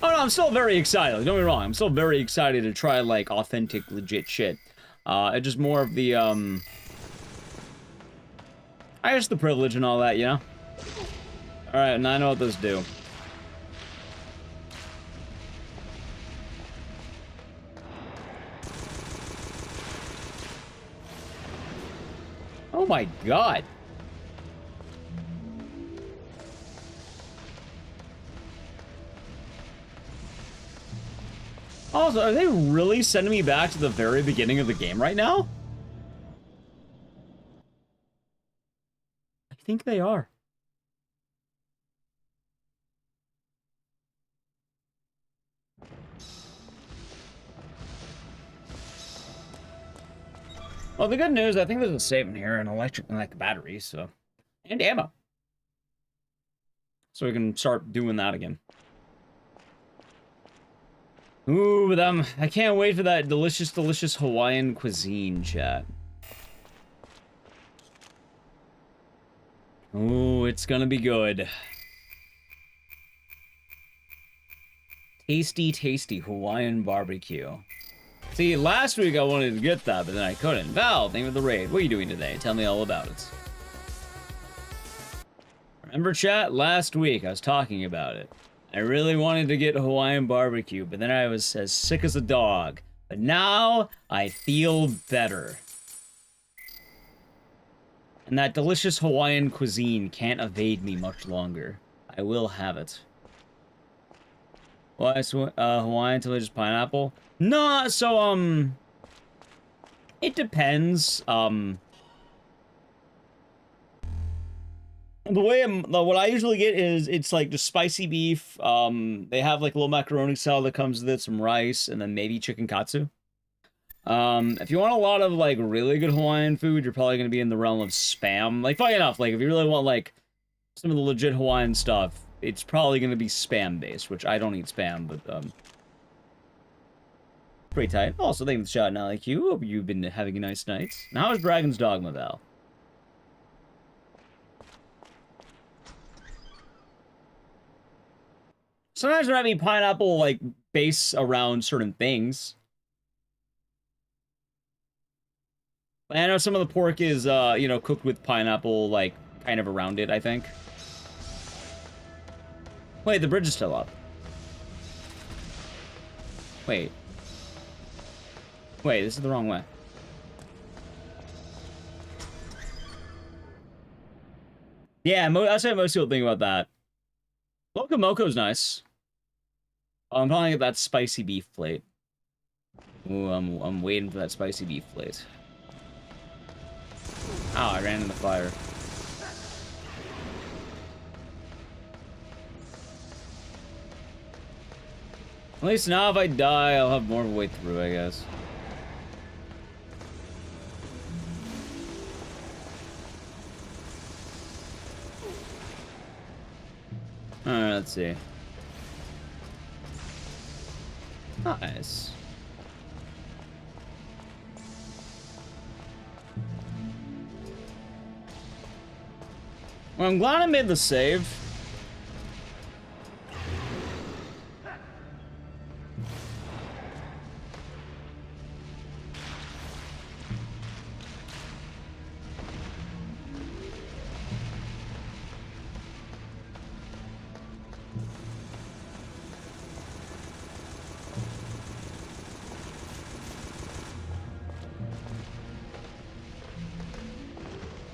Oh no, I'm still very excited. Don't get me wrong. I'm still very excited to try, like, authentic, legit shit. It's just more of the, I guess the privilege and all that, you know? Alright, and I know what those do. Oh my god. Also, are they really sending me back to the very beginning of the game right now? I think they are. Well, the good news, I think there's a save in here, an electric, like, battery, so... And ammo. So we can start doing that again. Ooh, but I can't wait for that delicious, delicious Hawaiian cuisine, chat. Ooh, it's gonna be good. Tasty, tasty Hawaiian barbecue. See, last week I wanted to get that, but then I couldn't. Val, thank you for the raid. What are you doing today? Tell me all about it. Remember, chat? Last week I was talking about it. I really wanted to get Hawaiian barbecue, but then I was as sick as a dog. But now, I feel better. And that delicious Hawaiian cuisine can't evade me much longer. I will have it. Why is Hawaiian delicious pineapple? No, so, it depends, the way what I usually get is, it's like just spicy beef, they have like a little macaroni salad that comes with it, some rice, and then maybe chicken katsu. If you want a lot of like really good Hawaiian food, you're probably gonna be in the realm of Spam. Like, funny enough, like if you really want like some of the legit Hawaiian stuff, it's probably gonna be Spam based, which I don't eat Spam, but pretty tight. Also, thank you for the shot, now like you. Hope you've been having a nice night. Now, how's Dragon's Dogma, Val? Sometimes there might be pineapple, like, base around certain things. I know some of the pork is, you know, cooked with pineapple, like, kind of around it, I think. Wait, the bridge is still up. Wait. Wait, this is the wrong way. Yeah, that's what most people think about that. Locomoco's nice. Oh, I'm probably gonna get that spicy beef plate. Ooh, I'm waiting for that spicy beef plate. Oh, I ran in the fire. At least now if I die, I'll have more of a way through, I guess. Alright, let's see. Nice. Well, I'm glad I made the save.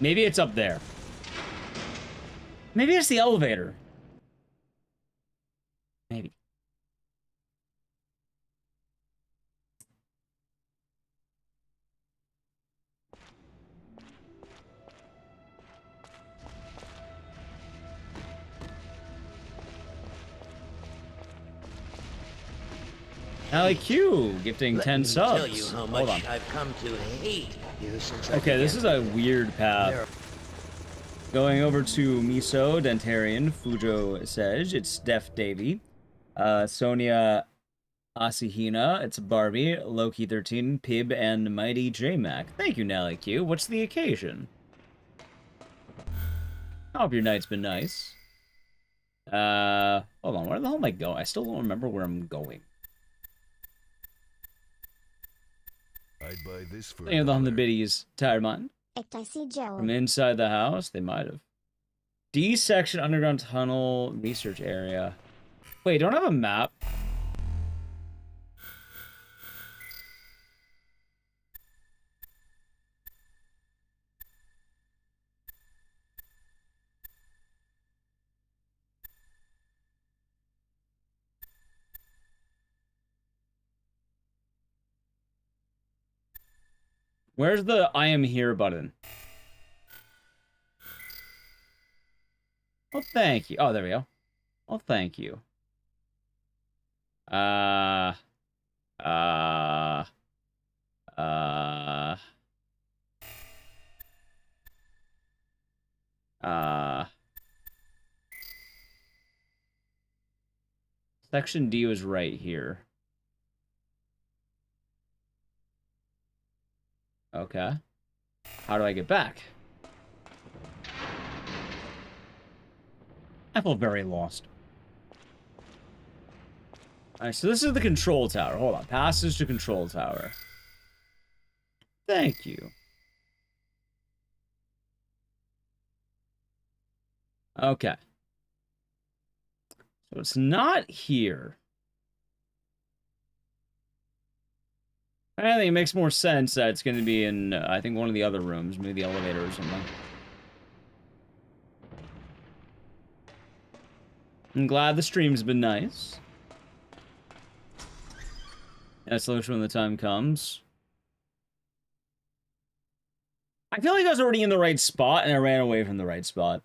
Maybe it's up there. Maybe it's the elevator. Maybe. LQ gifting 10 subs. Tell you how Hold much on. I've come to hate you since I Okay, this began. is a weird path. Going over to Miso, Dentarian, Fujo Sej, it's Steph Davy, Sonia Asahina, it's Barbie, Loki13, Pib, and Mighty J-Mac. Thank you, Nelly Q. What's the occasion? I hope your night's been nice. Hold on, where the hell am I going? I still don't remember where I'm going. I'd buy this for Any of the biddies, tired man? Ecdycis. From inside the house? They might have. D section underground tunnel research area. Wait, don't I have a map? Where's the I am here button? Oh, thank you. Oh, there we go. Oh, thank you. Section D was right here. Okay. How do I get back? I feel very lost. Alright, so this is the control tower. Hold on. Passage to control tower. Thank you. Okay. So it's not here. I think it makes more sense that it's going to be in, I think, one of the other rooms. Maybe the elevator or something. I'm glad the stream's been nice. Yeah, solution when the time comes. I feel like I was already in the right spot, and I ran away from the right spot.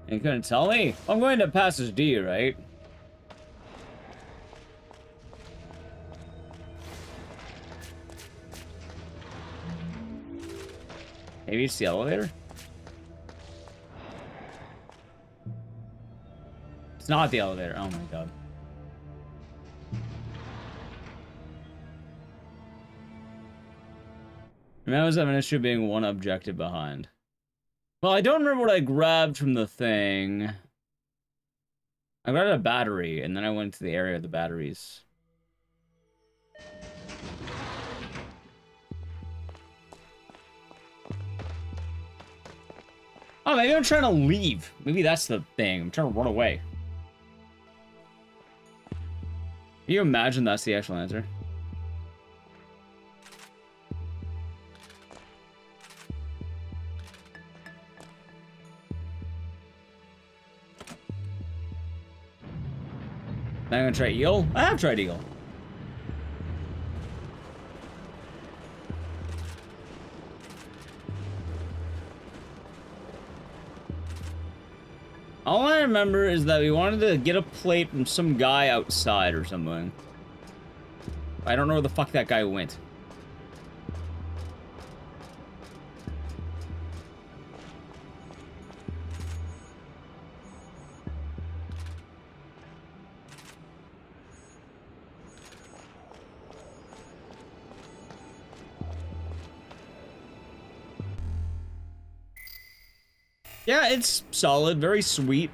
You couldn't tell me? I'm going to passage D, right? Maybe it's the elevator? It's not the elevator. Oh my god. I was having an issue being one objective behind. Well, I don't remember what I grabbed from the thing. I grabbed a battery, and then I went to the area of the batteries. Oh, maybe I'm trying to leave. Maybe that's the thing. I'm trying to run away. Can you imagine that's the actual answer? Now I'm gonna try Eagle. I have tried Eagle. All I remember is that we wanted to get a plate from some guy outside or something. I don't know where the fuck that guy went. Yeah, it's solid, very sweet.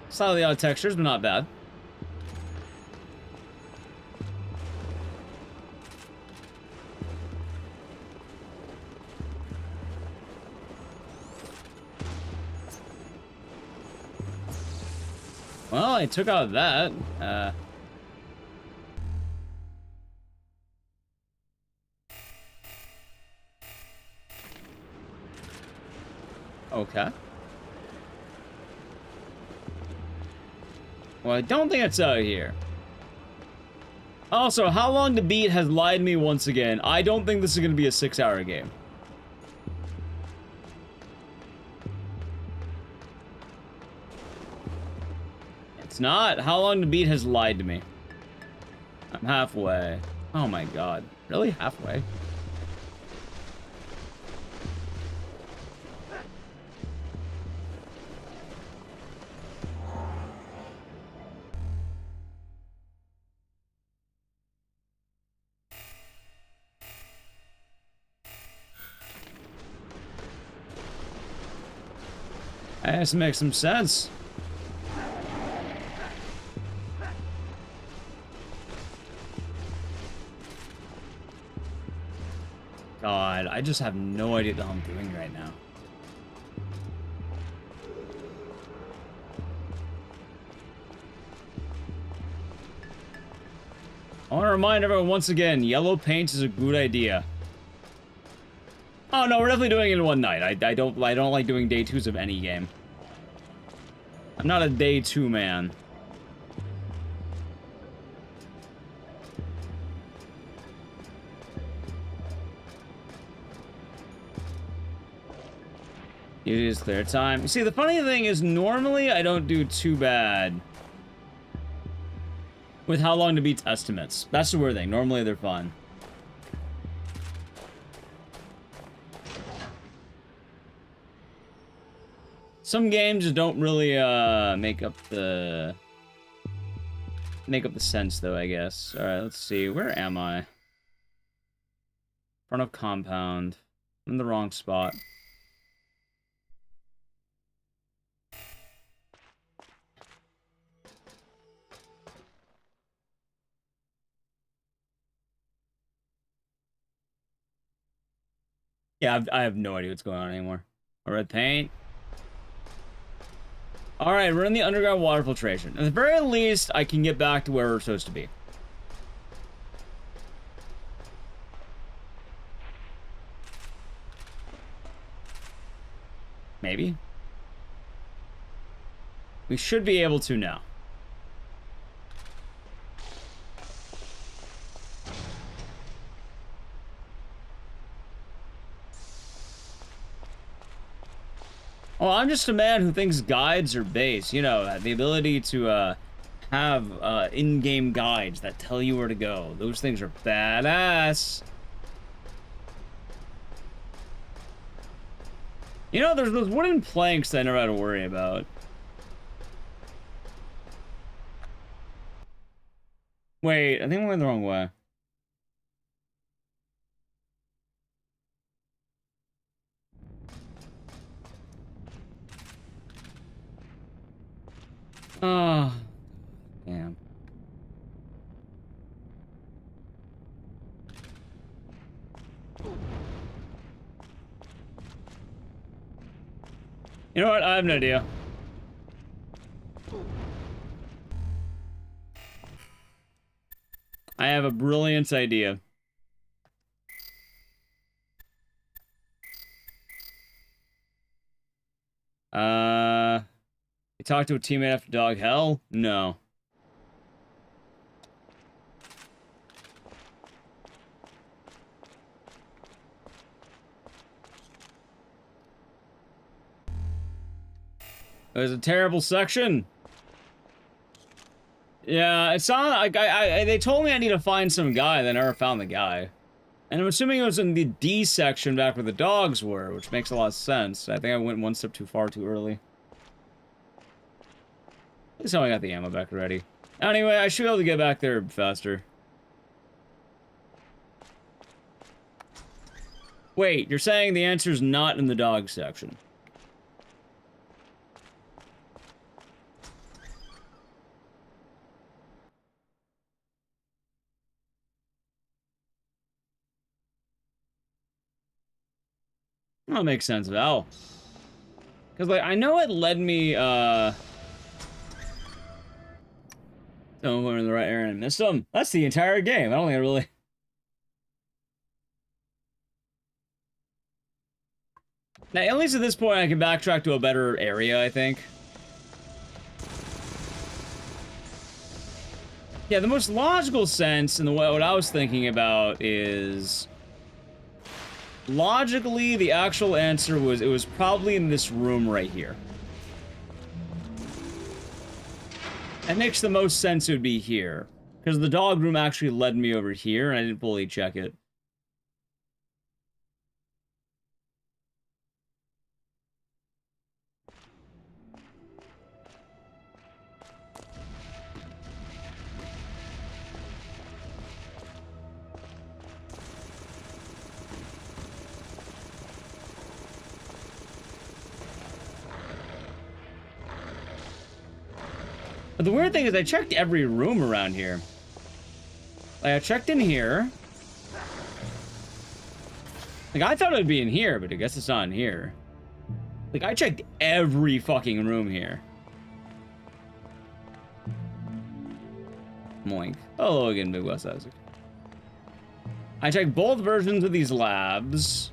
Slightly odd textures, but not bad. Well, I took out that. Okay. Well, I don't think it's out here. Also, How Long to Beat has lied to me once again. I don't think this is going to be a 6-hour game. It's not. How Long to Beat has lied to me. I'm halfway. Oh my god. Really? Halfway? That has to make some sense. God, I just have no idea what I'm doing right now. I want to remind everyone once again, yellow paint is a good idea. Oh no, we're definitely doing it in one night. I don't like doing day 2s of any game. I'm not a day 2 man. It is clear time. See, the funny thing is, normally I don't do too bad with How Long to Beat's estimates. That's the weird thing. Normally they're fun. Some games just don't really make up the sense, though, I guess. All right, let's see. Where am I? Front of compound. I'm in the wrong spot. Yeah, I have no idea what's going on anymore. Red paint. Alright, we're in the underground water filtration. At the very least, I can get back to where we're supposed to be. Maybe. We should be able to now. Well, I'm just a man who thinks guides are base. You know, the ability to have in-game guides that tell you where to go. Those things are badass. You know, there's those wooden planks that I never had to worry about. Wait, I think I went the wrong way. Oh, damn. You know what? I have an idea. I have a brilliant idea. You talked to a teammate after dog hell? No. It was a terrible section. Yeah, it sounded like they told me I need to find some guy, then I never found the guy. And I'm assuming it was in the D section back where the dogs were, which makes a lot of sense. I think I went one step too far too early. At least now I got the ammo back ready. Anyway, I should be able to get back there faster. Wait, you're saying the answer's not in the dog section? That makes sense, Val. Because, like, I know it led me, somewhere in the right area and missed them. That's the entire game. I don't think I really... Now, at least at this point, I can backtrack to a better area, I think. Yeah, the most logical sense, and what I was thinking about is... Logically, the actual answer was, it was probably in this room right here. It makes the most sense it would be here. Because the dog room actually led me over here, and I didn't fully check it. But the weird thing is I checked every room around here. Like, I checked in here. Like, I thought it would be in here, but I guess it's not in here. Like, I checked every fucking room here. Moink. Hello again, Big West Isaac. I checked both versions of these labs.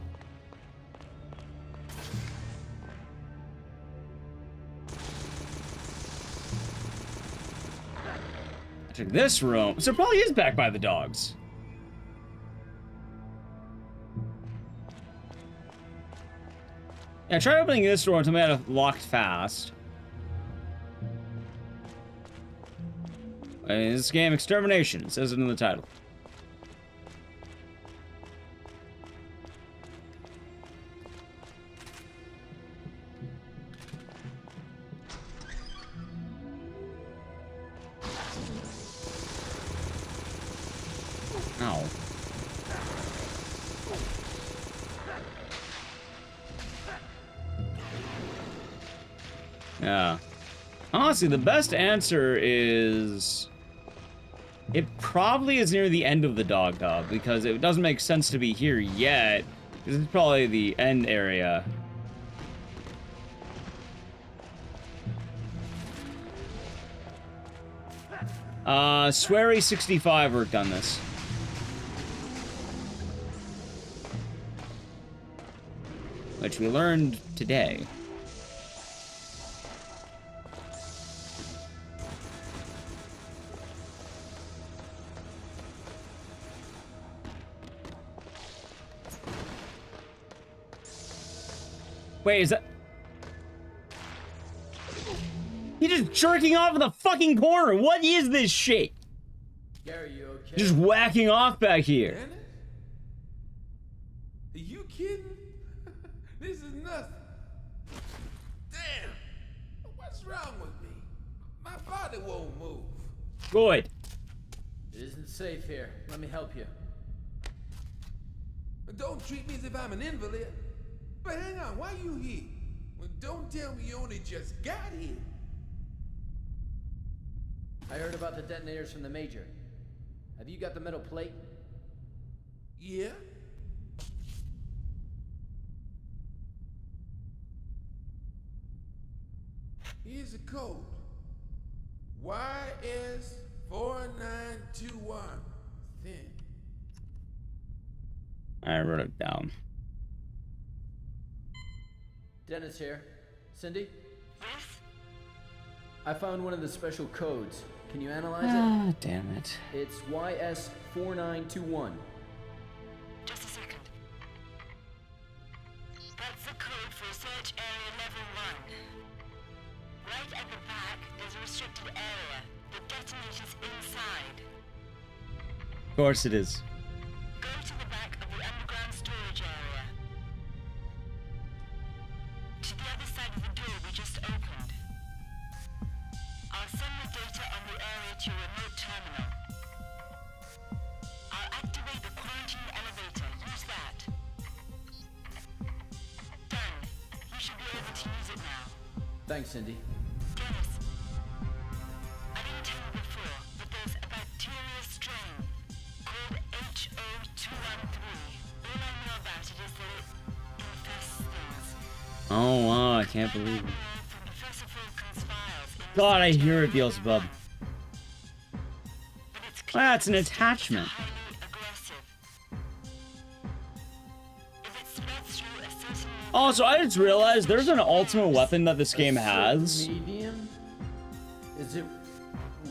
Check this room. So it probably is back by the dogs. Yeah, try opening this door until we had it locked fast. This game, Extermination, it says it in the title. Ow. Yeah. Honestly, the best answer is... It probably is near the end of the dog hub, because it doesn't make sense to be here yet. This is probably the end area. Swery65 worked on this. Which we learned today. Wait, is that... He's just jerking off in the fucking corner. What is this shit? Gary, you okay? Just whacking off back here. Dennis? Are you kidding? This is nothing. Damn. What's wrong with me? My body won't move. Good. It isn't safe here. Let me help you. Don't treat me as if I'm an invalid. But hang on, why you here? Well, don't tell me you only just got here. I heard about the detonators from the Major. Have you got the metal plate? Yeah? It Here's a code. YS4921. Thin. I wrote it down. Dennis here. Cindy? Yes? I found one of the special codes. Can you analyze it? Ah, damn it. It's YS4921. Just a second. That's the code for search area level 1. Right at the back, there's a restricted area. The detonator's inside. Of course it is. Go to the back of the underground storage area. To the other side of the door we just opened. I'll send the data on the area to your remote terminal. I'll activate the quarantine elevator. Use that. Done. You should be able to use it now. Thanks, Cindy. Dennis, I didn't tell you before, but there's a bacteria strain called HO213. All I know about it is that it infests things. Oh wow, I can't believe it. God, I hear it, Beelzebub. That's an attachment. Also, I just realized there's an ultimate weapon that this game has. Medium? Is it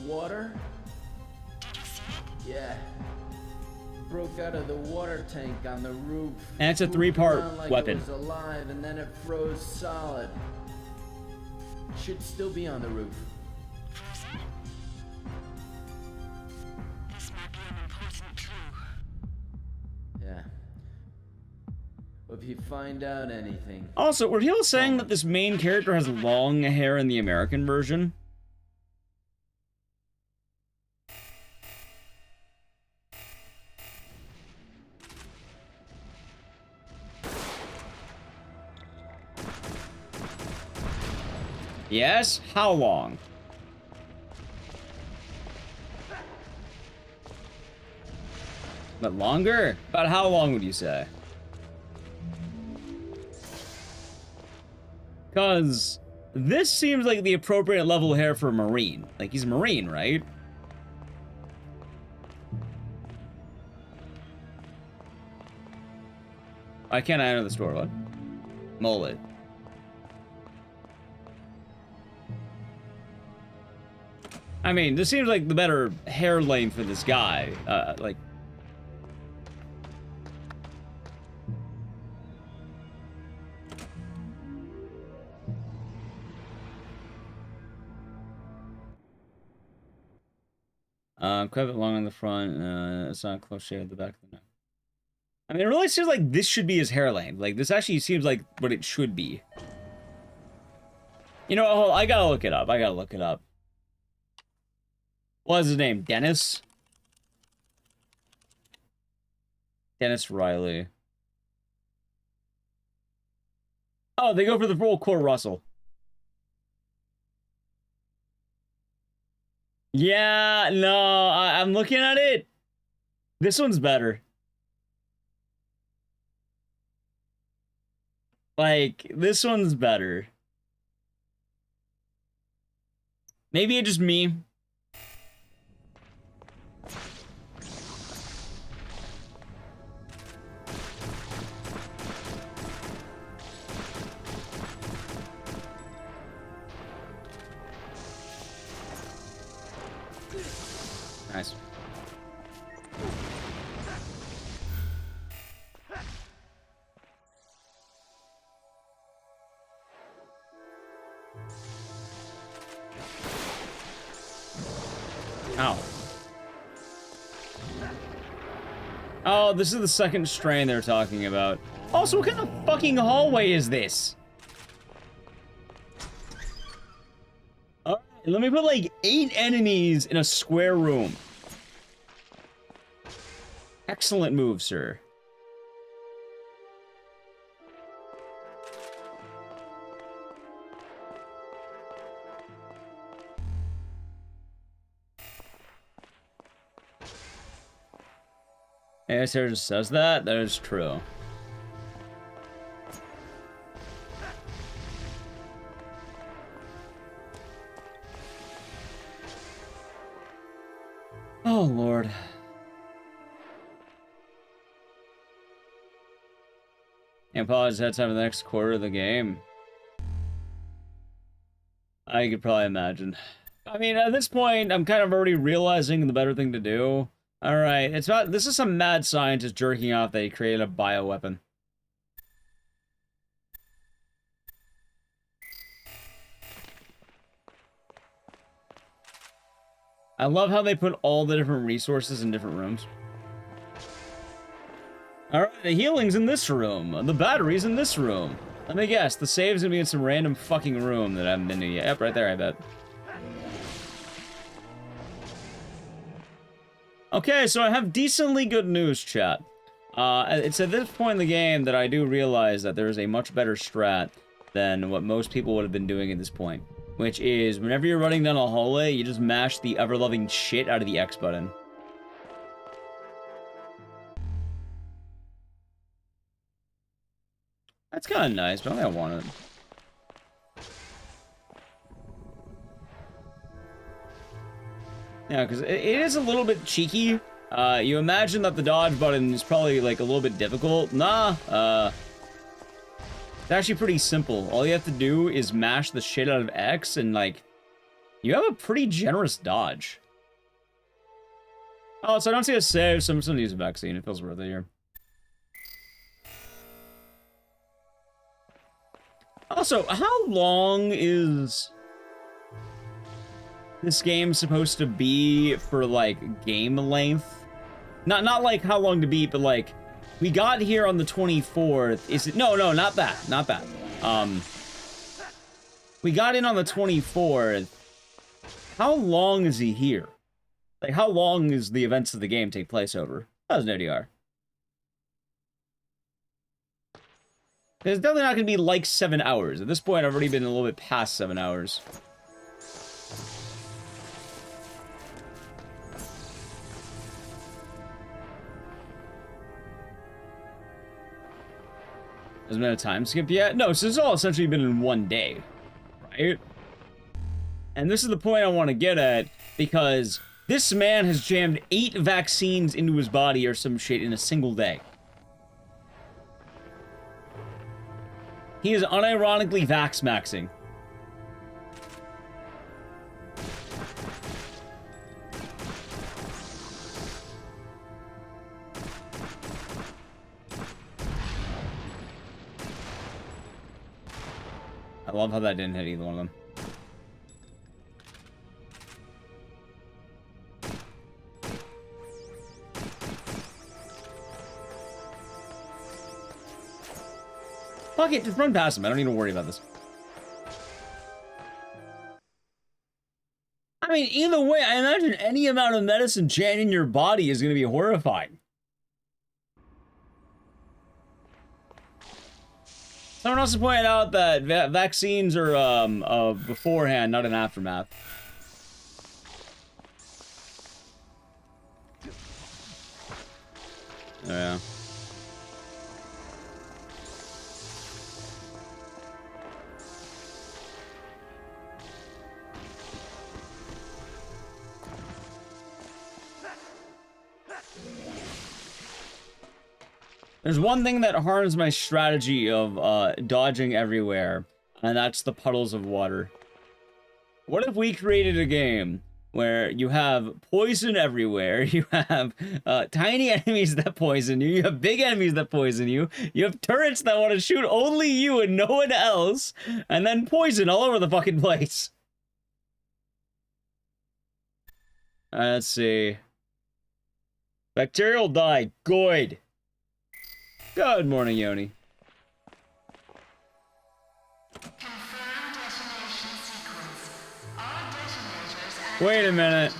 water? Yeah. Broke out of the water tank on the roof. And it's a Moved three-part around like weapon. It was alive and then it froze solid. Should still be on the roof. This might be an important clue. Yeah. If you find out anything. Also, were people saying that this main character has long hair in the American version? Yes? How long? But longer? About how long would you say? Because this seems like the appropriate level of hair for a Marine. Like, he's a Marine, right? Why can't I enter the store? What? Mullet. I mean, this seems like the better hair length for this guy. Like... Crevice long on the front, it's not close shave at the back of the neck. I mean, it really seems like this should be his hair length. Like, this actually seems like what it should be. You know, hold on, I gotta look it up. What is his name? Dennis? Dennis Riley. Oh, they go for the full Kurt Russell. Yeah, no, I'm looking at it. This one's better. Like, this one's better. Maybe it's just me. Nice. Ow. Oh, this is the second strain they're talking about. Also, what kind of fucking hallway is this? Alright, let me put like 8 enemies in a square room. Excellent move, sir. Hey, Sarah just says that. That is true. Oh, Lord. And apologize ahead of time for the next quarter of the game. I could probably imagine. I mean, at this point, I'm kind of already realizing the better thing to do. Alright, it's not. This is some mad scientist jerking off that he created a bioweapon. I love how they put all the different resources in different rooms. Alright, the healing's in this room. The battery's in this room. Let me guess, the save's gonna be in some random fucking room that I haven't been to yet. Yep, right there, I bet. Okay, so I have decently good news, chat. It's at this point in the game that I do realize that there is a much better strat than what most people would have been doing at this point. Which is, whenever you're running down a hallway, you just mash the ever-loving shit out of the X button. That's kind of nice, but I don't think I want it. Yeah, because it is a little bit cheeky. You imagine that the dodge button is probably, like, a little bit difficult. Nah, it's actually pretty simple. All you have to do is mash the shit out of X, and, like, you have a pretty generous dodge. Oh, so I don't see a save, so I'm just gonna use a vaccine. It feels worth it here. Also, how long is this game supposed to be for, like, game length? Not like how long to beat, but, like, we got here on the 24th. Is it? No, not that. Not that. We got in on the 24th. How long is he here? Like, how long is the events of the game take place over? That was an ODR. It's definitely not going to be like 7 hours. At this point, I've already been a little bit past 7 hours. Has been a time skip yet? No, so it's all essentially been in one day, right? And this is the point I want to get at, because this man has jammed 8 vaccines into his body or some shit in a single day. He is unironically vax-maxing. I love how that didn't hit either one of them. Fuck it, just run past him. I don't need to worry about this. I mean, either way, I imagine any amount of medicine jammed in your body is going to be horrifying. Someone else pointed out that vaccines are beforehand, not an aftermath. Yeah. There's one thing that harms my strategy of dodging everywhere, and that's the puddles of water. What if we created a game where you have poison everywhere, you have tiny enemies that poison you, you have big enemies that poison you, you have turrets that want to shoot only you and no one else, and then poison all over the fucking place? Let's see. Bacterial die. Good. Good morning, Yoni. Wait a minute.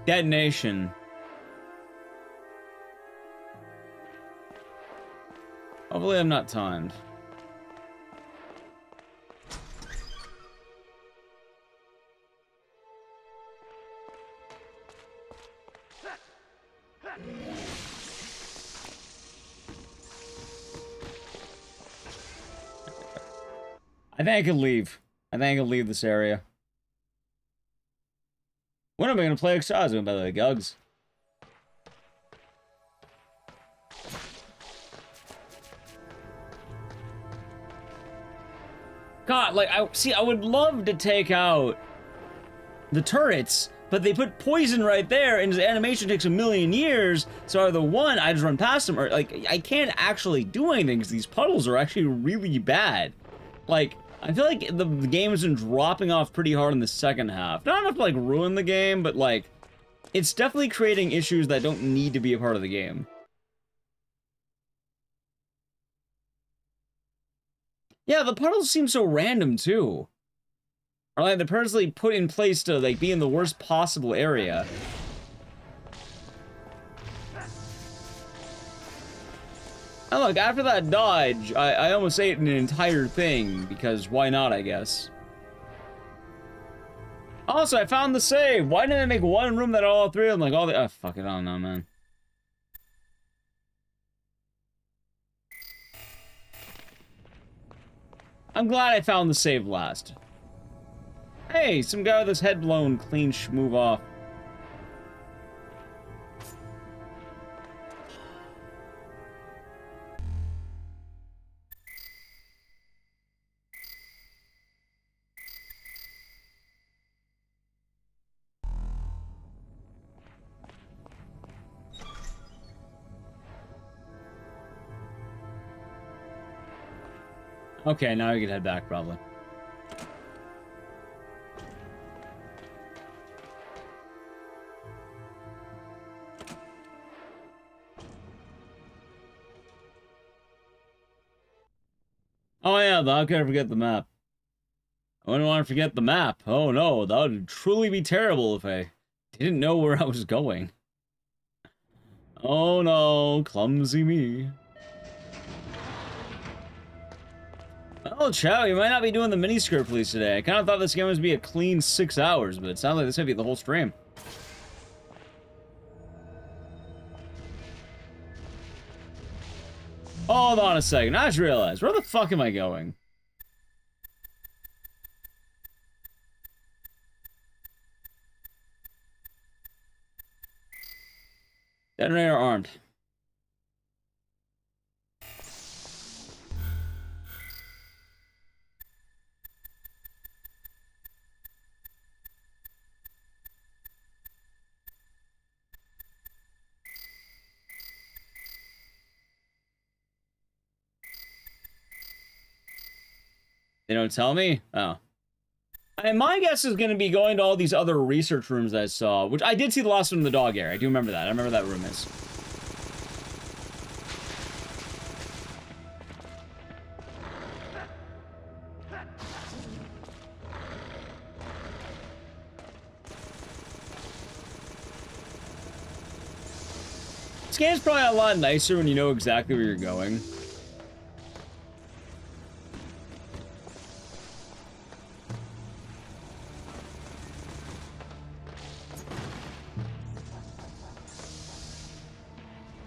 Detonation. Hopefully I'm not timed. I think I can leave. I think I can leave this area. When am I gonna play Extermination, by the way, Gugs? God, like, I would love to take out the turrets, but they put poison right there, and the animation takes a million years, so either one, I just run past them, or, like, I can't actually do anything, because these puddles are actually really bad. Like, I feel like the game has been dropping off pretty hard in the second half. Not enough to, like, ruin the game, but, like, it's definitely creating issues that don't need to be a part of the game. Yeah, the puddles seem so random, too. Or, like, they're purposely put in place to, like, be in the worst possible area. And look, after that dodge, I almost ate an entire thing, because why not, I guess. Also, I found the save! Why didn't I make one room that all three of them, like, all the- oh, fuck it, I don't know, man. I'm glad I found the save last. Hey, some guy with his head blown, clean schmoove off. Okay, now we can head back, probably. Oh yeah, how could I forget the map? I wouldn't want to forget the map. Oh no, that would truly be terrible if I didn't know where I was going. Oh no, clumsy me. Oh, Chow, you might not be doing the mini-skirt police today. I kind of thought this game was be a clean 6 hours, but it sounds like this might be the whole stream. Hold on a second, I just realized, where the fuck am I going? Detonator armed. They don't tell me? Oh. And my guess is going to be going to all these other research rooms that I saw, which I did see the last one in the dog area. I do remember that. I remember that room is. This game's probably a lot nicer when you know exactly where you're going.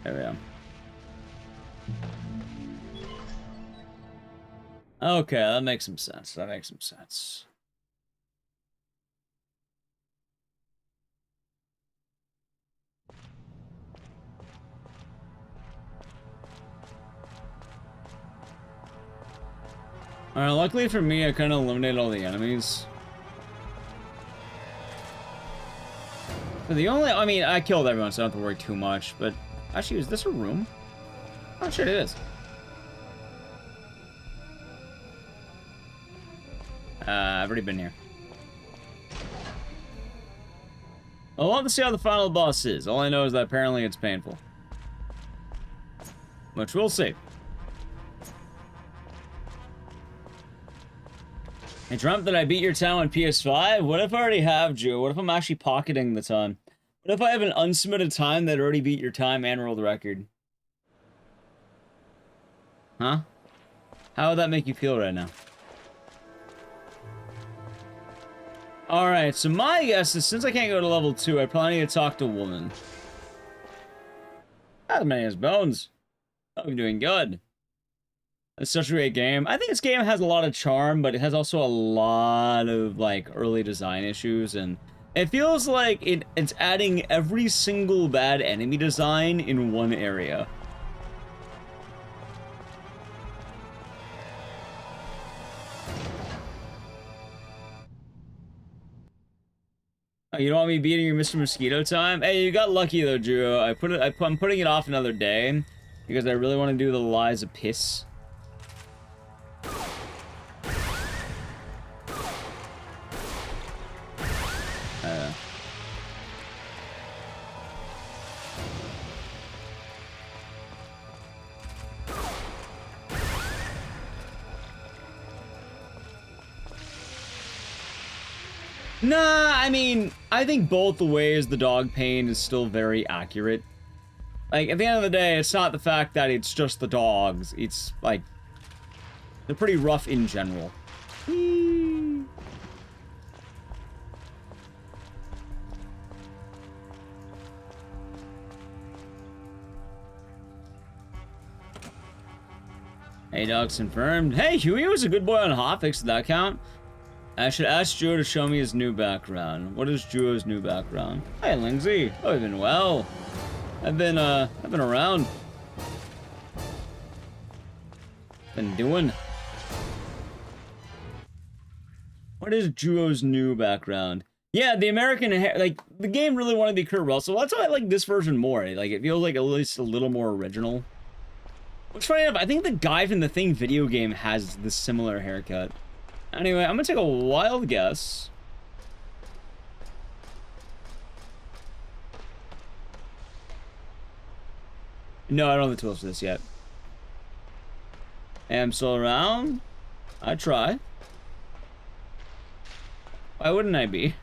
There we go. Okay, that makes some sense. That makes some sense. Alright, luckily for me, I kind of eliminated all the enemies. But the only, I mean, I killed everyone, so I don't have to worry too much, but actually, is this a room? Oh, shit, it is. I've already been here. I'll love to see how the final boss is. All I know is that apparently it's painful. Which we'll see. I dreamt that I beat your town on PS5? What if I already have, Joe? What if I'm actually pocketing the time? What if I have an unsubmitted time that already beat your time and world record? Huh? How would that make you feel right now? Alright, so my guess is since I can't go to level 2, I probably need to talk to a woman. That man has bones. I'm doing good. It's such a great game. I think this game has a lot of charm, but it has also a lot of, like, early design issues, and It feels like it's adding every single bad enemy design in one area. Oh, you don't want me beating your Mr. Mosquito time? Hey, you got lucky though, Drew. I'm putting it off another day because I really want to do the Lies of Piss. Nah, I mean, I think both the ways the dog pain is still very accurate. Like, at the end of the day, it's not the fact that it's just the dogs. It's, like, they're pretty rough in general. Hey, dog's confirmed. Hey, Huey was a good boy on hotfix. Did that count? I should ask Drew to show me his new background. What is Drew's new background? Hey, Lindsay. Oh, I've been well. I've been around. Been doing. What is Drew's new background? Yeah, the American hair, like, the game really wanted to be Kurt Russell. That's why I like this version more. Like, it feels like at least a little more original. Which, funny enough, I think the guy from the Thing video game has the similar haircut. Anyway, I'm gonna take a wild guess. No, I don't have the tools for this yet. Am still around? I try. Why wouldn't I be?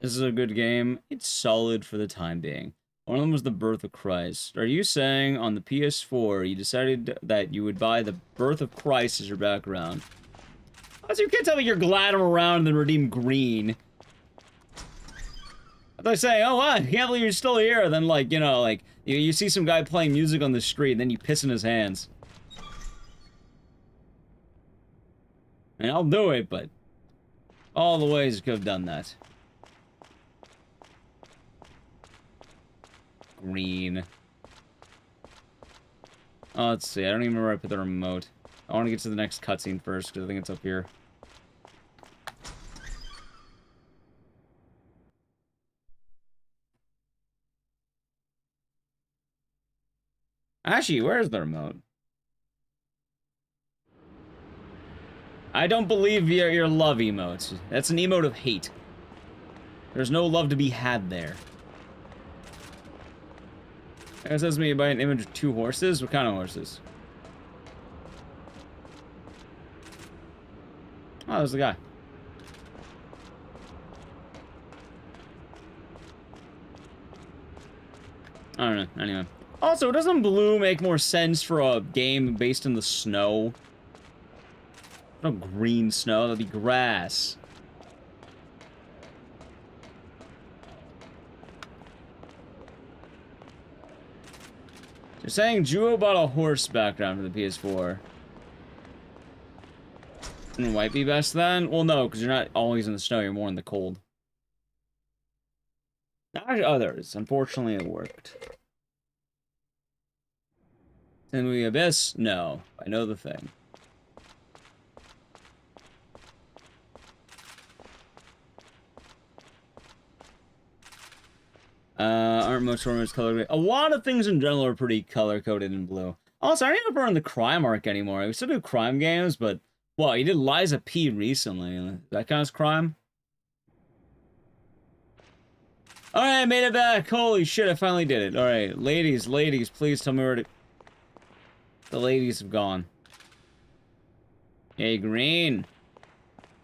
This is a good game. It's solid for the time being. One of them was The Birth of Christ. Are you saying on the PS4 you decided that you would buy The Birth of Christ as your background? Oh, so you can't tell me you're glad I'm around and then redeem green. I thought saying, oh wow, I can't believe you're still here. Then like, you know, like you see some guy playing music on the street and then you piss in his hands. And I'll do it, but all the ways you could have done that. Green. Oh, let's see. I don't even remember where I put the remote. I want to get to the next cutscene first, because I think it's up here. Actually, where's the remote? I don't believe your love emotes. That's an emote of hate. There's no love to be had there. It says me buy an image of 2 horses. What kind of horses? Oh, there's the guy. I don't know. Anyway. Also, doesn't blue make more sense for a game based in the snow? No green snow. That'd be grass. You're saying Juo bought a horse background for the PS4. And white be best then? Well, no, because you're not always in the snow, you're more in the cold. Not others. Unfortunately, it worked. In the Abyss? No. I know the thing. Aren't most romance color? A lot of things in general are pretty color-coded in blue. Also, I don't even burn the crime arc anymore. We still do crime games, but... Well, you did Liza P recently. That counts crime? Alright, I made it back. Holy shit, I finally did it. Alright, ladies, please tell me where to... The ladies have gone. Yay, green.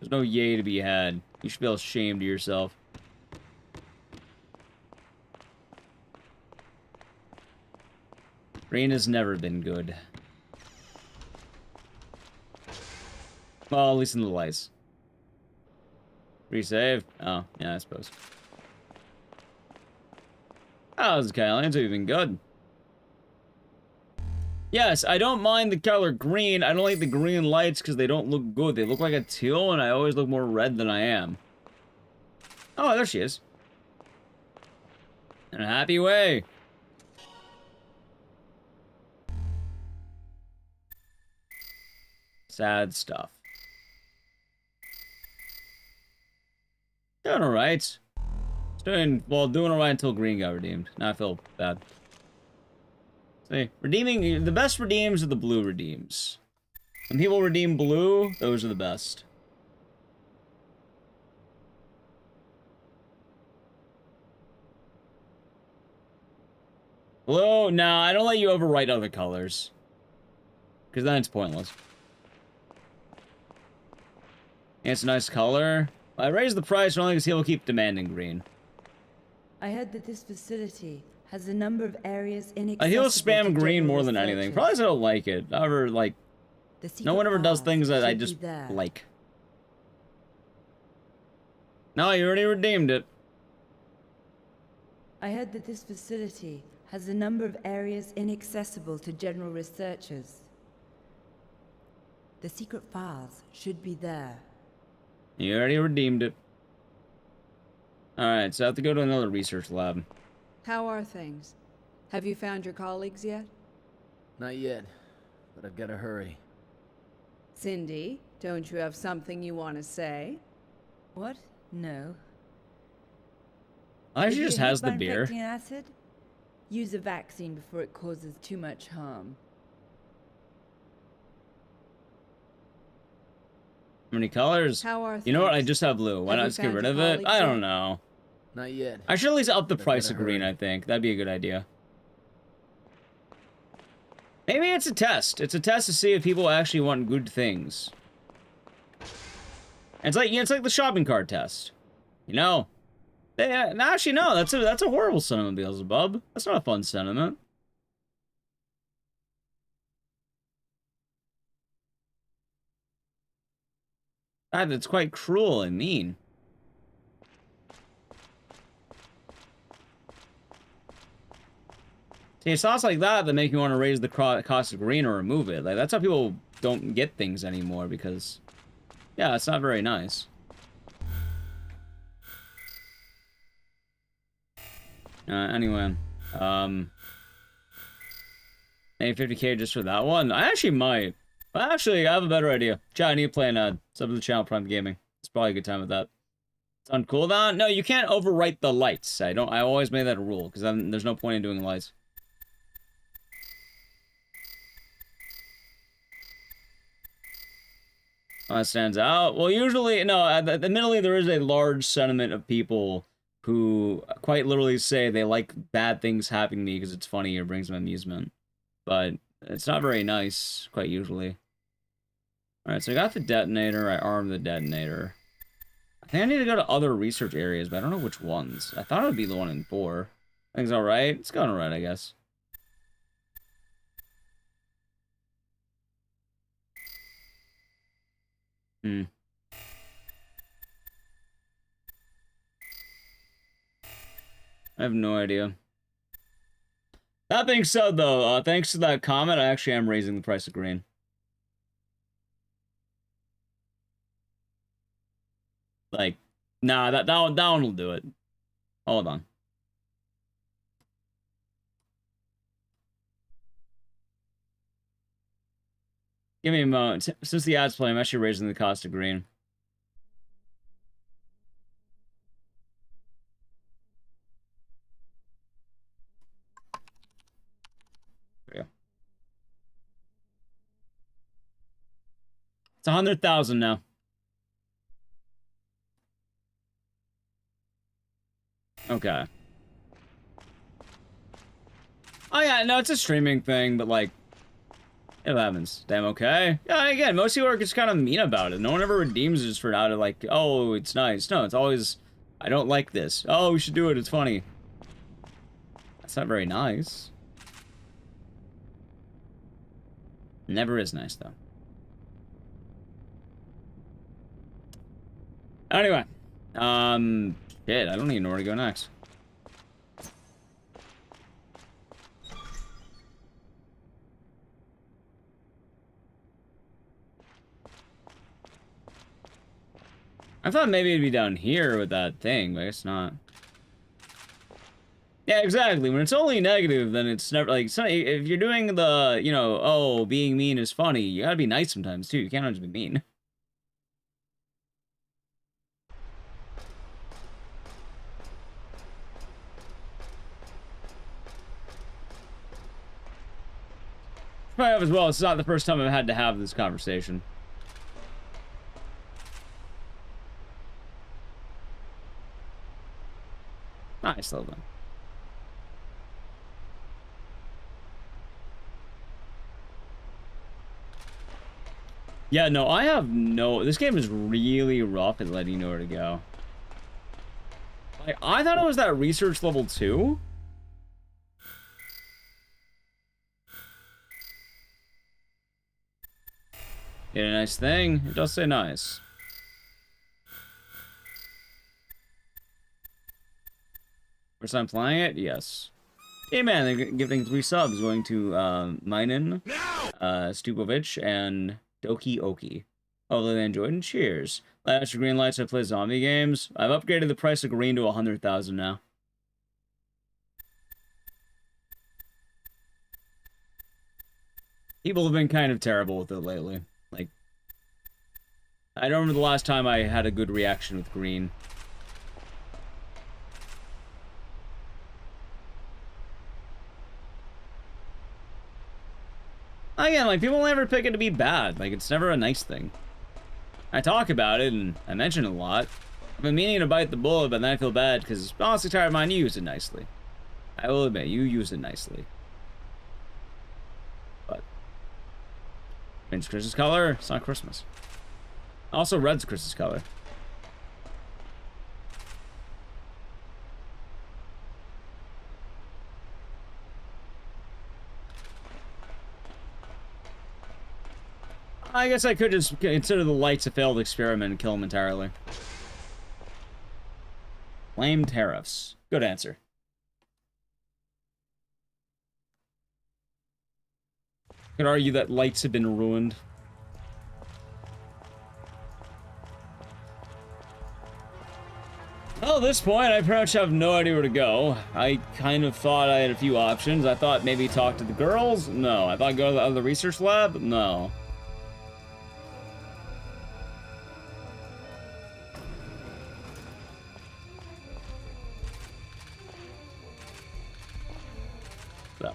There's no yay to be had. You should feel ashamed of yourself. Green has never been good. Well, at least in the lights. Resave? Oh, yeah, I suppose. Oh, this Kylian's even good. Yes, I don't mind the color green. I don't like the green lights because they don't look good. They look like a teal, and I always look more red than I am. Oh, there she is. In a happy way. Sad stuff. Doing alright. Doing alright until green got redeemed. Now I feel bad. See, redeeming, the best redeems are the blue redeems. When people redeem blue, those are the best. Blue? No, I don't let you overwrite other colors. Because then it's pointless. And it's a nice color. I raised the price only because he'll keep demanding green. I heard that this facility has a number of areas inaccessible. He'll spam to green general more than anything. researchers. Probably because I don't like it. However, like, no one ever does things that I should be just there. like. No, you already redeemed it. I heard that this facility has a number of areas inaccessible to general researchers. The secret files should be there. You already redeemed it. Alright, so I have to go to another research lab. How are things? Have you found your colleagues yet? Not yet, but I've got to hurry. Cindy, don't you have something you want to say? What? No. I If she you're just hit has the by beer. infecting acid, use a vaccine before it causes too much harm. How many colors? How are You know what? I things? just have blue. Why Have not you just get found rid your of it? colleagues I don't yet? know. Not yet. I should at least up the But I've price gotta of green, hurry. I think. That'd be a good idea. Maybe it's a test. It's a test to see if people actually want good things. It's like, it's like the shopping cart test. You know? No, actually, no. That's a horrible sentiment, Beelzebub. That's not a fun sentiment. That's quite cruel and mean. See, it's thoughts like that that make me want to raise the cost of green or remove it. Like, that's how people don't get things anymore, because... yeah, it's not very nice. Anyway, maybe 50k just for that one? I actually might. Actually, I have a better idea. Chat, I need to play an sub to the channel, Prime Gaming. It's probably a good time with that. It's on cooldown? No, you can't overwrite the lights. I always made that a rule, because then there's no point in doing lights. That stands out. Well, usually, no, admittedly, there is a large sentiment of people who quite literally say they like bad things happening to me because it's funny or brings them amusement. But it's not very nice, quite usually. Alright, so I got the detonator, I armed the detonator. I think I need to go to other research areas, but I don't know which ones. I thought it would be the one in 4. I think it's alright. It's going alright, I guess. I have no idea. That being said, though, thanks to that comment, I actually am raising the price of green. Like, nah, that one will do it. Hold on. Give me a moment. Since the ad's playing, I'm actually raising the cost of green. There we go. It's 100,000 now. Okay. Oh yeah, no, it's a streaming thing, but like, it happens. Damn, okay. Yeah, again, most people are just kind of mean about it. No one ever redeems just for out of like, oh, it's nice. No, it's always, I don't like this. Oh, we should do it. It's funny. That's not very nice. Never is nice, though. Anyway. Shit, I don't even know where to go next. I thought maybe it'd be down here with that thing, but I guess not. Yeah, exactly. When it's only negative, then it's never, like, if you're doing the, you know, oh, being mean is funny, you gotta be nice sometimes, too. You can't always be mean. I have as well. It's not the first time I've had to have this conversation. Nice little thing. Yeah, no, I have no... This game is really rough at letting you know where to go. Like, I thought it was that research level 2. Get a nice thing. It does say nice. First time playing it? Yes. Hey man, they're giving 3 subs going to Minen, Stupovich, and Doki Oki. Hopefully they enjoyed and cheers. Last green lights I play zombie games. I've upgraded the price of green to 100,000 now. People have been kind of terrible with it lately. Like, I don't remember the last time I had a good reaction with green. Again, like, people never pick it to be bad. Like, it's never a nice thing. I talk about it, and I mention it a lot. I've been meaning to bite the bullet, but then I feel bad, because honestly, tired of mine, you use it nicely. I will admit, you use it nicely. But green's Christmas color, it's not Christmas. Also, red's Christmas color. I guess I could just consider the lights a failed experiment and kill them entirely. Blame tariffs. Good answer. Could argue that lights have been ruined. Well, at this point, I pretty much have no idea where to go. I kind of thought I had a few options. I thought maybe talk to the girls. No. I thought go to the other research lab. No. So.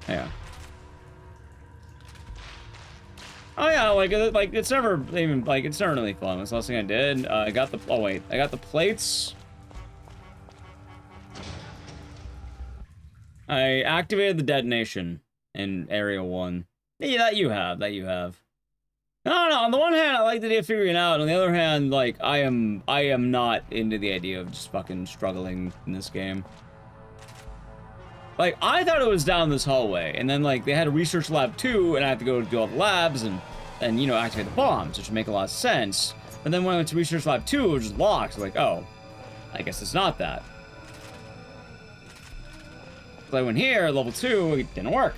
Yeah. Oh yeah, like it's never even like it's not really fun. That's the last thing I did. I got the I got the plates. I activated the detonation in area 1. Yeah, that you have. No, on the one hand, I like the idea of figuring it out. On the other hand, like I am not into the idea of just fucking struggling in this game. Like, I thought it was down this hallway, and then, like, they had a research lab 2, and I had to go do all the labs and you know, activate the bombs, which would make a lot of sense. But then when I went to research lab 2, it was just locked. Like, oh, I guess it's not that. So I went here, level 2, it didn't work.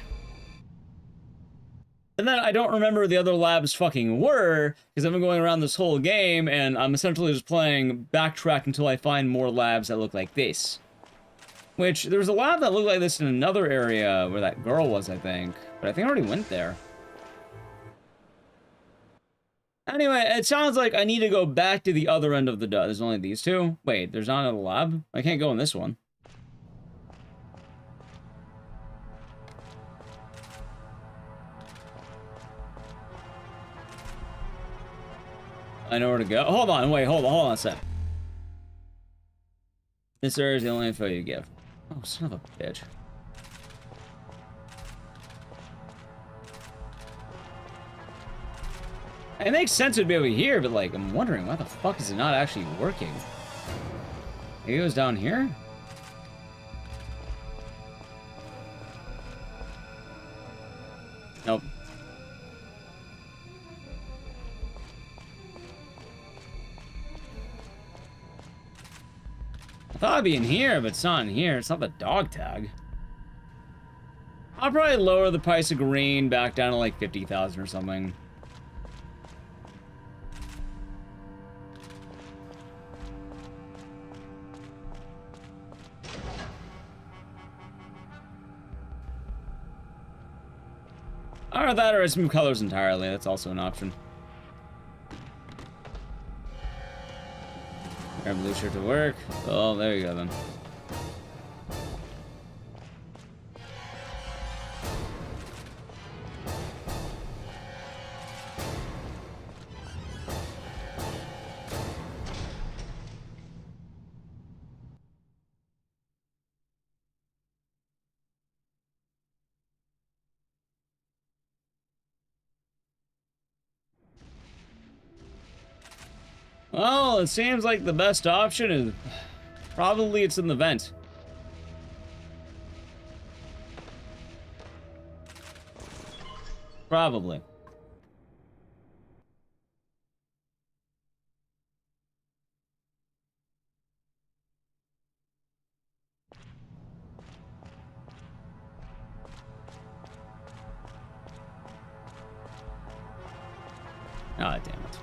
And then I don't remember the other labs fucking were, because I've been going around this whole game, and I'm essentially just playing backtrack until I find more labs that look like this. Which, there was a lab that looked like this in another area where that girl was, I think. But I think I already went there. Anyway, it sounds like I need to go back to the other end of the There's only these 2? Wait, there's not another lab? I can't go in this one. I know where to go. Hold on, wait, hold on a sec. This area is the only info you give. Oh, son of a bitch. It makes sense it would be over here, but like, I'm wondering why the fuck is it not actually working? Maybe it was down here? Nope. I thought it'd be in here, but it's not in here. It's not the dog tag. I'll probably lower the price of green back down to like 50,000 or something. Or that, or I just move colors entirely. That's also an option. Grab blue shirt to work. Oh, there you go then. Well, it seems like the best option is probably it's in the vent. Probably. Ah, damn it.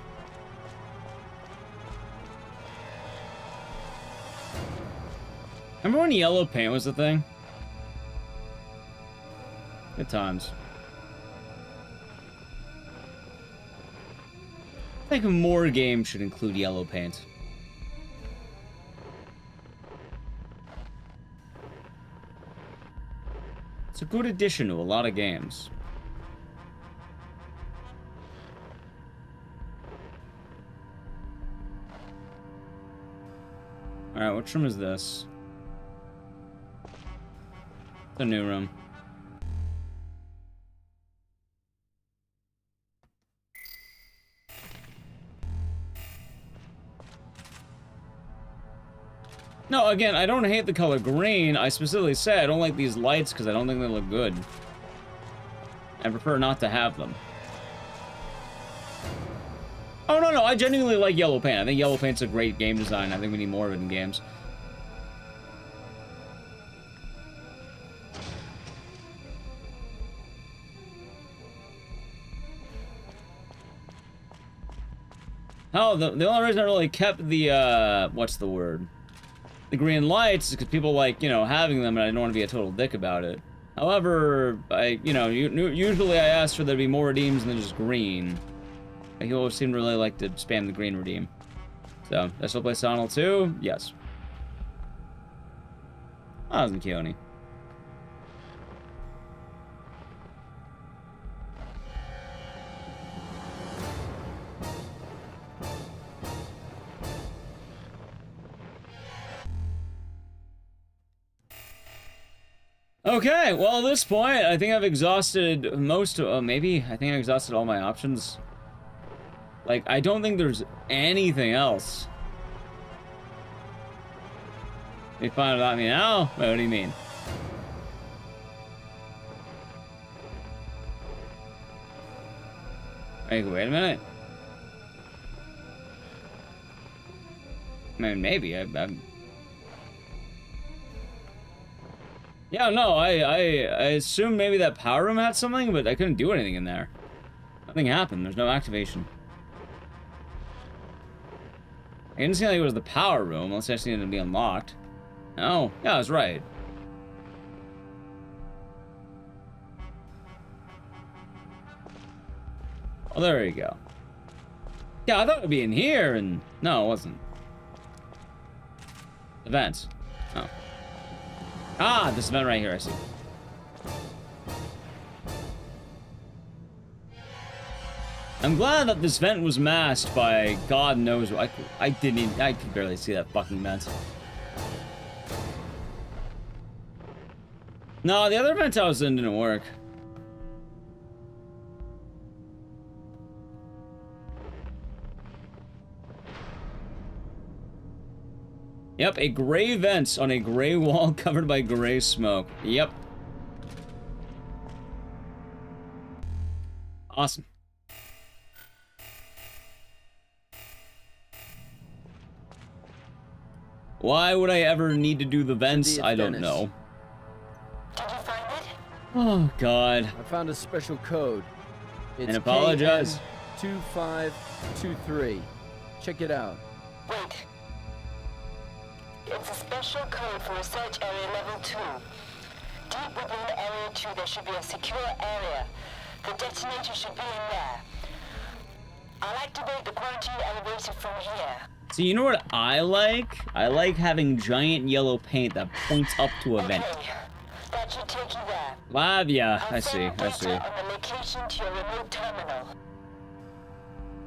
Remember when yellow paint was the thing? Good times. I think more games should include yellow paint. It's a good addition to a lot of games. Alright, which room is this? The new room. No, again, I don't hate the color green. I specifically say I don't like these lights because I don't think they look good. I prefer not to have them. Oh, no, I genuinely like yellow paint. I think yellow paint's a great game design. I think we need more of it in games. Oh, the only reason I really kept the, what's the word? The green lights is because people like, you know, having them, and I didn't want to be a total dick about it. However, usually I ask for there to be more redeems than just green. He always seemed to really like to spam the green redeem. So, I still play Sonal 2? Yes. I was in Keone. Okay, well, at this point, I think I've exhausted most of, maybe, I think I exhausted all my options. Like, I don't think there's anything else. You find about me now? Wait, what do you mean? Wait a minute. I mean, maybe, yeah, no, I assumed maybe that power room had something, but I couldn't do anything in there. Nothing happened. There's no activation. I didn't see like it was the power room, unless I just needed to be unlocked. No, yeah, I was right. Oh, there you go. Yeah, I thought it would be in here, and no, it wasn't. Events. Oh. Ah, this event right here, I see. I'm glad that this vent was masked by God knows what. I could barely see that fucking vent. No, the other vent I was in didn't work. Yep, a gray vent on a gray wall covered by gray smoke. Yep. Awesome. Why would I ever need to do the vents? I don't know. Did you find it? Oh, God. I found a special code. It's And apologize. KN2523. Check it out. Wait. It's a special code for research area level 2. Deep within area 2, there should be a secure area. The detonator should be in there. I'll activate the quarantine elevator from here. So you know what I like? I like having giant yellow paint that points up to a vent. That should take you there. Lavia. I see. On the location to your remote terminal.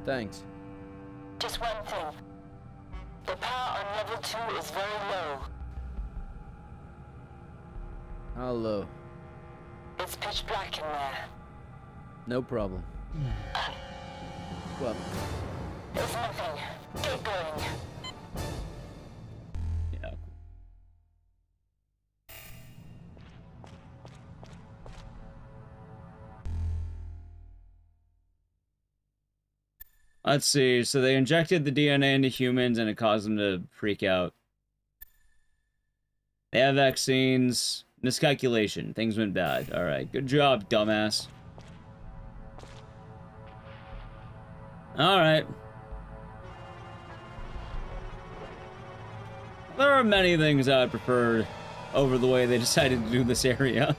Thanks. Just one thing. The power on level 2 is very low. How low? It's pitch black in there. No problem. Well, It's nothing. Get going. Yeah. Let's see. So they injected the DNA into humans and it caused them to freak out. They have vaccines. Miscalculation. Things went bad. All right. Good job, dumbass. All right. There are many things I preferred over the way they decided to do this area.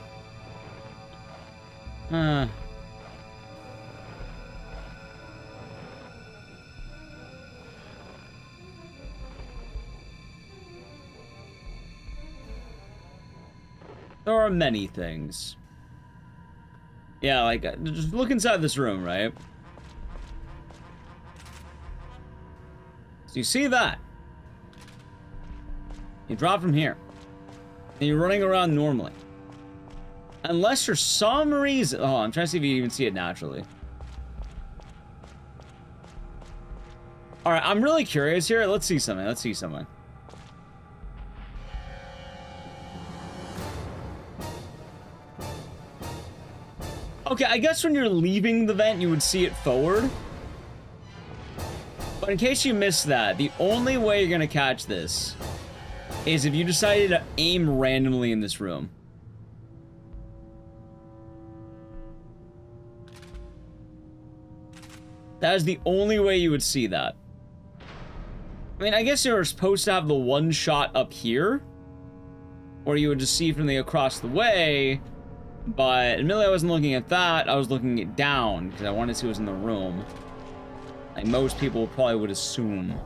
There are many things. Yeah, like, just look inside this room, right? So you see that? You drop from here. And you're running around normally. Unless for some reason... Oh, I'm trying to see if you even see it naturally. Alright, I'm really curious here. Let's see something. Let's see something. Okay, I guess when you're leaving the vent, you would see it forward. But in case you missed that, the only way you're gonna catch this is if you decided to aim randomly in this room. That is the only way you would see that. I mean, I guess you were supposed to have the one shot up here, or you would just see from the across the way, but admittedly I wasn't looking at that, I was looking it down, because I wanted to see what was in the room. Like most people probably would assume.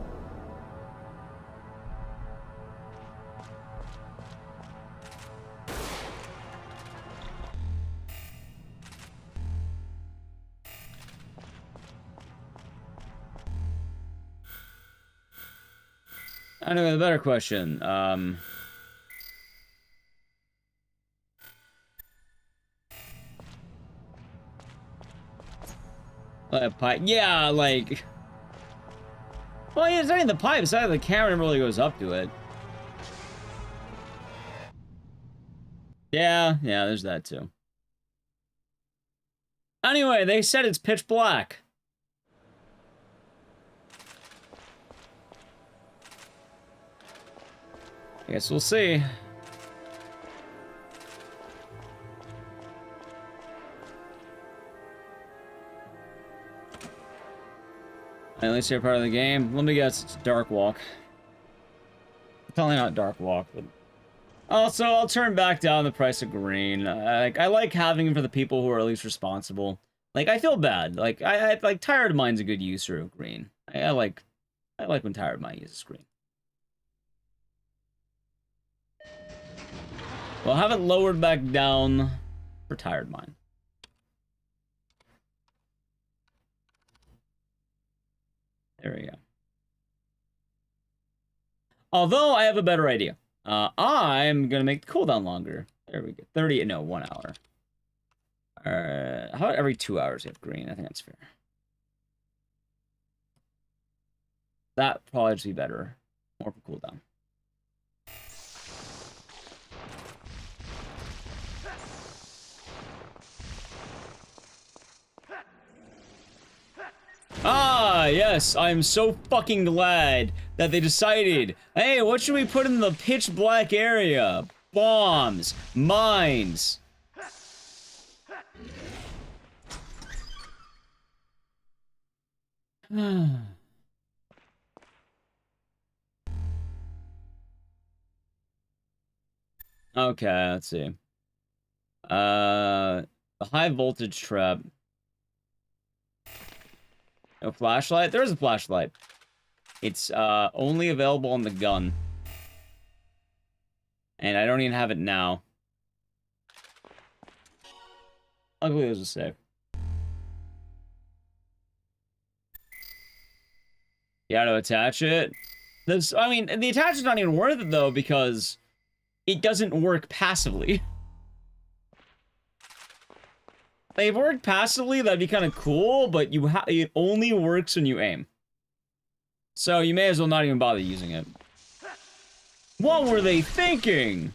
Anyway, the better question, pipe. Yeah, like... Well, yeah, it's not even the pipe. It's not the camera never really goes up to it. Yeah, there's that too. Anyway, they said it's pitch black. I guess we'll see. At least you're part of the game. Let me guess, it's Dark Walk. Probably not Dark Walk, but... Also, I'll turn back down the price of green. I like having it for the people who are at least responsible. Like, I feel bad. Like, I like, Tired Mind's a good user of green. I like when Tired Mind uses green. Well, have it lowered back down for Tired Mind. There we go. Although I have a better idea. I'm gonna make the cooldown longer. There we go. 1 hour. How about every 2 hours you have green? I think that's fair. That probably just be better. More for cooldown. Ah, yes, I'm so fucking glad that they decided, hey, what should we put in the pitch black area? Bombs, mines. Okay, let's see. The high voltage trap. No flashlight? There is a flashlight. It's only available on the gun. And I don't even have it now. Luckily, there's a save. You gotta attach it. This, I mean, the attachment's not even worth it, though, because it doesn't work passively. Like, if it worked passively, that'd be kind of cool, but it only works when you aim. So you may as well not even bother using it. What were they thinking?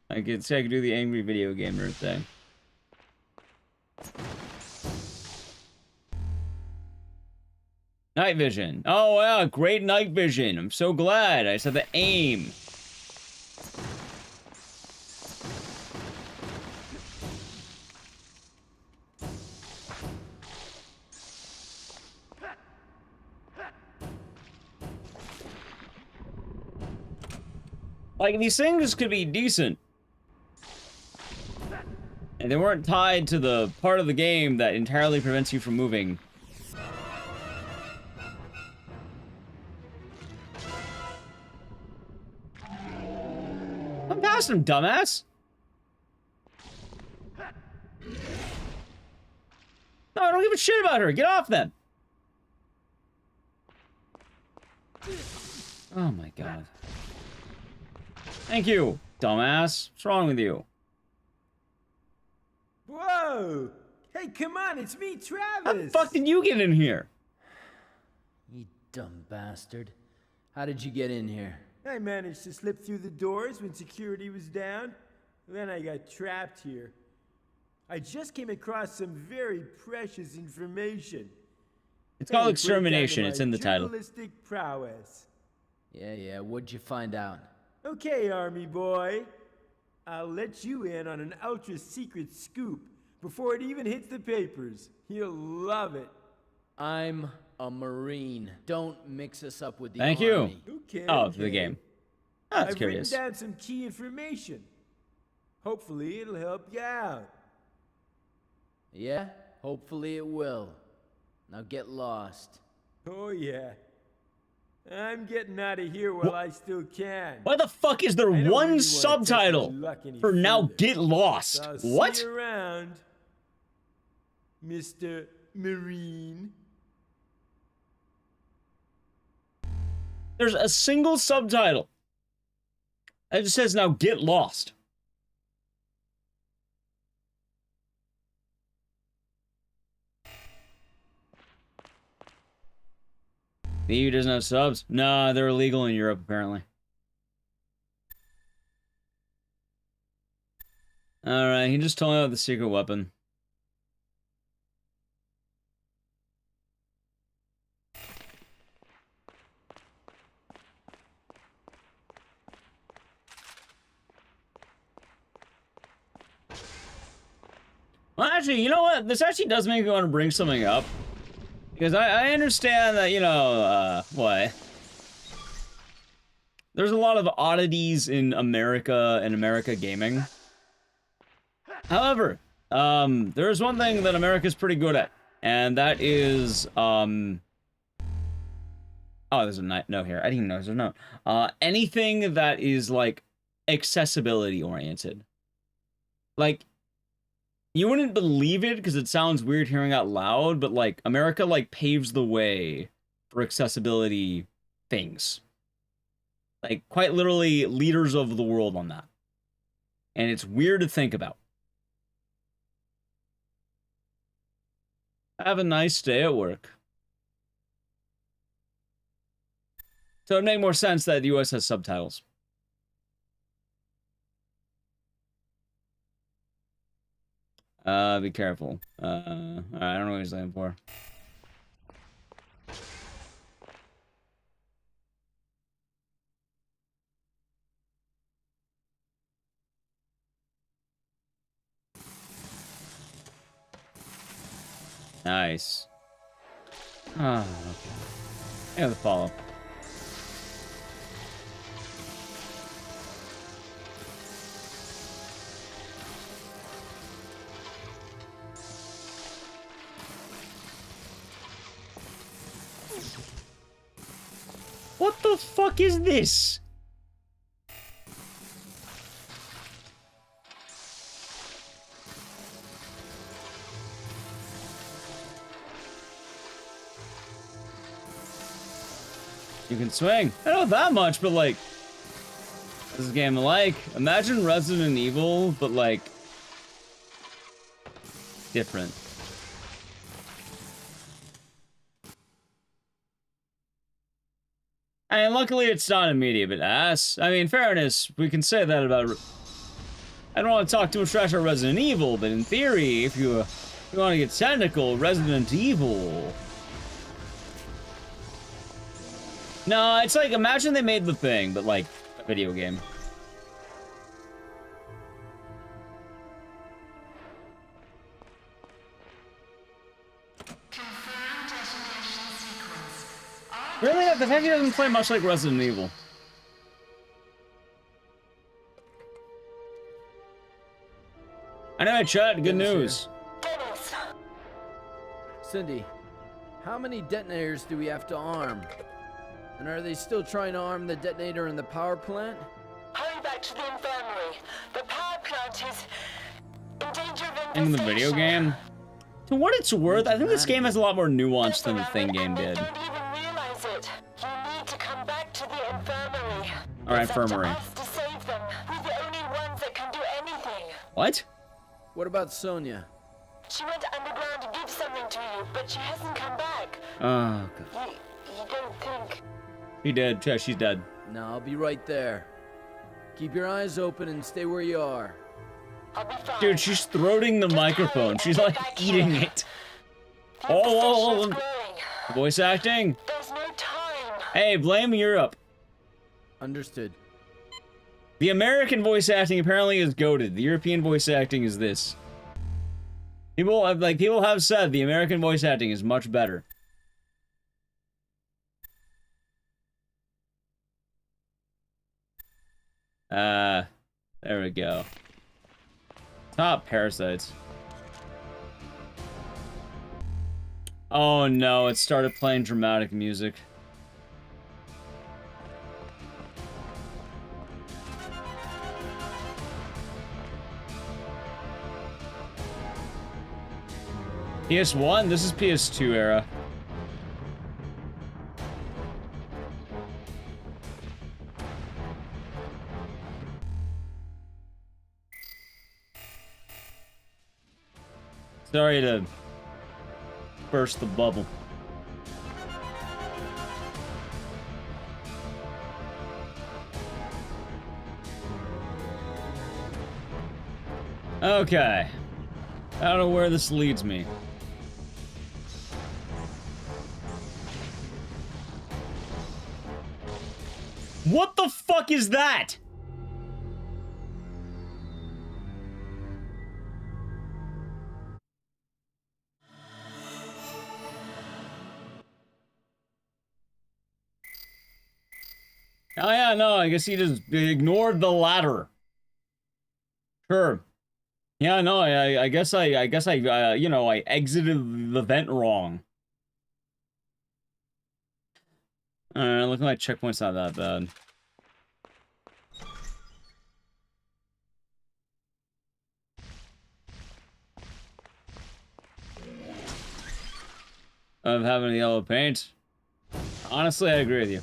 I could say I could do the angry video game nerd thing. Night vision. Oh, yeah, great night vision. I'm so glad. I said the aim. Like, these things could be decent. And they weren't tied to the part of the game that entirely prevents you from moving. I'm past him, dumbass. No, I don't give a shit about her. Get off them. Oh my god. Thank you, dumbass. What's wrong with you? Whoa! Hey, come on, it's me, Travis! How the fuck did you get in here? You dumb bastard. How did you get in here? I managed to slip through the doors when security was down. Then I got trapped here. I just came across some very precious information. It's called Extermination. It's in the title. Journalistic prowess. Yeah, what'd you find out? Okay, Army boy. I'll let you in on an ultra-secret scoop before it even hits the papers. You'll love it. I'm a Marine. Don't mix us up with the Thank Army. you. Okay, Oh, the game. Oh, that's I've curious. written down some key information. Hopefully it'll help you out. Yeah? Hopefully it will. Now get lost. Oh yeah. I'm getting out of here while I still can. Why the fuck is there one subtitle for now get lost? So I'll What? see you around, Mr. Marine. There's a single subtitle. It just says now get lost. The EU doesn't have subs? Nah, they're illegal in Europe, apparently. Alright, he just told me about the secret weapon. Well, actually, you know what? This actually does make me want to bring something up. Because I understand that, you know, what? There's a lot of oddities in America and America gaming. However, there's one thing that America's pretty good at. And that is, oh, there's a no here. I didn't even know there's a note. Anything that is, like, accessibility oriented. Like, you wouldn't believe it because it sounds weird hearing out loud, but like America like paves the way for accessibility things. Like quite literally leaders of the world on that. And it's weird to think about. Have a nice day at work. So it'd make more sense that the US has subtitles. Be careful. Alright, I don't know what he's looking for. Nice. Ah, okay. Yeah, the follow. What the fuck is this? You can swing. I don't know that much, but like, this is a game I like. Imagine Resident Evil, but like, different. And luckily it's not immediate, but ass. I mean, fairness, we can say that about... I don't want to talk too much trash about Resident Evil, but in theory, if you want to get technical, Resident Evil... No, it's like, imagine they made The Thing, but like, a video game. Really? The fact he doesn't play much like Resident Evil. Anyway, chat, good news. Cindy, how many detonators do we have to arm? And are they still trying to arm the detonator in the power plant? Hurry back to the infirmary. The power plant is in danger of In the video game? To what it's worth, I think this game has a lot more nuance than the Thing game did. Don't even realize it. You need to come back to the infirmary. Alright, infirmary. It's up to us to save them. We're the only ones that can do anything. What? What about Sonia? She went underground to give something to you, but she hasn't come back. Oh, God. You don't think... She dead. Yeah, she's dead. No, I'll be right there. Keep your eyes open and stay where you are. I'll be fine. Dude, she's throating the microphone. She's like eating it. Oh, voice acting. There's no time. Hey, blame Europe. Understood. The American voice acting apparently is goated. The European voice acting is this. People have said the American voice acting is much better. There we go. Top parasites. Oh no, it started playing dramatic music. PS1? This is PS2 era. Sorry to burst the bubble. Okay. I don't know where this leads me. What the fuck is that? Oh yeah, no, I guess he just ignored the ladder. Sure. Yeah, no, I guess I you know, I exited the vent wrong. Look at my checkpoint's not that bad. Of having the yellow paint. Honestly, I agree with you.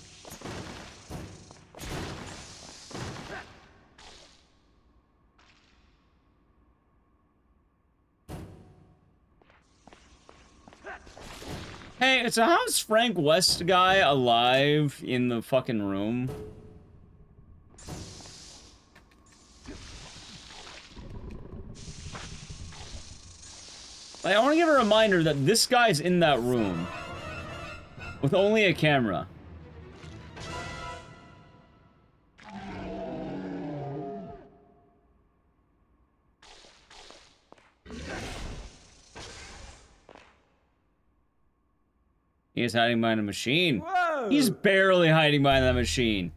Hey, so how's Frank West guy alive in the fucking room? Like, I want to give a reminder that this guy's in that room with only a camera. He is hiding behind a machine. Whoa! He's barely hiding behind that machine.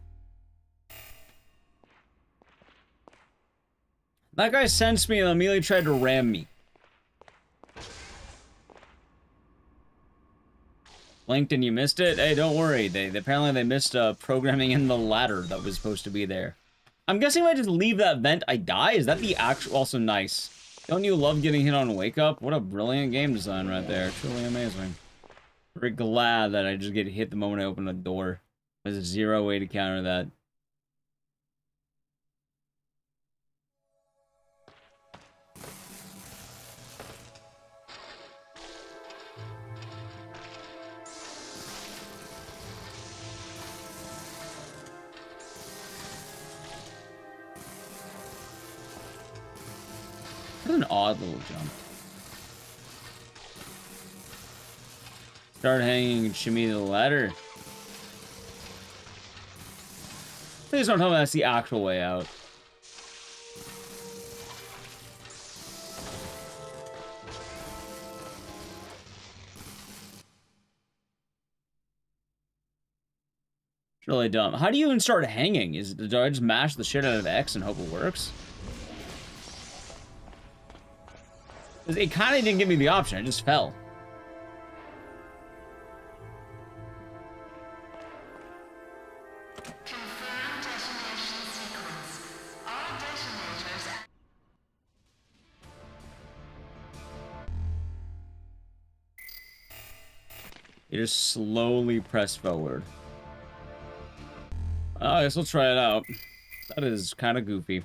That guy sensed me and immediately tried to ram me. Blinked and you missed it? Hey, don't worry. Apparently they missed programming in the ladder that was supposed to be there. I'm guessing if I just leave that vent, I die? Is that the actual... Also nice. Don't you love getting hit on Wake Up? What a brilliant game design right there. Truly amazing. Very glad that I just get hit the moment I open the door. There's zero way to counter that. That's an odd little jump. Start hanging and shimmy the ladder. Please don't tell me that's the actual way out. It's really dumb. How do you even start hanging? Do I just mash the shit out of X and hope it works? It kind of didn't give me the option. I just fell. Confirm detonation sequence. All detonators. You just slowly press forward. I guess we'll try it out. That is kind of goofy.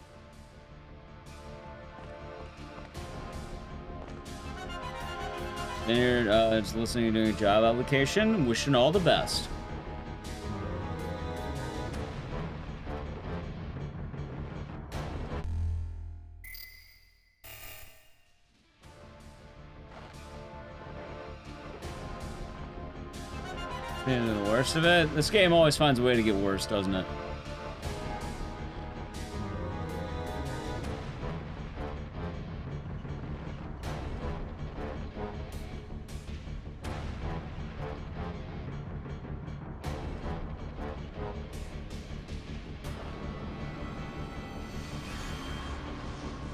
Here, just listening to doing a job application. Wishing all the best. The worst of it? This game always finds a way to get worse, doesn't it?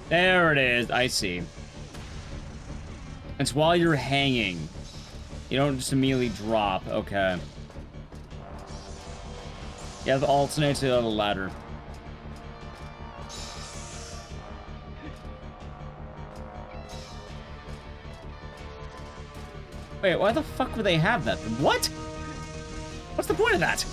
There it is. I see. It's while you're hanging. You don't just immediately drop. Okay. You have to alternate to the ladder. Wait, why the fuck would they have that? What? What's the point of that?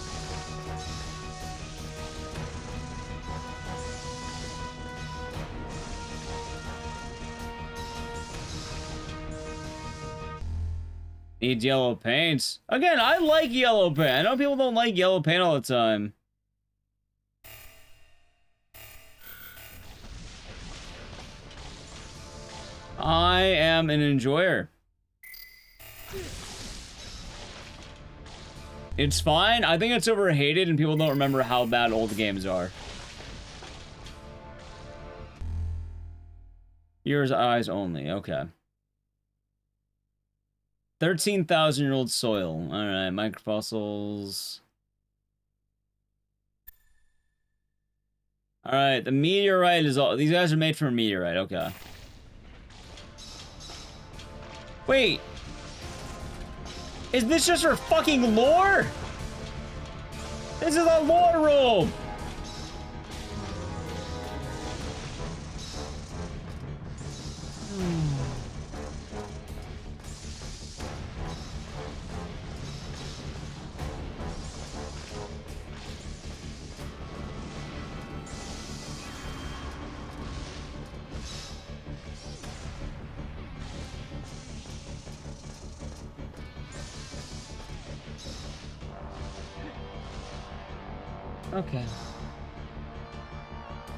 Need yellow paints. Again, I like yellow paint. I know people don't like yellow paint all the time. I am an enjoyer. It's fine. I think it's overhated and people don't remember how bad old games are. Yours eyes only. Okay. 13,000-year-old soil. Alright, microfossils. Alright, the meteorite is all... These guys are made from a meteorite, okay. Wait! Is this just for fucking lore? This is a lore room! Okay.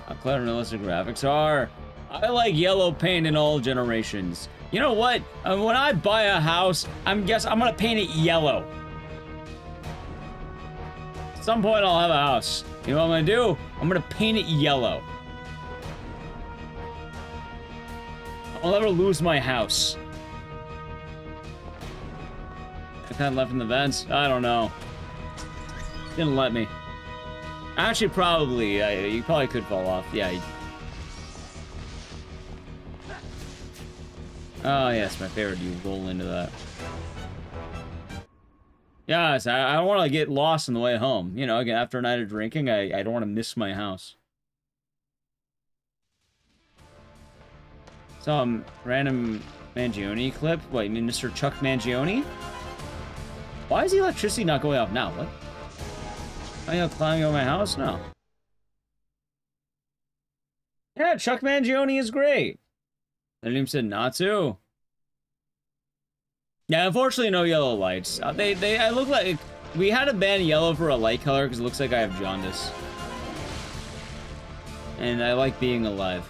How clever realistic graphics are. I like yellow paint in all generations. You know what? When I buy a house, I'm gonna paint it yellow. At some point, I'll have a house. You know what I'm gonna do? I'm gonna paint it yellow. I'll never lose my house. Kind of left in the vents. I don't know. Didn't let me. Actually, probably. You probably could fall off. Yeah. Oh, yes, my favorite. You roll into that. Yes, I don't want to get lost on the way home. You know, again, after a night of drinking, I don't want to miss my house. Some random Mangione clip? What, you mean Mr. Chuck Mangione? Why is the electricity not going off now? What? Are you climbing over my house? No. Yeah, Chuck Mangione is great. The name said not to. Yeah, unfortunately, no yellow lights. I look like we had to ban yellow for a light color because it looks like I have jaundice, and I like being alive.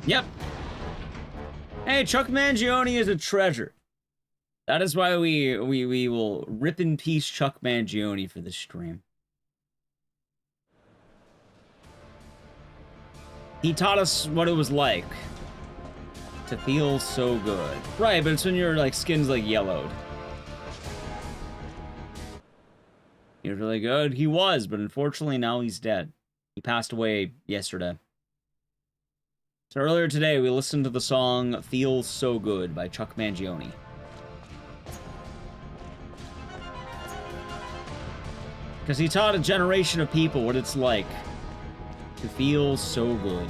Yep. Hey, Chuck Mangione is a treasure. That is why we will rip in peace Chuck Mangione for this stream. He taught us what it was like to feel so good. Right, but it's when your like skin's like yellowed. He was really good. He was, but unfortunately now he's dead. He passed away yesterday. So earlier today we listened to the song "Feels So Good" by Chuck Mangione. Because he taught a generation of people what it's like to feel so good.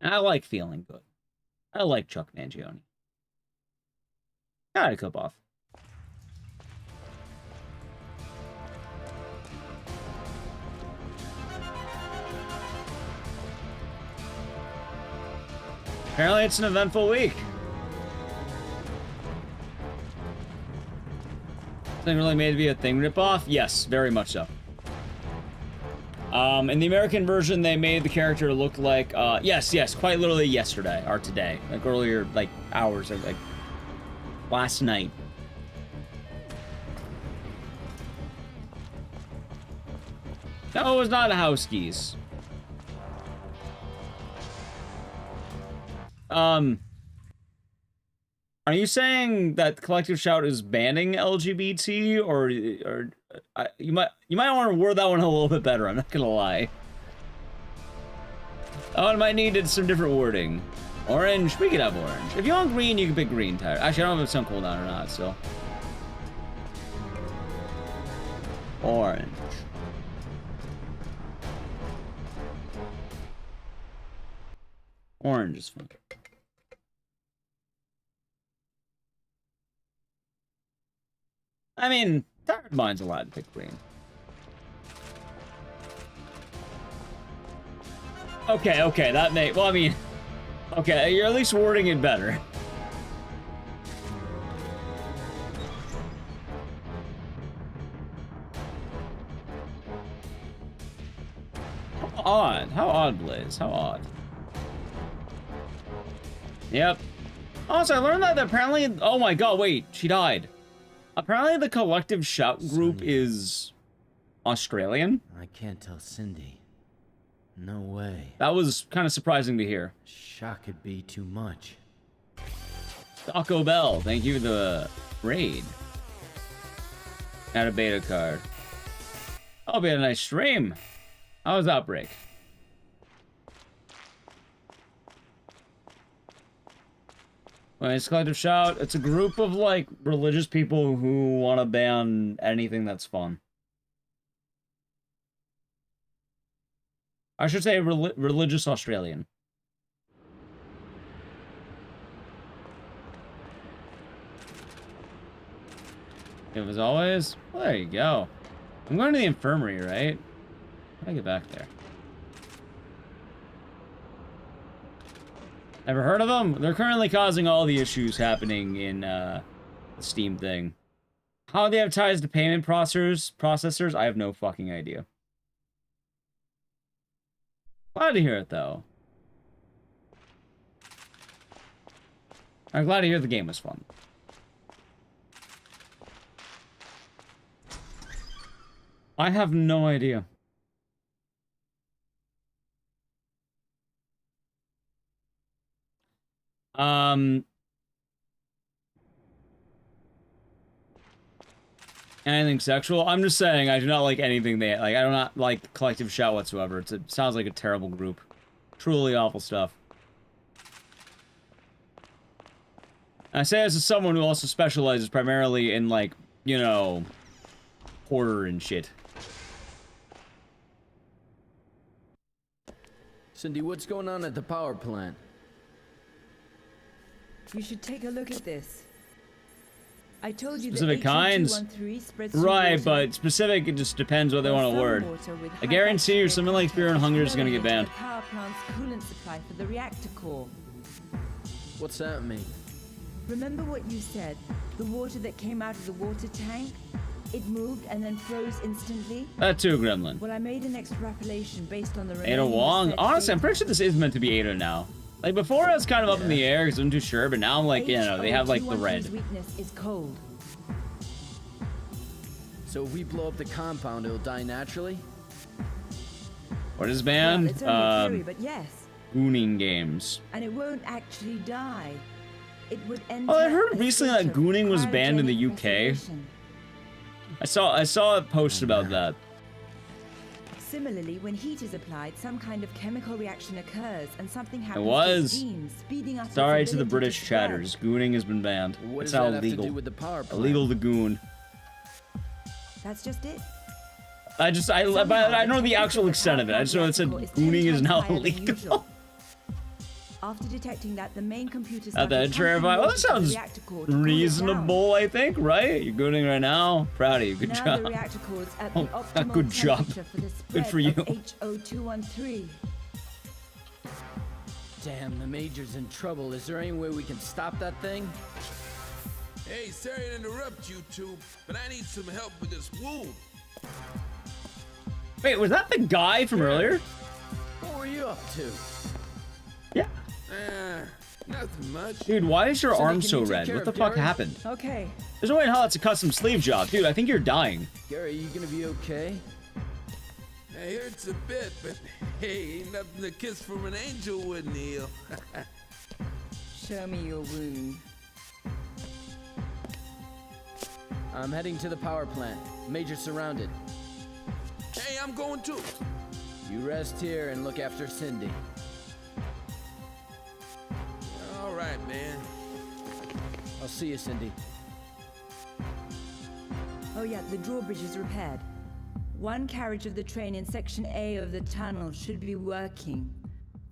And I like feeling good. I like Chuck Mangione. Gotta clip off. Apparently it's an eventful week. Something really made to be a thing ripoff? Yes, very much so. In the American version, they made the character look like, yes, quite literally yesterday, or today. Like earlier, like hours, like last night. No, it was not a house keys. Are you saying that Collective Shout is banning LGBT, or you might want to word that one a little bit better? I'm not gonna lie. Oh, it might need some different wording. Orange, we could have orange. If you want green, you can pick green, Tyler. Actually, I don't know if it's on cooldown or not, so. Orange. Orange is fun. I mean, Tired Mind's allowed to pick green. Okay, that may... Well, I mean... Okay, you're at least wording it better. How odd. How odd, Blaze. How odd. Yep. Also, I learned that apparently... Oh my god, wait. She died. Apparently the Collective Shout group is Australian. I can't tell Cindy. No way. That was kind of surprising to hear. Shock could be too much. Taco Bell, thank you for the raid. Add a beta card. Oh, we had a nice stream. How was Outbreak? Well, it's Collective Shout. It's a group of, like, religious people who want to ban anything that's fun. I should say religious Australian. As always, well, there you go. I'm going to the infirmary, right? How do I get back there? Ever heard of them? They're currently causing all the issues happening in the Steam thing. How they have ties to payment processors, I have no fucking idea. Glad to hear it, though. I'm glad to hear the game was fun. I have no idea. Anything sexual? I'm just saying I do not like anything they like. I do not like Collective Shout whatsoever. It sounds like a terrible group. Truly awful stuff. And I say this as someone who also specializes primarily in, like, you know, horror and shit. Cindy, what's going on at the power plant? You should take a look at this. I told you Specific that kinds? spreads Right, but specific, it just depends what they want to word. I guarantee you something like Fear and Hunger is gonna get banned. The power plant's coolant supply for the reactor core. What's that mean? Remember what you said? The water that came out of the water tank? It moved and then froze instantly? That too, Gremlin. Well, I made an extrapolation based on the Ada Wong? Honestly, I'm pretty sure this is meant to be Ada now. Like, before I was kind of up in the air because I wasn't too sure, but now I'm like, you know, they have, like, the red. Weakness is cold. So if we blow up the compound, it'll die naturally? What is banned? Well, it's only a theory, but yes. Gooning games. And it won't actually die. It would end. Oh, I heard recently that gooning was banned in the UK. I saw a post about that. Similarly, when heat is applied, some kind of chemical reaction occurs, and something happens It was. to genes, speeding up. Sorry its to the ability British to spread. chatters. Gooning has been banned. What It's does now that have illegal. to do with the power plant? Illegal to goon. That's just it. I know the actual extent of it. I just know it said gooning is now illegal. After detecting that, the main computer At that terrifying. Well, that sounds reasonable, I think, right? You're gooning right now. Proud of you. Good now job. The reactor core's at the optimal Good job. temperature for the Good spread for you. of HO213. Damn, the Major's in trouble. Is there any way we can stop that thing? Hey, sorry to interrupt you two, but I need some help with this wound. Wait, was that the guy from earlier? What were you up to? Yeah. Nothing much. Dude, why is your Cindy, arm can so you take red? care What the of fuck Gary? happened? Okay. There's no way in hell it's a custom sleeve job. Dude, I think you're dying. Gary, you gonna be okay? It hurts a bit, but hey, ain't nothing a kiss from an angel wouldn't heal. Show me your wound. I'm heading to the power plant. Major surrounded. Hey, I'm going too. You rest here and look after Cindy. All right, man. I'll see you, Cindy. Oh yeah, the drawbridge is repaired. One carriage of the train in section A of the tunnel should be working.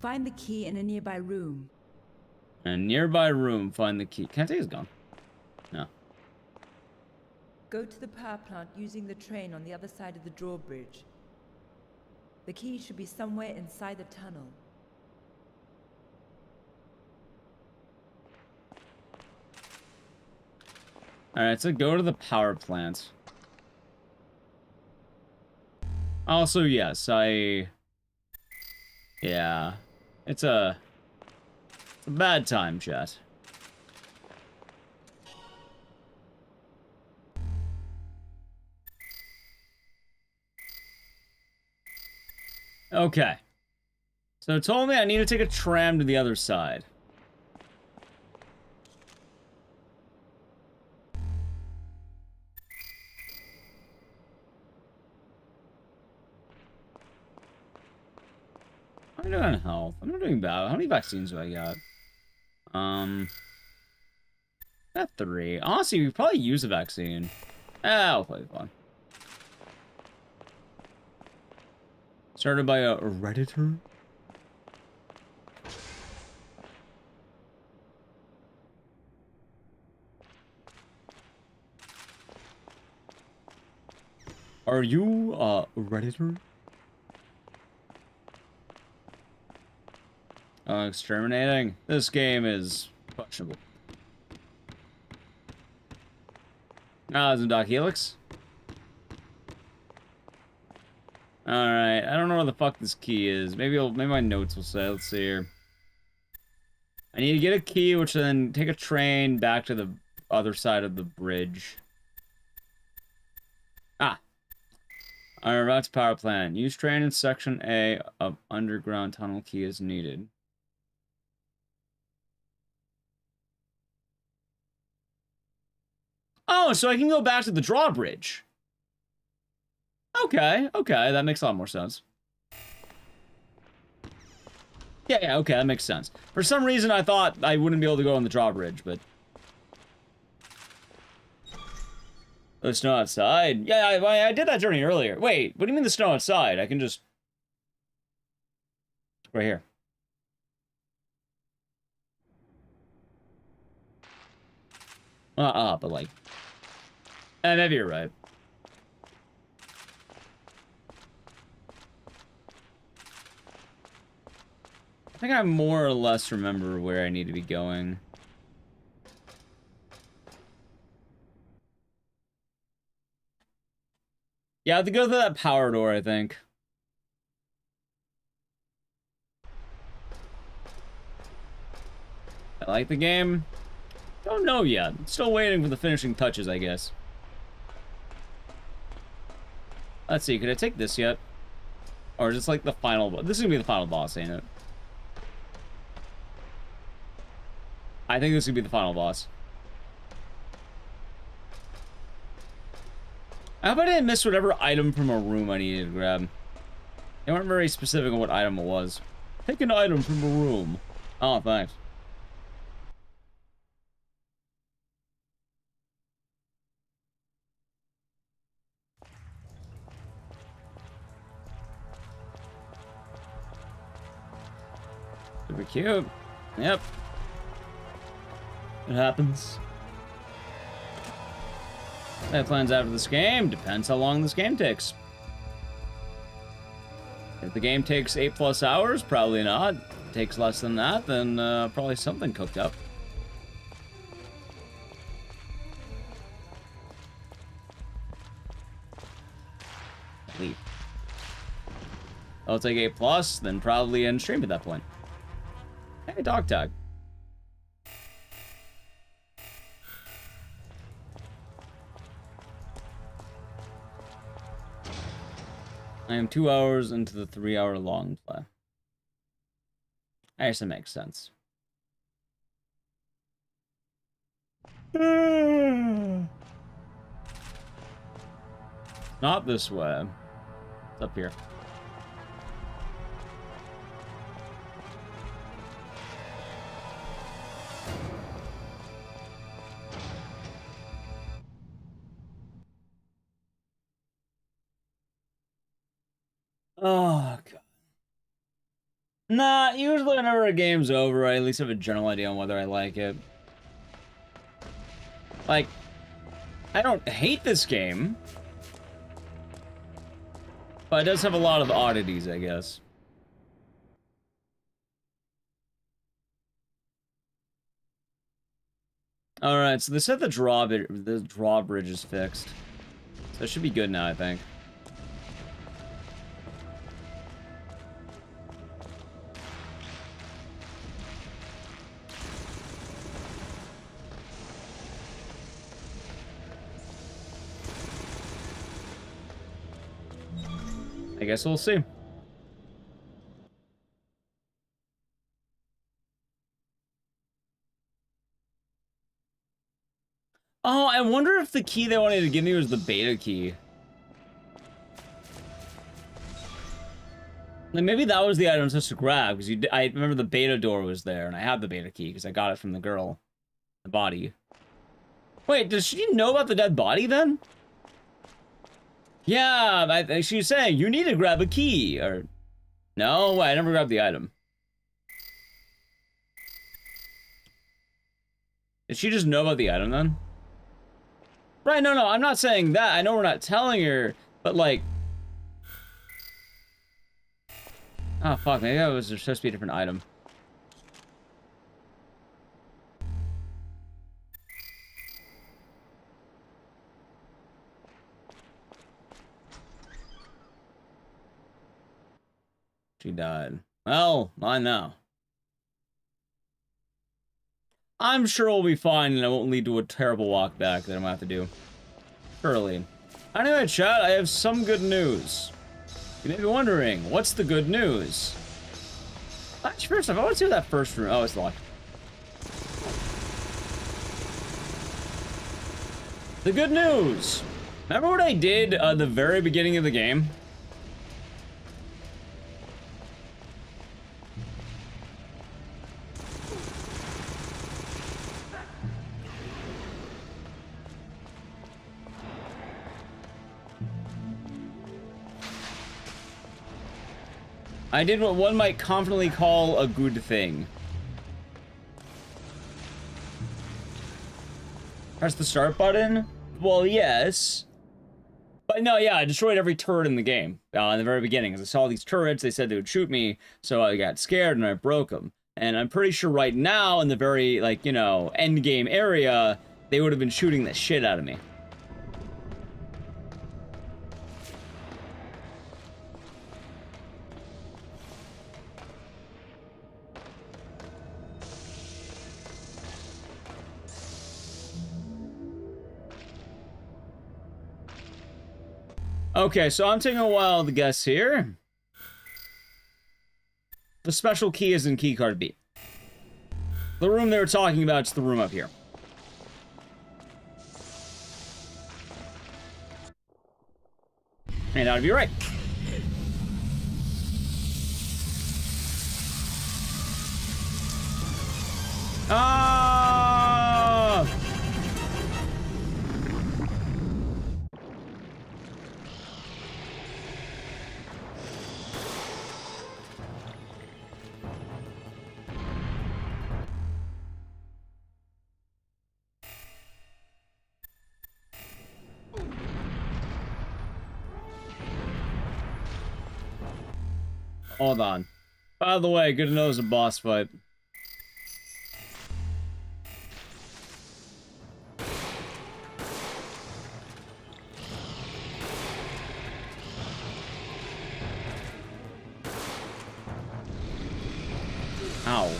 Find the key in a nearby room. In a nearby room, find the key. Can I take his gun? No. Go to the power plant using the train on the other side of the drawbridge. The key should be somewhere inside the tunnel. Alright, so go to the power plant. Also, yes, yeah. It's a bad time, chat. Okay. So it told me I need to take a tram to the other side. I'm doing on health. I'm not doing bad. How many vaccines do I got? Got 3. Honestly, we probably use a vaccine. I'll play fun. Started by a Redditor? Are you a Redditor? Exterminating? This game is questionable. Ah, isn't Doc Helix? Alright, I don't know where the fuck this key is. Maybe my notes will say. Let's see here. I need to get a key, which then take a train back to the other side of the bridge. Ah. Alright, route to power plant. Use train in section A of underground tunnel key as needed. Oh, so I can go back to the drawbridge. Okay, okay, that makes a lot more sense. Yeah, okay, that makes sense. For some reason, I thought I wouldn't be able to go on the drawbridge, but... The snow outside? Yeah, I did that journey earlier. Wait, what do you mean the snow outside? I can just... Right here. But like... maybe you're right. I think I more or less remember where I need to be going. Yeah, I have to go through that power door, I think. I like the game. Don't know yet. Still waiting for the finishing touches, I guess. Let's see, could I take this yet? Or is this like the final boss? This is gonna be the final boss, ain't it? I think this is gonna be the final boss. I hope I didn't miss whatever item from a room I needed to grab. They weren't very specific on what item it was. Take an item from a room. Oh, thanks. Super cute. Yep. It happens. That plans after this game. Depends how long this game takes. If the game takes 8+ hours, probably not. If it takes less than that, then probably something cooked up. Leave. I'll take 8+, then probably end stream at that point. Hey, dog tag. I am 2 hours into the 3-hour-long play. I guess that makes sense. Not this way. It's up here. Oh, God. Nah, usually whenever a game's over, I at least have a general idea on whether I like it. Like, I don't hate this game. But it does have a lot of oddities, I guess. Alright, so they said the drawbridge is fixed. So it should be good now, I think. I guess we'll see. Oh, I wonder if the key they wanted to give me was the beta key. Like maybe that was the item I was supposed to grab, because I remember the beta door was there, and I had the beta key, because I got it from the girl. The body. Wait, does she know about the dead body, then? Yeah, she was saying, you need to grab a key, or... No, wait, I never grabbed the item. Did she just know about the item, then? Right, no, I'm not saying that. I know we're not telling her, but, like... Oh, fuck, maybe that was supposed to be a different item. She died. Well, I know. I'm sure we'll be fine and it won't lead to a terrible walk back that I'm gonna have to do. Surely. Anyway, chat, I have some good news. You may be wondering, what's the good news? Actually, first off, I want to see what that first room. Oh, it's locked. The good news. Remember what I did at the very beginning of the game? I did what one might confidently call a good thing. Press the start button? Well, yes. But no, yeah, I destroyed every turret in the game in the very beginning. As I saw these turrets, they said they would shoot me, so I got scared and I broke them. And I'm pretty sure right now, in the very, like, you know, end game area, they would have been shooting the shit out of me. Okay, so I'm taking a while to guess here. The special key is in keycard B. The room they were talking about is the room up here. And I'd be right. Ah! Hold on. By the way, good to know there's a boss fight. Ow.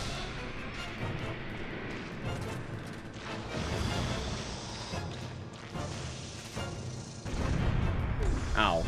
Ow.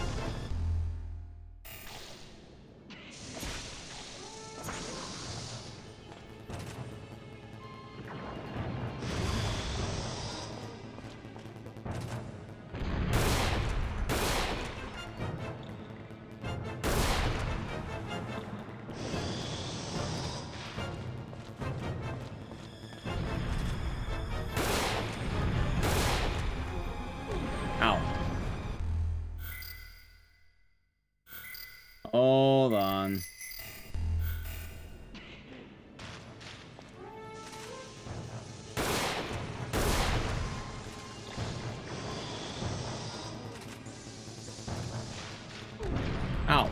Hold on. Ow.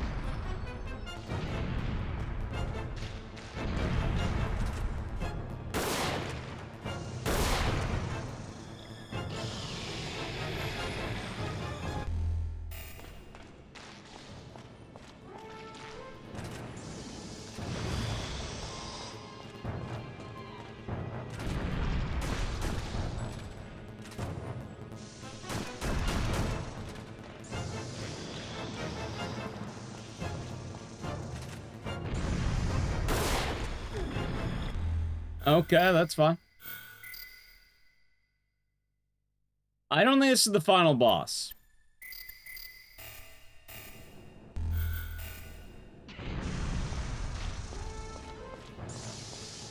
Okay, that's fine. I don't think this is the final boss.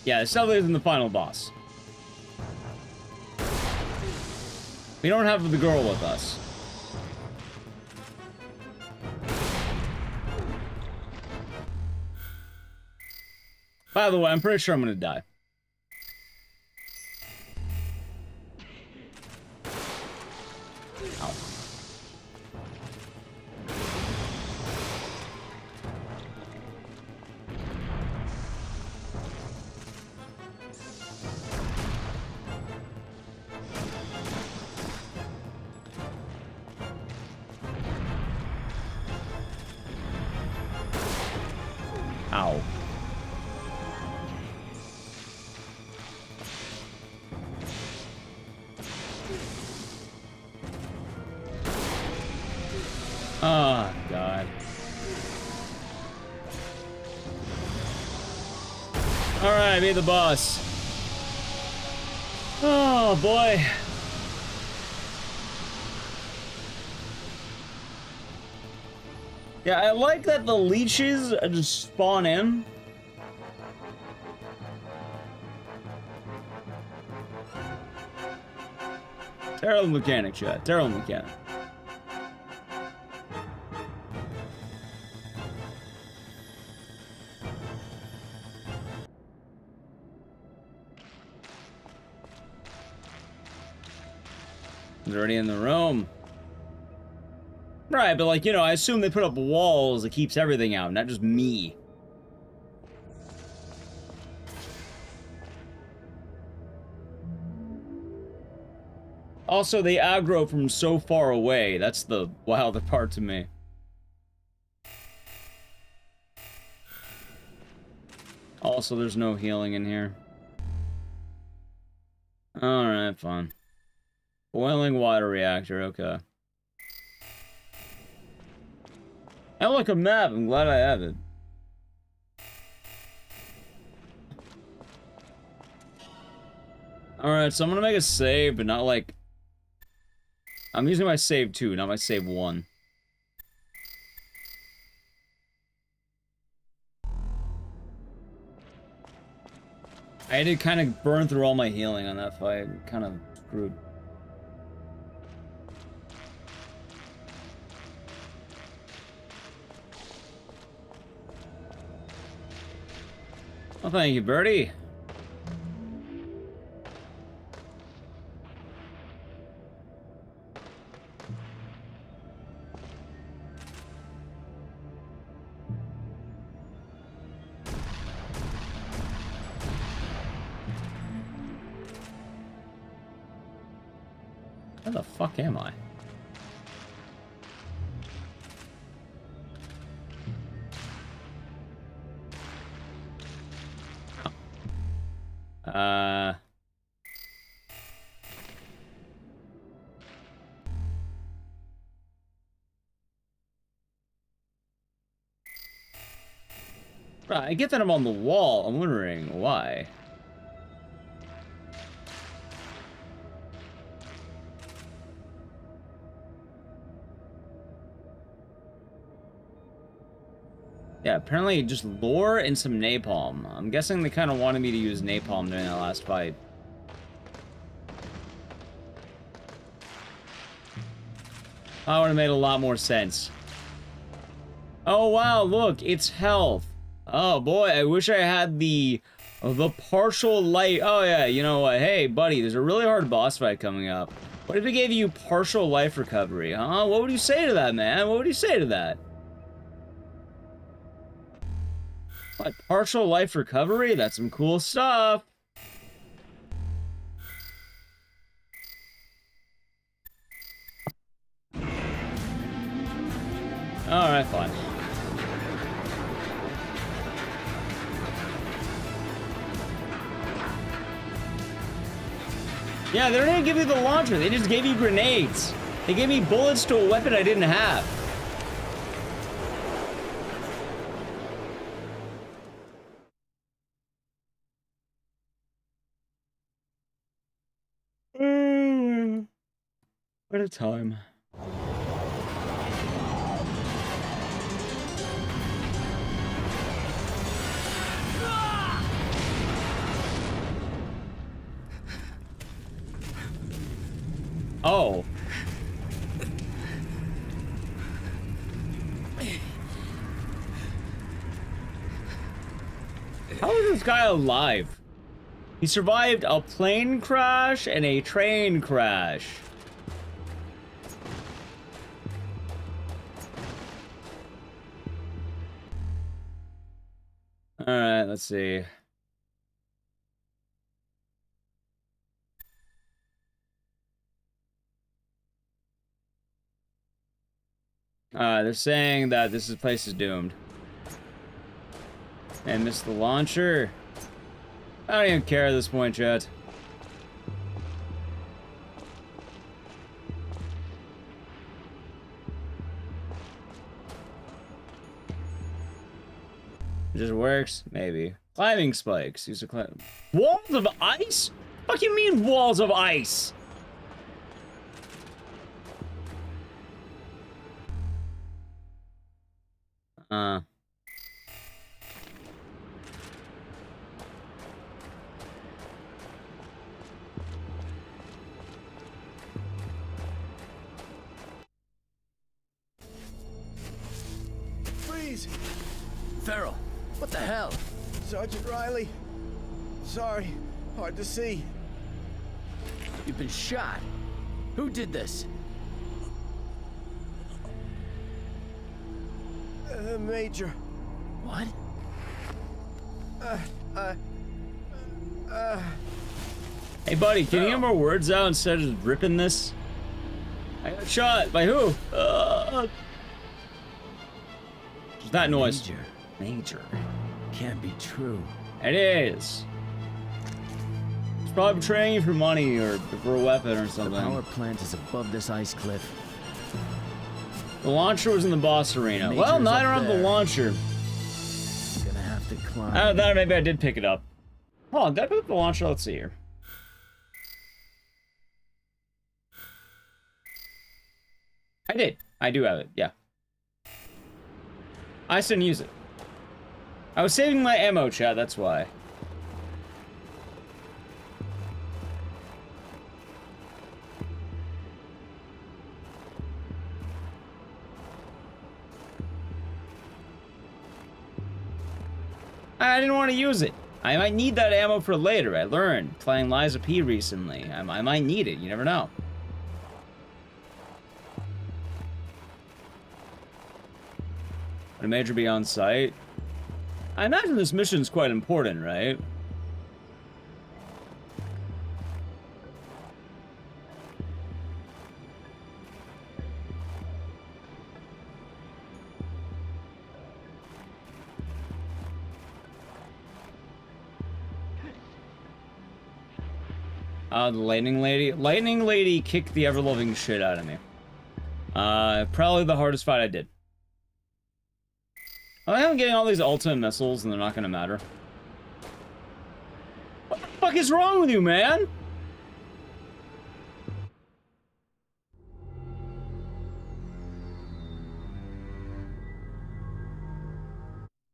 Yeah, this definitely isn't the final boss. We don't have the girl with us. By the way, I'm pretty sure I'm gonna die. Ow. Ow. Oh, God. Alright, be the boss. Oh, boy. Yeah, I like that the leeches just spawn in. Terrible mechanic, chat. Terrible mechanic. He's already in the room. Right, but like, you know, I assume they put up walls that keeps everything out, not just me. Also, they aggro from so far away. That's the wilder part to me. Also, there's no healing in here. Alright, fine. Boiling water reactor, okay. I like a map, I'm glad I have it. Alright, so I'm gonna make a save, but not like... I'm using my save 2, not my save 1. I had to kind of burn through all my healing on that fight. Kind of screwed. Oh, thank you, Birdie. Where the fuck am I? Right, I get that I'm on the wall. I'm wondering why. Yeah, apparently just lore and some napalm. I'm guessing they kind of wanted me to use napalm during that last fight. That would have made a lot more sense. Oh wow, look, it's health. Oh boy, I wish I had the partial light. Oh yeah, you know what? Hey buddy, there's a really hard boss fight coming up. What if it gave you partial life recovery, huh? What would you say to that, man? What would you say to that? What, partial life recovery? That's some cool stuff. Alright, fine. Yeah, they didn't give you the launcher, they just gave you grenades. They gave me bullets to a weapon I didn't have. What a time. Oh. How is this guy alive? He survived a plane crash and a train crash. Alright, let's see. They're saying that this place is doomed. And missed the launcher. I don't even care at this point, chat. It just works? Maybe. Climbing spikes. Use to climb. Walls of ice? Fuck you mean walls of ice? Freeze! Farrell, what the hell? Sergeant Riley. Sorry, hard to see. You've been shot. Who did this? Major. What? Hey, buddy, can you get more words out instead of just ripping this? I got shot. By who? What's that noise? Major. Can't be true. It is. He's probably betraying you for money or for a weapon or something. The power plant is above this ice cliff. The launcher was in the boss arena. Major's Well, neither up of the there. launcher. Gonna have to climb. That maybe I did pick it up. Hold on, did I pick up the launcher? Let's see here. I did. I do have it, yeah. I just didn't use it. I was saving my ammo, chat, that's why. I didn't want to use it. I might need that ammo for later. I learned playing Liza P recently. I might need it. You never know. Would a major be on site? I imagine this mission's quite important, right? The lightning lady. Lightning lady kicked the ever-loving shit out of me. Probably the hardest fight I did. I am getting all these ultimate missiles and they're not gonna matter. What the fuck is wrong with you, man?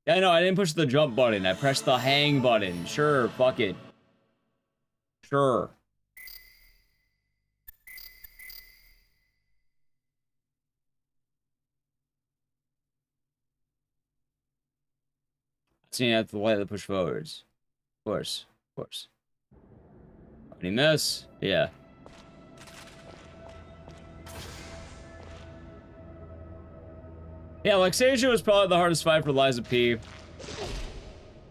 Yeah, no, I didn't push the jump button. I pressed the hang button. Sure, fuck it. Sure. So you have to lightly push forwards. Of course. Of course. Any miss? Yeah. Yeah, Lexasia was probably the hardest fight for Liza P.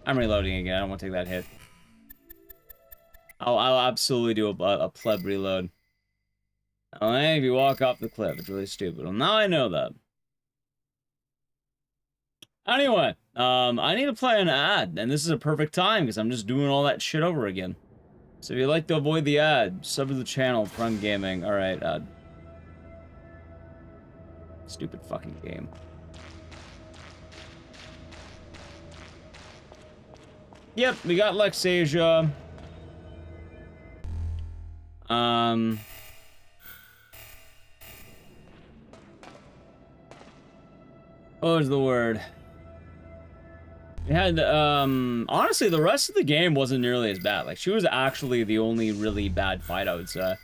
I'm reloading again. I don't want to take that hit. I'll absolutely do a pleb reload. Oh, hey, if you walk off the cliff, it's really stupid. Well, now I know that. Anyway, I need to play an ad, and this is a perfect time because I'm just doing all that shit over again. So if you'd like to avoid the ad, sub to the channel, Front Gaming. Alright, ad. Stupid fucking game. Yep, we got Lexasia. What was the word? We had, honestly, the rest of the game wasn't nearly as bad. Like, she was actually the only really bad fight, I would say.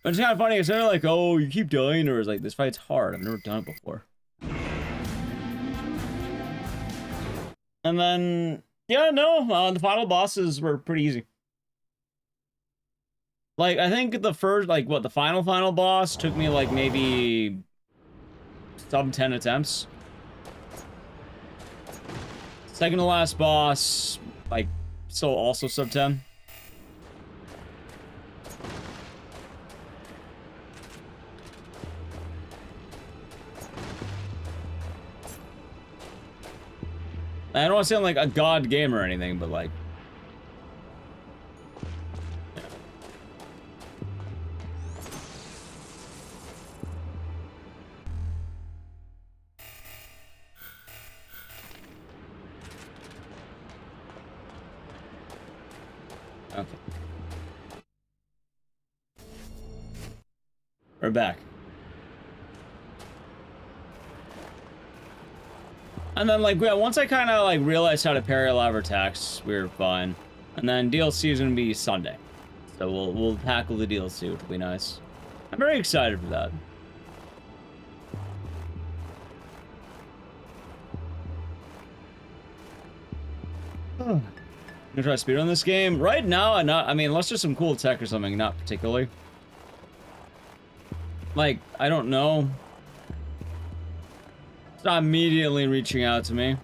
But it's kind of funny, it's kind of like, oh, you keep dying, or it's like, this fight's hard. I've never done it before. And then, yeah, no, the final bosses were pretty easy. Like, I think the first, like, what, the final boss took me, like, maybe sub 10 attempts. Second to last boss, like, still also sub 10. I don't want to sound like a god gamer or anything, but like... Okay. We're back. And then, like, yeah, once I kind of, like, realized how to parry a lot of attacks, we were fine. And then DLC is going to be Sunday. So we'll tackle the DLC, which will be nice. I'm very excited for that. I'm gonna try to speedrun this game. Right now, I mean, unless there's some cool tech or something, not particularly. Like, I don't know. It's not immediately reaching out to me.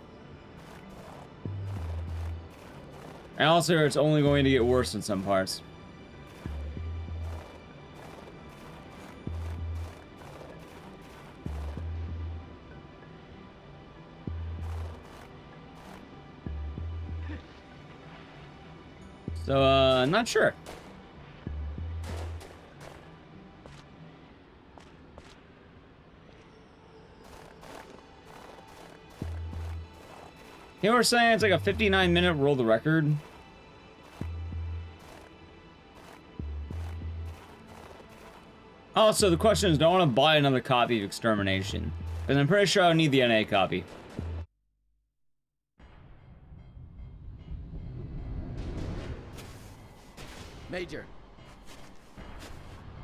And also, it's only going to get worse in some parts. So, not sure. You know what we're saying? It's like a 59-minute world record. Also, the question is, do I want to buy another copy of Extermination? Because I'm pretty sure I need the NA copy. Major.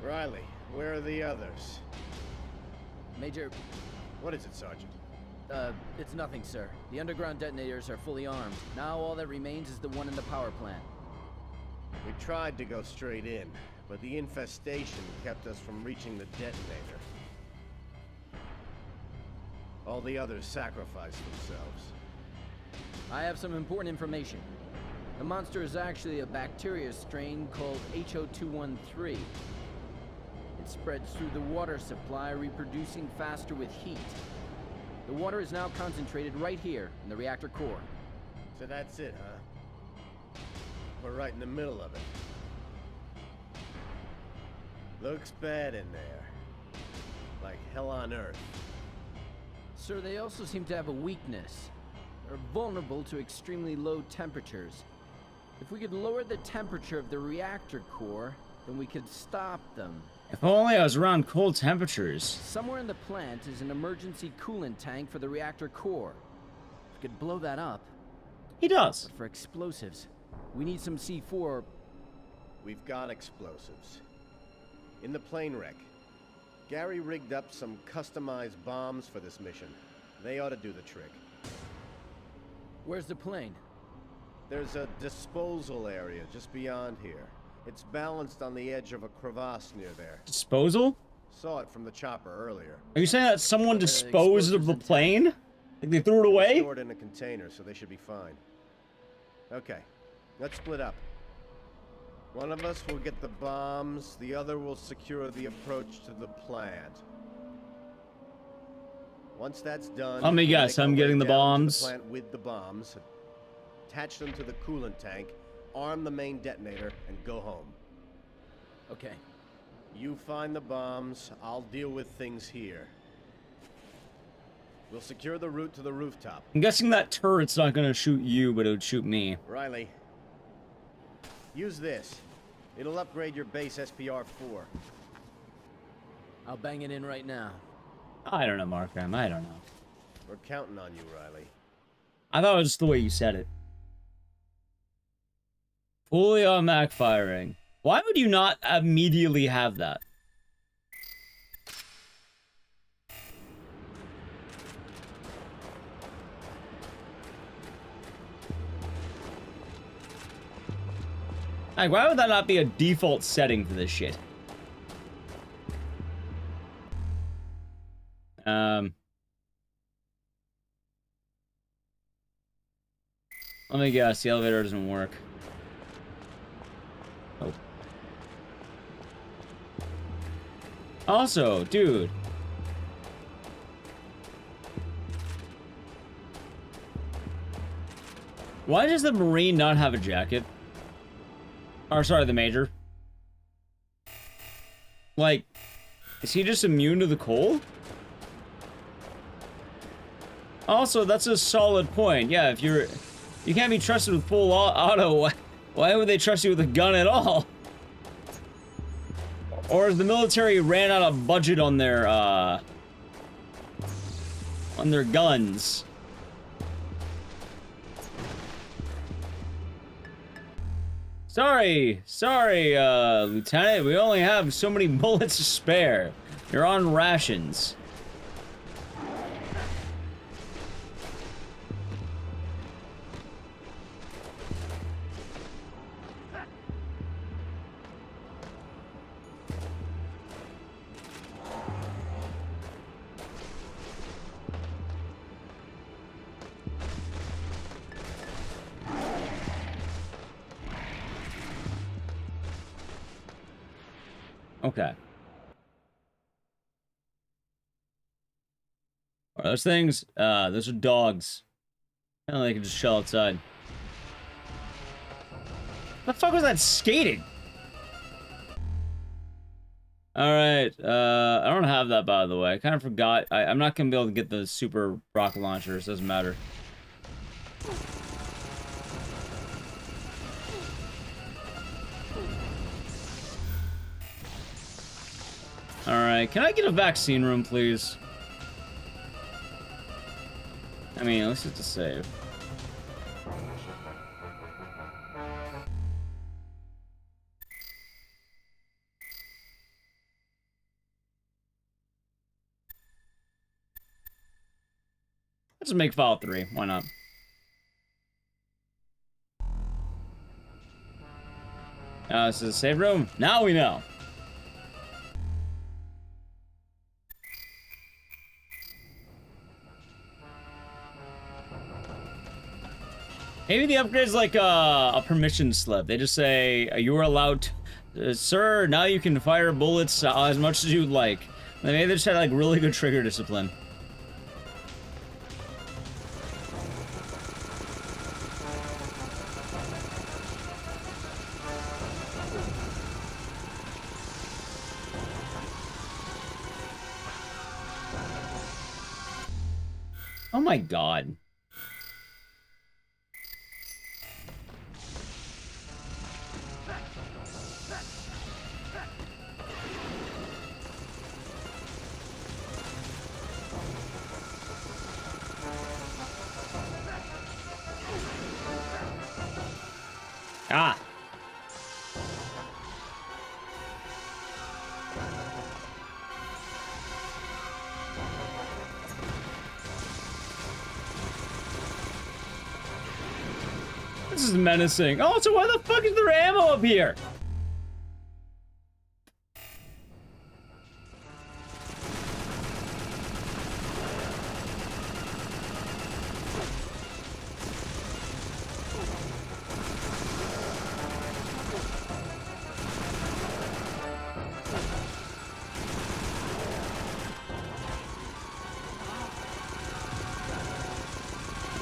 Riley, where are the others? Major. What is it, Sergeant? It's nothing, sir. The underground detonators are fully armed. Now all that remains is the one in the power plant. We tried to go straight in, but the infestation kept us from reaching the detonator. All the others sacrificed themselves. I have some important information. The monster is actually a bacteria strain called HO213. It spreads through the water supply, reproducing faster with heat. The water is now concentrated right here in the reactor core. So that's it, huh? We're right in the middle of it. Looks bad in there. Like hell on earth. Sir, they also seem to have a weakness. They're vulnerable to extremely low temperatures. If we could lower the temperature of the reactor core, then we could stop them. If only I was around cold temperatures. Somewhere in the plant is an emergency coolant tank for the reactor core. If we could blow that up. He does. But for explosives, we need some C4. We've got explosives. In the plane wreck. Gary rigged up some customized bombs for this mission. They ought to do the trick. Where's the plane? There's a disposal area just beyond here. It's balanced on the edge of a crevasse near there. Disposal? Saw it from the chopper earlier. Are you saying that someone disposed of the plane? Like they threw it away? Stored in a container, so they should be fine. Okay, let's split up. One of us will get the bombs, the other will secure the approach to the plant. Once that's done, let me guess, I'm getting the bombs. The plant with the bombs, attach them to the coolant tank, arm the main detonator, and go home. Okay. You find the bombs, I'll deal with things here. We'll secure the route to the rooftop. I'm guessing that turret's not gonna shoot you, but it would shoot me. Riley, use this. It'll upgrade your base SPR-4. I'll bang it in right now. I don't know, Markram. I don't know. We're counting on you, Riley. I thought it was just the way you said it. Fully automatic firing. Why would you not immediately have that? Like, why would that not be a default setting for this shit? Let me guess, the elevator doesn't work. Oh. Also, dude. Why does the Marine not have a jacket? Or, sorry, the Major. Like, is he just immune to the cold? Also, that's a solid point. Yeah, if you're... You can't be trusted with full auto Why would they trust you with a gun at all? Or has the military ran out of budget on their guns? Sorry, Lieutenant, we only have so many bullets to spare. You're on rations. Okay. Are those things? Those are dogs. I don't know, they can just chill outside. The fuck was that skating? Alright, I don't have that, by the way. I kind of forgot. I'm not gonna be able to get the super rocket launcher, so it doesn't matter. Alright, can I get a vaccine room, please? I mean, at least it's a save. Let's make file 3. Why not? This is a save room. Now we know. Maybe the upgrade's like a permission slip. They just say, you are allowed to, sir, now you can fire bullets as much as you'd like. Maybe they just had like really good trigger discipline. Oh my god. Ah. This is menacing. Oh, so why the fuck is there ammo up here?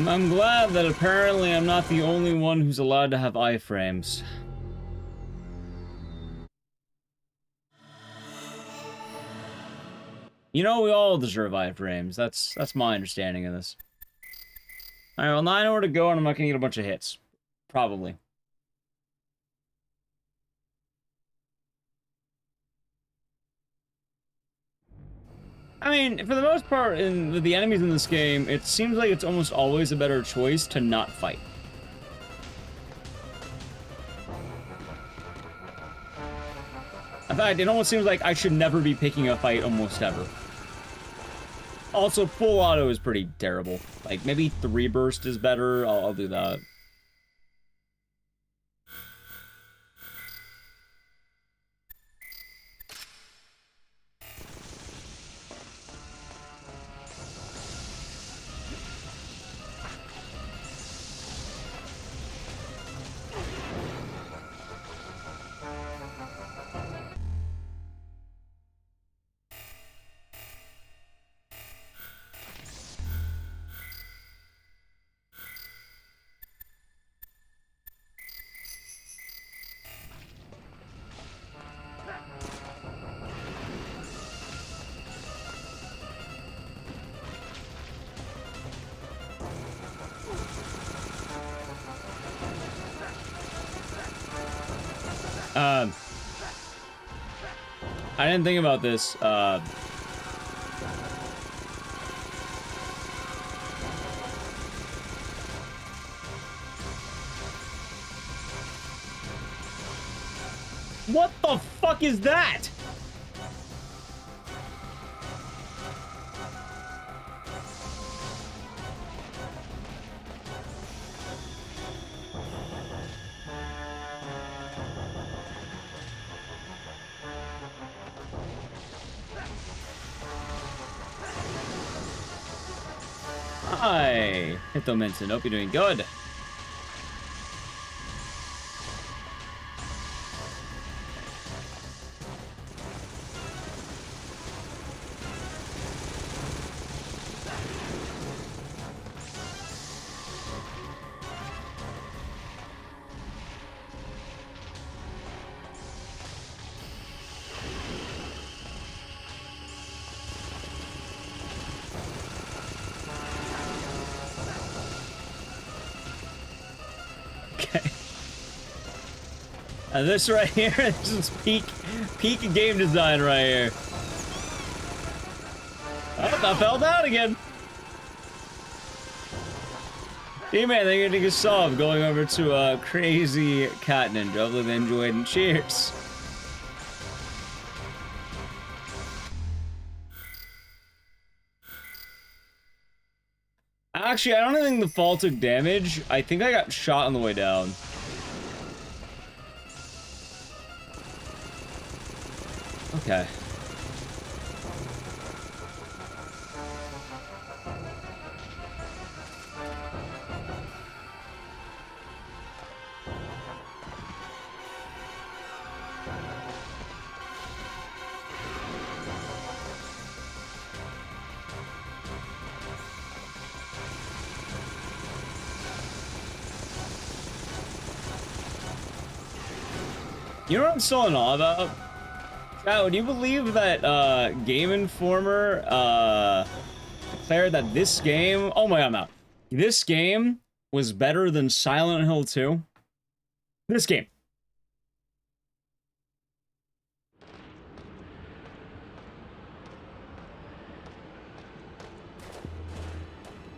I'm glad that apparently I'm not the only one who's allowed to have iframes. You know, we all deserve iframes. That's my understanding of this. Alright, well, now I know where to go and I'm not gonna get a bunch of hits. Probably. I mean, for the most part, with the enemies in this game, it seems like it's almost always a better choice to not fight. In fact, it almost seems like I should never be picking a fight almost ever. Also, full auto is pretty terrible. Like, maybe 3 burst is better. I'll do that. I didn't think about this. What the fuck is that? Hi, Hithominson. Hope you're doing good. This right here, this is peak game design right here. Oh, I fell down again. Hey man, they're getting a sub going over to Crazy Cat Ninja. Hopefully they enjoyed and cheers. Actually, I don't think the fall took damage. I think I got shot on the way down. Okay. You know what I'm still in awe about? Chat, would you believe that Game Informer declared that this game... Oh my god, I'm out. This game was better than Silent Hill 2? This game.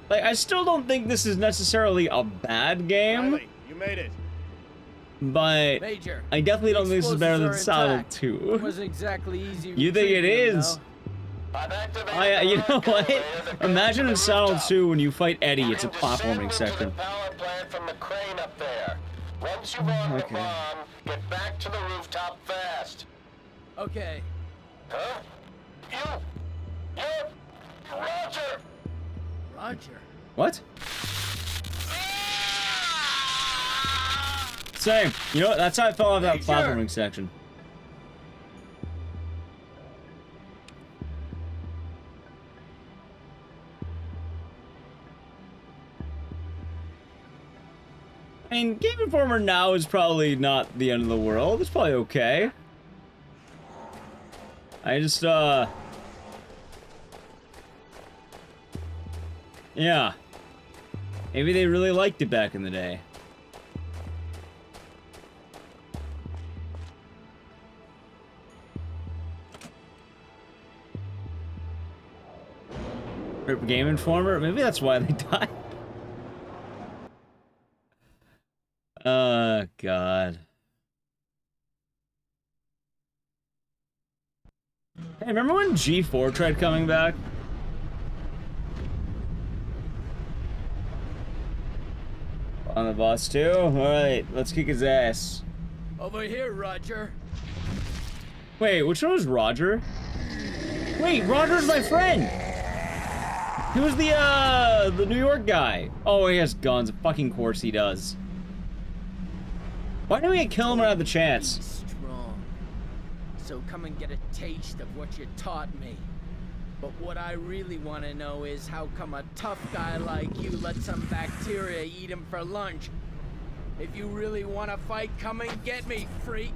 Like, I still don't think this is necessarily a bad game. Riley, you made it. But Major, I definitely don't think this is better than explosives are Silent 2. It wasn't exactly easy. You think it is? You know what? Imagine in Silent 2 when you fight Eddie, it's a platforming section. From the crane up there. Once you've armed the bomb, get back to the rooftop fast. Okay. Huh? You, Roger. Roger. What? Same. You know what? That's how I fell off that platforming section. I mean, Game Informer now is probably not the end of the world. It's probably okay. I just, yeah. Maybe they really liked it back in the day. Game Informer? Maybe that's why they died. Oh, God. Hey, remember when G4 tried coming back? On the boss too? Alright, let's kick his ass. Over here, Roger. Wait, which one was Roger? Wait, Roger's my friend! He was the New York guy. Oh, he has guns. Of fucking course he does. Why didn't we kill him when I had the chance? Strong. So come and get a taste of what you taught me. But what I really want to know is how come a tough guy like you let some bacteria eat him for lunch? If you really want to fight, come and get me, freak.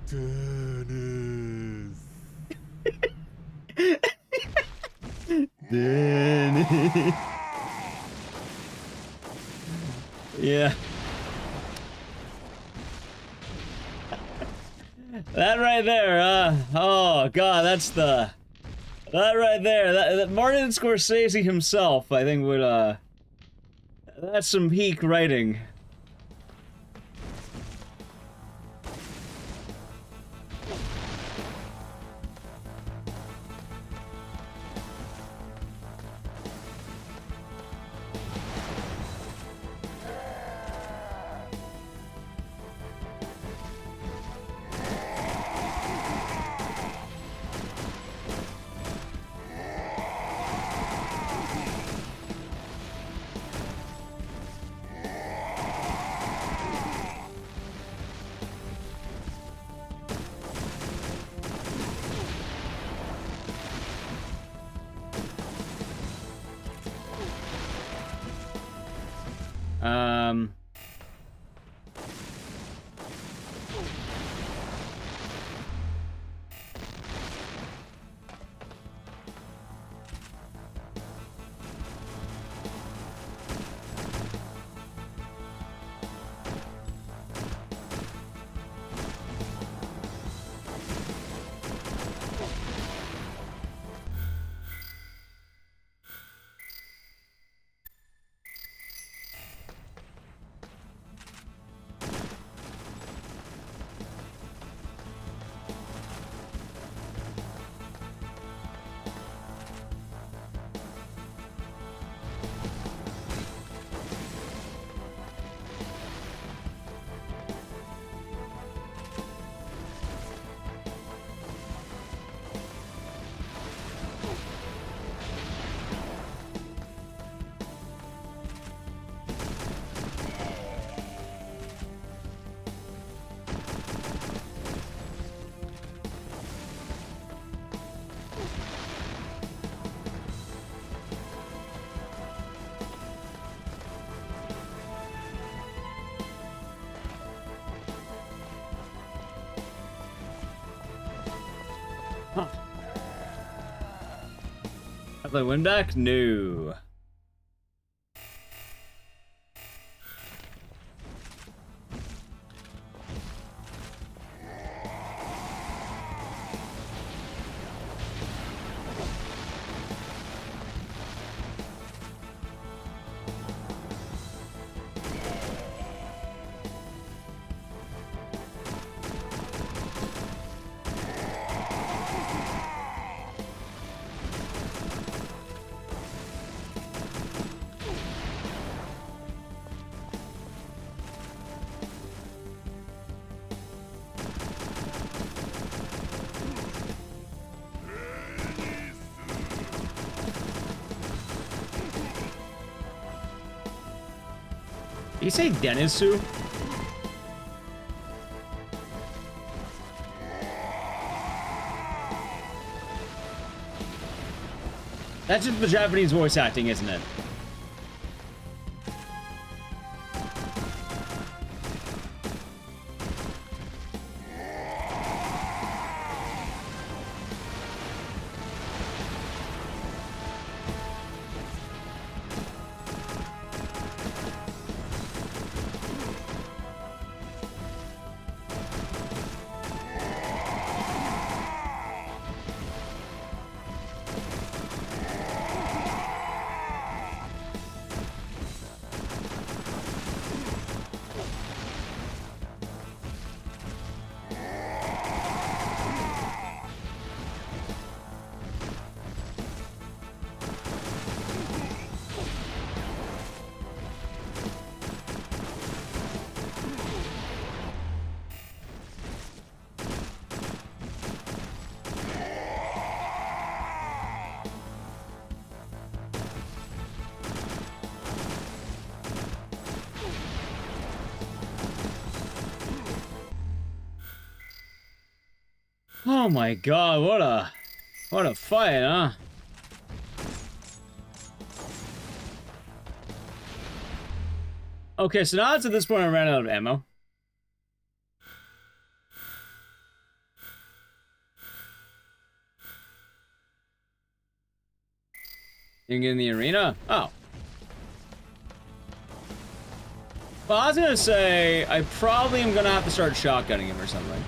Dennis. Dennis. Yeah. That right there, oh god, that's the... That right there, that Martin Scorsese himself, I think would, that's some peak writing. Huh. Have I win back? No. Did you say Denisu? That's just the Japanese voice acting, isn't it? Oh my god, what a fight, huh? Okay, so now it's at this point I ran out of ammo. You can get in the arena? Oh. Well, I was gonna say, I probably am gonna have to start shotgunning him or something.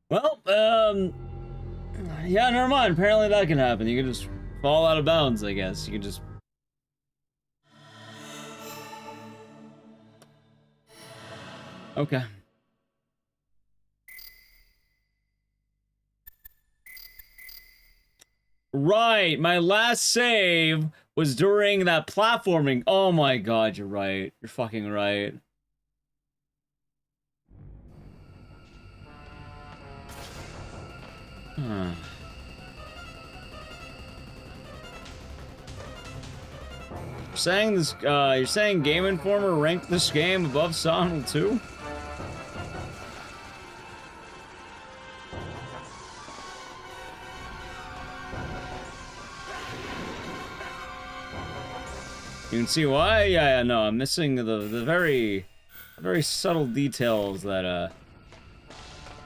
Well, yeah, never mind. Apparently that can happen. You can just fall out of bounds, I guess. You can just... Okay. Right, my last save was during that platforming. Oh my god, you're right. You're fucking right. Huh. Saying this, you're saying Game Informer ranked this game above Silent Hill 2? You can see why? Yeah, no, I'm missing the very subtle details that,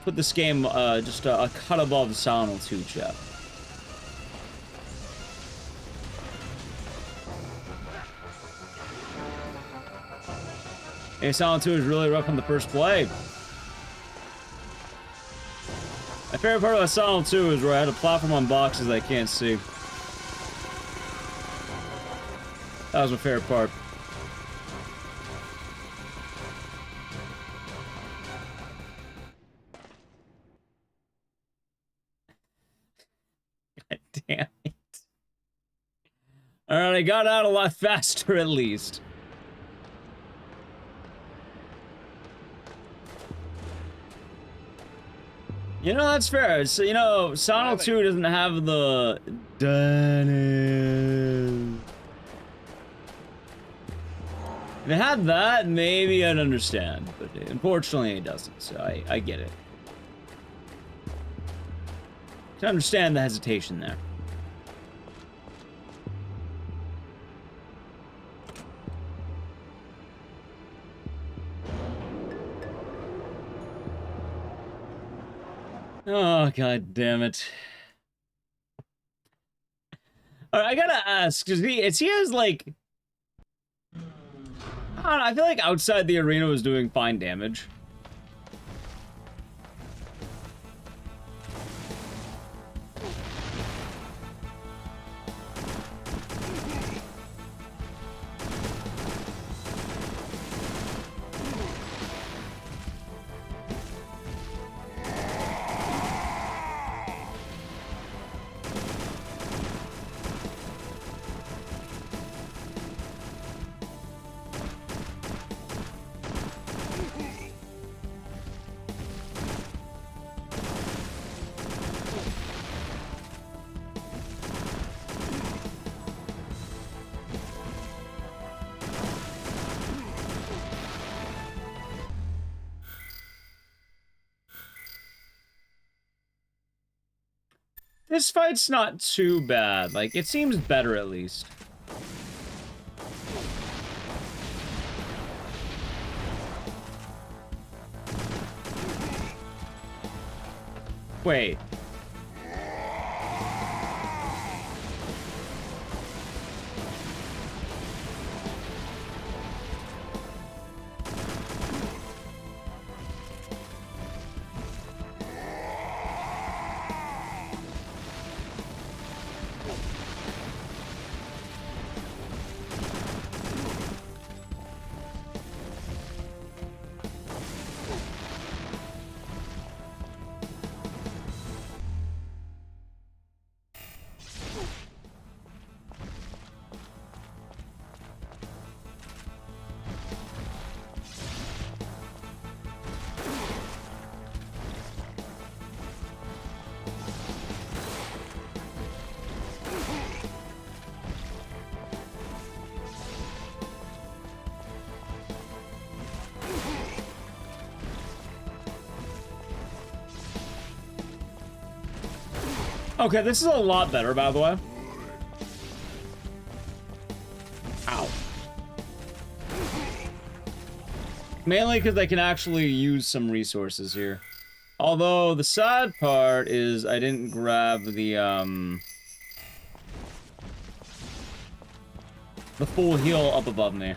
put this game, just a cut above Silent Hill 2, chat. Hey, Silent 2 is really rough on the first play. My favorite part about Silent 2 is where I had a platform on boxes I can't see. That was my favorite part. God damn it. Alright, I got out a lot faster at least. You know, that's fair. So, you know, Silent 2 doesn't have the... If it had that, maybe I'd understand. But unfortunately, it doesn't, so I get it. I can understand the hesitation there. Oh, god damn it. Alright, I gotta ask, because he has, like... I don't know, I feel like outside the arena was doing fine damage. This fight's not too bad. Like, it seems better at least. Wait. Okay, this is a lot better, by the way. Ow. Mainly because I can actually use some resources here. Although, the sad part is I didn't grab the, the full heal up above me.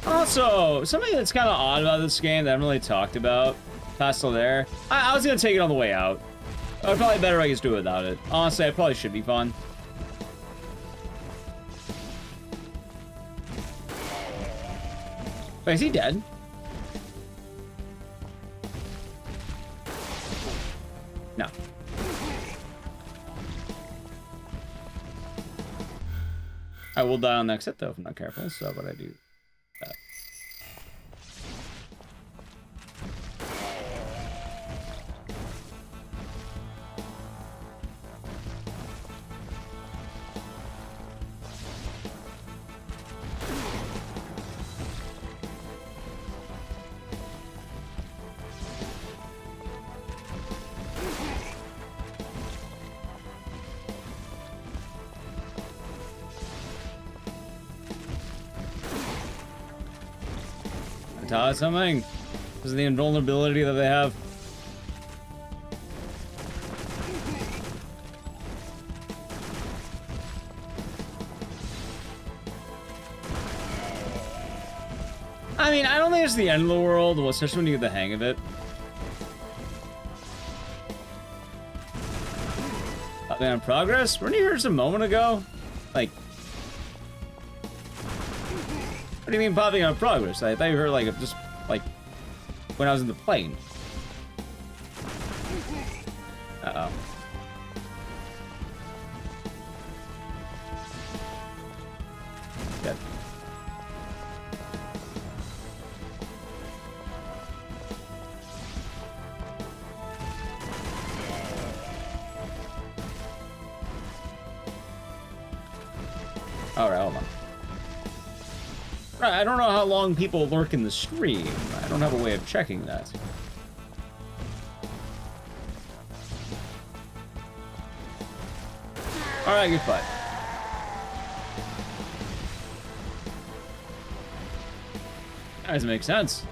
Also, something that's kind of odd about this game that I haven't really talked about, past still there. I was gonna take it on the way out. Probably better I just do it without it. Honestly, it probably should be fun. Wait, is he dead? No. I will die on the exit though if I'm not careful, so what I do that. Tell us something. This is the invulnerability that they have. I mean, I don't think it's the end of the world, especially when you get the hang of it. Update on progress? Weren't you here just a moment ago? Like, what do you mean popping on progress? I thought you heard like just like when I was in the plane. Uh-oh. Good. Alright, hold on. I don't know how long people lurk in the stream. I don't have a way of checking that. Alright, good fight. That doesn't make sense.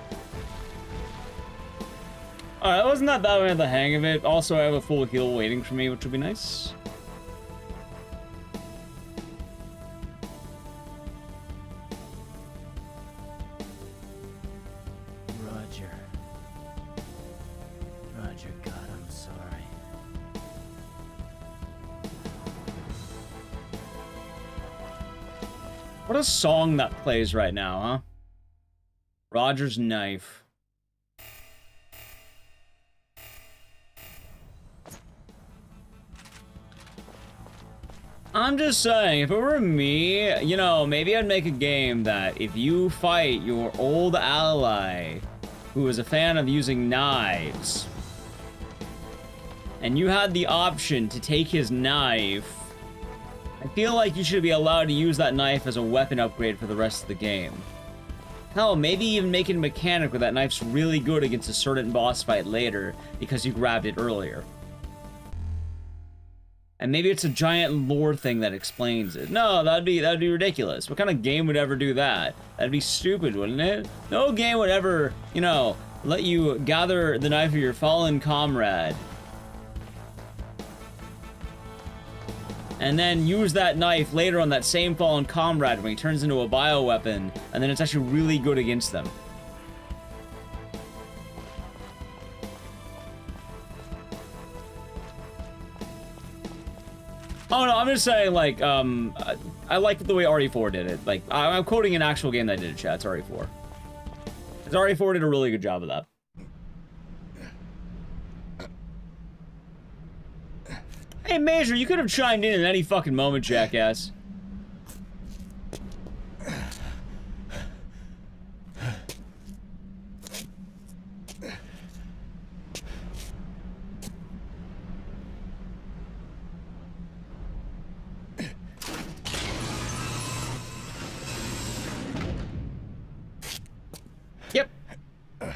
Alright, it wasn't that bad when I had the hang of it. Also, I have a full heal waiting for me, which would be nice. What a song that plays right now, huh? Roger's knife. I'm just saying, if it were me, you know, maybe I'd make a game that if you fight your old ally who is a fan of using knives, and you had the option to take his knife, I feel like you should be allowed to use that knife as a weapon upgrade for the rest of the game. Hell, maybe even make it a mechanic where that knife's really good against a certain boss fight later because you grabbed it earlier. And maybe it's a giant lore thing that explains it. No, that'd be ridiculous. What kind of game would ever do that? That'd be stupid, wouldn't it? No game would ever, you know, let you gather the knife of your fallen comrade and then use that knife later on that same fallen comrade when he turns into a bioweapon, and then it's actually really good against them. Oh no, I'm just saying, like, I like the way RE4 did it. Like, I'm quoting an actual game that did it, chat. It's RE4. RE4 did a really good job of that. Hey, Major, you could have chimed in at any fucking moment, jackass. Yep.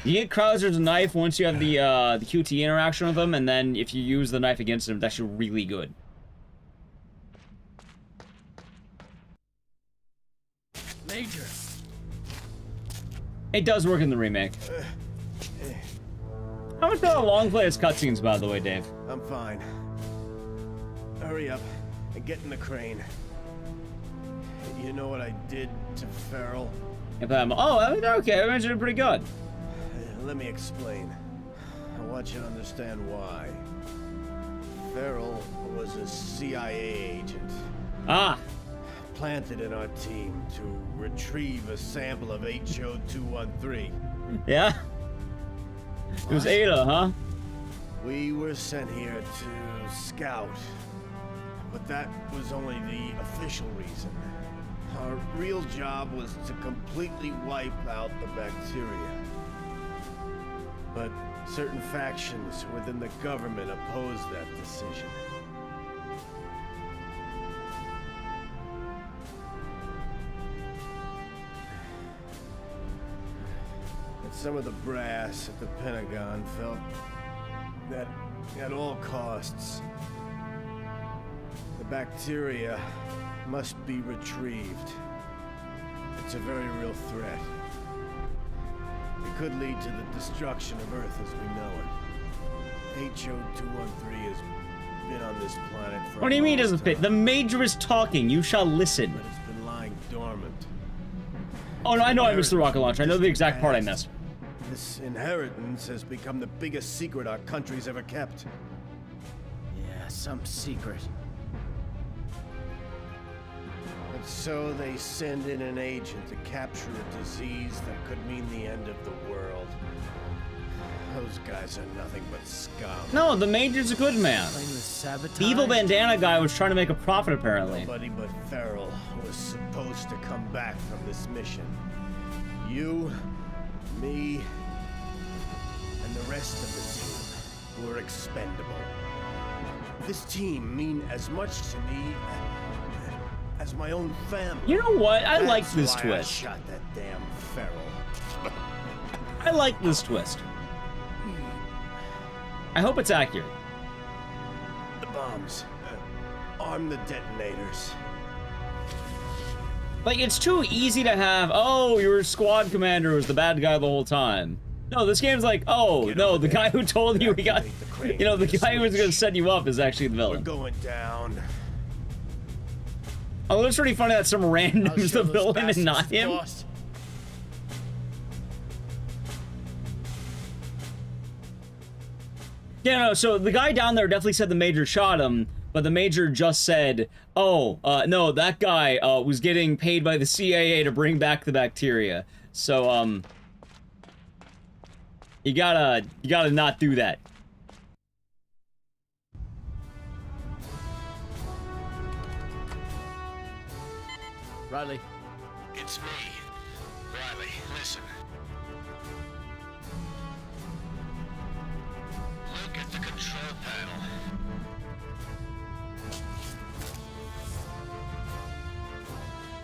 You get Krauser's knife once you have the QT interaction with him, and then if you use the knife against him, it's actually really good. Major. It does work in the remake. How much do long play as cutscenes, by the way, Dave? I'm fine. Hurry up and get in the crane. You know what I did to Farrell? Oh, okay. I mentioned it pretty good. Let me explain. I want you to understand why. Farrell was a CIA agent. Ah. Planted in our team to retrieve a sample of HO213. Yeah? It was Ada, huh? We were sent here to scout. But that was only the official reason. Our real job was to completely wipe out the bacteria. But certain factions within the government opposed that decision. And some of the brass at the Pentagon felt that at all costs, the bacteria must be retrieved. It's a very real threat. It could lead to the destruction of Earth as we know it. HO213 has been on this planet for What do you mean it doesn't fit? The Major is talking. You shall listen. But it's been lying dormant. Oh, no, I know I missed the rocket launch. I know the exact part I missed. This inheritance has become the biggest secret our country's ever kept. Yeah, some secret. And so they send in an agent to capture a disease that could mean the end of the world. Those guys are nothing but scum. No, the Major's a good man. The evil bandana guy was trying to make a profit, apparently. Nobody but Farrell was supposed to come back from this mission. You, me, and the rest of the team were expendable. This team mean as much to me as my own family. You know what? I like this That's why twist. I shot that damn Farrell. I like this twist. I hope it's accurate. The bombs. Arm the detonators. Like, it's too easy to have, oh, your squad commander was the bad guy the whole time. No, this game's like, oh, no, the guy who told you we got, you know, the guy who was gonna set you up is actually the villain. We're going down. Oh, it's pretty funny that some random's the villain and not him. Boss. Yeah, no, so the guy down there definitely said the Major shot him, but the Major just said, oh, no, that guy was getting paid by the CIA to bring back the bacteria. So, you gotta not do that. Riley. It's me. Riley, listen. Look at the control panel.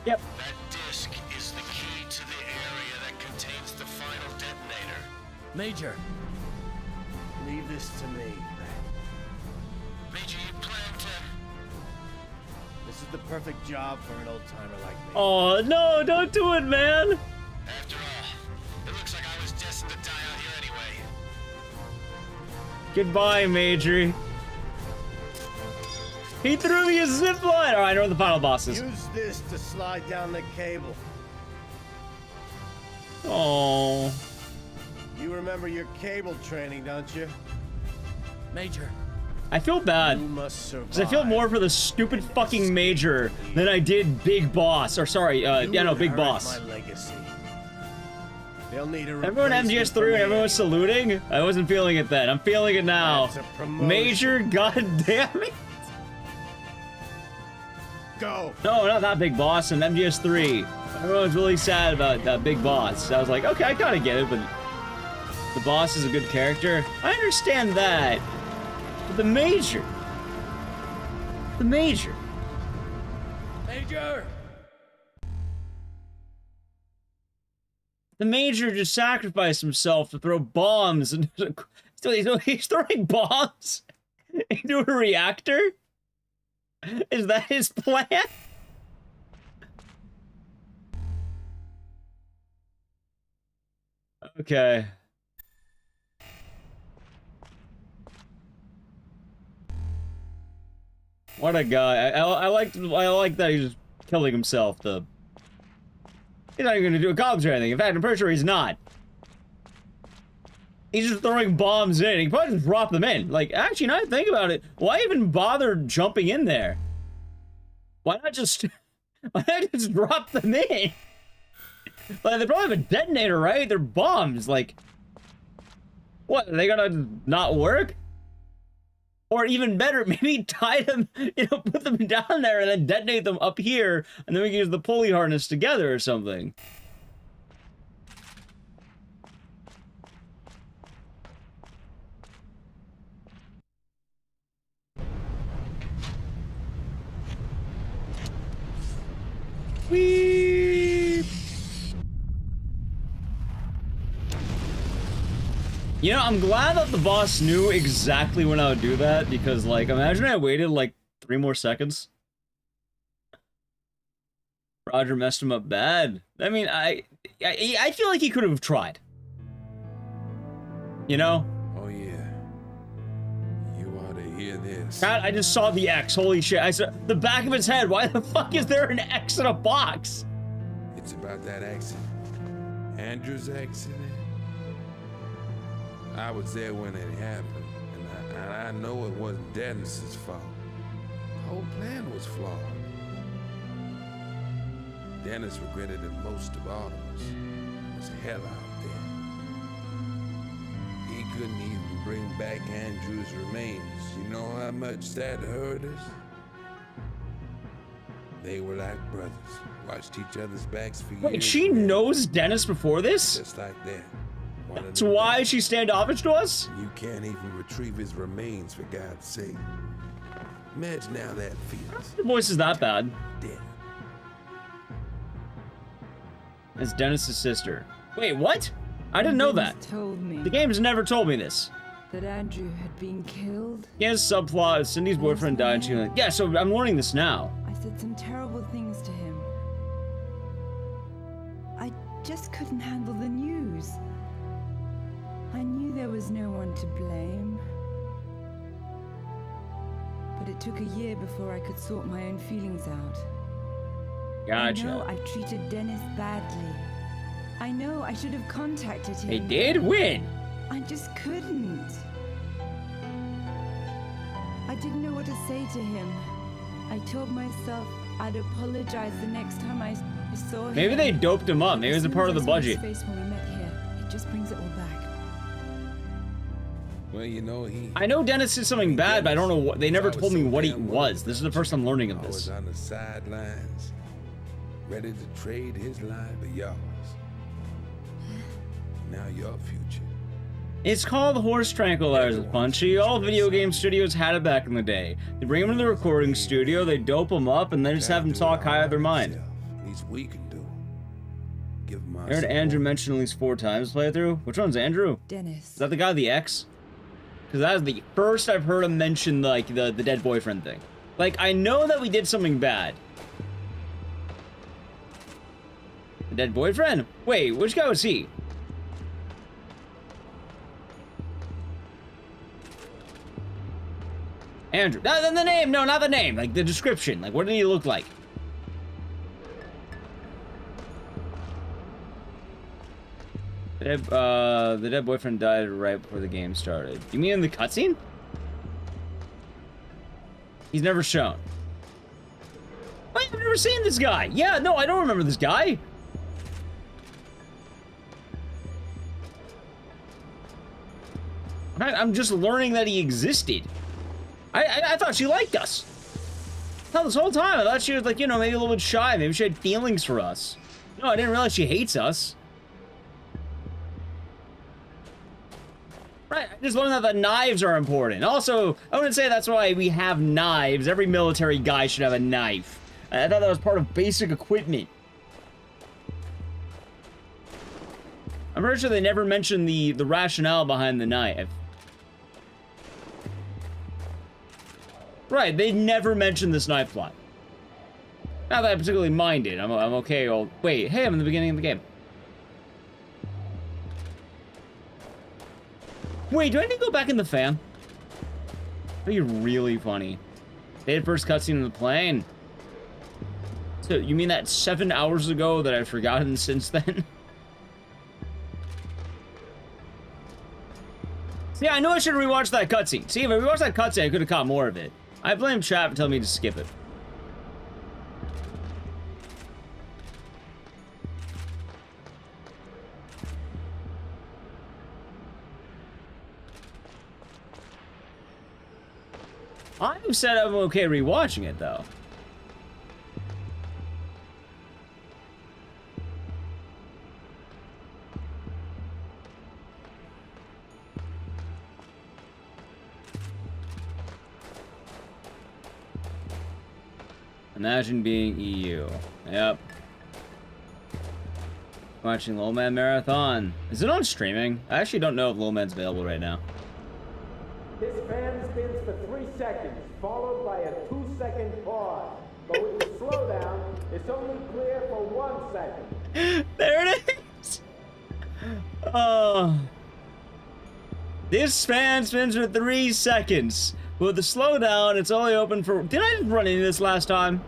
Yep. That disk is the key to the area that contains the final detonator. Major. Leave this to me. Major, you plan to... This is the perfect job for an old-timer like me. Oh, no, don't do it, man. After all, it looks like I was destined to die out here anyway. Goodbye, Major. He threw me a zip line. All right, I know what the final boss is. Use this to slide down the cable. Oh. You remember your cable training, don't you? Major. I feel bad. You must survive. Because I feel more for the stupid fucking Major than I did Big Boss. Or sorry, yeah, no, Big Boss. My legacy. They'll need a Everyone MGS3 and everyone was saluting? I wasn't feeling it then. I'm feeling it now. That's a promotion. Major, goddamn it. Go. No, not that Big Boss and MGS3. Everyone's really sad about Big Boss. I was like, okay, I kinda get it, but the boss is a good character. I understand that. But the Major. The Major. Major! The Major just sacrificed himself to throw bombs. And he's throwing bombs into a reactor? Is that his plan? Okay. What a guy. I like that he's killing himself. He's not even gonna do a comms or anything. In fact, I'm pretty sure he's not. He's just throwing bombs in. He could probably just drop them in. Like, actually, now I think about it, why even bother jumping in there? Why not just drop them in? Like, they probably have a detonator, right? They're bombs. Like, what? Are they gonna not work? Or even better, maybe tie them, put them down there and then detonate them up here, and then we can use the pulley harness together or something. Whee! You know, I'm glad that the boss knew exactly when I would do that, because, like, imagine I waited, like, 3 more seconds. Roger messed him up bad. I mean, I feel like he could have tried. You know? Oh, yeah. You ought to hear this. God, I just saw the X. Holy shit. I saw the back of its head. Why the fuck is there an X in a box? It's about that accident. Andrew's accident. I was there when it happened, and I know it wasn't Dennis's fault. The whole plan was flawed. Dennis regretted it most of all of us. It was hell out there. He couldn't even bring back Andrew's remains. You know how much that hurt us? They were like brothers. Watched each other's backs for years. Wait, she knows Dennis before this? Just like that. That's why she's standoffish to us? You can't even retrieve his remains, for God's sake. Imagine how that feels. Your voice is that bad. Dead. It's Dennis's sister. Wait, what? I didn't know that. Told me The game's never told me this. that Andrew had been killed. Yes, subplot. Cindy's boyfriend died and she was like, yeah, so I'm learning this now. I said some terrible things to him. I just couldn't handle the news. I knew there was no one to blame. But it took a year before I could sort my own feelings out. Gotcha. I know I treated Dennis badly. I know I should have contacted him. They did win. I just couldn't. I didn't know what to say to him. I told myself I'd apologize the next time I saw him. Maybe they doped him up. Maybe it was a part of the budget. Face when we met here. It just brings it all back. Well, you know, I know Dennis did something bad, but I don't know what. They never told me what he was. This is the first I'm learning of I was this. on the sidelines, ready to trade his life for yours. Now your future. It's called Horse Tranquilizers, Punchy. All video game studios had it back in the day. They bring him to the recording studio, they dope him up, and then just have him talk high out of their mind. At least we can do. Give him I heard Andrew mention at least 4 times playthrough. Which one's Andrew? Dennis. Is that the guy with the X? Because that is the first I've heard him mention, like, the dead boyfriend thing. Like, I know that we did something bad. The dead boyfriend? Wait, which guy was he? Andrew. The name! No, not the name. Like, the description. Like, what did he look like? The dead boyfriend died right before the game started. You mean in the cutscene? He's never shown. Wait, I've never seen this guy. Yeah, no, I don't remember this guy. I'm just learning that he existed. I thought she liked us. I thought this whole time, I thought she was like, you know, maybe a little bit shy. Maybe she had feelings for us. No, I didn't realize she hates us. Right, I just learned that the knives are important. Also, I wouldn't say that's why we have knives. Every military guy should have a knife. I thought that was part of basic equipment. I'm pretty sure they never mentioned the rationale behind the knife. Right, they never mentioned this knife plot. Not that I particularly minded. I'm okay. Wait, hey, I'm in the beginning of the game. Wait, do I need to go back in the fan? That'd be really funny. Stayed first cutscene in the plane. So you mean that 7 hours ago that I've forgotten since then? See, I know I should rewatch that cutscene. See, if I rewatched that cutscene, I could have caught more of it. I blame chat for telling me to skip it. I said I'm okay rewatching it, though. Imagine being EU. Yep. Watching Lil Man Marathon. Is it on streaming? I actually don't know if Lil Man's available right now. This fan spins for 3 seconds, followed by a 2-second pause. But with the slowdown, it's only clear for 1 second. There it is! Oh. This fan spins for 3 seconds. With the slowdown, it's only open for... Did I run into this last time?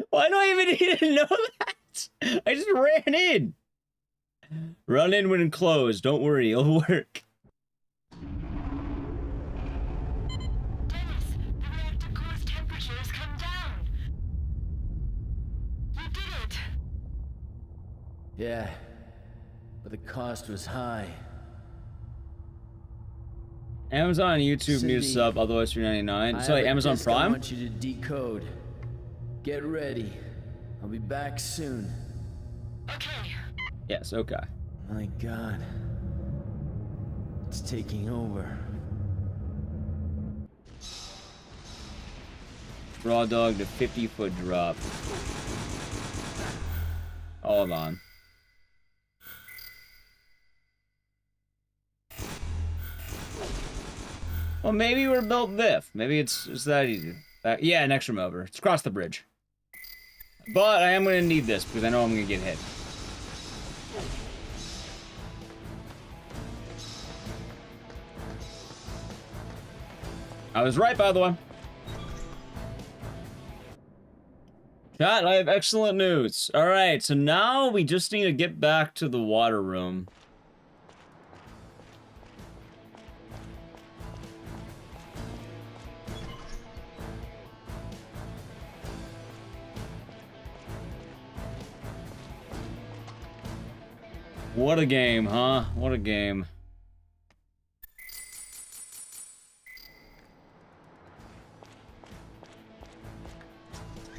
Why do I even need to know that? I just ran in. Run in when closed. Don't worry, it'll work. Dennis, the reactor core's temperature has come down. You did it. Yeah, but the cost was high. Amazon and YouTube Cindy, new sub, otherwise $3.99. So I like have a Amazon disc I Prime? want you to decode. Get ready. I'll be back soon. Okay. Yes, okay. My God. It's taking over. Raw dog to 50-foot drop. Hold on. Well, maybe we're built diff. Maybe it's that easy. Yeah, an extra mover. It's across the bridge. But I am going to need this because I know I'm going to get hit. I was right, by the way. Chat, I have excellent news. Alright, so now we just need to get back to the water room. What a game, huh? What a game.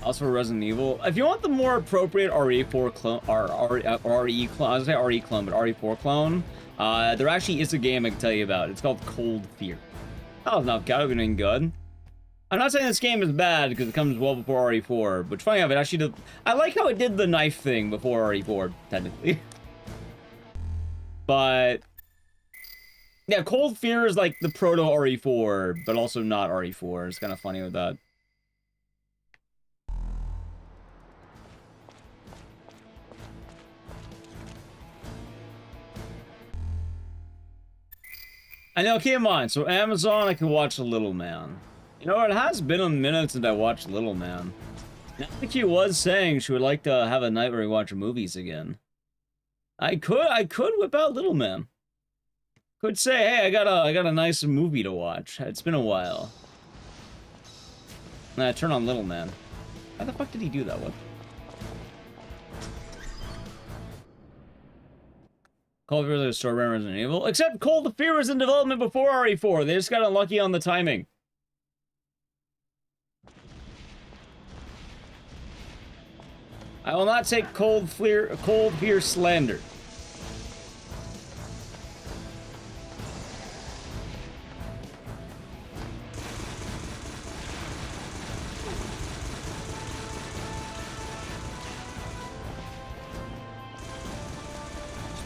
Also Resident Evil. If you want the more appropriate RE4 clone, RE clone, I was gonna say RE clone, but RE4 clone, there actually is a game I can tell you about. It's called Cold Fear. Oh, no, gotta be doing good. I'm not saying this game is bad because it comes well before RE4, but funny enough, it actually did. I like how it did the knife thing before RE4, technically. But yeah, Cold Fear is like the proto RE4, but also not RE4. It's kind of funny with that. I know, keep in mind, so Amazon, I can watch Little Man. You know, it has been a minute since I watched Little Man. Nikki was saying she would like to have a night where we watch movies again. I could whip out Little Man. Could say, hey, I got a nice movie to watch. It's been a while. Nah, turn on Little Man. How the fuck did he do that one? Cold Fear is a story around Resident Evil. Except Cold Fear was in development before RE4. They just got unlucky on the timing. I will not take Cold Fear slander.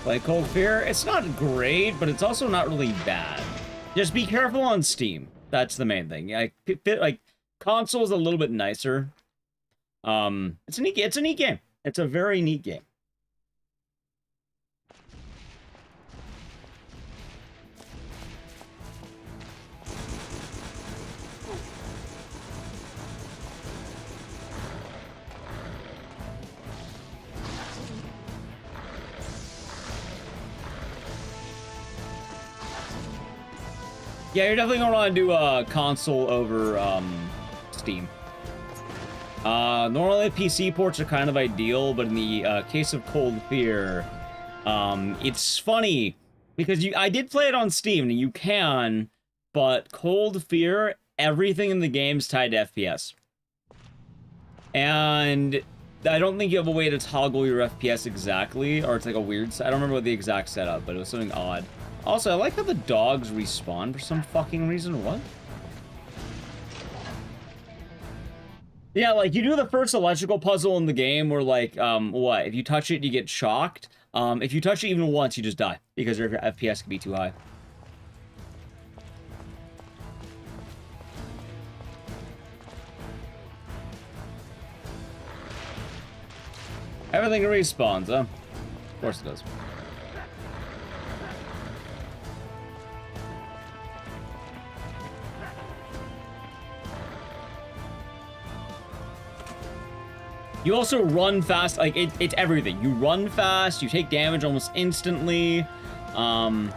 Play Cold Fear. It's not great, but it's also not really bad. Just be careful on Steam. That's the main thing. Like console's a little bit nicer. It's a neat game. It's a very neat game. Yeah, you're definitely gonna want to do console over Steam. Normally PC ports are kind of ideal, but in the case of Cold Fear, it's funny because I did play it on Steam and you can, but Cold Fear, everything in the game's tied to FPS. And I don't think you have a way to toggle your FPS exactly, or it's like a weird, I don't remember what the exact setup, but it was something odd. Also, I like how the dogs respawn for some fucking reason. What? Yeah, like, you do the first electrical puzzle in the game where, like, what? If you touch it, you get shocked. If you touch it even once, you just die, because your FPS can be too high. Everything respawns, huh? Of course it does. You also run fast, like, it's everything. You run fast, you take damage almost instantly. Like,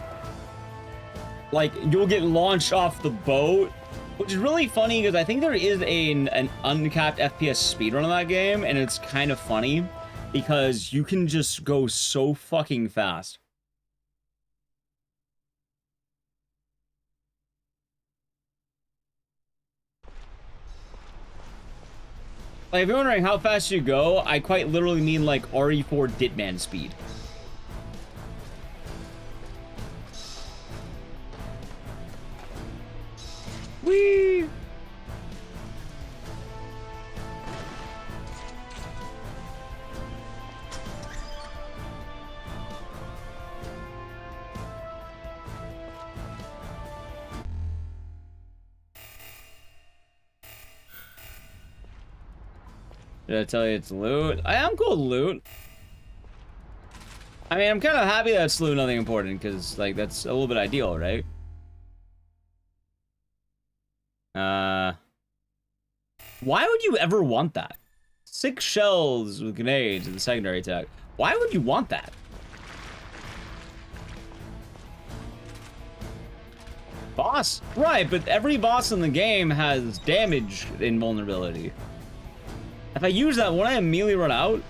you'll get launched off the boat, which is really funny because I think there is an uncapped FPS speedrun in that game, and it's kind of funny because you can just go so fucking fast. Like, if you're wondering how fast you go, I quite literally mean, like, RE4 Ditman speed. Whee! Did I tell you it's loot? I am cool with loot. I mean, I'm kind of happy that it's loot, nothing important, because, like, that's a little bit ideal, right? Why would you ever want that? 6 shells with grenades in the secondary attack. Why would you want that? Boss? Right, but every boss in the game has damage invulnerability. If I use that, won't I immediately run out?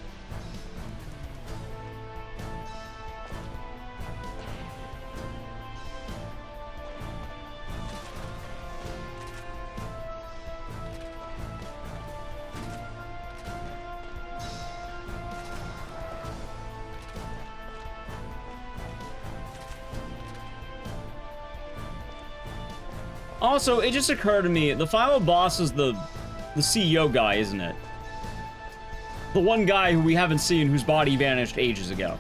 Also, it just occurred to me, the final boss is the CEO guy, isn't it? The one guy who we haven't seen, whose body vanished ages ago.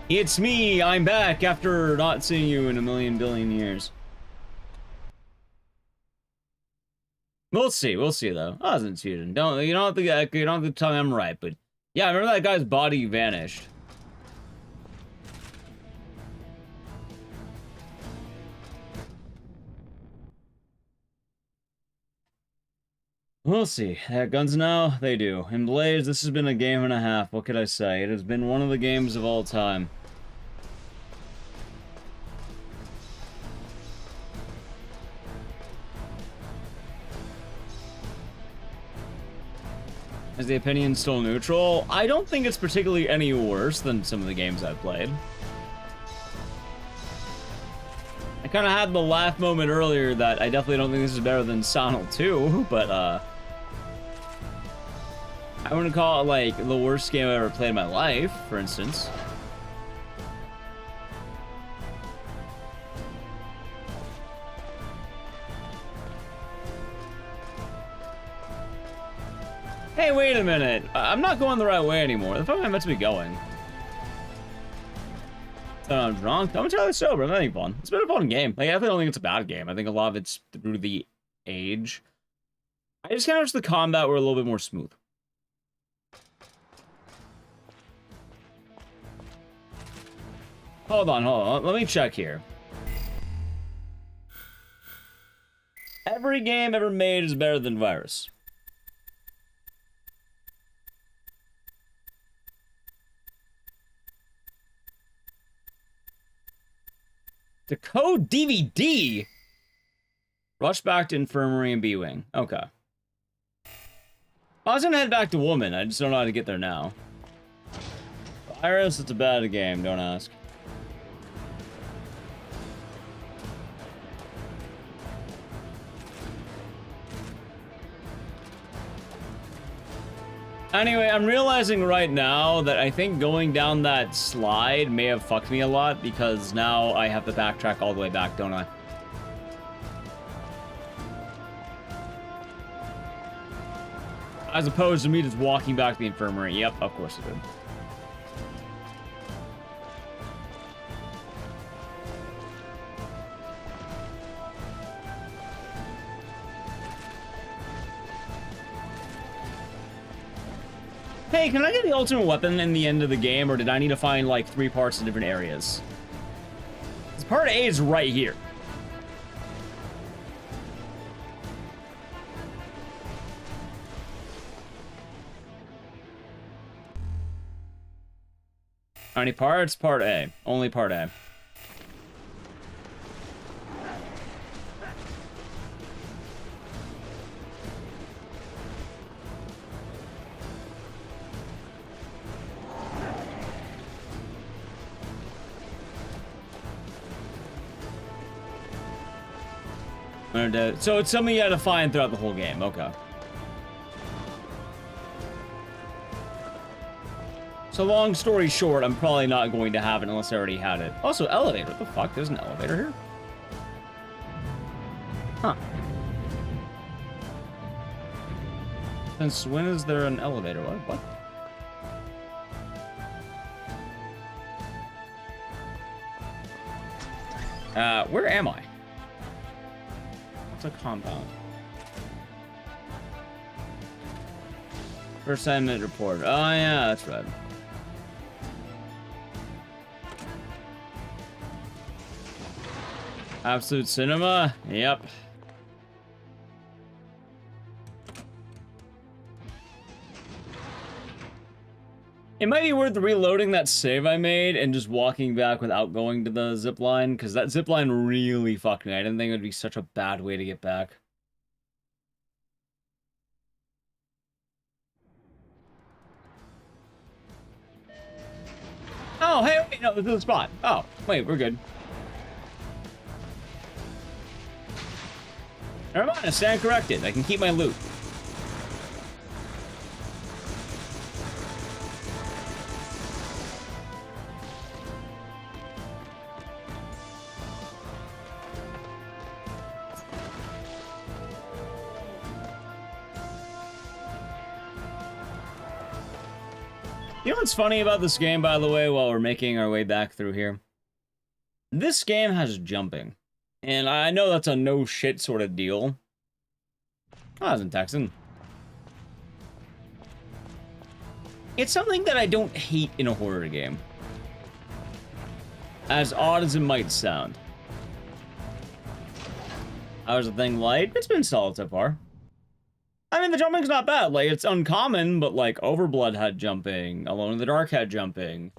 It's me, I'm back after not seeing you in a million billion years. We'll see though. I wasn't cheating. You don't have to tell me I'm right, but yeah, I remember that guy's body vanished. We'll see. They have guns now? They do. In Blaze, this has been a game and a half. What could I say? It has been one of the games of all time. Is the opinion still neutral? I don't think it's particularly any worse than some of the games I've played. I kind of had the laugh moment earlier that I definitely don't think this is better than Sonal 2, but, I wouldn't call it, like, the worst game I've ever played in my life, for instance. Hey, wait a minute. I'm not going the right way anymore. The fuck am I meant to be going? I'm drunk. I'm entirely sober. I'm having fun. It's been a fun game. Like, I definitely don't think it's a bad game. I think a lot of it's through the age. I just kind of wish the combat were a little bit more smooth. Hold on. Let me check here. Every game ever made is better than Virus. The code DVD? Rush back to infirmary and B-Wing. Okay. I was gonna head back to Woman. I just don't know how to get there now. Iris, it's a bad game. Don't ask. Anyway, I'm realizing right now that I think going down that slide may have fucked me a lot because now I have to backtrack all the way back, don't I? As opposed to me just walking back to the infirmary. Yep, of course it did. Hey, can I get the ultimate weapon in the end of the game, or did I need to find, like, 3 parts in different areas? 'Cause part A is right here. How many parts? Part A. Only part A. So it's something you had to find throughout the whole game. Okay. So long story short, I'm probably not going to have it unless I already had it. Also, elevator. What the fuck? There's an elevator here? Huh. Since when is there an elevator? What? Where am I? What's a compound? First assignment report. Oh yeah, that's right. Absolute Cinema? Yep. It might be worth reloading that save I made and just walking back without going to the zipline, because that zipline really fucked me. I didn't think it would be such a bad way to get back. Oh, hey, wait, no, this is the spot. Oh, wait, we're good. Never mind, I stand corrected. I can keep my loot. You know what's funny about this game, by the way, while we're making our way back through here? This game has jumping. And I know that's a no shit sort of deal. I was in Texan. It's something that I don't hate in a horror game. As odd as it might sound. How's the thing light? It's been solid so far. I mean, the jumping's not bad. Like, it's uncommon, but, like, Overblood had jumping. Alone in the Dark had jumping.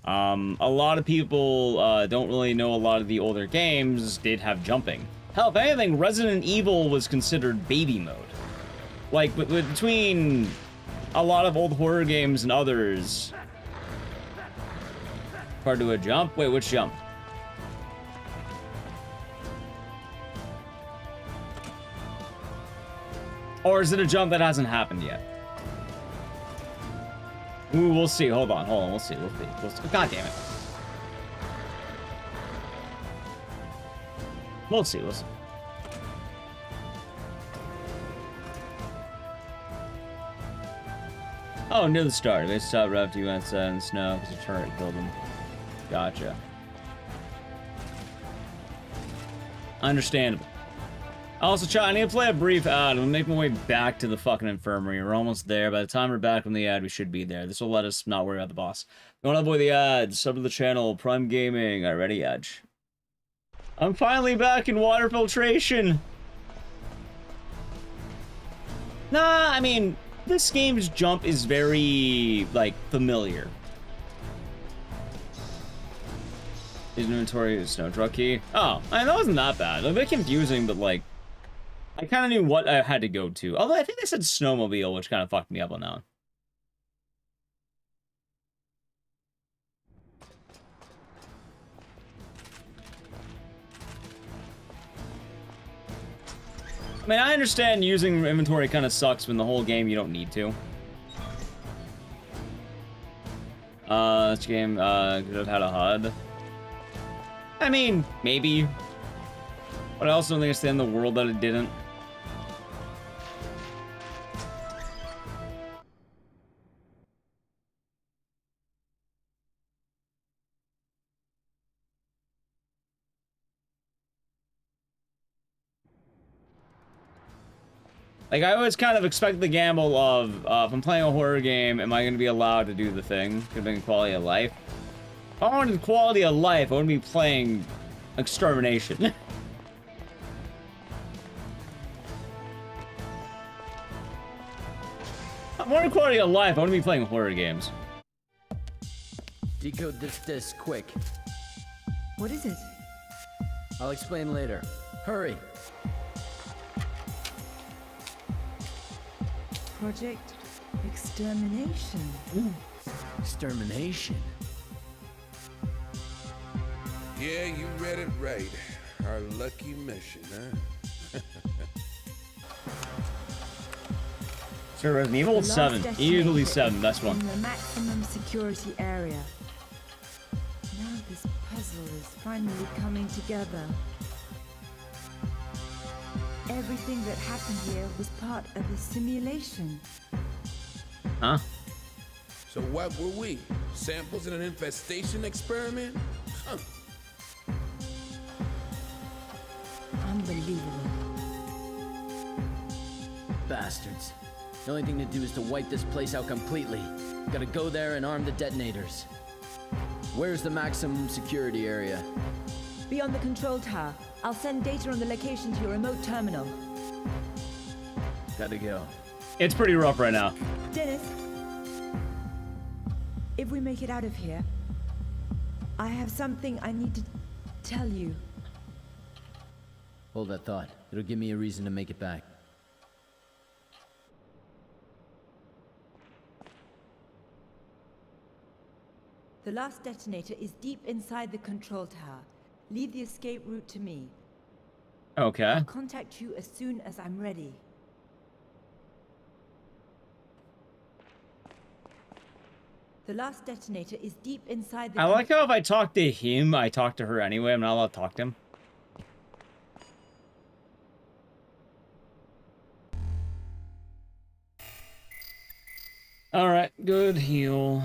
A lot of people don't really know a lot of the older games did have jumping. Hell, if anything, Resident Evil was considered baby mode. Like, between a lot of old horror games and others... Hard to a jump? Wait, which jump? Or is it a jump that hasn't happened yet? Ooh, we'll see. Hold on. We'll see. God damn it. We'll see. Oh, near the start. They stopped right after you went in the snow because the turret killed them. Gotcha. Understandable. Also, chat, I need to play a brief ad. I'm gonna make my way back to the fucking infirmary. We're almost there. By the time we're back from the ad, we should be there. This will let us not worry about the boss. Don't want to avoid the ads. Sub to the channel. Prime Gaming. Alright, ready, Edge. I'm finally back in water filtration. Nah, I mean, this game's jump is very, like, familiar. Inventory snow truck key. Oh, I mean, that wasn't that bad. A bit confusing, but like, I kind of knew what I had to go to. Although I think they said snowmobile, which kind of fucked me up on that one. I mean, I understand using inventory kind of sucks when the whole game you don't need to. This game, could have had a HUD. I mean, maybe. But I also don't think it's the end of the world that it didn't. Like, I always kind of expect the gamble of, if I'm playing a horror game, am I going to be allowed to do the thing? Could have been quality of life. If I wanted quality of life, I wouldn't be playing Extermination. If I wanted quality of life, I wouldn't be playing horror games. Decode this disc quick. What is it? I'll explain later. Hurry. Project Extermination. Ooh. Extermination. Yeah, you read it right. Our lucky mission, huh? Sir, Resident Evil 7. Easily 7. Best one. In the maximum security area. Now this puzzle is finally coming together. Everything that happened here was part of a simulation. Huh? So what were we? Samples in an infestation experiment? Huh. Unbelievable. Bastards. The only thing to do is to wipe this place out completely. Gotta go there and arm the detonators. Where's the maximum security area? Beyond the control tower. I'll send data on the location to your remote terminal. Gotta go. It's pretty rough right now. Dennis, if we make it out of here, I have something I need to tell you. Hold that thought. It'll give me a reason to make it back. The last detonator is deep inside the control tower. Leave the escape route to me. Okay. I'll contact you as soon as I'm ready. The last detonator is deep inside the... I like how if I talk to him, I talk to her anyway. I'm not allowed to talk to him. Alright, good heal.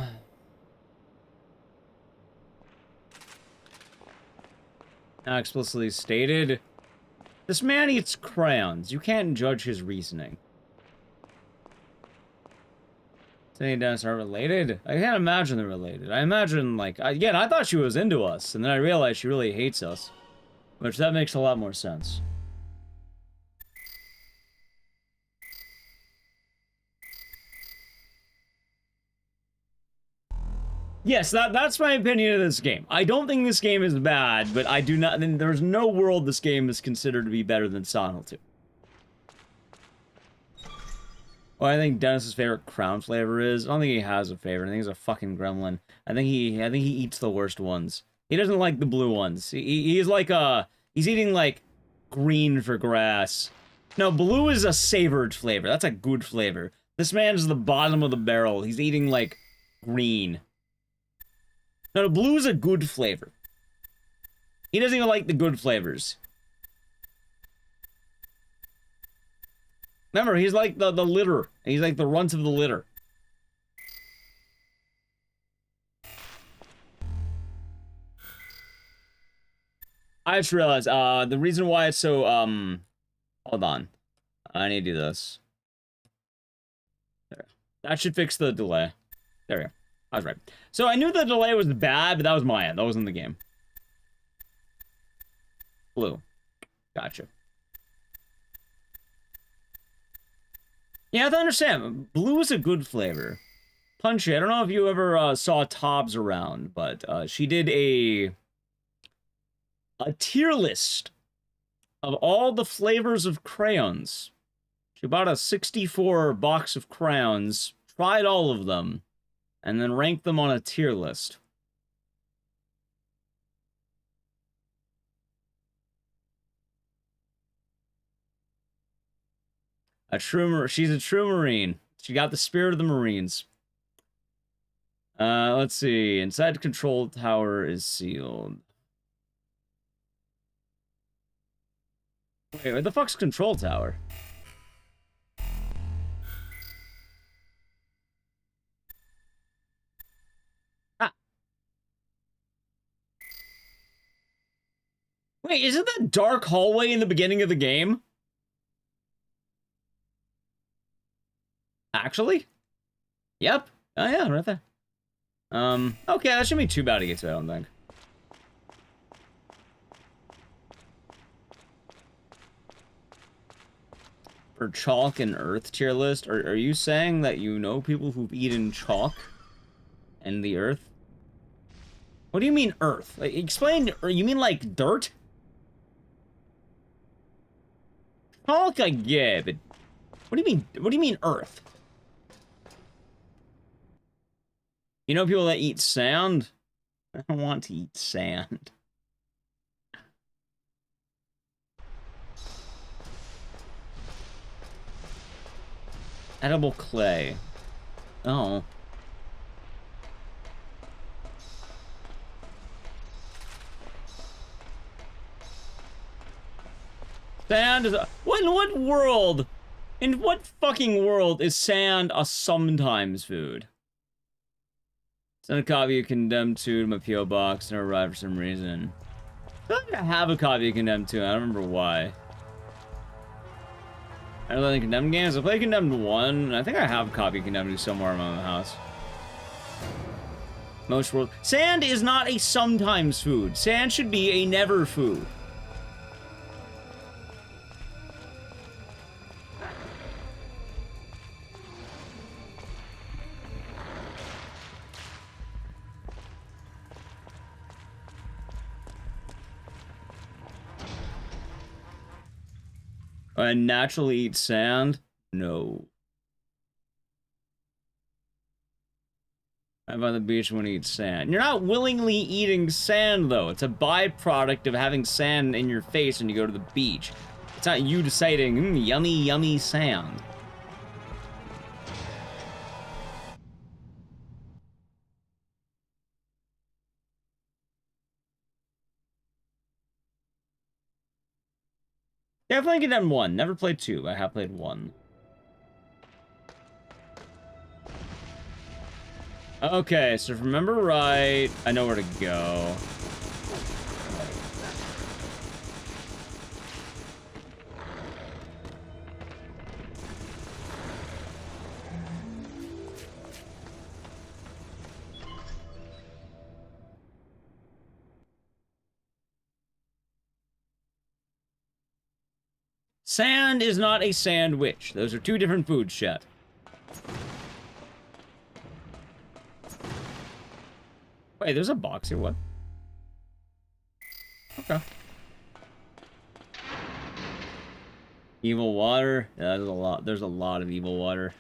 Now explicitly stated, this man eats crayons. You can't judge his reasoning. Cindy and Dennis are related? I can't imagine they're related. I imagine, like, again, I thought she was into us, and then I realized she really hates us. Which, that makes a lot more sense. Yes, that's my opinion of this game. I don't think this game is bad, but I do not... There's no world this game is considered to be better than Silent Hill 2. Well, I think Dennis's favorite crown flavor is... I don't think he has a favorite. I think he's a fucking gremlin. I think he eats the worst ones. He doesn't like the blue ones. He's like he's eating like green for grass. No, blue is a savored flavor. That's a good flavor. This man's the bottom of the barrel. He's eating like green. No, blue is a good flavor. He doesn't even like the good flavors. Remember, he's like the litter. He's like the runt of the litter. I just realized, the reason why it's so, hold on. I need to do this. There. That should fix the delay. There we go. I was right. So I knew the delay was bad, but that was my end. That wasn't the game. Blue. Gotcha. Yeah, I have to understand. Blue is a good flavor. Punchy. I don't know if you ever saw Tobbs around, but she did a a tier list of all the flavors of crayons. She bought a 64 box of crayons, tried all of them, and then ranked them on a tier list. She's a true Marine. She got the spirit of the Marines. Let's see. Inside control tower is sealed. Wait, where the fuck's control tower? Ah. Wait, isn't that dark hallway in the beginning of the game? Actually? Yep. Oh yeah, right there. Okay, that shouldn't be too bad to get to, I don't think. For chalk and earth tier list, are you saying that you know people who've eaten chalk and the earth? What do you mean earth? Like, explain, or you mean like dirt? Chalk I get, but what do you mean earth? You know people that eat sand? I don't want to eat sand. Edible clay. Oh. Sand is a... What world? In what fucking world is sand a sometimes food? Send a copy of Condemned 2 to my P.O. box and arrived for some reason. I feel like I have a copy of Condemned 2, I don't remember why. I don't like Condemned games. I played Condemned 1, and I think I have a copy of Condemned 2 somewhere around the house. Most world... Sand is not a sometimes food. Sand should be a never food. I naturally eat sand? No. I'm on the beach when you eat sand. You're not willingly eating sand, though. It's a byproduct of having sand in your face when you go to the beach. It's not you deciding, yummy, yummy sand. Definitely Condemned 1. Never played 2. I have played 1. Okay, so if I remember right, I know where to go. Sand is not a sandwich. Those are two different foods, chat. Wait, there's a box here, what? Okay. Evil water? Yeah, there's a lot of evil water.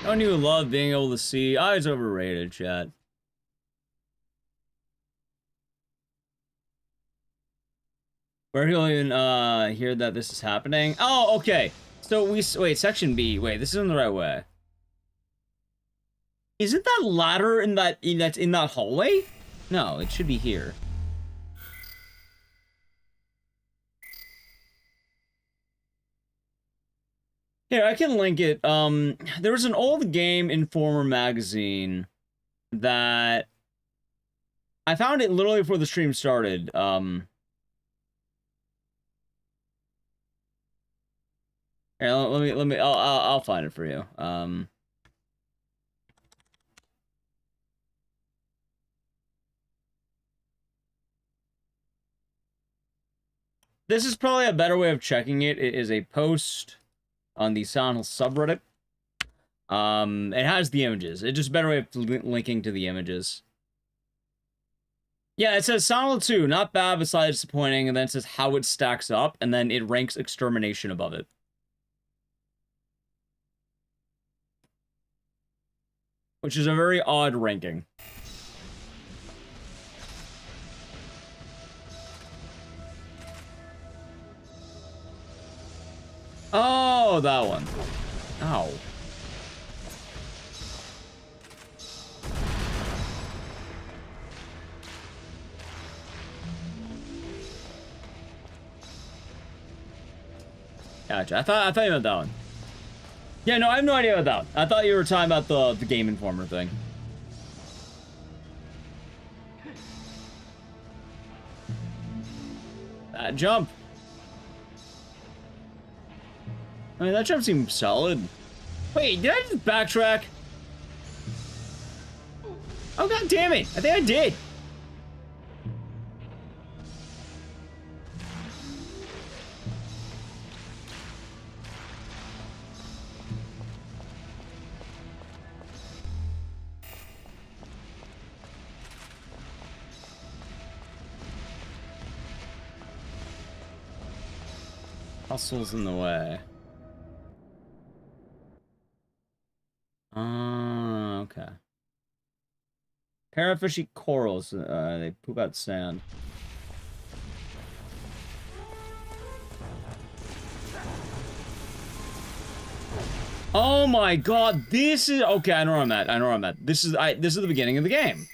Don't you love being able to see? It's overrated, chat. Where do you even hear that this is happening? Oh, okay. So wait, section B. Wait, this isn't the right way. Isn't that ladder that's in that hallway? No, it should be here. Here, I can link it. There was an old game Informer magazine that I found it literally before the stream started. Here, I'll find it for you. This is probably a better way of checking it. It is a post on the Silent Hill subreddit. It has the images. It's just a better way of linking to the images. Yeah, it says Silent Hill 2, not bad, but slightly disappointing, and then it says how it stacks up, and then it ranks Extermination above it. Which is a very odd ranking. Oh, that one. Ow. Gotcha. I thought you meant that one. Yeah, no, I have no idea about that one. I thought you were talking about the Game Informer thing. That jump. I mean, that jump seems solid. Wait, did I just backtrack? Oh, god damn it. I think I did. Hustle's in the way. Okay. Parafishy corals. They poop out sand. Oh my god, this is... Okay, I know where I'm at. I know where I'm at. This is the beginning of the game.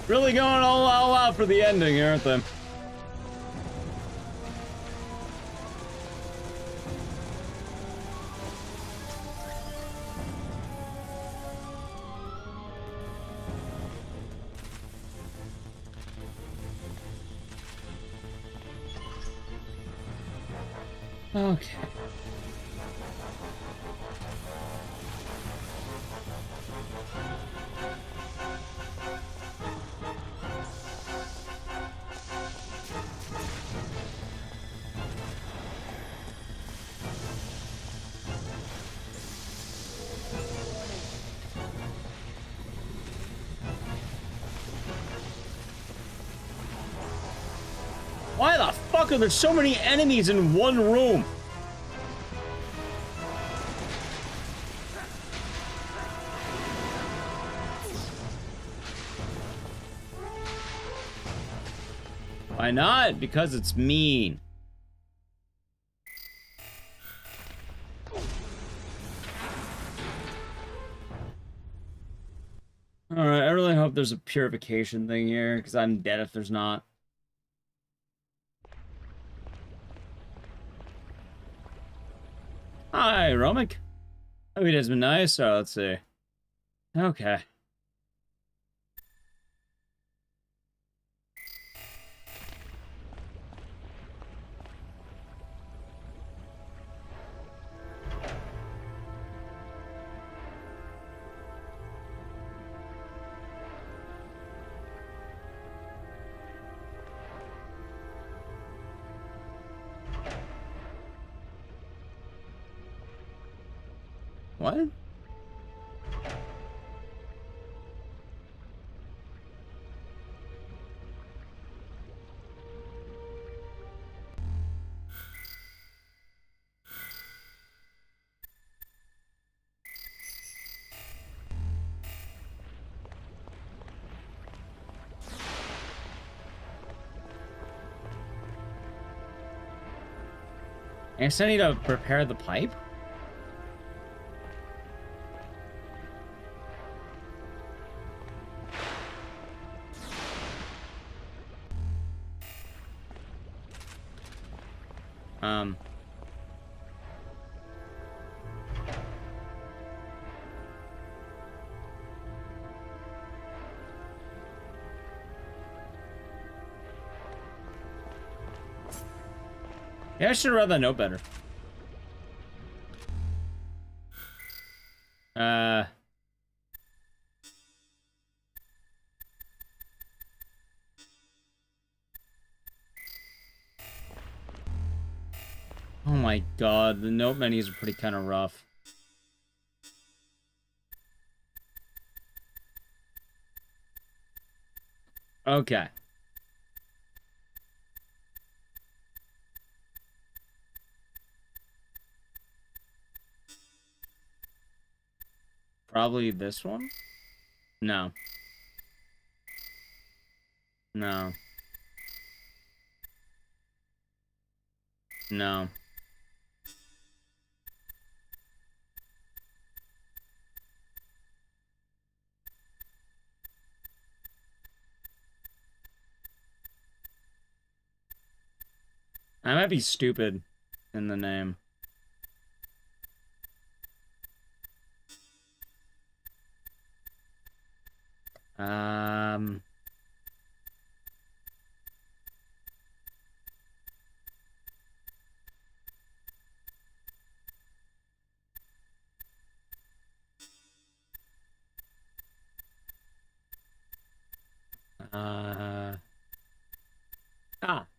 Really going all out for the ending, aren't they? Okay. Why the fuck are there so many enemies in one room? Why not? Because it's mean. Alright, I really hope there's a purification thing here, because I'm dead if there's not. Hi, Romic. Hope it has been nice. So let's see. Okay. What? I guess I need to prepare the pipe? Yeah, I should have read that note better. Oh my god, the note menus are pretty kind of rough. Okay. Probably this one? No. No. No. I might be stupid in the name.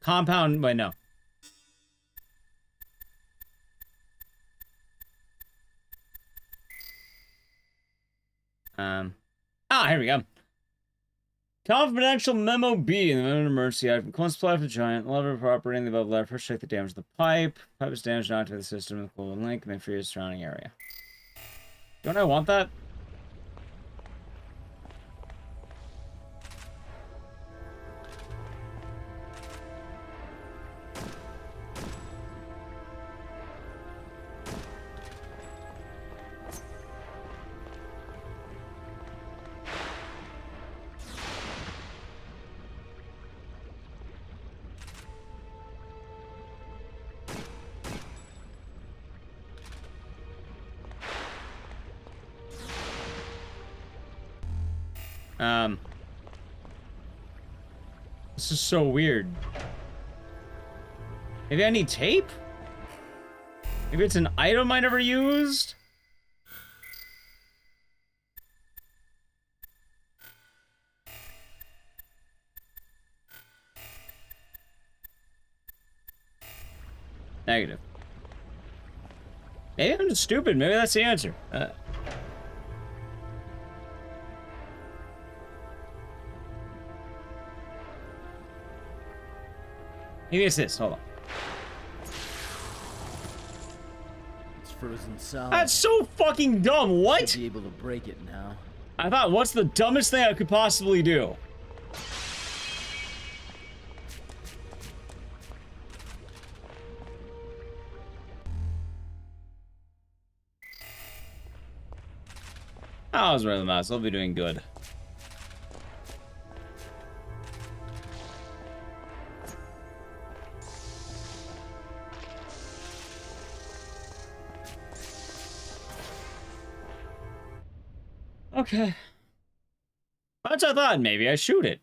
Compound, wait, no. Here we go. Confidential memo B in the moment of emergency. I've been supplied with a giant lever for operating the above letter. First, check the damage to the pipe. Pipe is damaged, not to the system with cool link, and then free the surrounding area. Don't I want that? This is so weird. Maybe I need tape? Maybe it's an item I never used? Negative. Maybe I'm just stupid. Maybe that's the answer. Maybe it's this. Hold on. It's frozen solid. That's so fucking dumb. What? Should be able to break it now. I thought, what's the dumbest thing I could possibly do? I was right, the mouse. I'll be doing good. Okay. That's what I thought. Maybe I shoot it.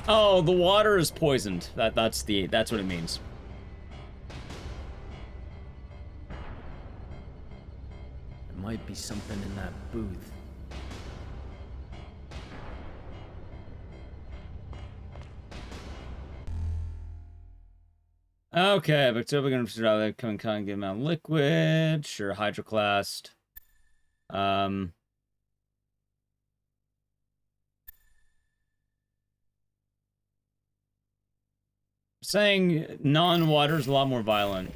Oh, the water is poisoned. That's what it means. There might be something in that booth. Okay, but still we're gonna come and kind of give out liquid, sure, hydroclast. Saying non-water is a lot more violent.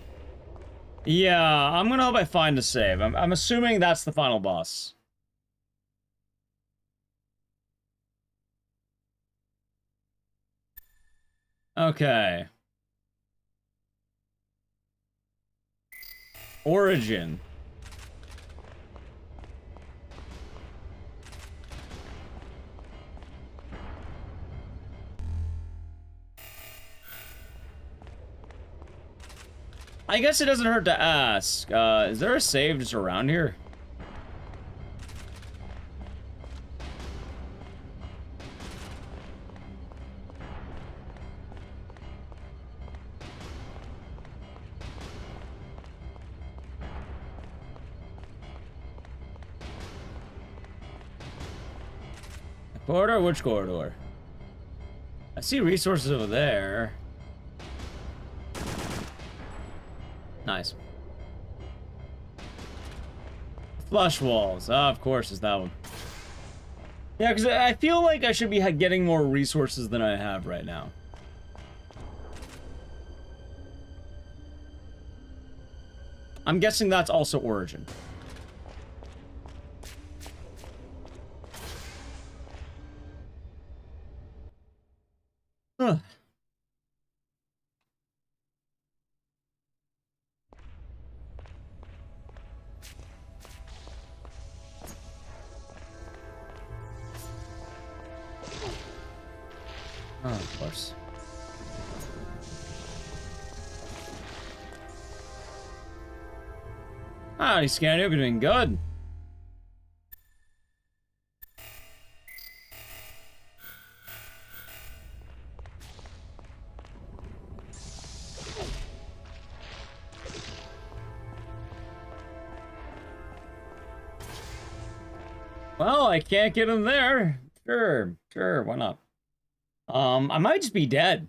Yeah, I'm gonna hope I find a save. I'm assuming that's the final boss. Okay. Origin. I guess it doesn't hurt to ask. Is there a save just around here? Corridor? Which corridor? I see resources over there. Nice. Flush walls. Ah, of course, it's that one. Yeah, because I feel like I should be getting more resources than I have right now. I'm guessing that's also Origin. Huh. Oh, of course. Ah, he's scanning. You're doing good. Well, I can't get him there. Sure, why not? I might just be dead.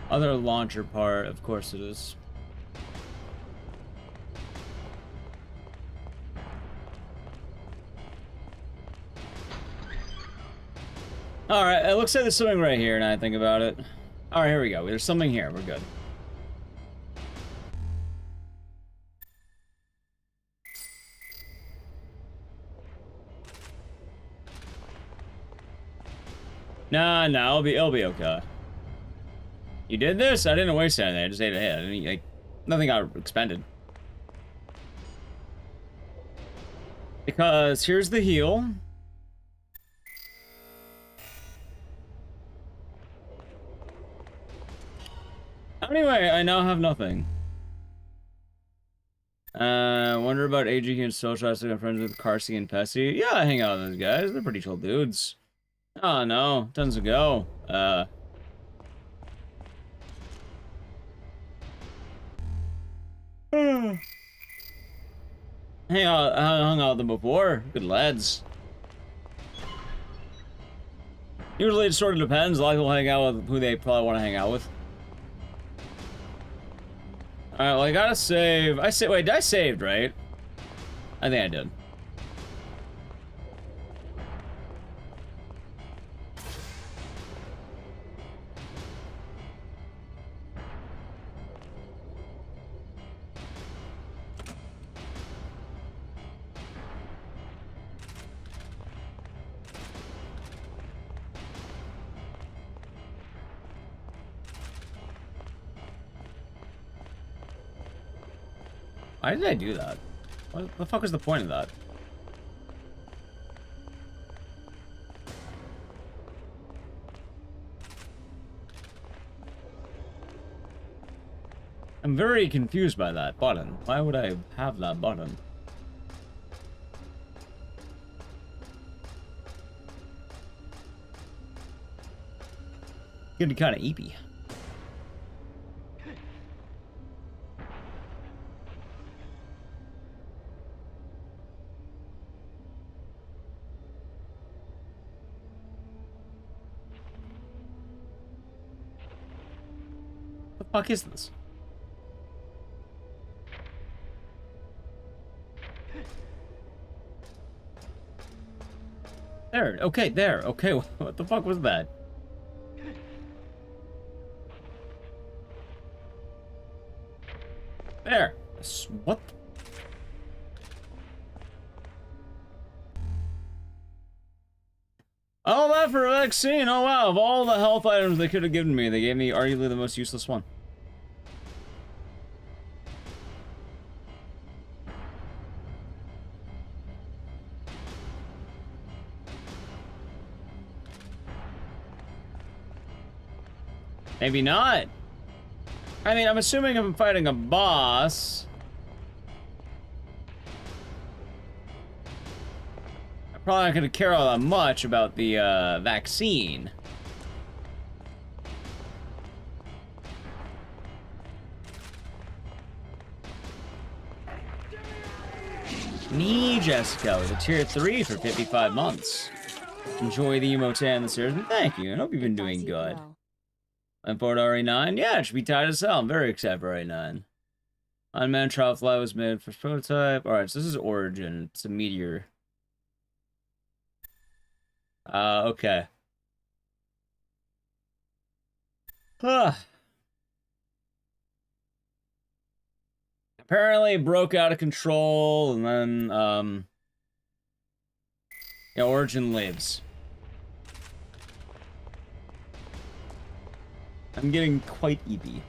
Other launcher part, of course it is. Alright, it looks like there's something right here, now I think about it. Alright, here we go. There's something here. We're good. Nah, it'll be okay. You did this? I didn't waste anything. I just ate a hit. I didn't, like, nothing got expended. Because here's the heal. Anyway, I now have nothing. Wonder about AG and socializing. I'm friends with Carsey and Pessy. Yeah, I hang out with those guys. They're pretty chill dudes. Oh no, tons ago. I hung out with them before. Good lads. Usually it sort of depends. A lot of people hang out with who they probably want to hang out with. Alright, well I gotta save. Wait, I saved, right? I think I did. Why did I do that? What the fuck is the point of that? I'm very confused by that button. Why would I have that button? Getting kind of eepy. The fuck is this? There, okay, there, okay, what the fuck was that? There. What? All that for a vaccine. Oh wow, of all the health items they could have given me, they gave me arguably the most useless one. Maybe not. I mean, I'm assuming if I'm fighting a boss, I'm probably not gonna care all that much about the vaccine. Me, Jessica, with a tier 3 for 55 months. Enjoy the emote and the series, and thank you. I hope you've been doing good. I'm forward to RE9. Yeah, it should be tight as hell. I'm very excited for RE9. Unmanned trial flight was made for prototype. Alright, so this is Origin. It's a meteor. Okay. Huh. Apparently it broke out of control, and then, yeah, Origin lives. I'm getting quite eepy.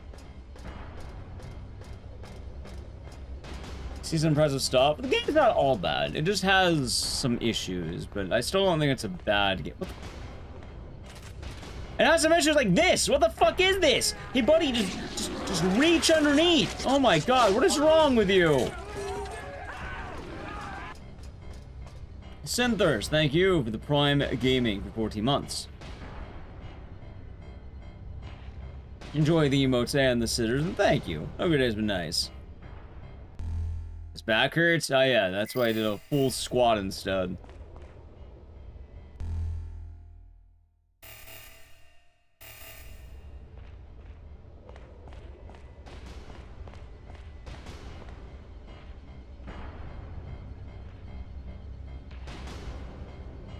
See some impressive stuff. The game's not all bad. It just has some issues, but I still don't think it's a bad game. What the... It has some issues like this. What the fuck is this? Hey, buddy, just reach underneath. Oh my god, what is wrong with you? Synthers, thank you for the Prime Gaming for 14 months. Enjoy the emotes and the sitters, and thank you. Hope your day's been nice. His back hurts? Oh yeah, that's why I did a full squat instead.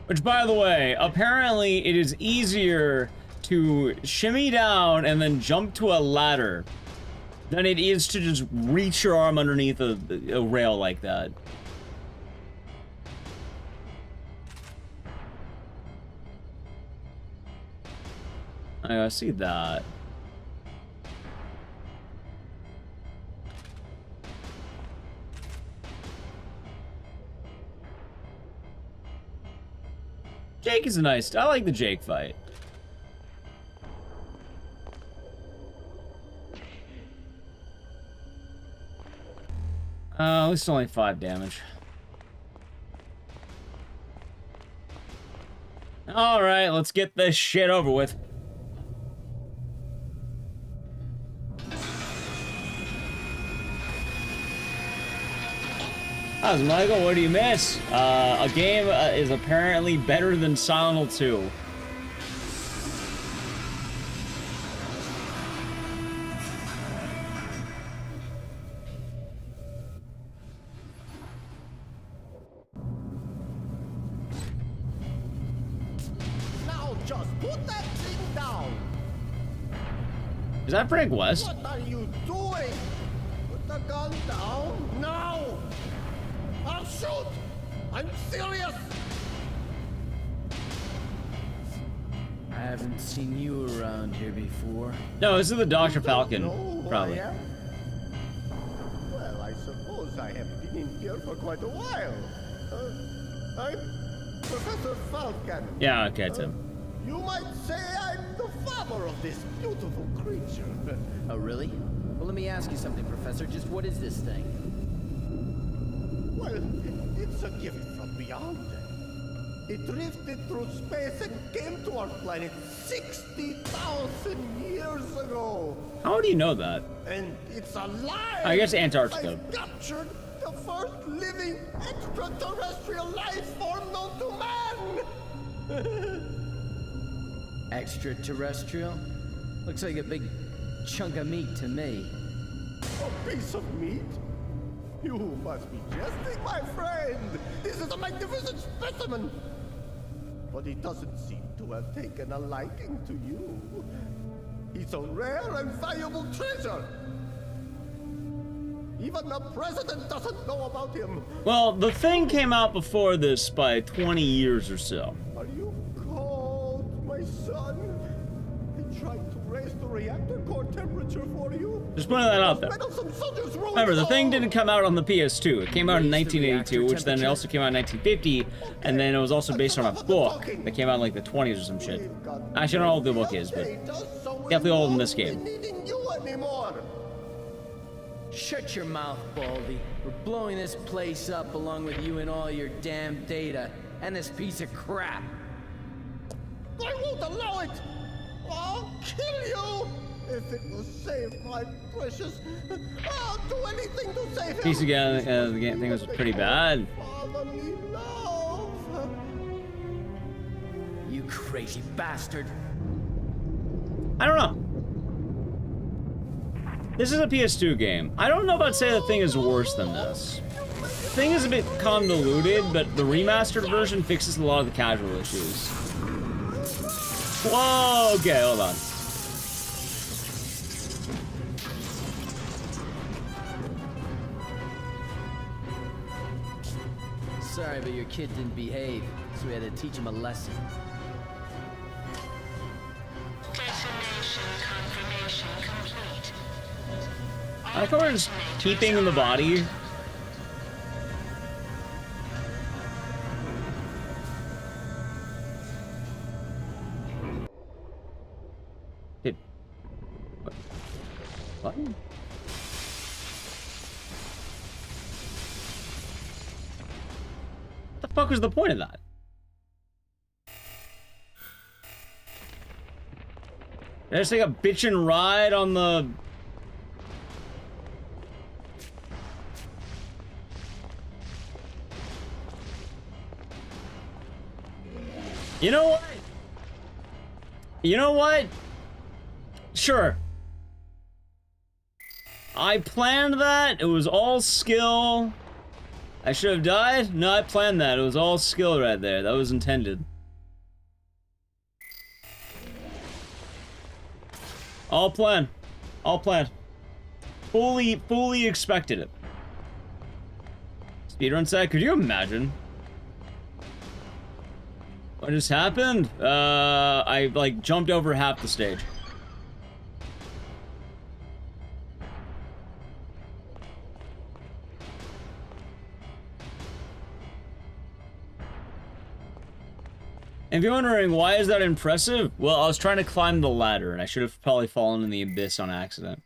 Which, by the way, apparently it is easier to shimmy down and then jump to a ladder than it is to just reach your arm underneath a rail like that. I see that. Jake is a nice... I like the Jake fight. At least only 5 damage. Alright, let's get this shit over with. How's Michael? What do you miss? A game is apparently better than Silent Hill 2. Now just put that thing down. Is that Frank West? What are you doing? Put the gun down now. I'll shoot. I'm serious. I haven't seen you around here before. No, this is the Dr. Falcon, probably. Well, I suppose I have been in here for quite a while. I'm Professor Falcon. Yeah, okay, Tim. You might say I'm the father of this beautiful creature. Oh, really? Well, let me ask you something, Professor. Just what is this thing? Well, it's a gift from beyond. It drifted through space and came to our planet 60,000 years ago. How do you know that? And it's alive! I guess Antarctica. I've captured the first living extraterrestrial life form known to man! Extraterrestrial? Looks like a big chunk of meat to me. A piece of meat? You must be jesting, my friend! This is a magnificent specimen! But he doesn't seem to have taken a liking to you. He's a rare and valuable treasure! Even the president doesn't know about him. Well, the thing came out before this by 20 years or so. Are you cold, my son? I tried to raise the reactor core temperature for you. Just putting that out there. Remember, the thing didn't come out on the PS2. It came out in 1982, which then it also came out in 1950, and then it was also based on a book that came out in like the 20s or some shit. Actually, I don't know how old the book is, but definitely old in this game. Shut your mouth, Baldy. We're blowing this place up along with you and all your damn data, and this piece of crap. I won't allow it! I'll kill you! If it will save my precious... I'll do anything to save him! Piece of the game thing was pretty bad. Father me love! You crazy bastard. I don't know. This is a PS2 game. I don't know about saying the thing is worse than this. The thing is a bit convoluted, but the remastered version fixes a lot of the casual issues. Whoa, okay, hold on. Sorry, but your kid didn't behave, so we had to teach him a lesson. Detonation confirmation complete. I thought we were just keeping the body. What? What the fuck was the point of that? Did I just take a bitchin' ride on the... You know what? You know what? Sure. I planned that. It was all skill. I should have died? No, I planned that. It was all skill right there. That was intended. All planned. All planned. Fully expected it. Speedrun side, could you imagine? What just happened? I like jumped over half the stage. And if you're wondering, why is that impressive? Well, I was trying to climb the ladder, and I should have probably fallen in the abyss on accident.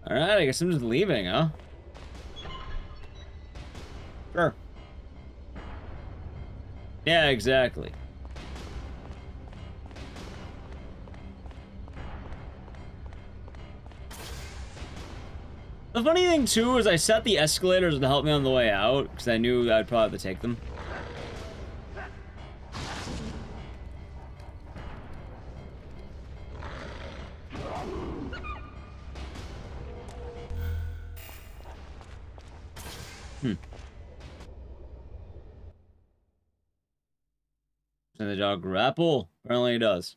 Alright, I guess I'm just leaving, huh? Sure. Yeah, exactly. The funny thing, too, is I set the escalators to help me on the way out, because I knew I'd probably have to take them. Can the dog grapple? Apparently he does.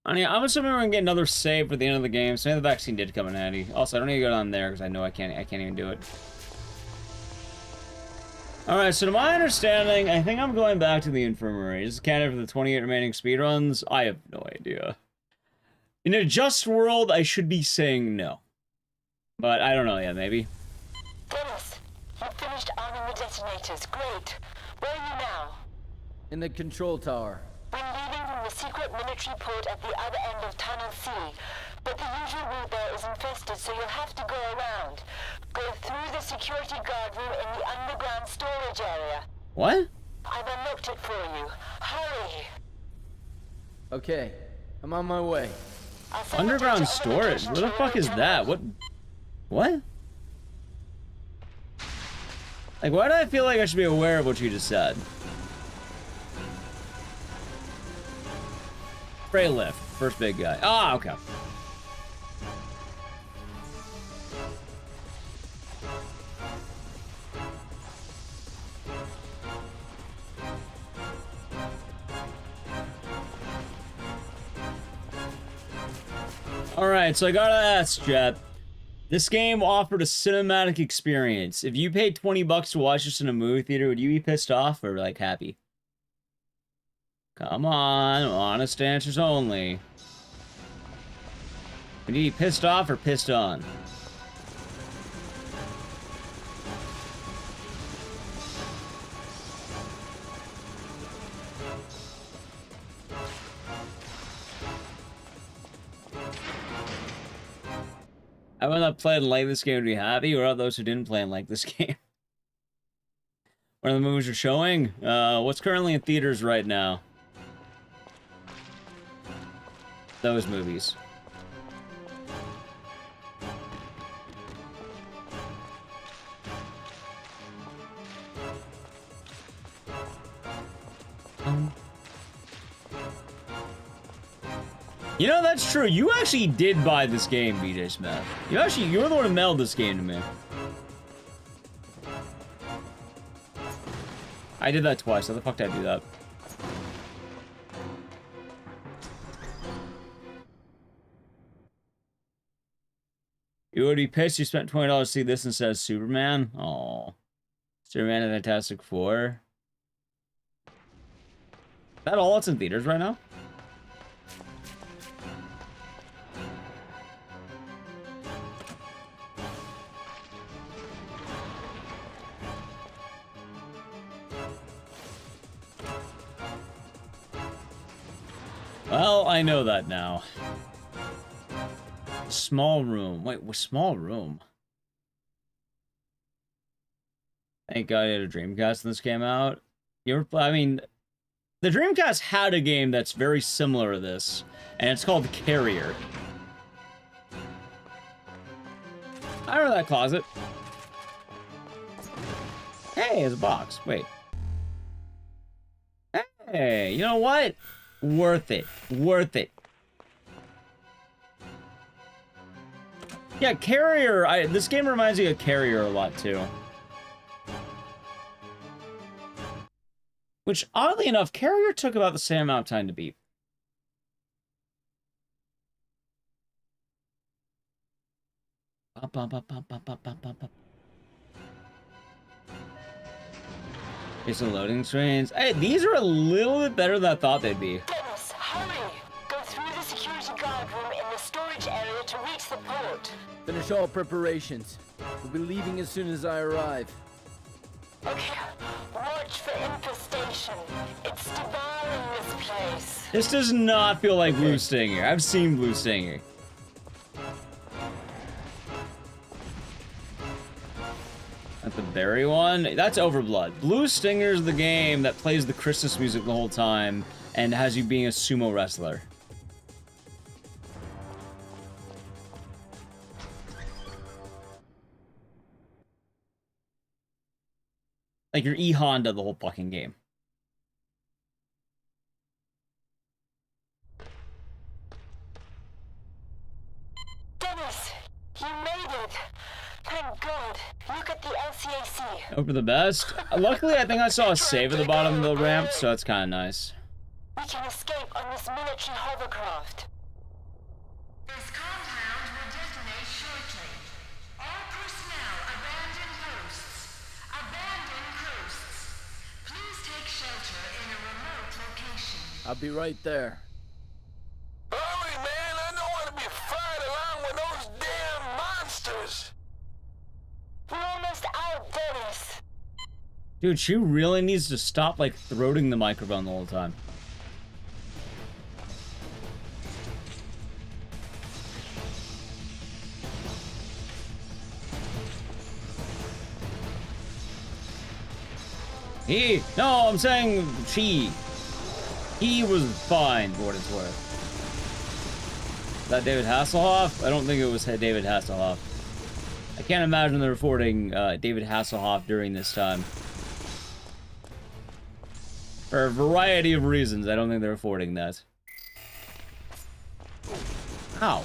I mean, I'm assuming we're gonna get another save for the end of the game, so maybe the vaccine did come in handy. Also, I don't need to go down there because I know I can't even do it. Alright, so to my understanding, I think I'm going back to the infirmary. Is this candidate for the 28 remaining speedruns? I have no idea. In a just world, I should be saying no. But I don't know yet, maybe. Dennis, you finished arming the detonators. Great. Where are you now? In the control tower. We're leaving from the secret military port at the other end of Tunnel C, but the usual route there is infested, so you'll have to go around. Go through the security guard room in the underground storage area. What? I've unlocked it for you. Hurry! Okay, I'm on my way. Underground storage? Where the fuck is that? What? What? Like, why do I feel like I should be aware of what you just said? Spray lift. First big guy. Ah, okay. Alright, so I gotta ask, Jet. This game offered a cinematic experience. If you paid 20 bucks to watch this in a movie theater, would you be pissed off or, like, happy? Come on, honest answers only. Would you be pissed off or pissed on? Everyone that played and liked this game would be happy, or those who didn't play and like this game? One of the movies you're showing? What's currently in theaters right now? Those movies. You know, that's true. You actually did buy this game, BJ Smith. You're the one who mailed this game to me. I did that twice. How the fuck did I do that? You would be pissed you spent $20 to see this instead of Superman? Aw. Superman and Fantastic Four. Is that all that's in theaters right now? Well, I know that now. Small room. Wait, what small room? Thank God I had a Dreamcast when this came out. I mean, the Dreamcast had a game that's very similar to this, and it's called Carrier. I remember that closet. Hey, it's a box. Wait. Hey, you know what? Worth it. Worth it. Yeah, Carrier. This game reminds me of Carrier a lot, too. Which, oddly enough, Carrier took about the same amount of time to beat. It's a loading screens. Hey, these are a little bit better than I thought they'd be. Dennis, hurry! Go through the security guard room in the storage area to reach the port. Finish all preparations. We'll be leaving as soon as I arrive. Okay, watch for infestation. It's devouring this place. This does not feel like Blue Stinger. I've seen Blue Stinger. At the berry one? That's Overblood. Blue Stinger's the game that plays the Christmas music the whole time and has you being a sumo wrestler. Like you're E-Honda the whole fucking game. Dennis, you made it. Thank God. Look at the LCAC. Hope for the best. Luckily, I think I saw a save at the bottom of the ramp, so that's kind of nice. We can escape on this military hovercraft. This compound will detonate shortly. All personnel abandon posts. Abandon posts. Please take shelter in a remote location. I'll be right there. Hurry, man! I don't want to be fired along with those damn monsters! We're almost out, Dennis. Dude, she really needs to stop, like, throating the microphone the whole time. No, I'm saying she. He was fine, for what it's worth. Is that David Hasselhoff? I don't think it was David Hasselhoff. I can't imagine they're reporting David Hasselhoff during this time. For a variety of reasons, I don't think they're affording that. Ow.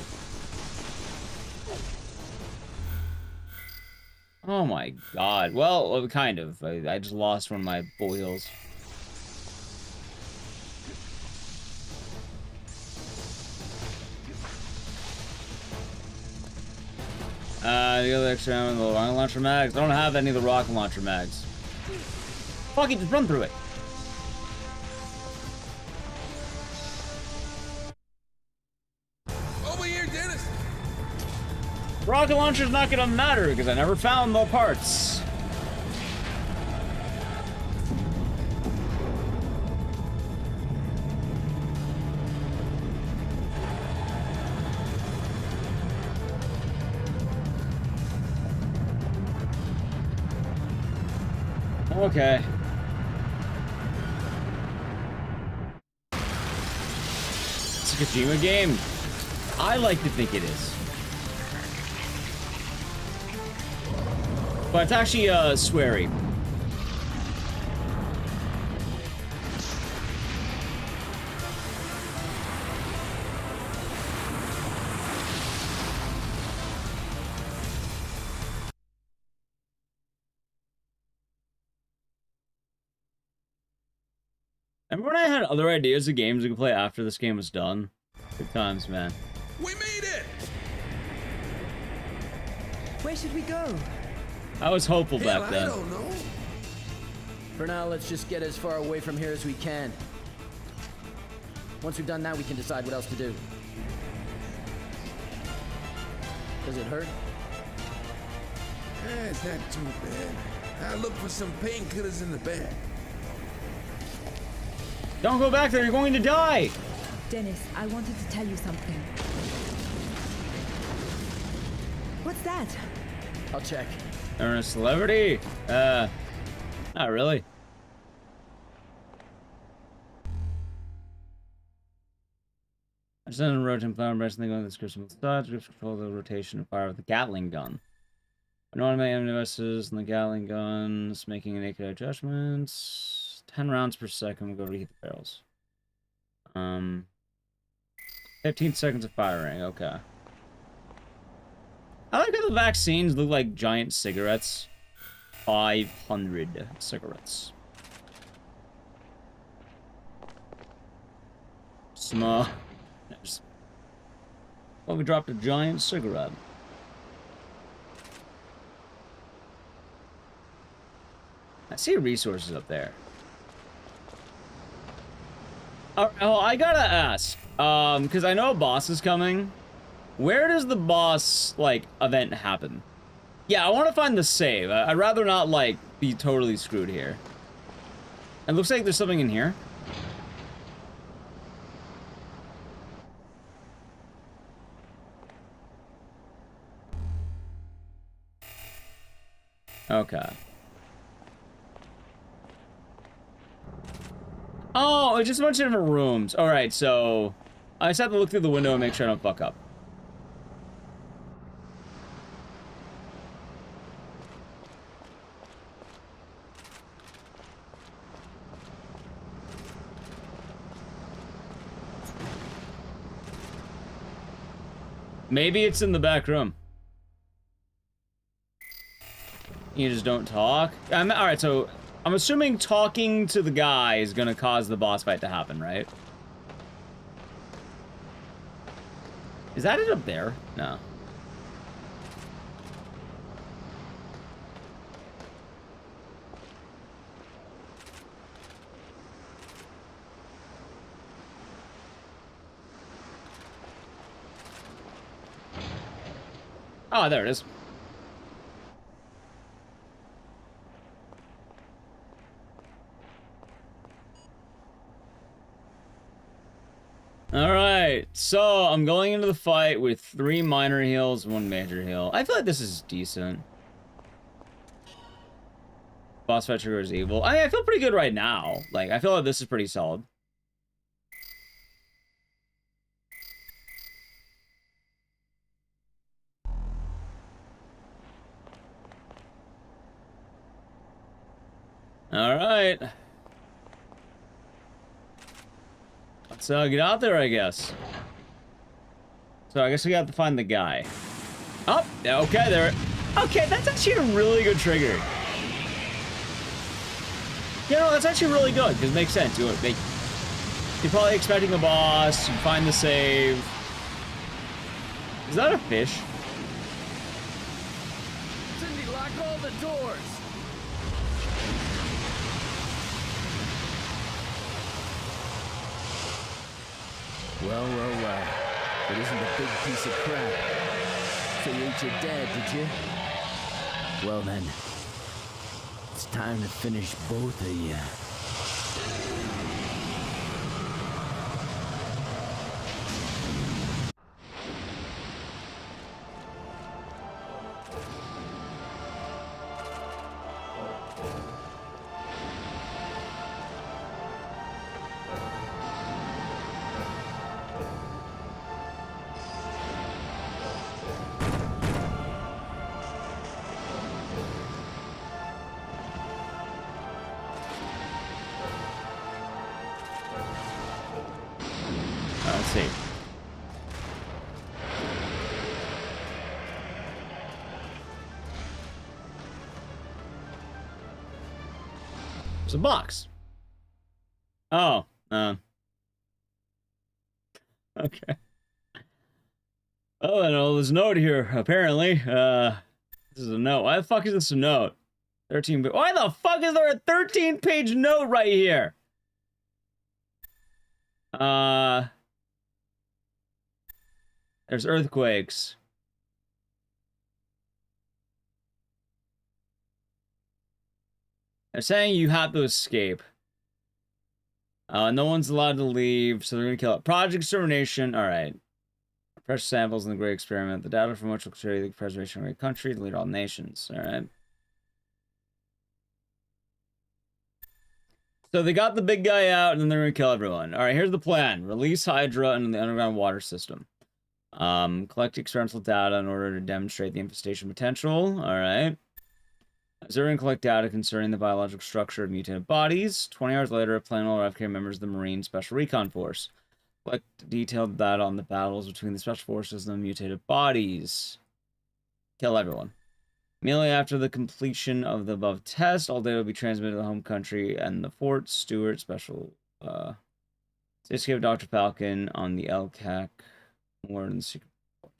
Oh my god. Well, kind of. I just lost one of my bull heels. you got the extra the rocket launcher mags? I don't have any of the rocket launcher mags. Fuck it, just run through it. Over here, Dennis. Rocket launcher's not gonna matter because I never found the parts. Okay. It's a Kojima game. I like to think it is. But it's actually sweary. Remember when I had other ideas of games we could play after this game was done? Good times, man. We made it! Where should we go? I was hopeful back then. I don't know. For now, let's just get as far away from here as we can. Once we've done that, we can decide what else to do. Does it hurt? It's not too bad. I'll look for some painkillers in the bag. Don't go back there, you're going to die! Dennis, I wanted to tell you something. What's that? I'll check. They're a celebrity? Not really. I just ended a rotating flower brush and they go in the description with sides, grips control the rotation and fire with the Gatling gun. I know how to make enemy devices and the Gatling guns, making naked eye adjustments. 10 rounds per second, we'll go reheat the barrels. 15 seconds of firing, okay. I like how the vaccines look like giant cigarettes. 500 cigarettes. Small. Well, we dropped a giant cigarette. I see resources up there. Alright, well, I gotta ask. Because I know a boss is coming. Where does the boss, like, event happen? Yeah, I want to find the save. I'd rather not, like, be totally screwed here. It looks like there's something in here. Okay. Oh, it's just a bunch of different rooms. Alright, so I just have to look through the window and make sure I don't fuck up. Maybe it's in the back room. You just don't talk? Alright, so I'm assuming talking to the guy is gonna cause the boss fight to happen, right? Is that it up there? No. Oh, there it is. Alright, so I'm going into the fight with 3 minor heals, 1 major heal. I feel like this is decent. Boss fight trigger is evil. I feel pretty good right now. Like, I feel like this is pretty solid. Alright. Let's get out there, I guess. So I guess we have to find the guy. Oh, okay, there. Okay, that's actually a really good trigger. You know, that's actually really good, because it makes sense. You're probably expecting the boss, you find the save. Is that a fish? Well, well, well. It isn't a big piece of crap. So you ate your dad, did you? Well then, it's time to finish both of you. Let's see. It's a box. Oh, okay. Oh, and there's a note here, apparently. This is a note. Why the fuck is this a note? 13. Why the fuck is there a 13-page note right here? There's earthquakes. They're saying you have to escape. No one's allowed to leave, so they're gonna kill it. Project Extermination. All right. Precious samples in the Great Experiment. The data from which will carry the preservation of a great country to lead all nations. All right. So they got the big guy out, and then they're gonna kill everyone. All right. Here's the plan: release Hydra into the underground water system. Collect experimental data in order to demonstrate the infestation potential. All right. Observe and collect data concerning the biological structure of mutated bodies. 20 hours later, a plane will arrive carrying members of the Marine Special Recon Force. Collect detailed data on the battles between the Special Forces and the mutated bodies. Kill everyone. Immediately after the completion of the above test, all data will be transmitted to the home country and the Fort Stewart Special. Escape Dr. Falcon on the LCAC.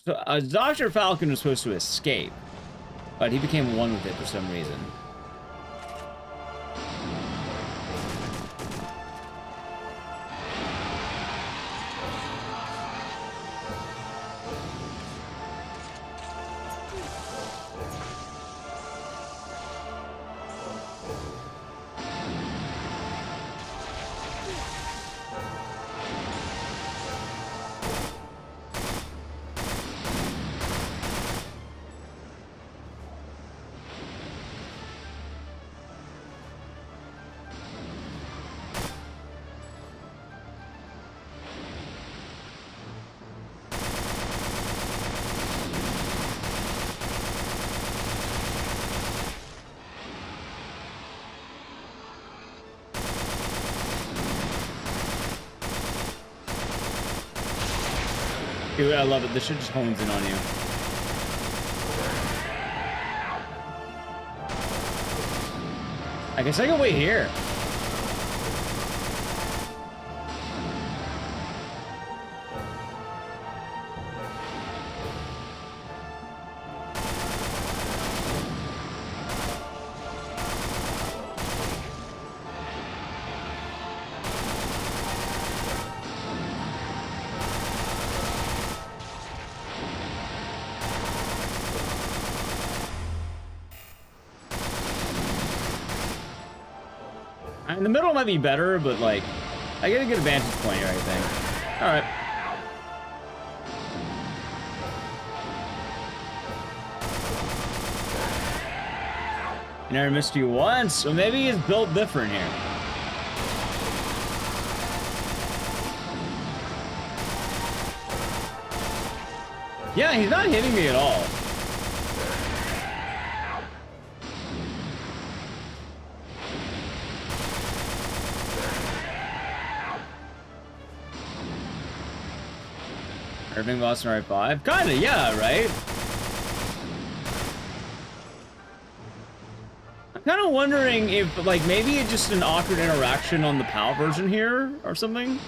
So Dr. Falcon was supposed to escape, but he became one with it for some reason. Dude, I love it. This shit just hones in on you. I guess I can wait here. In the middle might be better, but like, I get a good vantage point here, I think. All right. I never missed you once, so maybe he's built different here. Yeah, he's not hitting me at all. Irving Boston right 5? Kinda, yeah, right? I'm kinda wondering if, like, maybe it's just an awkward interaction on the PAL version here, or something?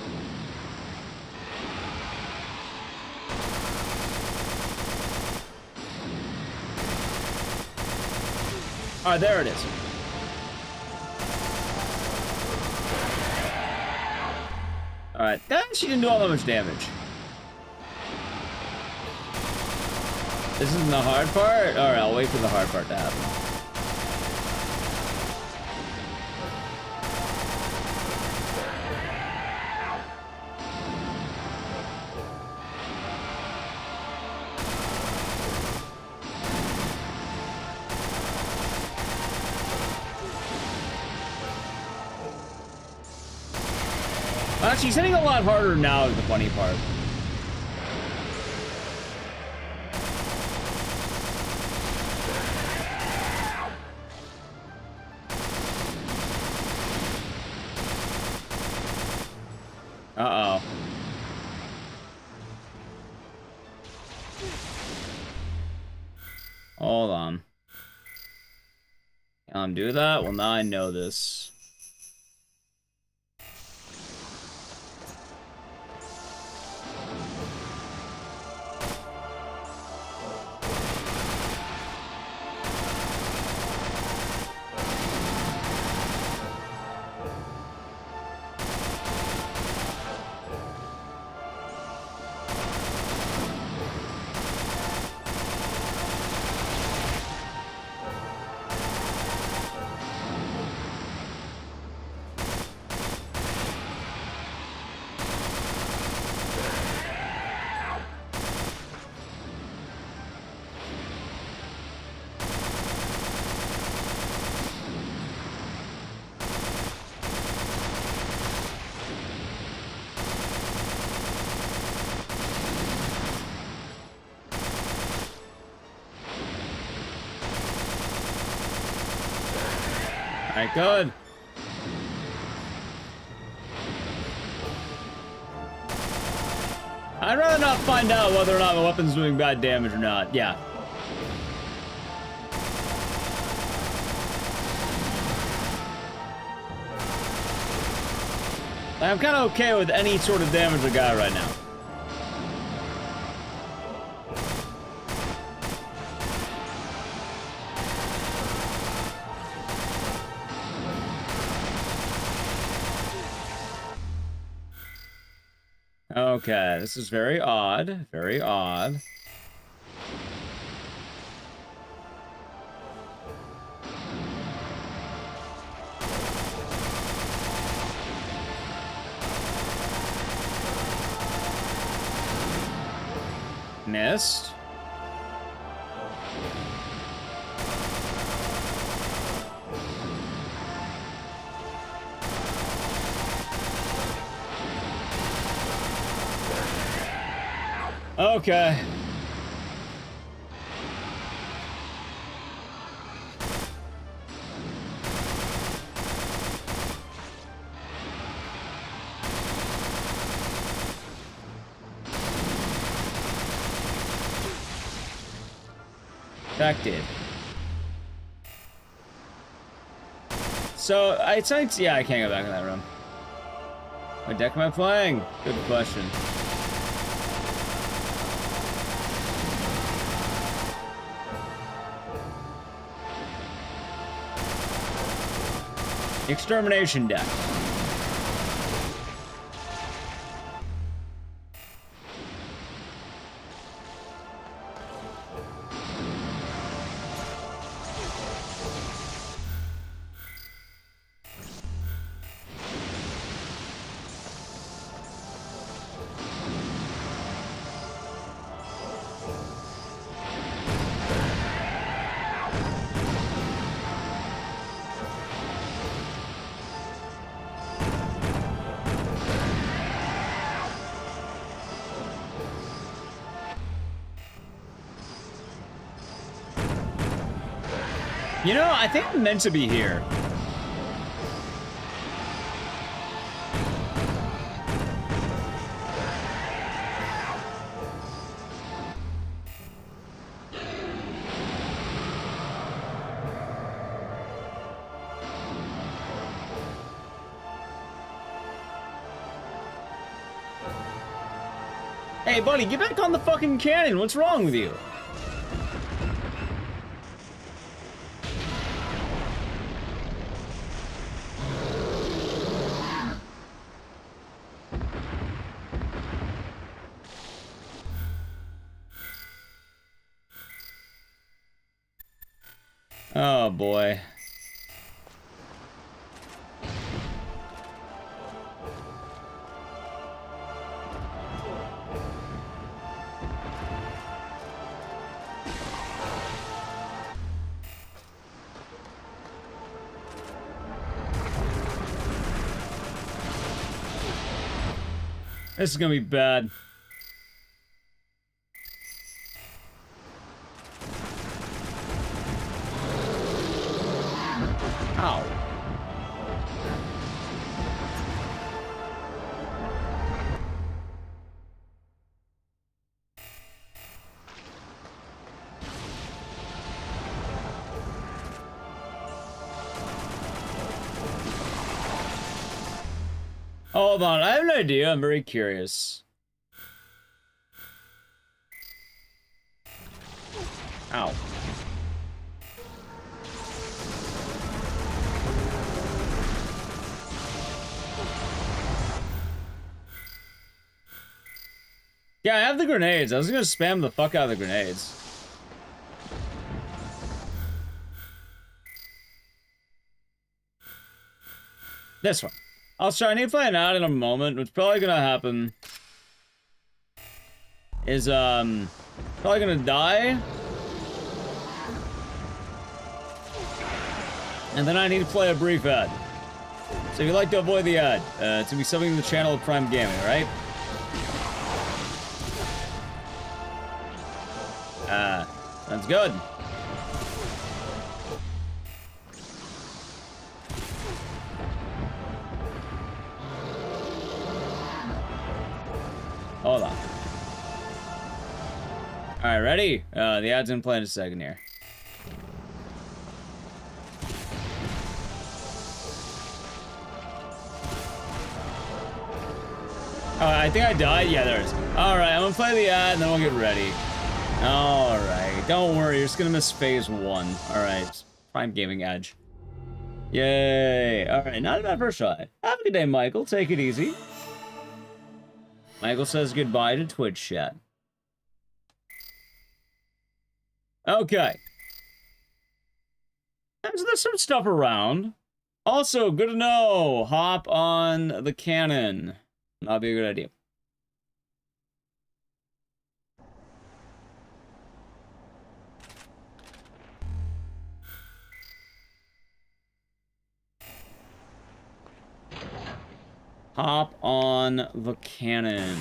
Alright, there it is. Alright, she didn't do all that much damage. This isn't the hard part? Alright, I'll wait for the hard part to happen. She's hitting a lot harder now is the funny part. Uh-oh. Hold on. Can I do that? Well, now I know this. Alright, good. I'd rather not find out whether or not the weapon's doing bad damage or not. Yeah. I'm kind of okay with any sort of damage I got right now. Okay, this is very odd. Very odd. Missed. Okay. Affected. So, yeah, I can't go back in that room. What deck am I playing? Good question. Extermination deck. You know, I think I'm meant to be here. Hey, buddy, get back on the fucking cannon. What's wrong with you? Oh boy. This is gonna be bad. Ow. Hold on, I have an idea. I'm very curious. Ow. Yeah, I have the grenades. I was gonna spam the fuck out of the grenades. This one. I need to find out in a moment. What's probably gonna happen is, probably gonna die. And then I need to play a brief ad. So if you'd like to avoid the ad, it's gonna be something in the channel of Prime Gaming, right? Sounds good. Hold on. Alright, ready? The ad's gonna play in a second here. I think I died. Yeah, there it is. Alright, I'm gonna play the ad and then we'll get ready. Alright, don't worry, you're just gonna miss phase 1. Alright, Prime Gaming Edge. Yay! Alright, not a bad first try. Have a good day, Michael. Take it easy. Michael says goodbye to Twitch chat. Okay. So there's some stuff around. Also, good to know. Hop on the cannon. That'd be a good idea. Hop on the cannon.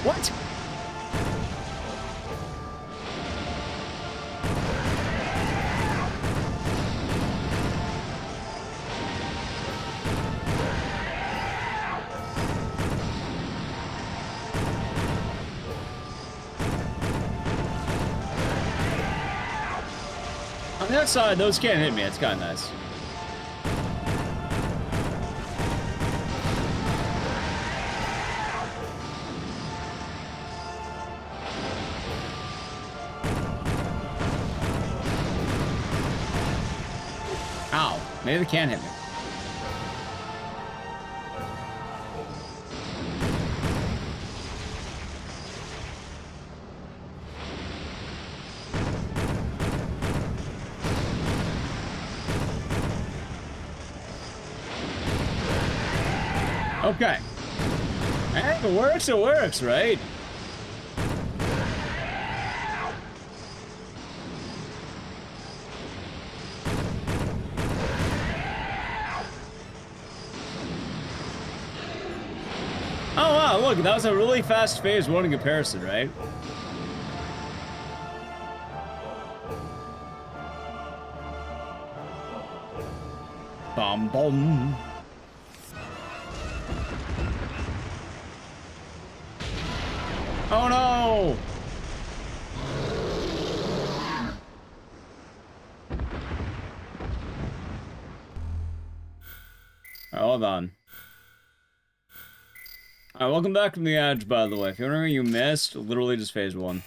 What? On the other side, those can't hit me. It's kind of nice. Ow. Maybe they can hit me. Okay. Hey, if it works, right? Oh wow, look, that was a really fast phase 1 in comparison, right? Bom bom. Oh no! Alright, hold on. Alright, welcome back from the edge, by the way. If you're wondering what you missed, literally just phase 1.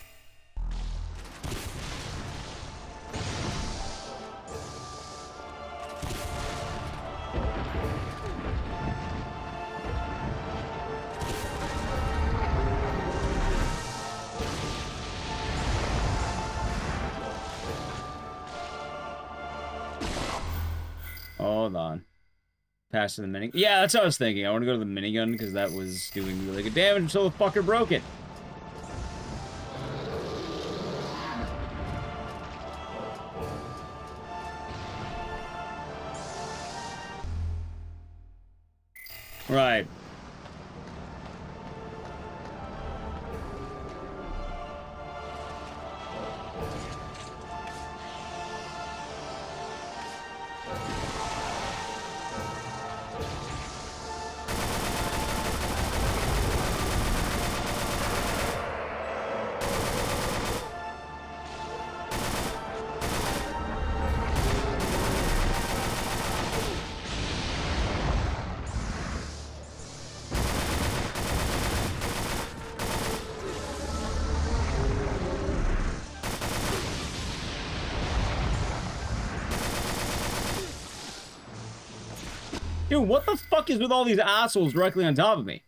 Hold on. Pass to the mini. Yeah, that's what I was thinking. I want to go to the minigun because that was doing really good damage until the fucker broke it. Right. Dude, what the fuck is with all these assholes directly on top of me?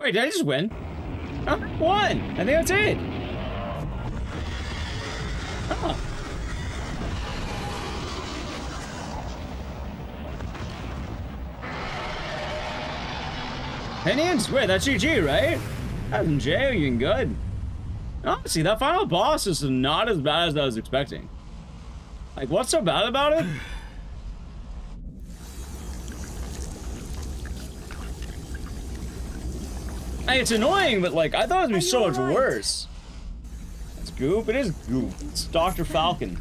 Wait, did I just win? Oh, won! I think that's it! Oh. Opinions? Wait, that's GG, right? That was Jay, you doing good. Honestly, that final boss is not as bad as I was expecting. Like, what's so bad about it? Hey, it's annoying, but like, I thought it was gonna be so much worse. It's Goop? It is Goop. It's Dr. Falcon.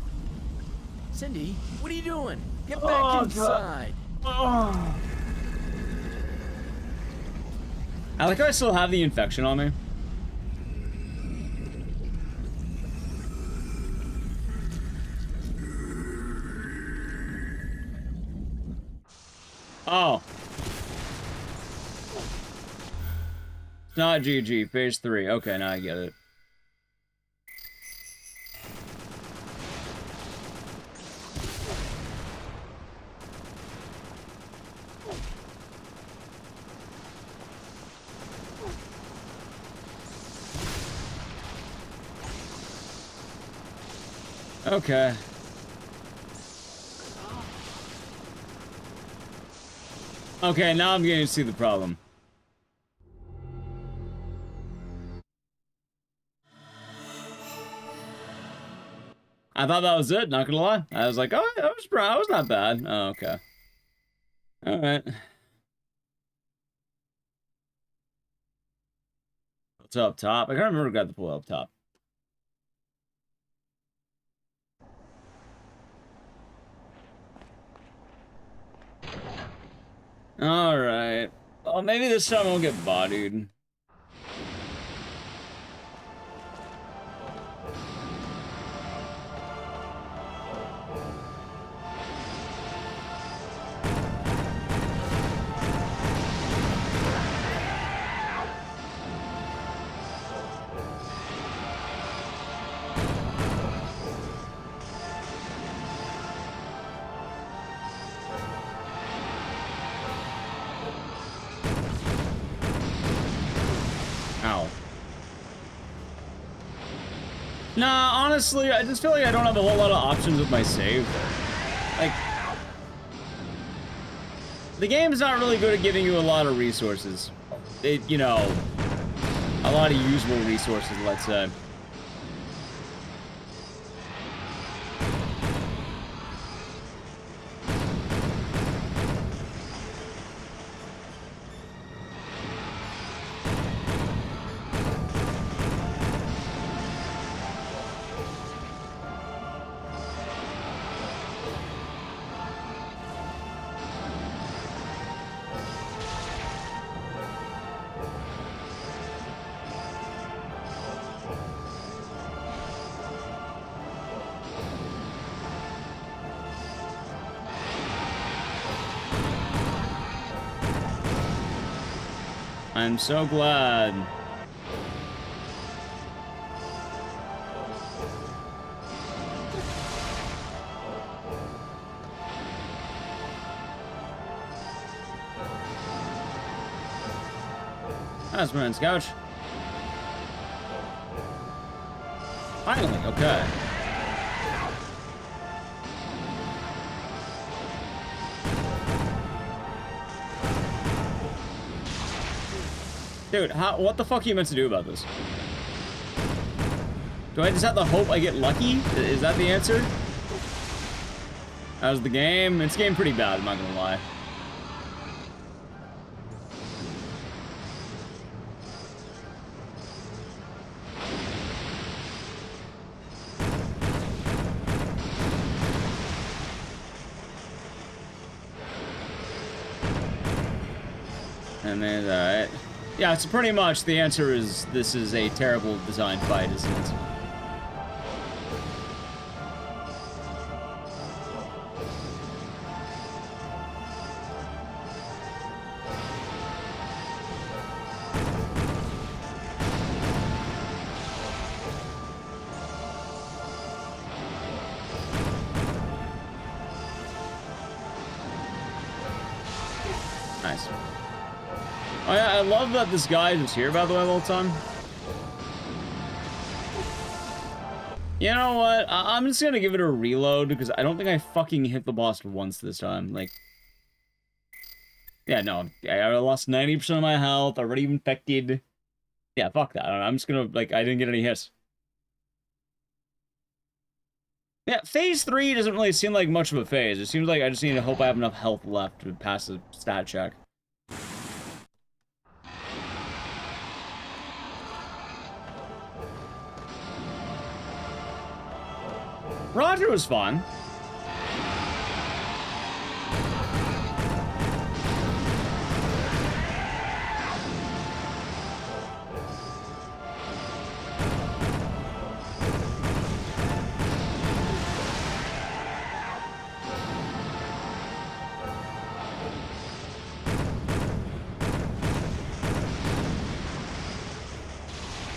Cindy, what are you doing? Get back inside. Oh. I like how I still have the infection on me. Oh. It's not GG, phase 3. Okay, now I get it. Okay. Okay, now I'm getting to see the problem. I thought that was it, not gonna lie. I was like, oh, that was not bad. Oh, okay. Alright. What's up top? I can't remember who got the pool up top. Alright. Oh, maybe this time I won't get bodied. Ow. Nah, honestly, I just feel like I don't have a whole lot of options with my save. Like, the game's not really good at giving you a lot of resources. You know, a lot of usable resources, let's say. I'm so glad. That's man's couch. Finally, okay. Dude, what the fuck are you meant to do about this? Do I just have to hope I get lucky? Is that the answer? How's the game? It's game pretty bad, I'm not gonna lie. And then, alright. Yeah, so pretty much the answer is this is a terrible design fight, isn't it? Nice. Oh yeah, I love that this guy is here, by the way, the whole time. You know what? I'm just gonna give it a reload, because I don't think I fucking hit the boss once this time. Like, yeah, no. I lost 90% of my health, already infected. Yeah, fuck that. I'm just gonna, like, I didn't get any hits. Yeah, phase 3 doesn't really seem like much of a phase. It seems like I just need to hope I have enough health left to pass the stat check. Roger was fun.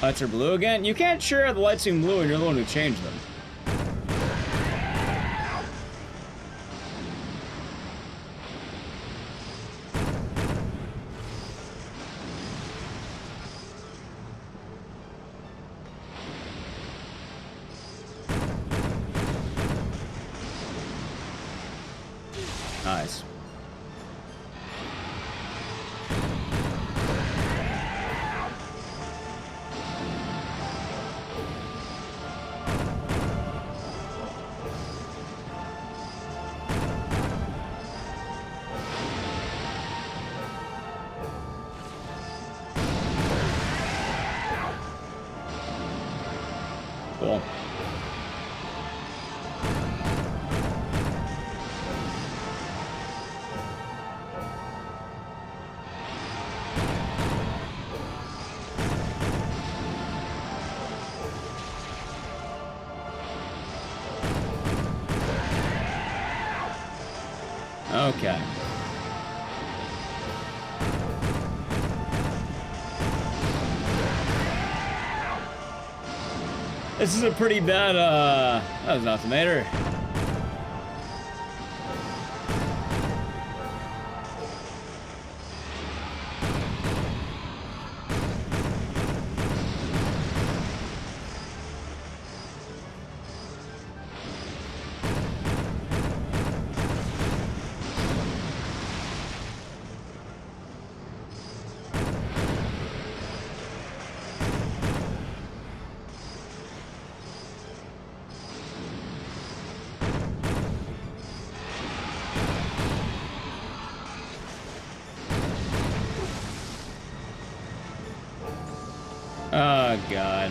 Lights are blue again? You can't share the lights being blue and you're the one who changed them. Nice. Cool. Okay. This is a pretty bad, that was not the matter. Oh, God.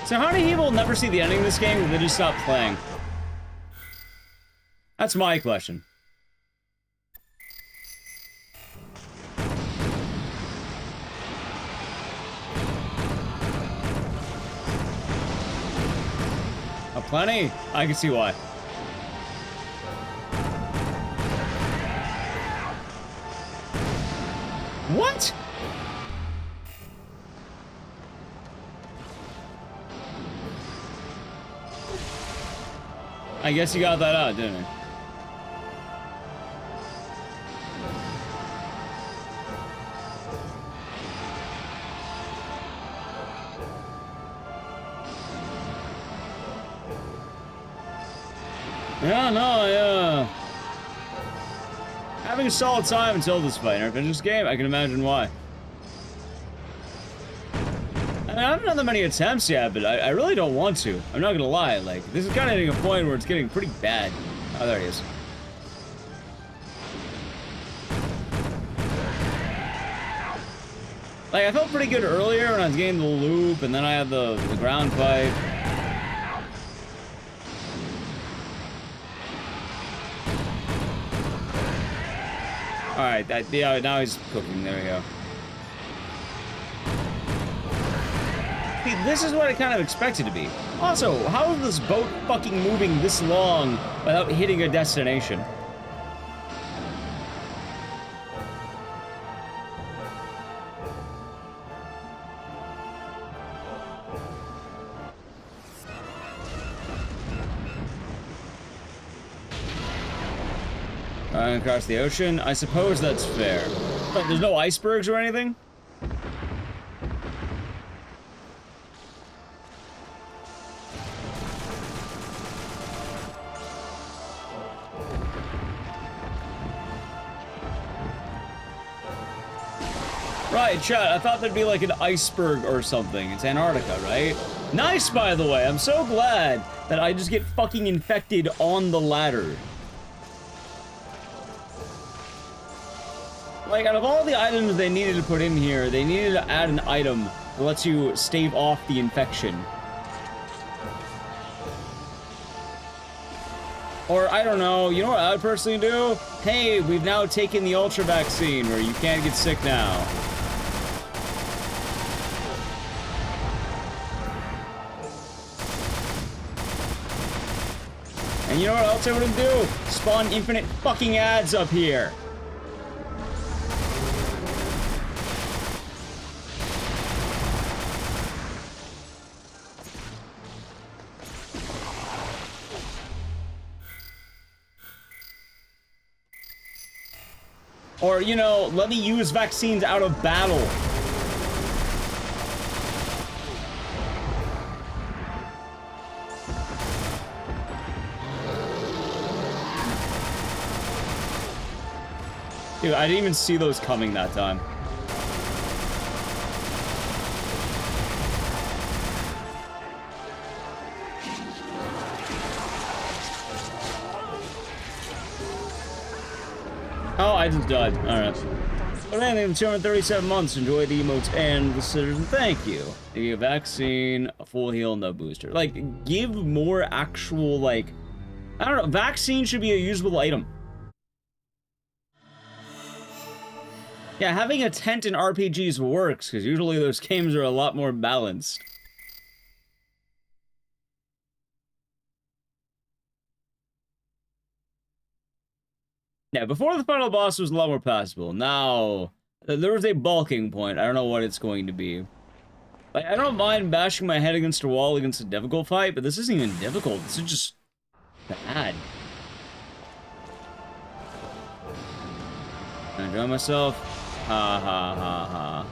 So how many people never see the ending of this game and they just stop playing? That's my question. Oh, plenty? I can see why. What? I guess you got that out, didn't you? Yeah, no, having a solid time until this fight. Never finished this game, I can imagine why. I mean, I haven't done that many attempts yet, but I really don't want to. I'm not gonna lie, like, this is kind of hitting a point where it's getting pretty bad. Oh, there he is. Like, I felt pretty good earlier when I was getting the loop, and then I had the ground fight. Alright, yeah, now he's cooking. There we go. See, this is what I kind of expected to be. Also, how is this boat fucking moving this long without hitting a destination? Across the ocean? I suppose that's fair. But there's no icebergs or anything? Right, chat, I thought there'd be like an iceberg or something. It's Antarctica, right? Nice, by the way. I'm so glad that I just get fucking infected on the ladder. Like, out of all the items they needed to put in here, they needed to add an item that lets you stave off the infection. Or, I don't know, you know what I would personally do? Hey, we've now taken the Ultra vaccine where you can't get sick now. And you know what else I wouldn't do? Spawn infinite fucking ads up here. Or, you know, let me use vaccines out of battle. Dude, I didn't even see those coming that time. Oh, I just died. Alright. But anyway, 237 months. Enjoy the emotes and the citizen. Thank you. A vaccine, a full heal, no booster. Like, give more actual, like... I don't know. Vaccine should be a usable item. Yeah, having a tent in RPGs works, because usually those games are a lot more balanced. Yeah, before the final boss was a lot more passable. Now, there was a bulking point. I don't know what it's going to be. Like, I don't mind bashing my head against a wall against a difficult fight, but this isn't even difficult. This is just bad. I enjoy myself. Ha ha ha ha.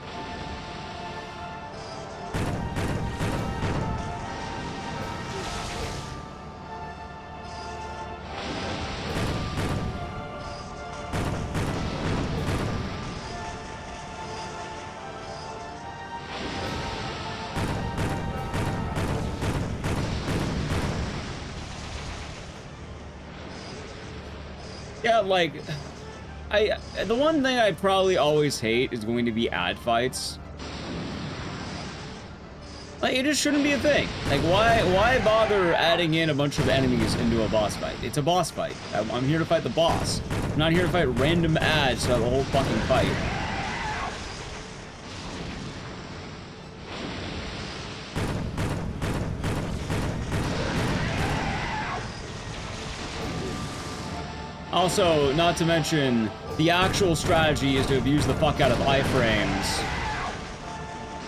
Yeah, like, the one thing I probably always hate is going to be ad fights. Like, it just shouldn't be a thing. Like, why bother adding in a bunch of enemies into a boss fight? It's a boss fight. I'm here to fight the boss. I'm not here to fight random ads throughout the whole fucking fight. Also, not to mention, the actual strategy is to abuse the fuck out of iframes.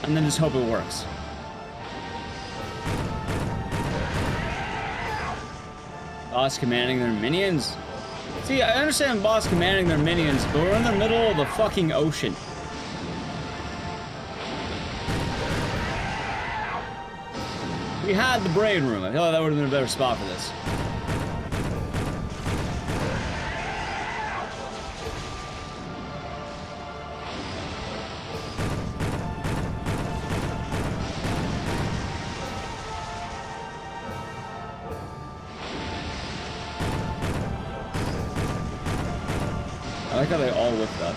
And then just hope it works. Boss commanding their minions? See, I understand boss commanding their minions, but we're in the middle of the fucking ocean. We had the brain room. I feel like that would have been a better spot for this. I like how they all lift up.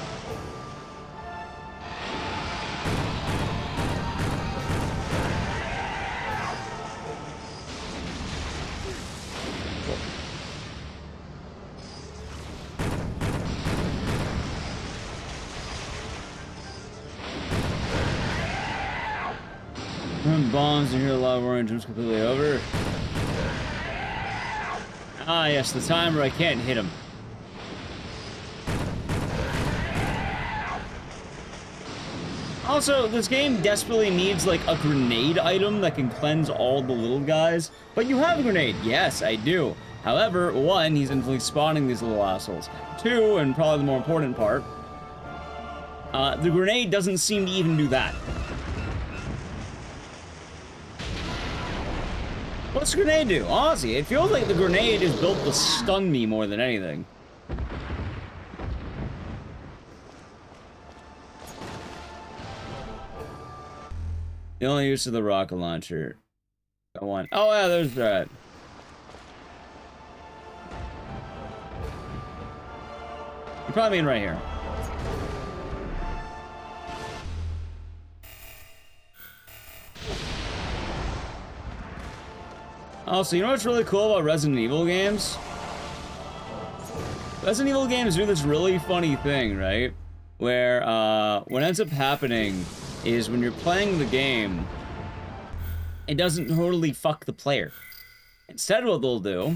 Run bombs and hear a lot of orange jumps completely over. Ah, yes, the time where I can't hit him. Also, this game desperately needs, like, a grenade item that can cleanse all the little guys. But you have a grenade. Yes, I do. However, one, he's instantly spawning these little assholes. Two, and probably the more important part, the grenade doesn't seem to even do that. What's the grenade do? Honestly, it feels like the grenade is built to stun me more than anything. The only use of the rocket launcher. Go on. Oh yeah, there's that. You probably mean right here. Also, you know what's really cool about Resident Evil games? Resident Evil games do this really funny thing, right? Where, what ends up happening is when you're playing the game, it doesn't totally fuck the player. Instead, what they'll do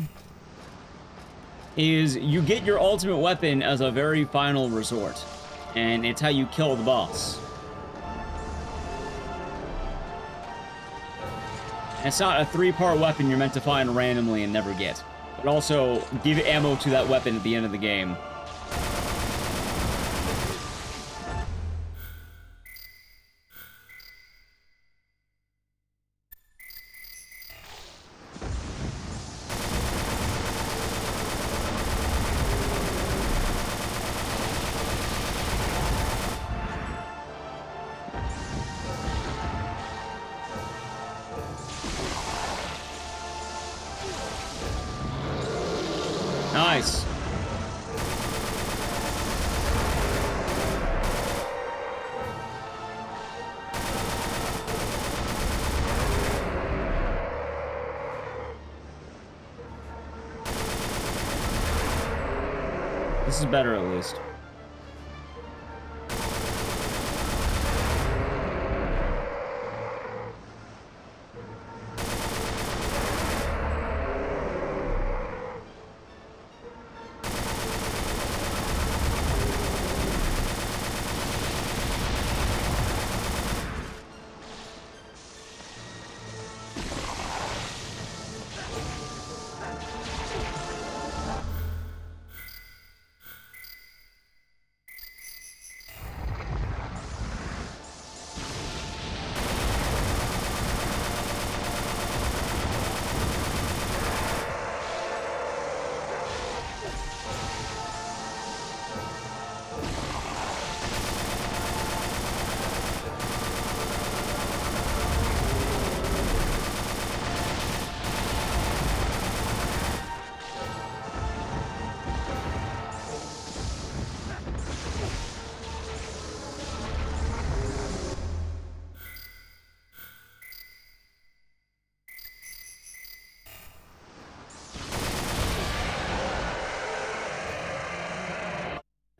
is you get your ultimate weapon as a very final resort, and it's how you kill the boss. And it's not a 3-part weapon you're meant to find randomly and never get, but also give ammo to that weapon at the end of the game. Nice. This is better at least.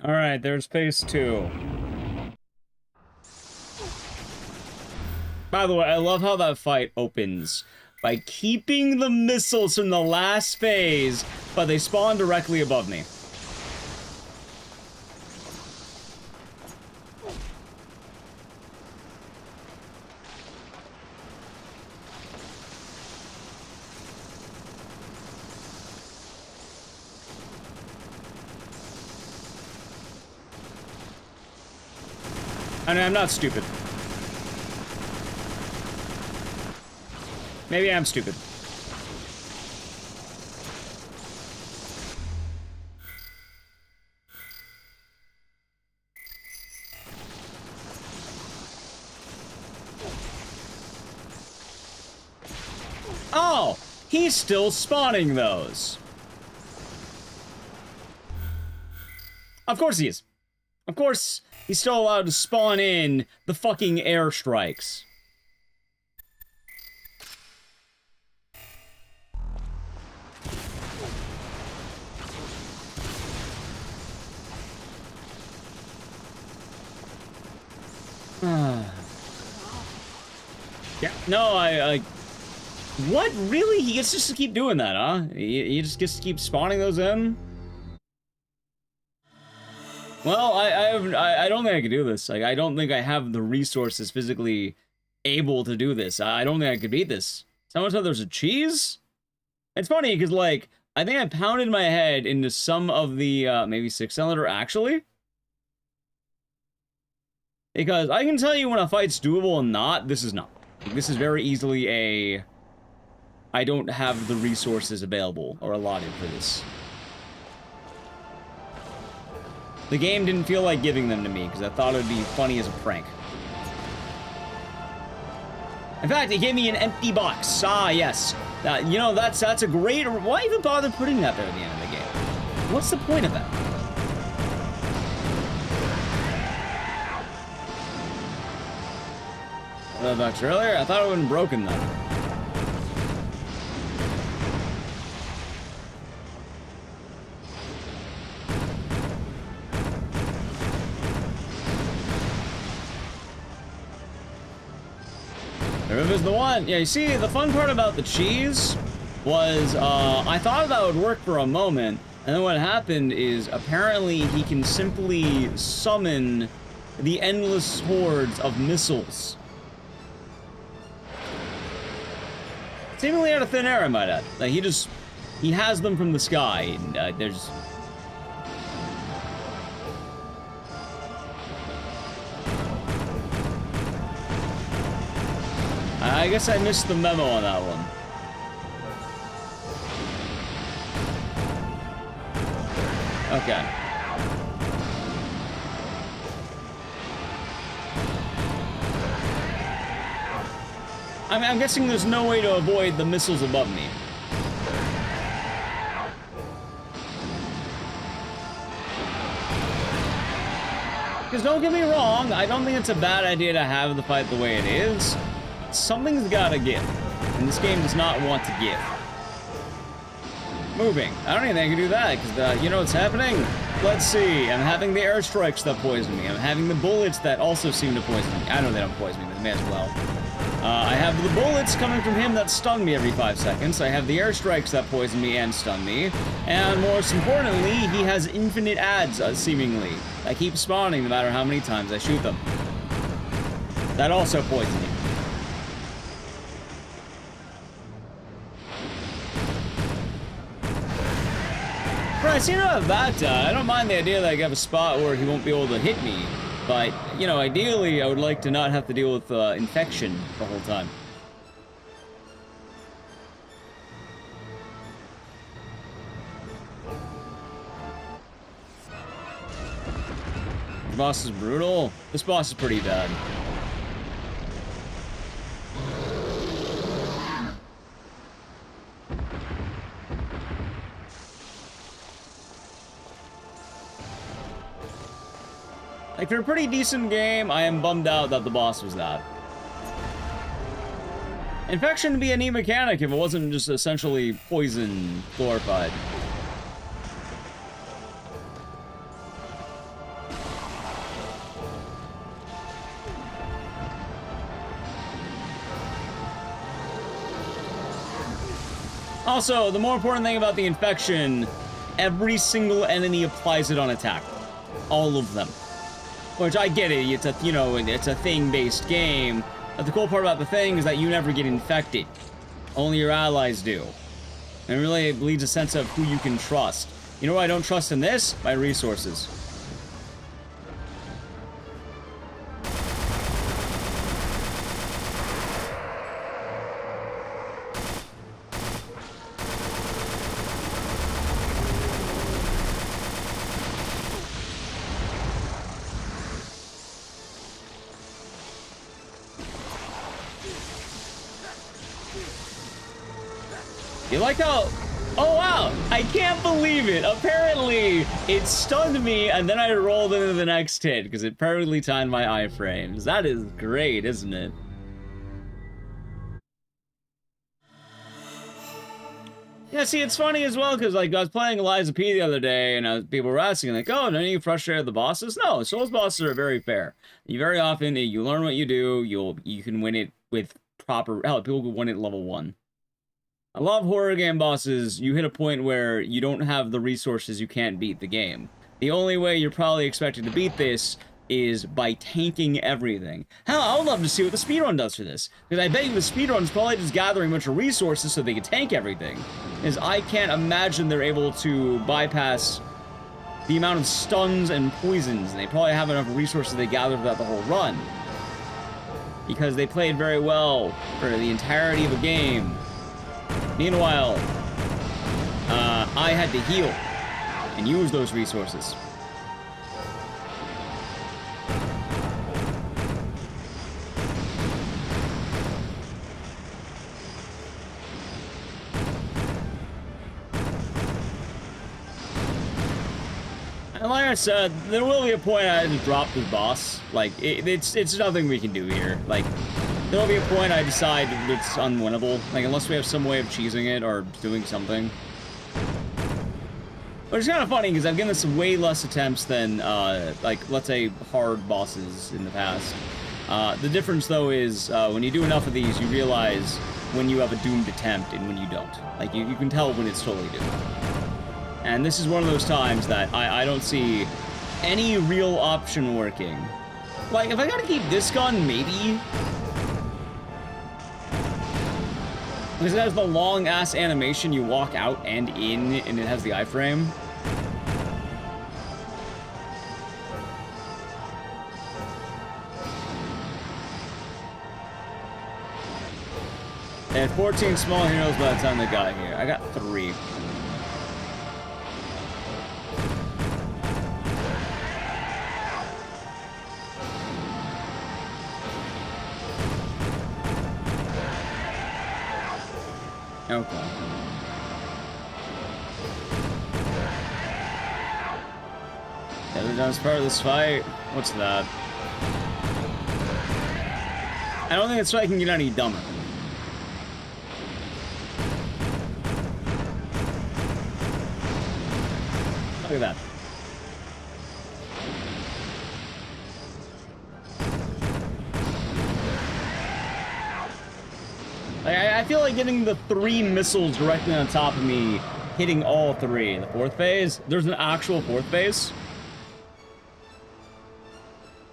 Alright, there's phase 2. By the way, I love how that fight opens by keeping the missiles from the last phase, but they spawn directly above me. I mean, I'm not stupid. Maybe I'm stupid. Oh, he's still spawning those. Of course he is. Of course, he's still allowed to spawn in the fucking airstrikes. Yeah, no, I... What? Really? He gets just to keep doing that, huh? He just gets to keep spawning those in? Well, I don't think I could do this. Like, I don't think I have the resources physically able to do this. I don't think I could beat this. Someone said there's a cheese? It's funny, because, like, I think I pounded my head into some of the, maybe 6-cylinder, actually. Because I can tell you when a fight's doable and not, this is not. Like, this is very easily a... I don't have the resources available or allotted for this. The game didn't feel like giving them to me because I thought it would be funny as a prank. In fact, it gave me an empty box. Ah, yes. You know, that's a great... Why even bother putting that there at the end of the game? What's the point of that? $1 earlier? I thought it would have been broken though. The river's the one. Yeah, you see, the fun part about the cheese was, I thought that would work for a moment, and then what happened is, apparently he can simply summon the endless hordes of missiles. Seemingly out of thin air, I might add. Like, he has them from the sky, and, there's... I guess I missed the memo on that one. Okay. I mean, I'm guessing there's no way to avoid the missiles above me. Because don't get me wrong, I don't think it's a bad idea to have the fight the way it is. Something's gotta give, and this game does not want to give. Moving. I don't even think I can do that, because, you know what's happening? let's see. I'm having the airstrikes that poison me. I'm having the bullets that also seem to poison me. I know they don't poison me, but they may as well. I have the bullets coming from him that stun me every 5 seconds. I have the airstrikes that poison me and stun me. And most importantly, he has infinite adds, seemingly. That keep spawning no matter how many times I shoot them. That also poison me. Right, so you know about I don't mind the idea that I have a spot where he won't be able to hit me. But, you know, ideally, I would like to not have to deal with infection the whole time. This boss is brutal. This boss is pretty bad. Like, for a pretty decent game, I am bummed out that the boss was that. Infection would be a neat mechanic if it wasn't just essentially poison glorified. Also, the more important thing about the infection, every single enemy applies it on attack. All of them. Which, I get it, it's a, you know, it's a thing-based game, but the cool part about the thing is that you never get infected. Only your allies do. And it really leads a sense of who you can trust. You know what I don't trust in this? My resources. You like how... Oh, wow! I can't believe it! Apparently, it stunned me, and then I rolled into the next hit, because it perfectly timed my iframes. That is great, isn't it? Yeah, see, it's funny as well, because, like, I was playing Eliza P the other day, and people were asking, like, oh, don't you frustrate the bosses? No, Souls bosses are very fair. You very often, you learn what you do, you can win it with proper... Hell, people can win it level 1. I love horror game bosses. You hit a point where you don't have the resources, you can't beat the game. The only way you're probably expected to beat this is by tanking everything. Hell, I would love to see what the speedrun does for this. Because I bet you the speedrun is probably just gathering a bunch of resources so they can tank everything. Because I can't imagine they're able to bypass the amount of stuns and poisons. And they probably have enough resources they gather throughout the whole run. Because they played very well for the entirety of a game. Meanwhile, I had to heal and use those resources. And like I said, there will be a point I had to drop this boss. Like, it's nothing we can do here. Like, there'll be a point I decide it's unwinnable. Like, unless we have some way of cheesing it or doing something. But it's kind of funny, because I've given this way less attempts than, like, let's say, hard bosses in the past. The difference, though, is when you do enough of these, you realize when you have a doomed attempt and when you don't. Like, you can tell when it's totally doomed. And this is one of those times that I don't see any real option working. Like, if I gotta keep this gun, maybe? Because it has the long-ass animation, you walk out and in, and it has the iframe. I had 14 small heroes by the time they got here. I got 3. Okay. Yeah, they're done as part of this fight. What's that? I don't think this fight can get any dumber. Look at that. I feel like getting the 3 missiles directly on top of me, hitting all 3 in the 4th phase. There's an actual 4th phase.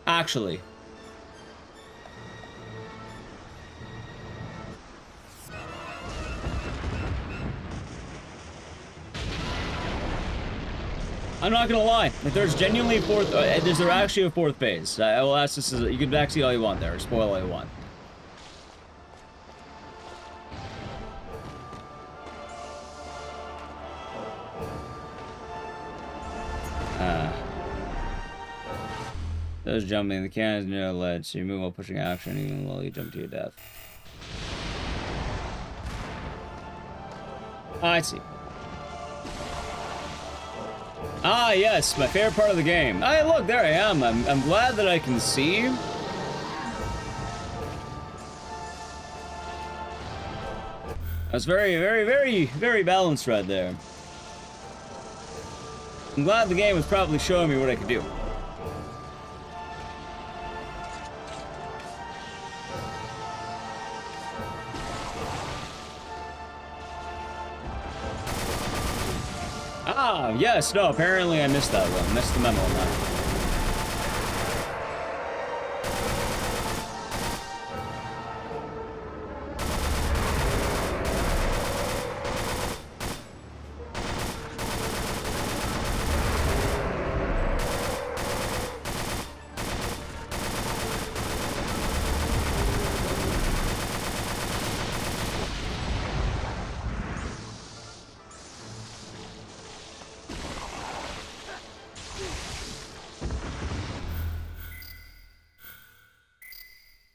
Actually. I'm not gonna lie. If there's genuinely a 4th, is there actually a 4th phase? I will ask this. You can backseat all you want there, or spoil all you want. Those jumping, the cannons near the ledge, so you move while pushing action, even while you jump to your death. I see. Ah, yes, my favorite part of the game. Hey, look, there I am. I'm glad that I can see. That's very balanced right there. I'm glad the game was probably showing me what I could do. Ah, yes, no, apparently I missed that one. Missed the memo on that.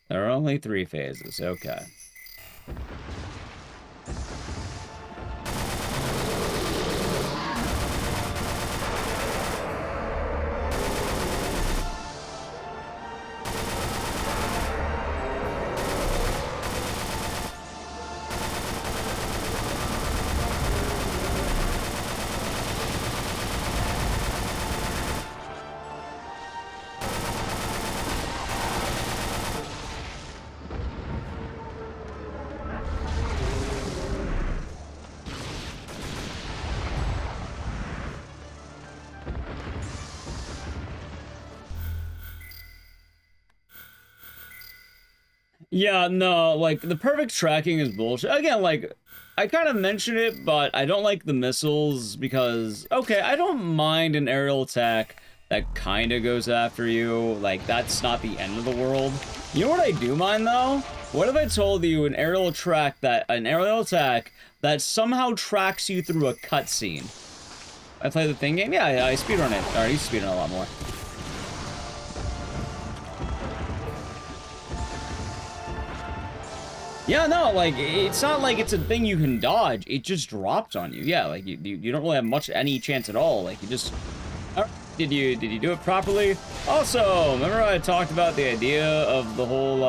There are only 3 phases, okay. Yeah, no, like, the perfect tracking is bullshit. Again, like, I kind of mentioned it, but I don't like the missiles because, okay, I don't mind an aerial attack that kind of goes after you. Like, that's not the end of the world. You know what I do mind, though? What if I told you an aerial attack that somehow tracks you through a cutscene? I play the thing game? Yeah, I speedrun it. Or I used to speedrun a lot more. Yeah, no, like, it's not like it's a thing you can dodge. It just drops on you. Yeah, like, you don't really have any chance at all. Like, you just... Did you do it properly? Also, remember I talked about the idea of the whole,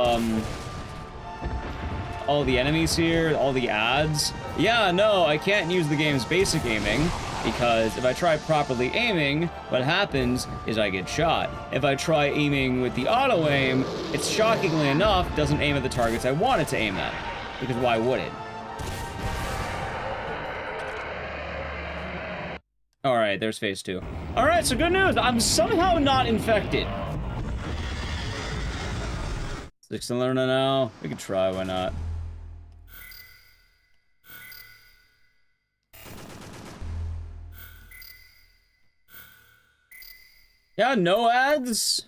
all the enemies here, all the ads? Yeah, no, I can't use the game's basic aiming, because if I try properly aiming, what happens is I get shot. If I try aiming with the auto-aim, it shockingly enough doesn't aim at the targets I want it to aim at. Because why would it? Alright, there's phase 2. Alright, so good news! I'm somehow not infected. 6 to learn now. We could try, why not? Yeah, no ads.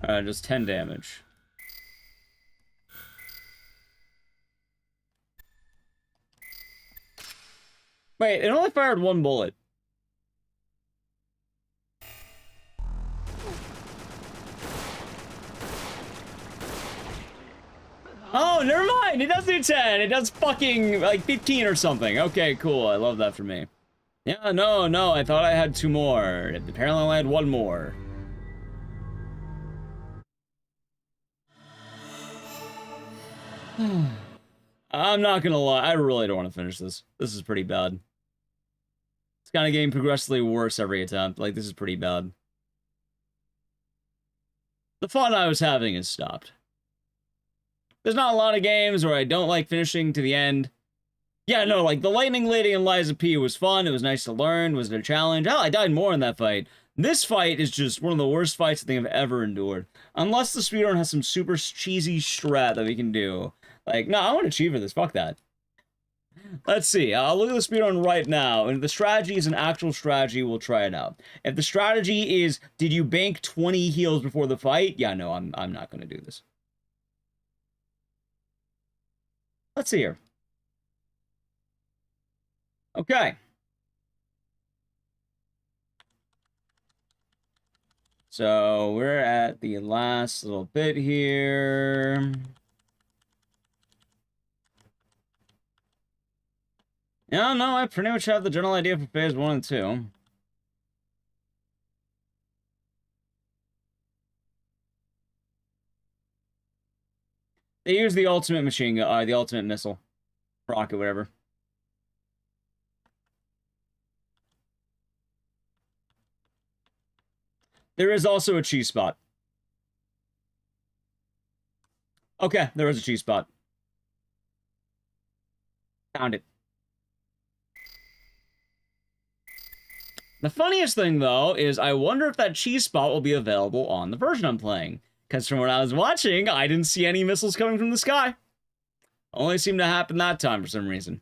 Alright, just 10 damage. Wait, it only fired 1 bullet. Oh, never mind. It does do 10. It does fucking, like, 15 or something. Okay, cool. I love that for me. Yeah, no. I thought I had 2 more. Apparently I only had 1 more. I'm not gonna lie. I really don't want to finish this. This is pretty bad. It's kind of getting progressively worse every attempt. Like, this is pretty bad. the fun I was having has stopped. There's not a lot of games where I don't like finishing to the end. Yeah, no, like, the Lightning Lady and Liza P was fun, it was nice to learn, was it a challenge? Hell, I died more in that fight. This fight is just one of the worst fights I think I've ever endured. Unless the speedrun has some super cheesy strat that we can do. Like, no, I want to achiever this, fuck that. Let's see, I'll look at the speedrun right now, and if the strategy is an actual strategy, we'll try it out. If the strategy is, did you bank 20 heals before the fight? Yeah, no, I'm not going to do this. Let's see here. Okay. So, we're at the last little bit here. Yeah, no, I pretty much have the general idea for phase 1 and 2. They use the ultimate machine gun, the ultimate missile. Rocket, whatever. There is also a cheese spot. Okay, there is a cheese spot. Found it. The funniest thing, though, is I wonder if that cheese spot will be available on the version I'm playing. Because from what I was watching, I didn't see any missiles coming from the sky. Only seemed to happen that time for some reason.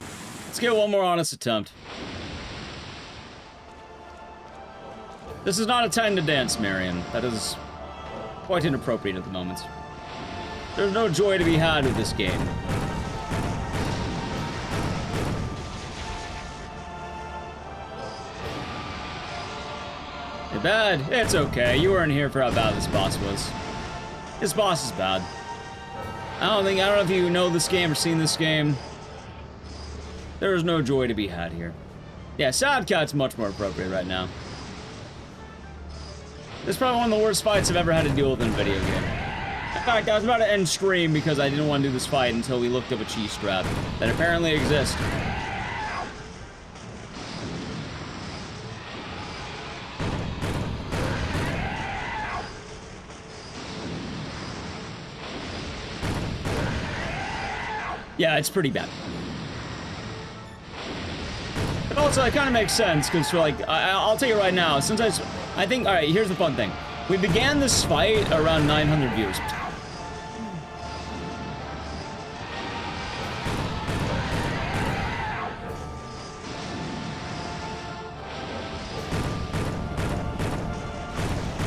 Let's get one more honest attempt. This is not a time to dance, Marion. That is quite inappropriate at the moment. There's no joy to be had with this game. You're bad? It's okay. You weren't here for how bad this boss was. This boss is bad. I don't know if you know this game or seen this game. There is no joy to be had here. Yeah, Sad Cat's much more appropriate right now. This is probably one of the worst fights I've ever had to deal with in a video game. In fact, I was about to end stream because I didn't want to do this fight until we looked up a cheese strap that apparently exists. Yeah, it's pretty bad. But also, it kind of makes sense, because, like, I'll tell you right now, since I think, alright, here's the fun thing. We began this fight around 900 views.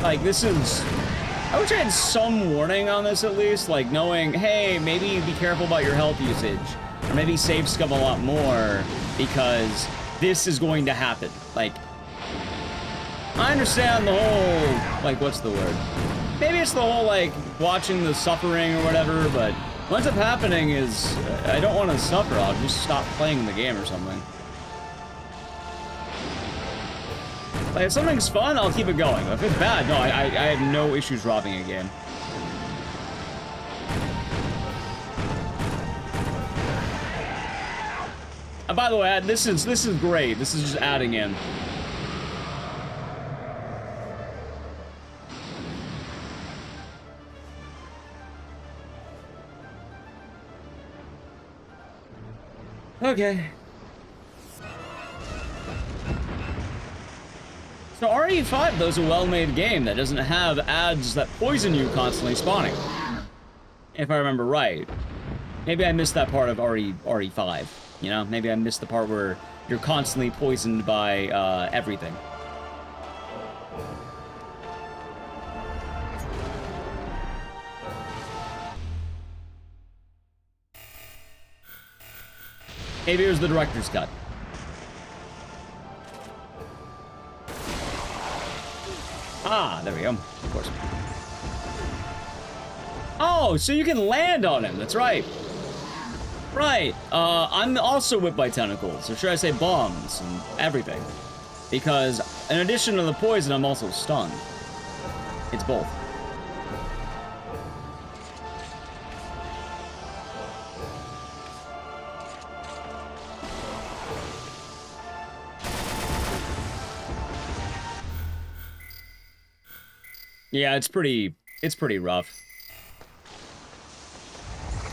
Like, this is... I wish I had some warning on this at least, like knowing, hey, maybe be careful about your health usage, or maybe save scum a lot more, because this is going to happen. Like, I understand the whole, like, what's the word? Maybe it's the whole, like, watching the suffering or whatever, but what ends up happening is, I don't want to suffer, I'll just stop playing the game or something. Like, if something's fun, I'll keep it going. If it's bad, no, I have no issues dropping a game. And by the way, this is great. This is just adding in. Okay. So RE5, though, is a well-made game that doesn't have ads that poison you constantly spawning. If I remember right. Maybe I missed that part of RE5, you know? Maybe I missed the part where you're constantly poisoned by everything. Maybe it was the director's cut. Ah, there we go. Of course. Oh, so you can land on him. That's right. Right. I'm also whipped by tentacles, or should I say bombs and everything. Because in addition to the poison, I'm also stunned. It's both. Yeah, it's pretty rough.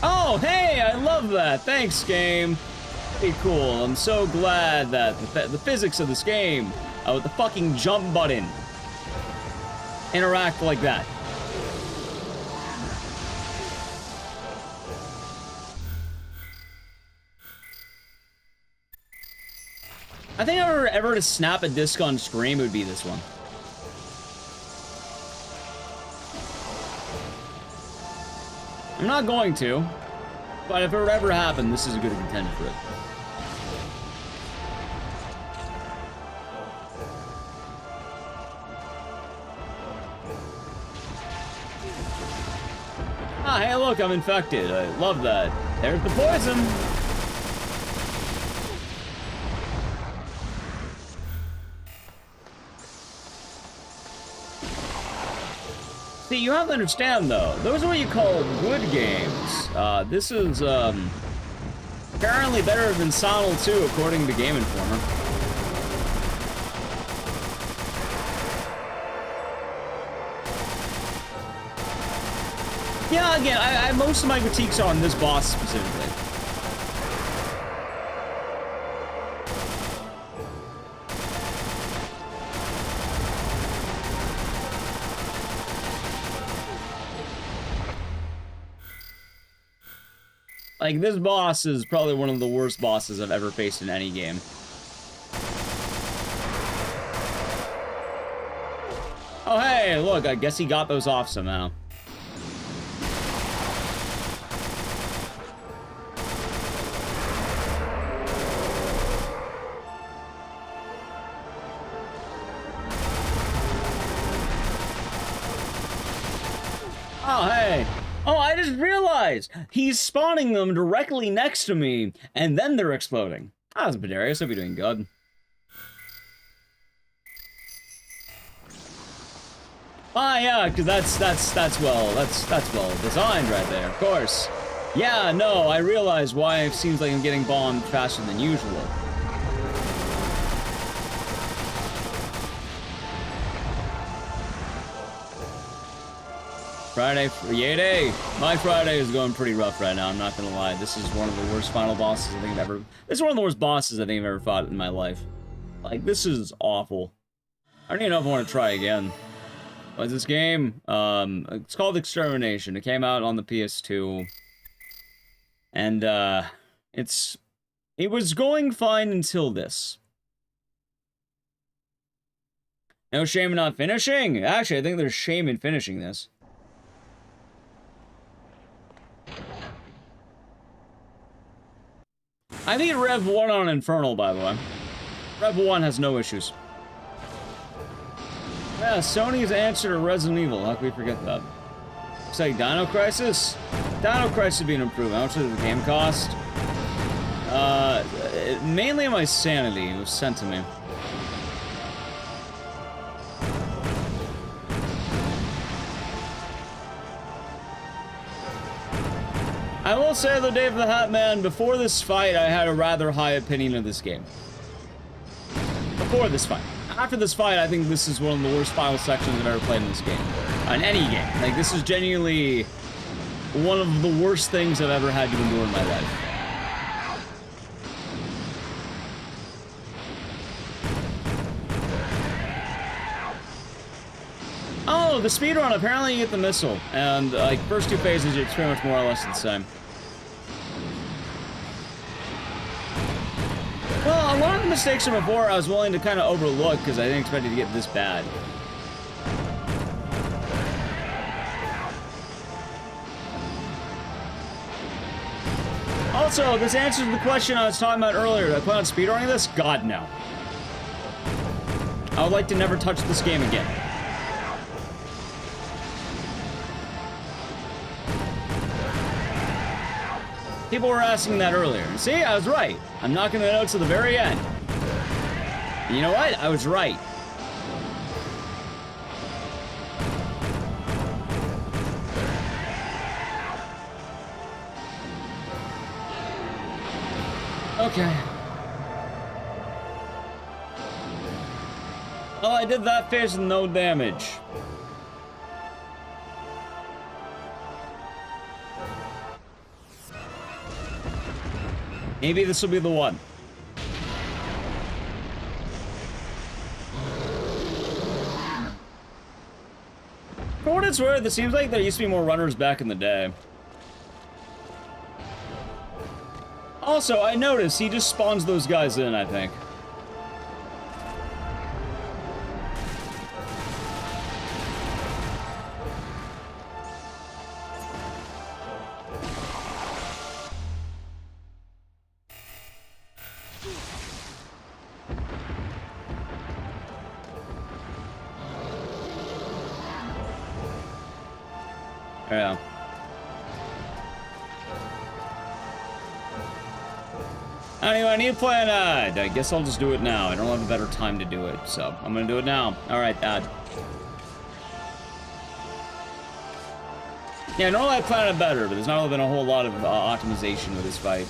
Oh, hey, I love that. Thanks, game. Pretty cool. I'm so glad that the physics of this game, with the fucking jump button, interact like that. I think if I were ever to snap a disc on Scream, it would be this one. I'm not going to, but if it would ever happen, this is a good contender for it. Ah, hey, look, I'm infected. I love that. There's the poison. See, you have to understand, though, those are what you call good games. This is, apparently better than Sonal 2, according to Game Informer. Yeah, again, most of my critiques are on this boss specifically. Like, this boss is probably one of the worst bosses I've ever faced in any game. Oh, hey, look, I guess he got those off somehow. Oh, hey. Oh, I just realized he's spawning them directly next to me, and then they're exploding. How's it, Badarius? Hope you're doing good. Ah, yeah, because that's well designed right there, of course. Yeah, no, I realize why it seems like I'm getting bombed faster than usual. Friday, yay day! My Friday is going pretty rough right now, I'm not gonna lie. This is one of the worst final bosses I think I've ever... This is one of the worst bosses I think I've ever fought in my life. Like, this is awful. I don't even know if I want to try again. What's this game? It's called Extermination. It came out on the PS2. And, it was going fine until this. No shame in not finishing? Actually, I think there's shame in finishing this. I beat Rev 1 on Infernal, by the way. Rev 1 has no issues. Yeah, Sony's answer to Resident Evil. How could we forget that? Looks like Dino Crisis? Dino Crisis would be an improvement. How much did the game cost? Mainly my sanity. It was sent to me. I will say, though, Dave the Hat Man, before this fight, I had a rather high opinion of this game. Before this fight. After this fight, I think this is one of the worst final sections I've ever played in this game. In any game. Like, this is genuinely one of the worst things I've ever had to endure in my life. Oh, the speedrun, apparently you get the missile. And, like, first two phases, it's pretty much more or less the same. Well, a lot of the mistakes from before I was willing to kind of overlook because I didn't expect it to get this bad. Also, this answers the question I was talking about earlier. Do I plan on speedrunning this? God, no. I would like to never touch this game again. People were asking that earlier. See, I was right. I'm knocking the notes to the very end. You know what? I was right. Okay. Well, I did that phase with no damage. Maybe this will be the one. For what it's worth, it seems like there used to be more runners back in the day. Also, I noticed he just spawns those guys in, I think. Yeah. Anyway, I need a plan. I guess I'll just do it now. I don't have a better time to do it, so I'm gonna do it now. Alright, Dad. Yeah, normally I plan it better, but there's not really been a whole lot of optimization with this fight.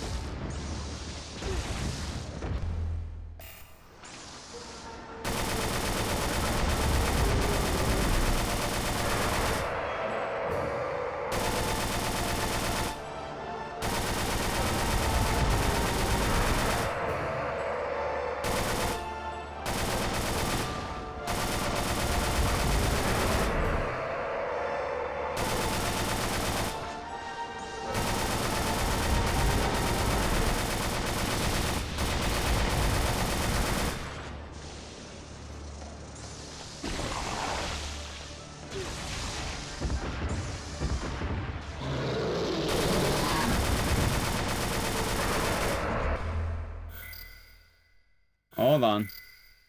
Hold on.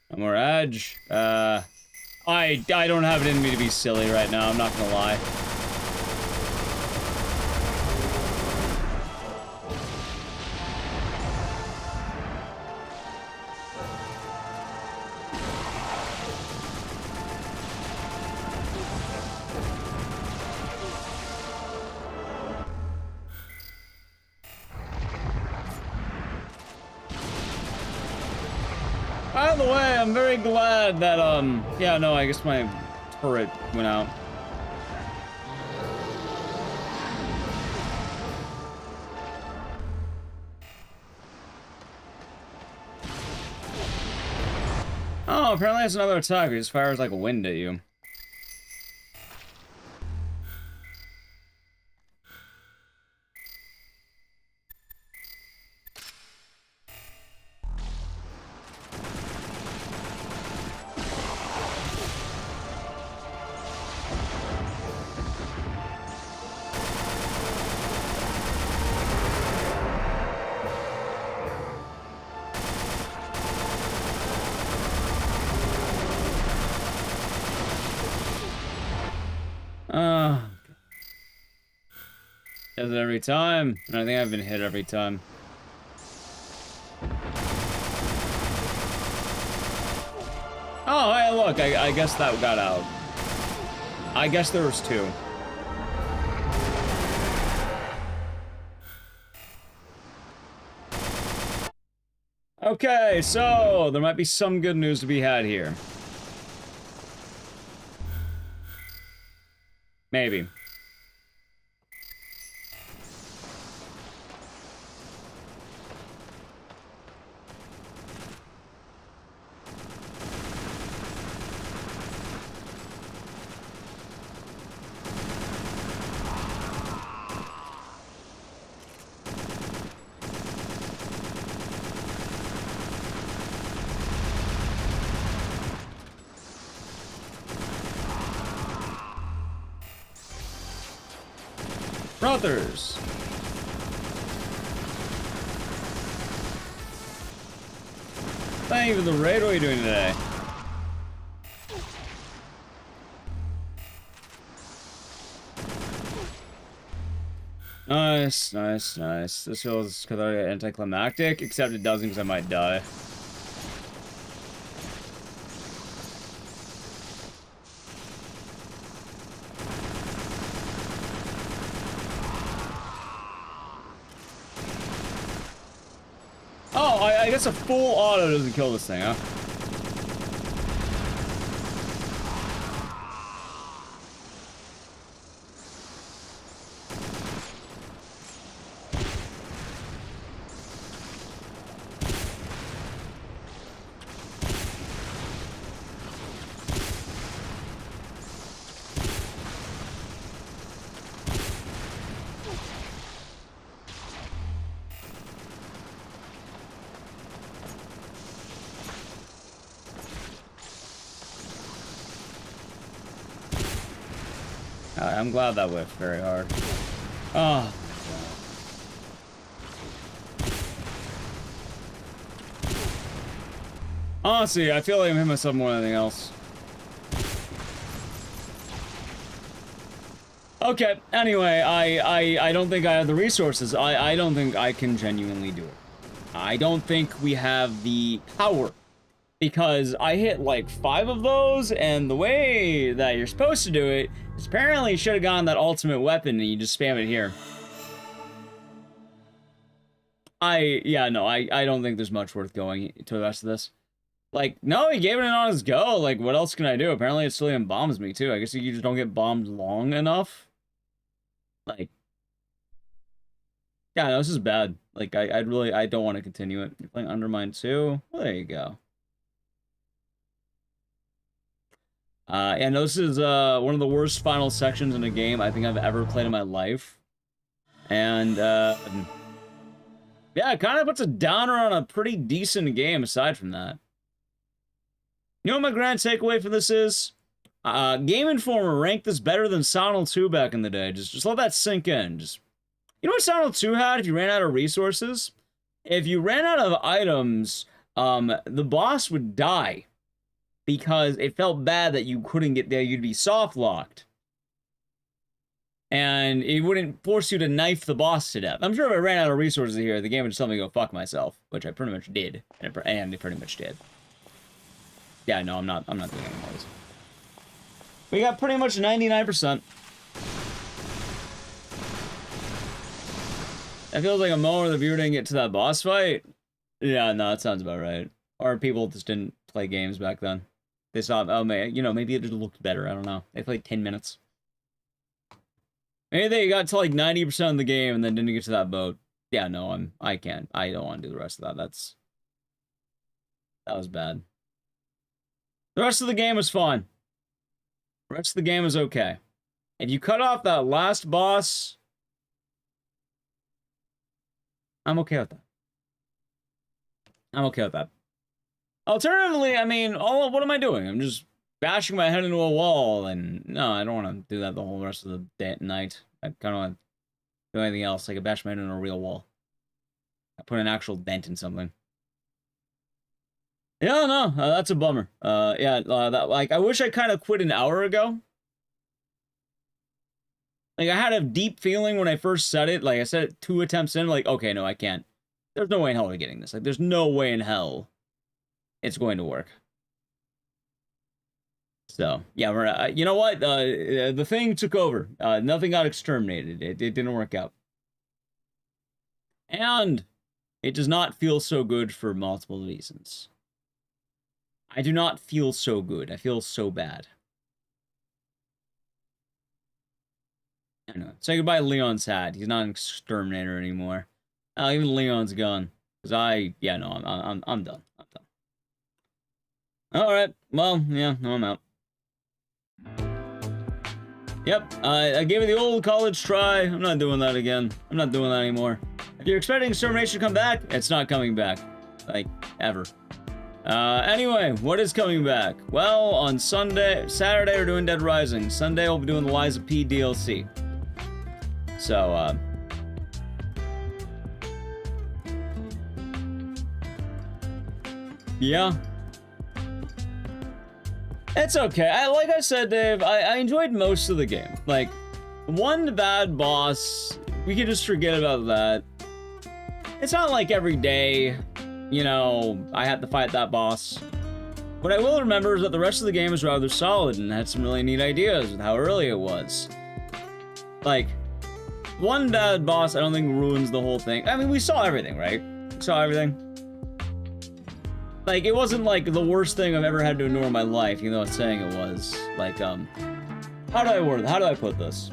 No more edge. I don't have it in me to be silly right now, I'm not gonna lie. By the way, I'm very glad that, yeah, no, I guess my turret went out. Oh, apparently that's another attack. It just fires like a wind at you. Does it every time, and I think I've been hit every time. Oh, hey, look, I guess that got out. I guess there was two. Okay, so there might be some good news to be had here. Maybe. Brothers. Thank you for the raid. What are you doing today? Nice, nice, nice. This feels cathartic, anticlimactic, except it doesn't because I might die. Oh, I guess a full auto doesn't kill this thing, huh? I'm glad that whiffed very hard. Oh. Honestly, I feel like I'm hitting myself more than anything else. Okay, anyway, I don't think I have the resources. I don't think I can genuinely do it. I don't think we have the power. Because I hit like 5 of those, and the way that you're supposed to do it is apparently you should have gotten that ultimate weapon and you just spam it here. I don't think there's much worth going to the rest of this. Like, no, he gave it an honest go. Like, what else can I do? Apparently it still even bombs me too. I guess you just don't get bombed long enough. Like, yeah, no, this is bad. Like, I don't want to continue it. You're playing Undermine 2? Well, there you go. And this is one of the worst final sections in a game I think I've ever played in my life. And, yeah, it kind of puts a downer on a pretty decent game aside from that. You know what my grand takeaway for this is? Game Informer ranked this better than Silent 2 back in the day. Just let that sink in. Just, you know what Silent 2 had if you ran out of resources? If you ran out of items, the boss would die. Because it felt bad that you couldn't get there, you'd be soft locked. And it wouldn't force you to knife the boss to death. I'm sure if I ran out of resources here, the game would just tell me to go fuck myself, which I pretty much did. And it pretty much did. Yeah, no, I'm not doing any more of this. We got pretty much 99%. That feels like a moment where the viewer didn't get to that boss fight. Yeah, no, that sounds about right. Or people just didn't play games back then. They saw, oh man, you know, maybe it just looked better. I don't know. They played 10 minutes. Maybe they got to like 90% of the game and then didn't get to that boat. Yeah, no, I can't. I don't want to do the rest of that. That was bad. The rest of the game was fine. The rest of the game is okay. If you cut off that last boss, I'm okay with that. I'm okay with that. Alternatively, I mean, what am I doing? I'm just bashing my head into a wall, and no, I don't want to do that the whole rest of the day night. I kind of want to do anything else. I could bash my head into a real wall. I put an actual dent in something. Yeah, no, that's a bummer. I wish I kind of quit an hour ago. Like, I had a deep feeling when I first said it. Like, I said it 2 attempts in, like, okay, no, I can't. There's no way in hell we're getting this. Like, there's no way in hell it's going to work. So, yeah, we're, you know what? The thing took over. Nothing got exterminated. It didn't work out. And it does not feel so good for multiple reasons. I do not feel so good. I feel so bad. I know. Say goodbye to Leon's hat. He's not an exterminator anymore. Even Leon's gone. Cause I'm done. I'm done. All right. Well, yeah, no, I'm out. Yep. I gave it the old college try. I'm not doing that again. I'm not doing that anymore. If you're expecting Extermination to come back, it's not coming back. Like, ever. Anyway, what is coming back? Well, on Saturday, we're doing Dead Rising. Sunday, we'll be doing the Liza P DLC. So, yeah. It's okay. Like I said, Dave, I enjoyed most of the game. Like, one bad boss, we can just forget about that. It's not like every day, you know, I had to fight that boss. What I will remember is that the rest of the game is rather solid and had some really neat ideas with how early it was. Like, one bad boss I don't think ruins the whole thing. I mean, we saw everything, right? We saw everything. Like, it wasn't like the worst thing I've ever had to endure in my life, even though it's saying it was. Like, how do I word it? How do I put this?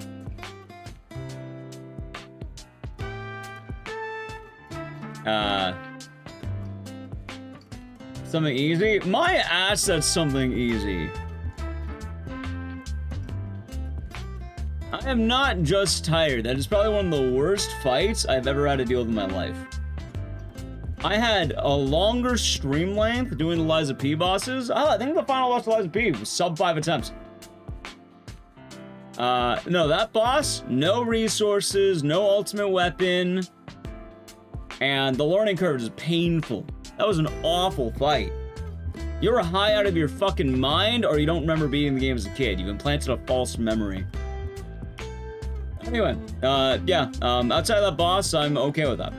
Something easy? My ass said something easy. I am not just tired. That is probably one of the worst fights I've ever had to deal with in my life. I had a longer stream length doing the Liza P bosses. I think the final boss of Liza P was sub 5 attempts. No, that boss, no resources, no ultimate weapon, and the learning curve is painful. That was an awful fight. You're high out of your fucking mind, or you don't remember beating the game as a kid. You implanted a false memory. Anyway, yeah, outside of that boss, I'm okay with that.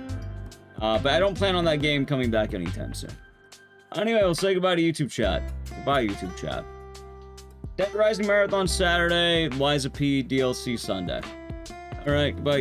But I don't plan on that game coming back anytime soon. Anyway, we'll say goodbye to YouTube chat. Goodbye, YouTube chat. Dead Rising Marathon Saturday, Liza P DLC Sunday. Alright, goodbye.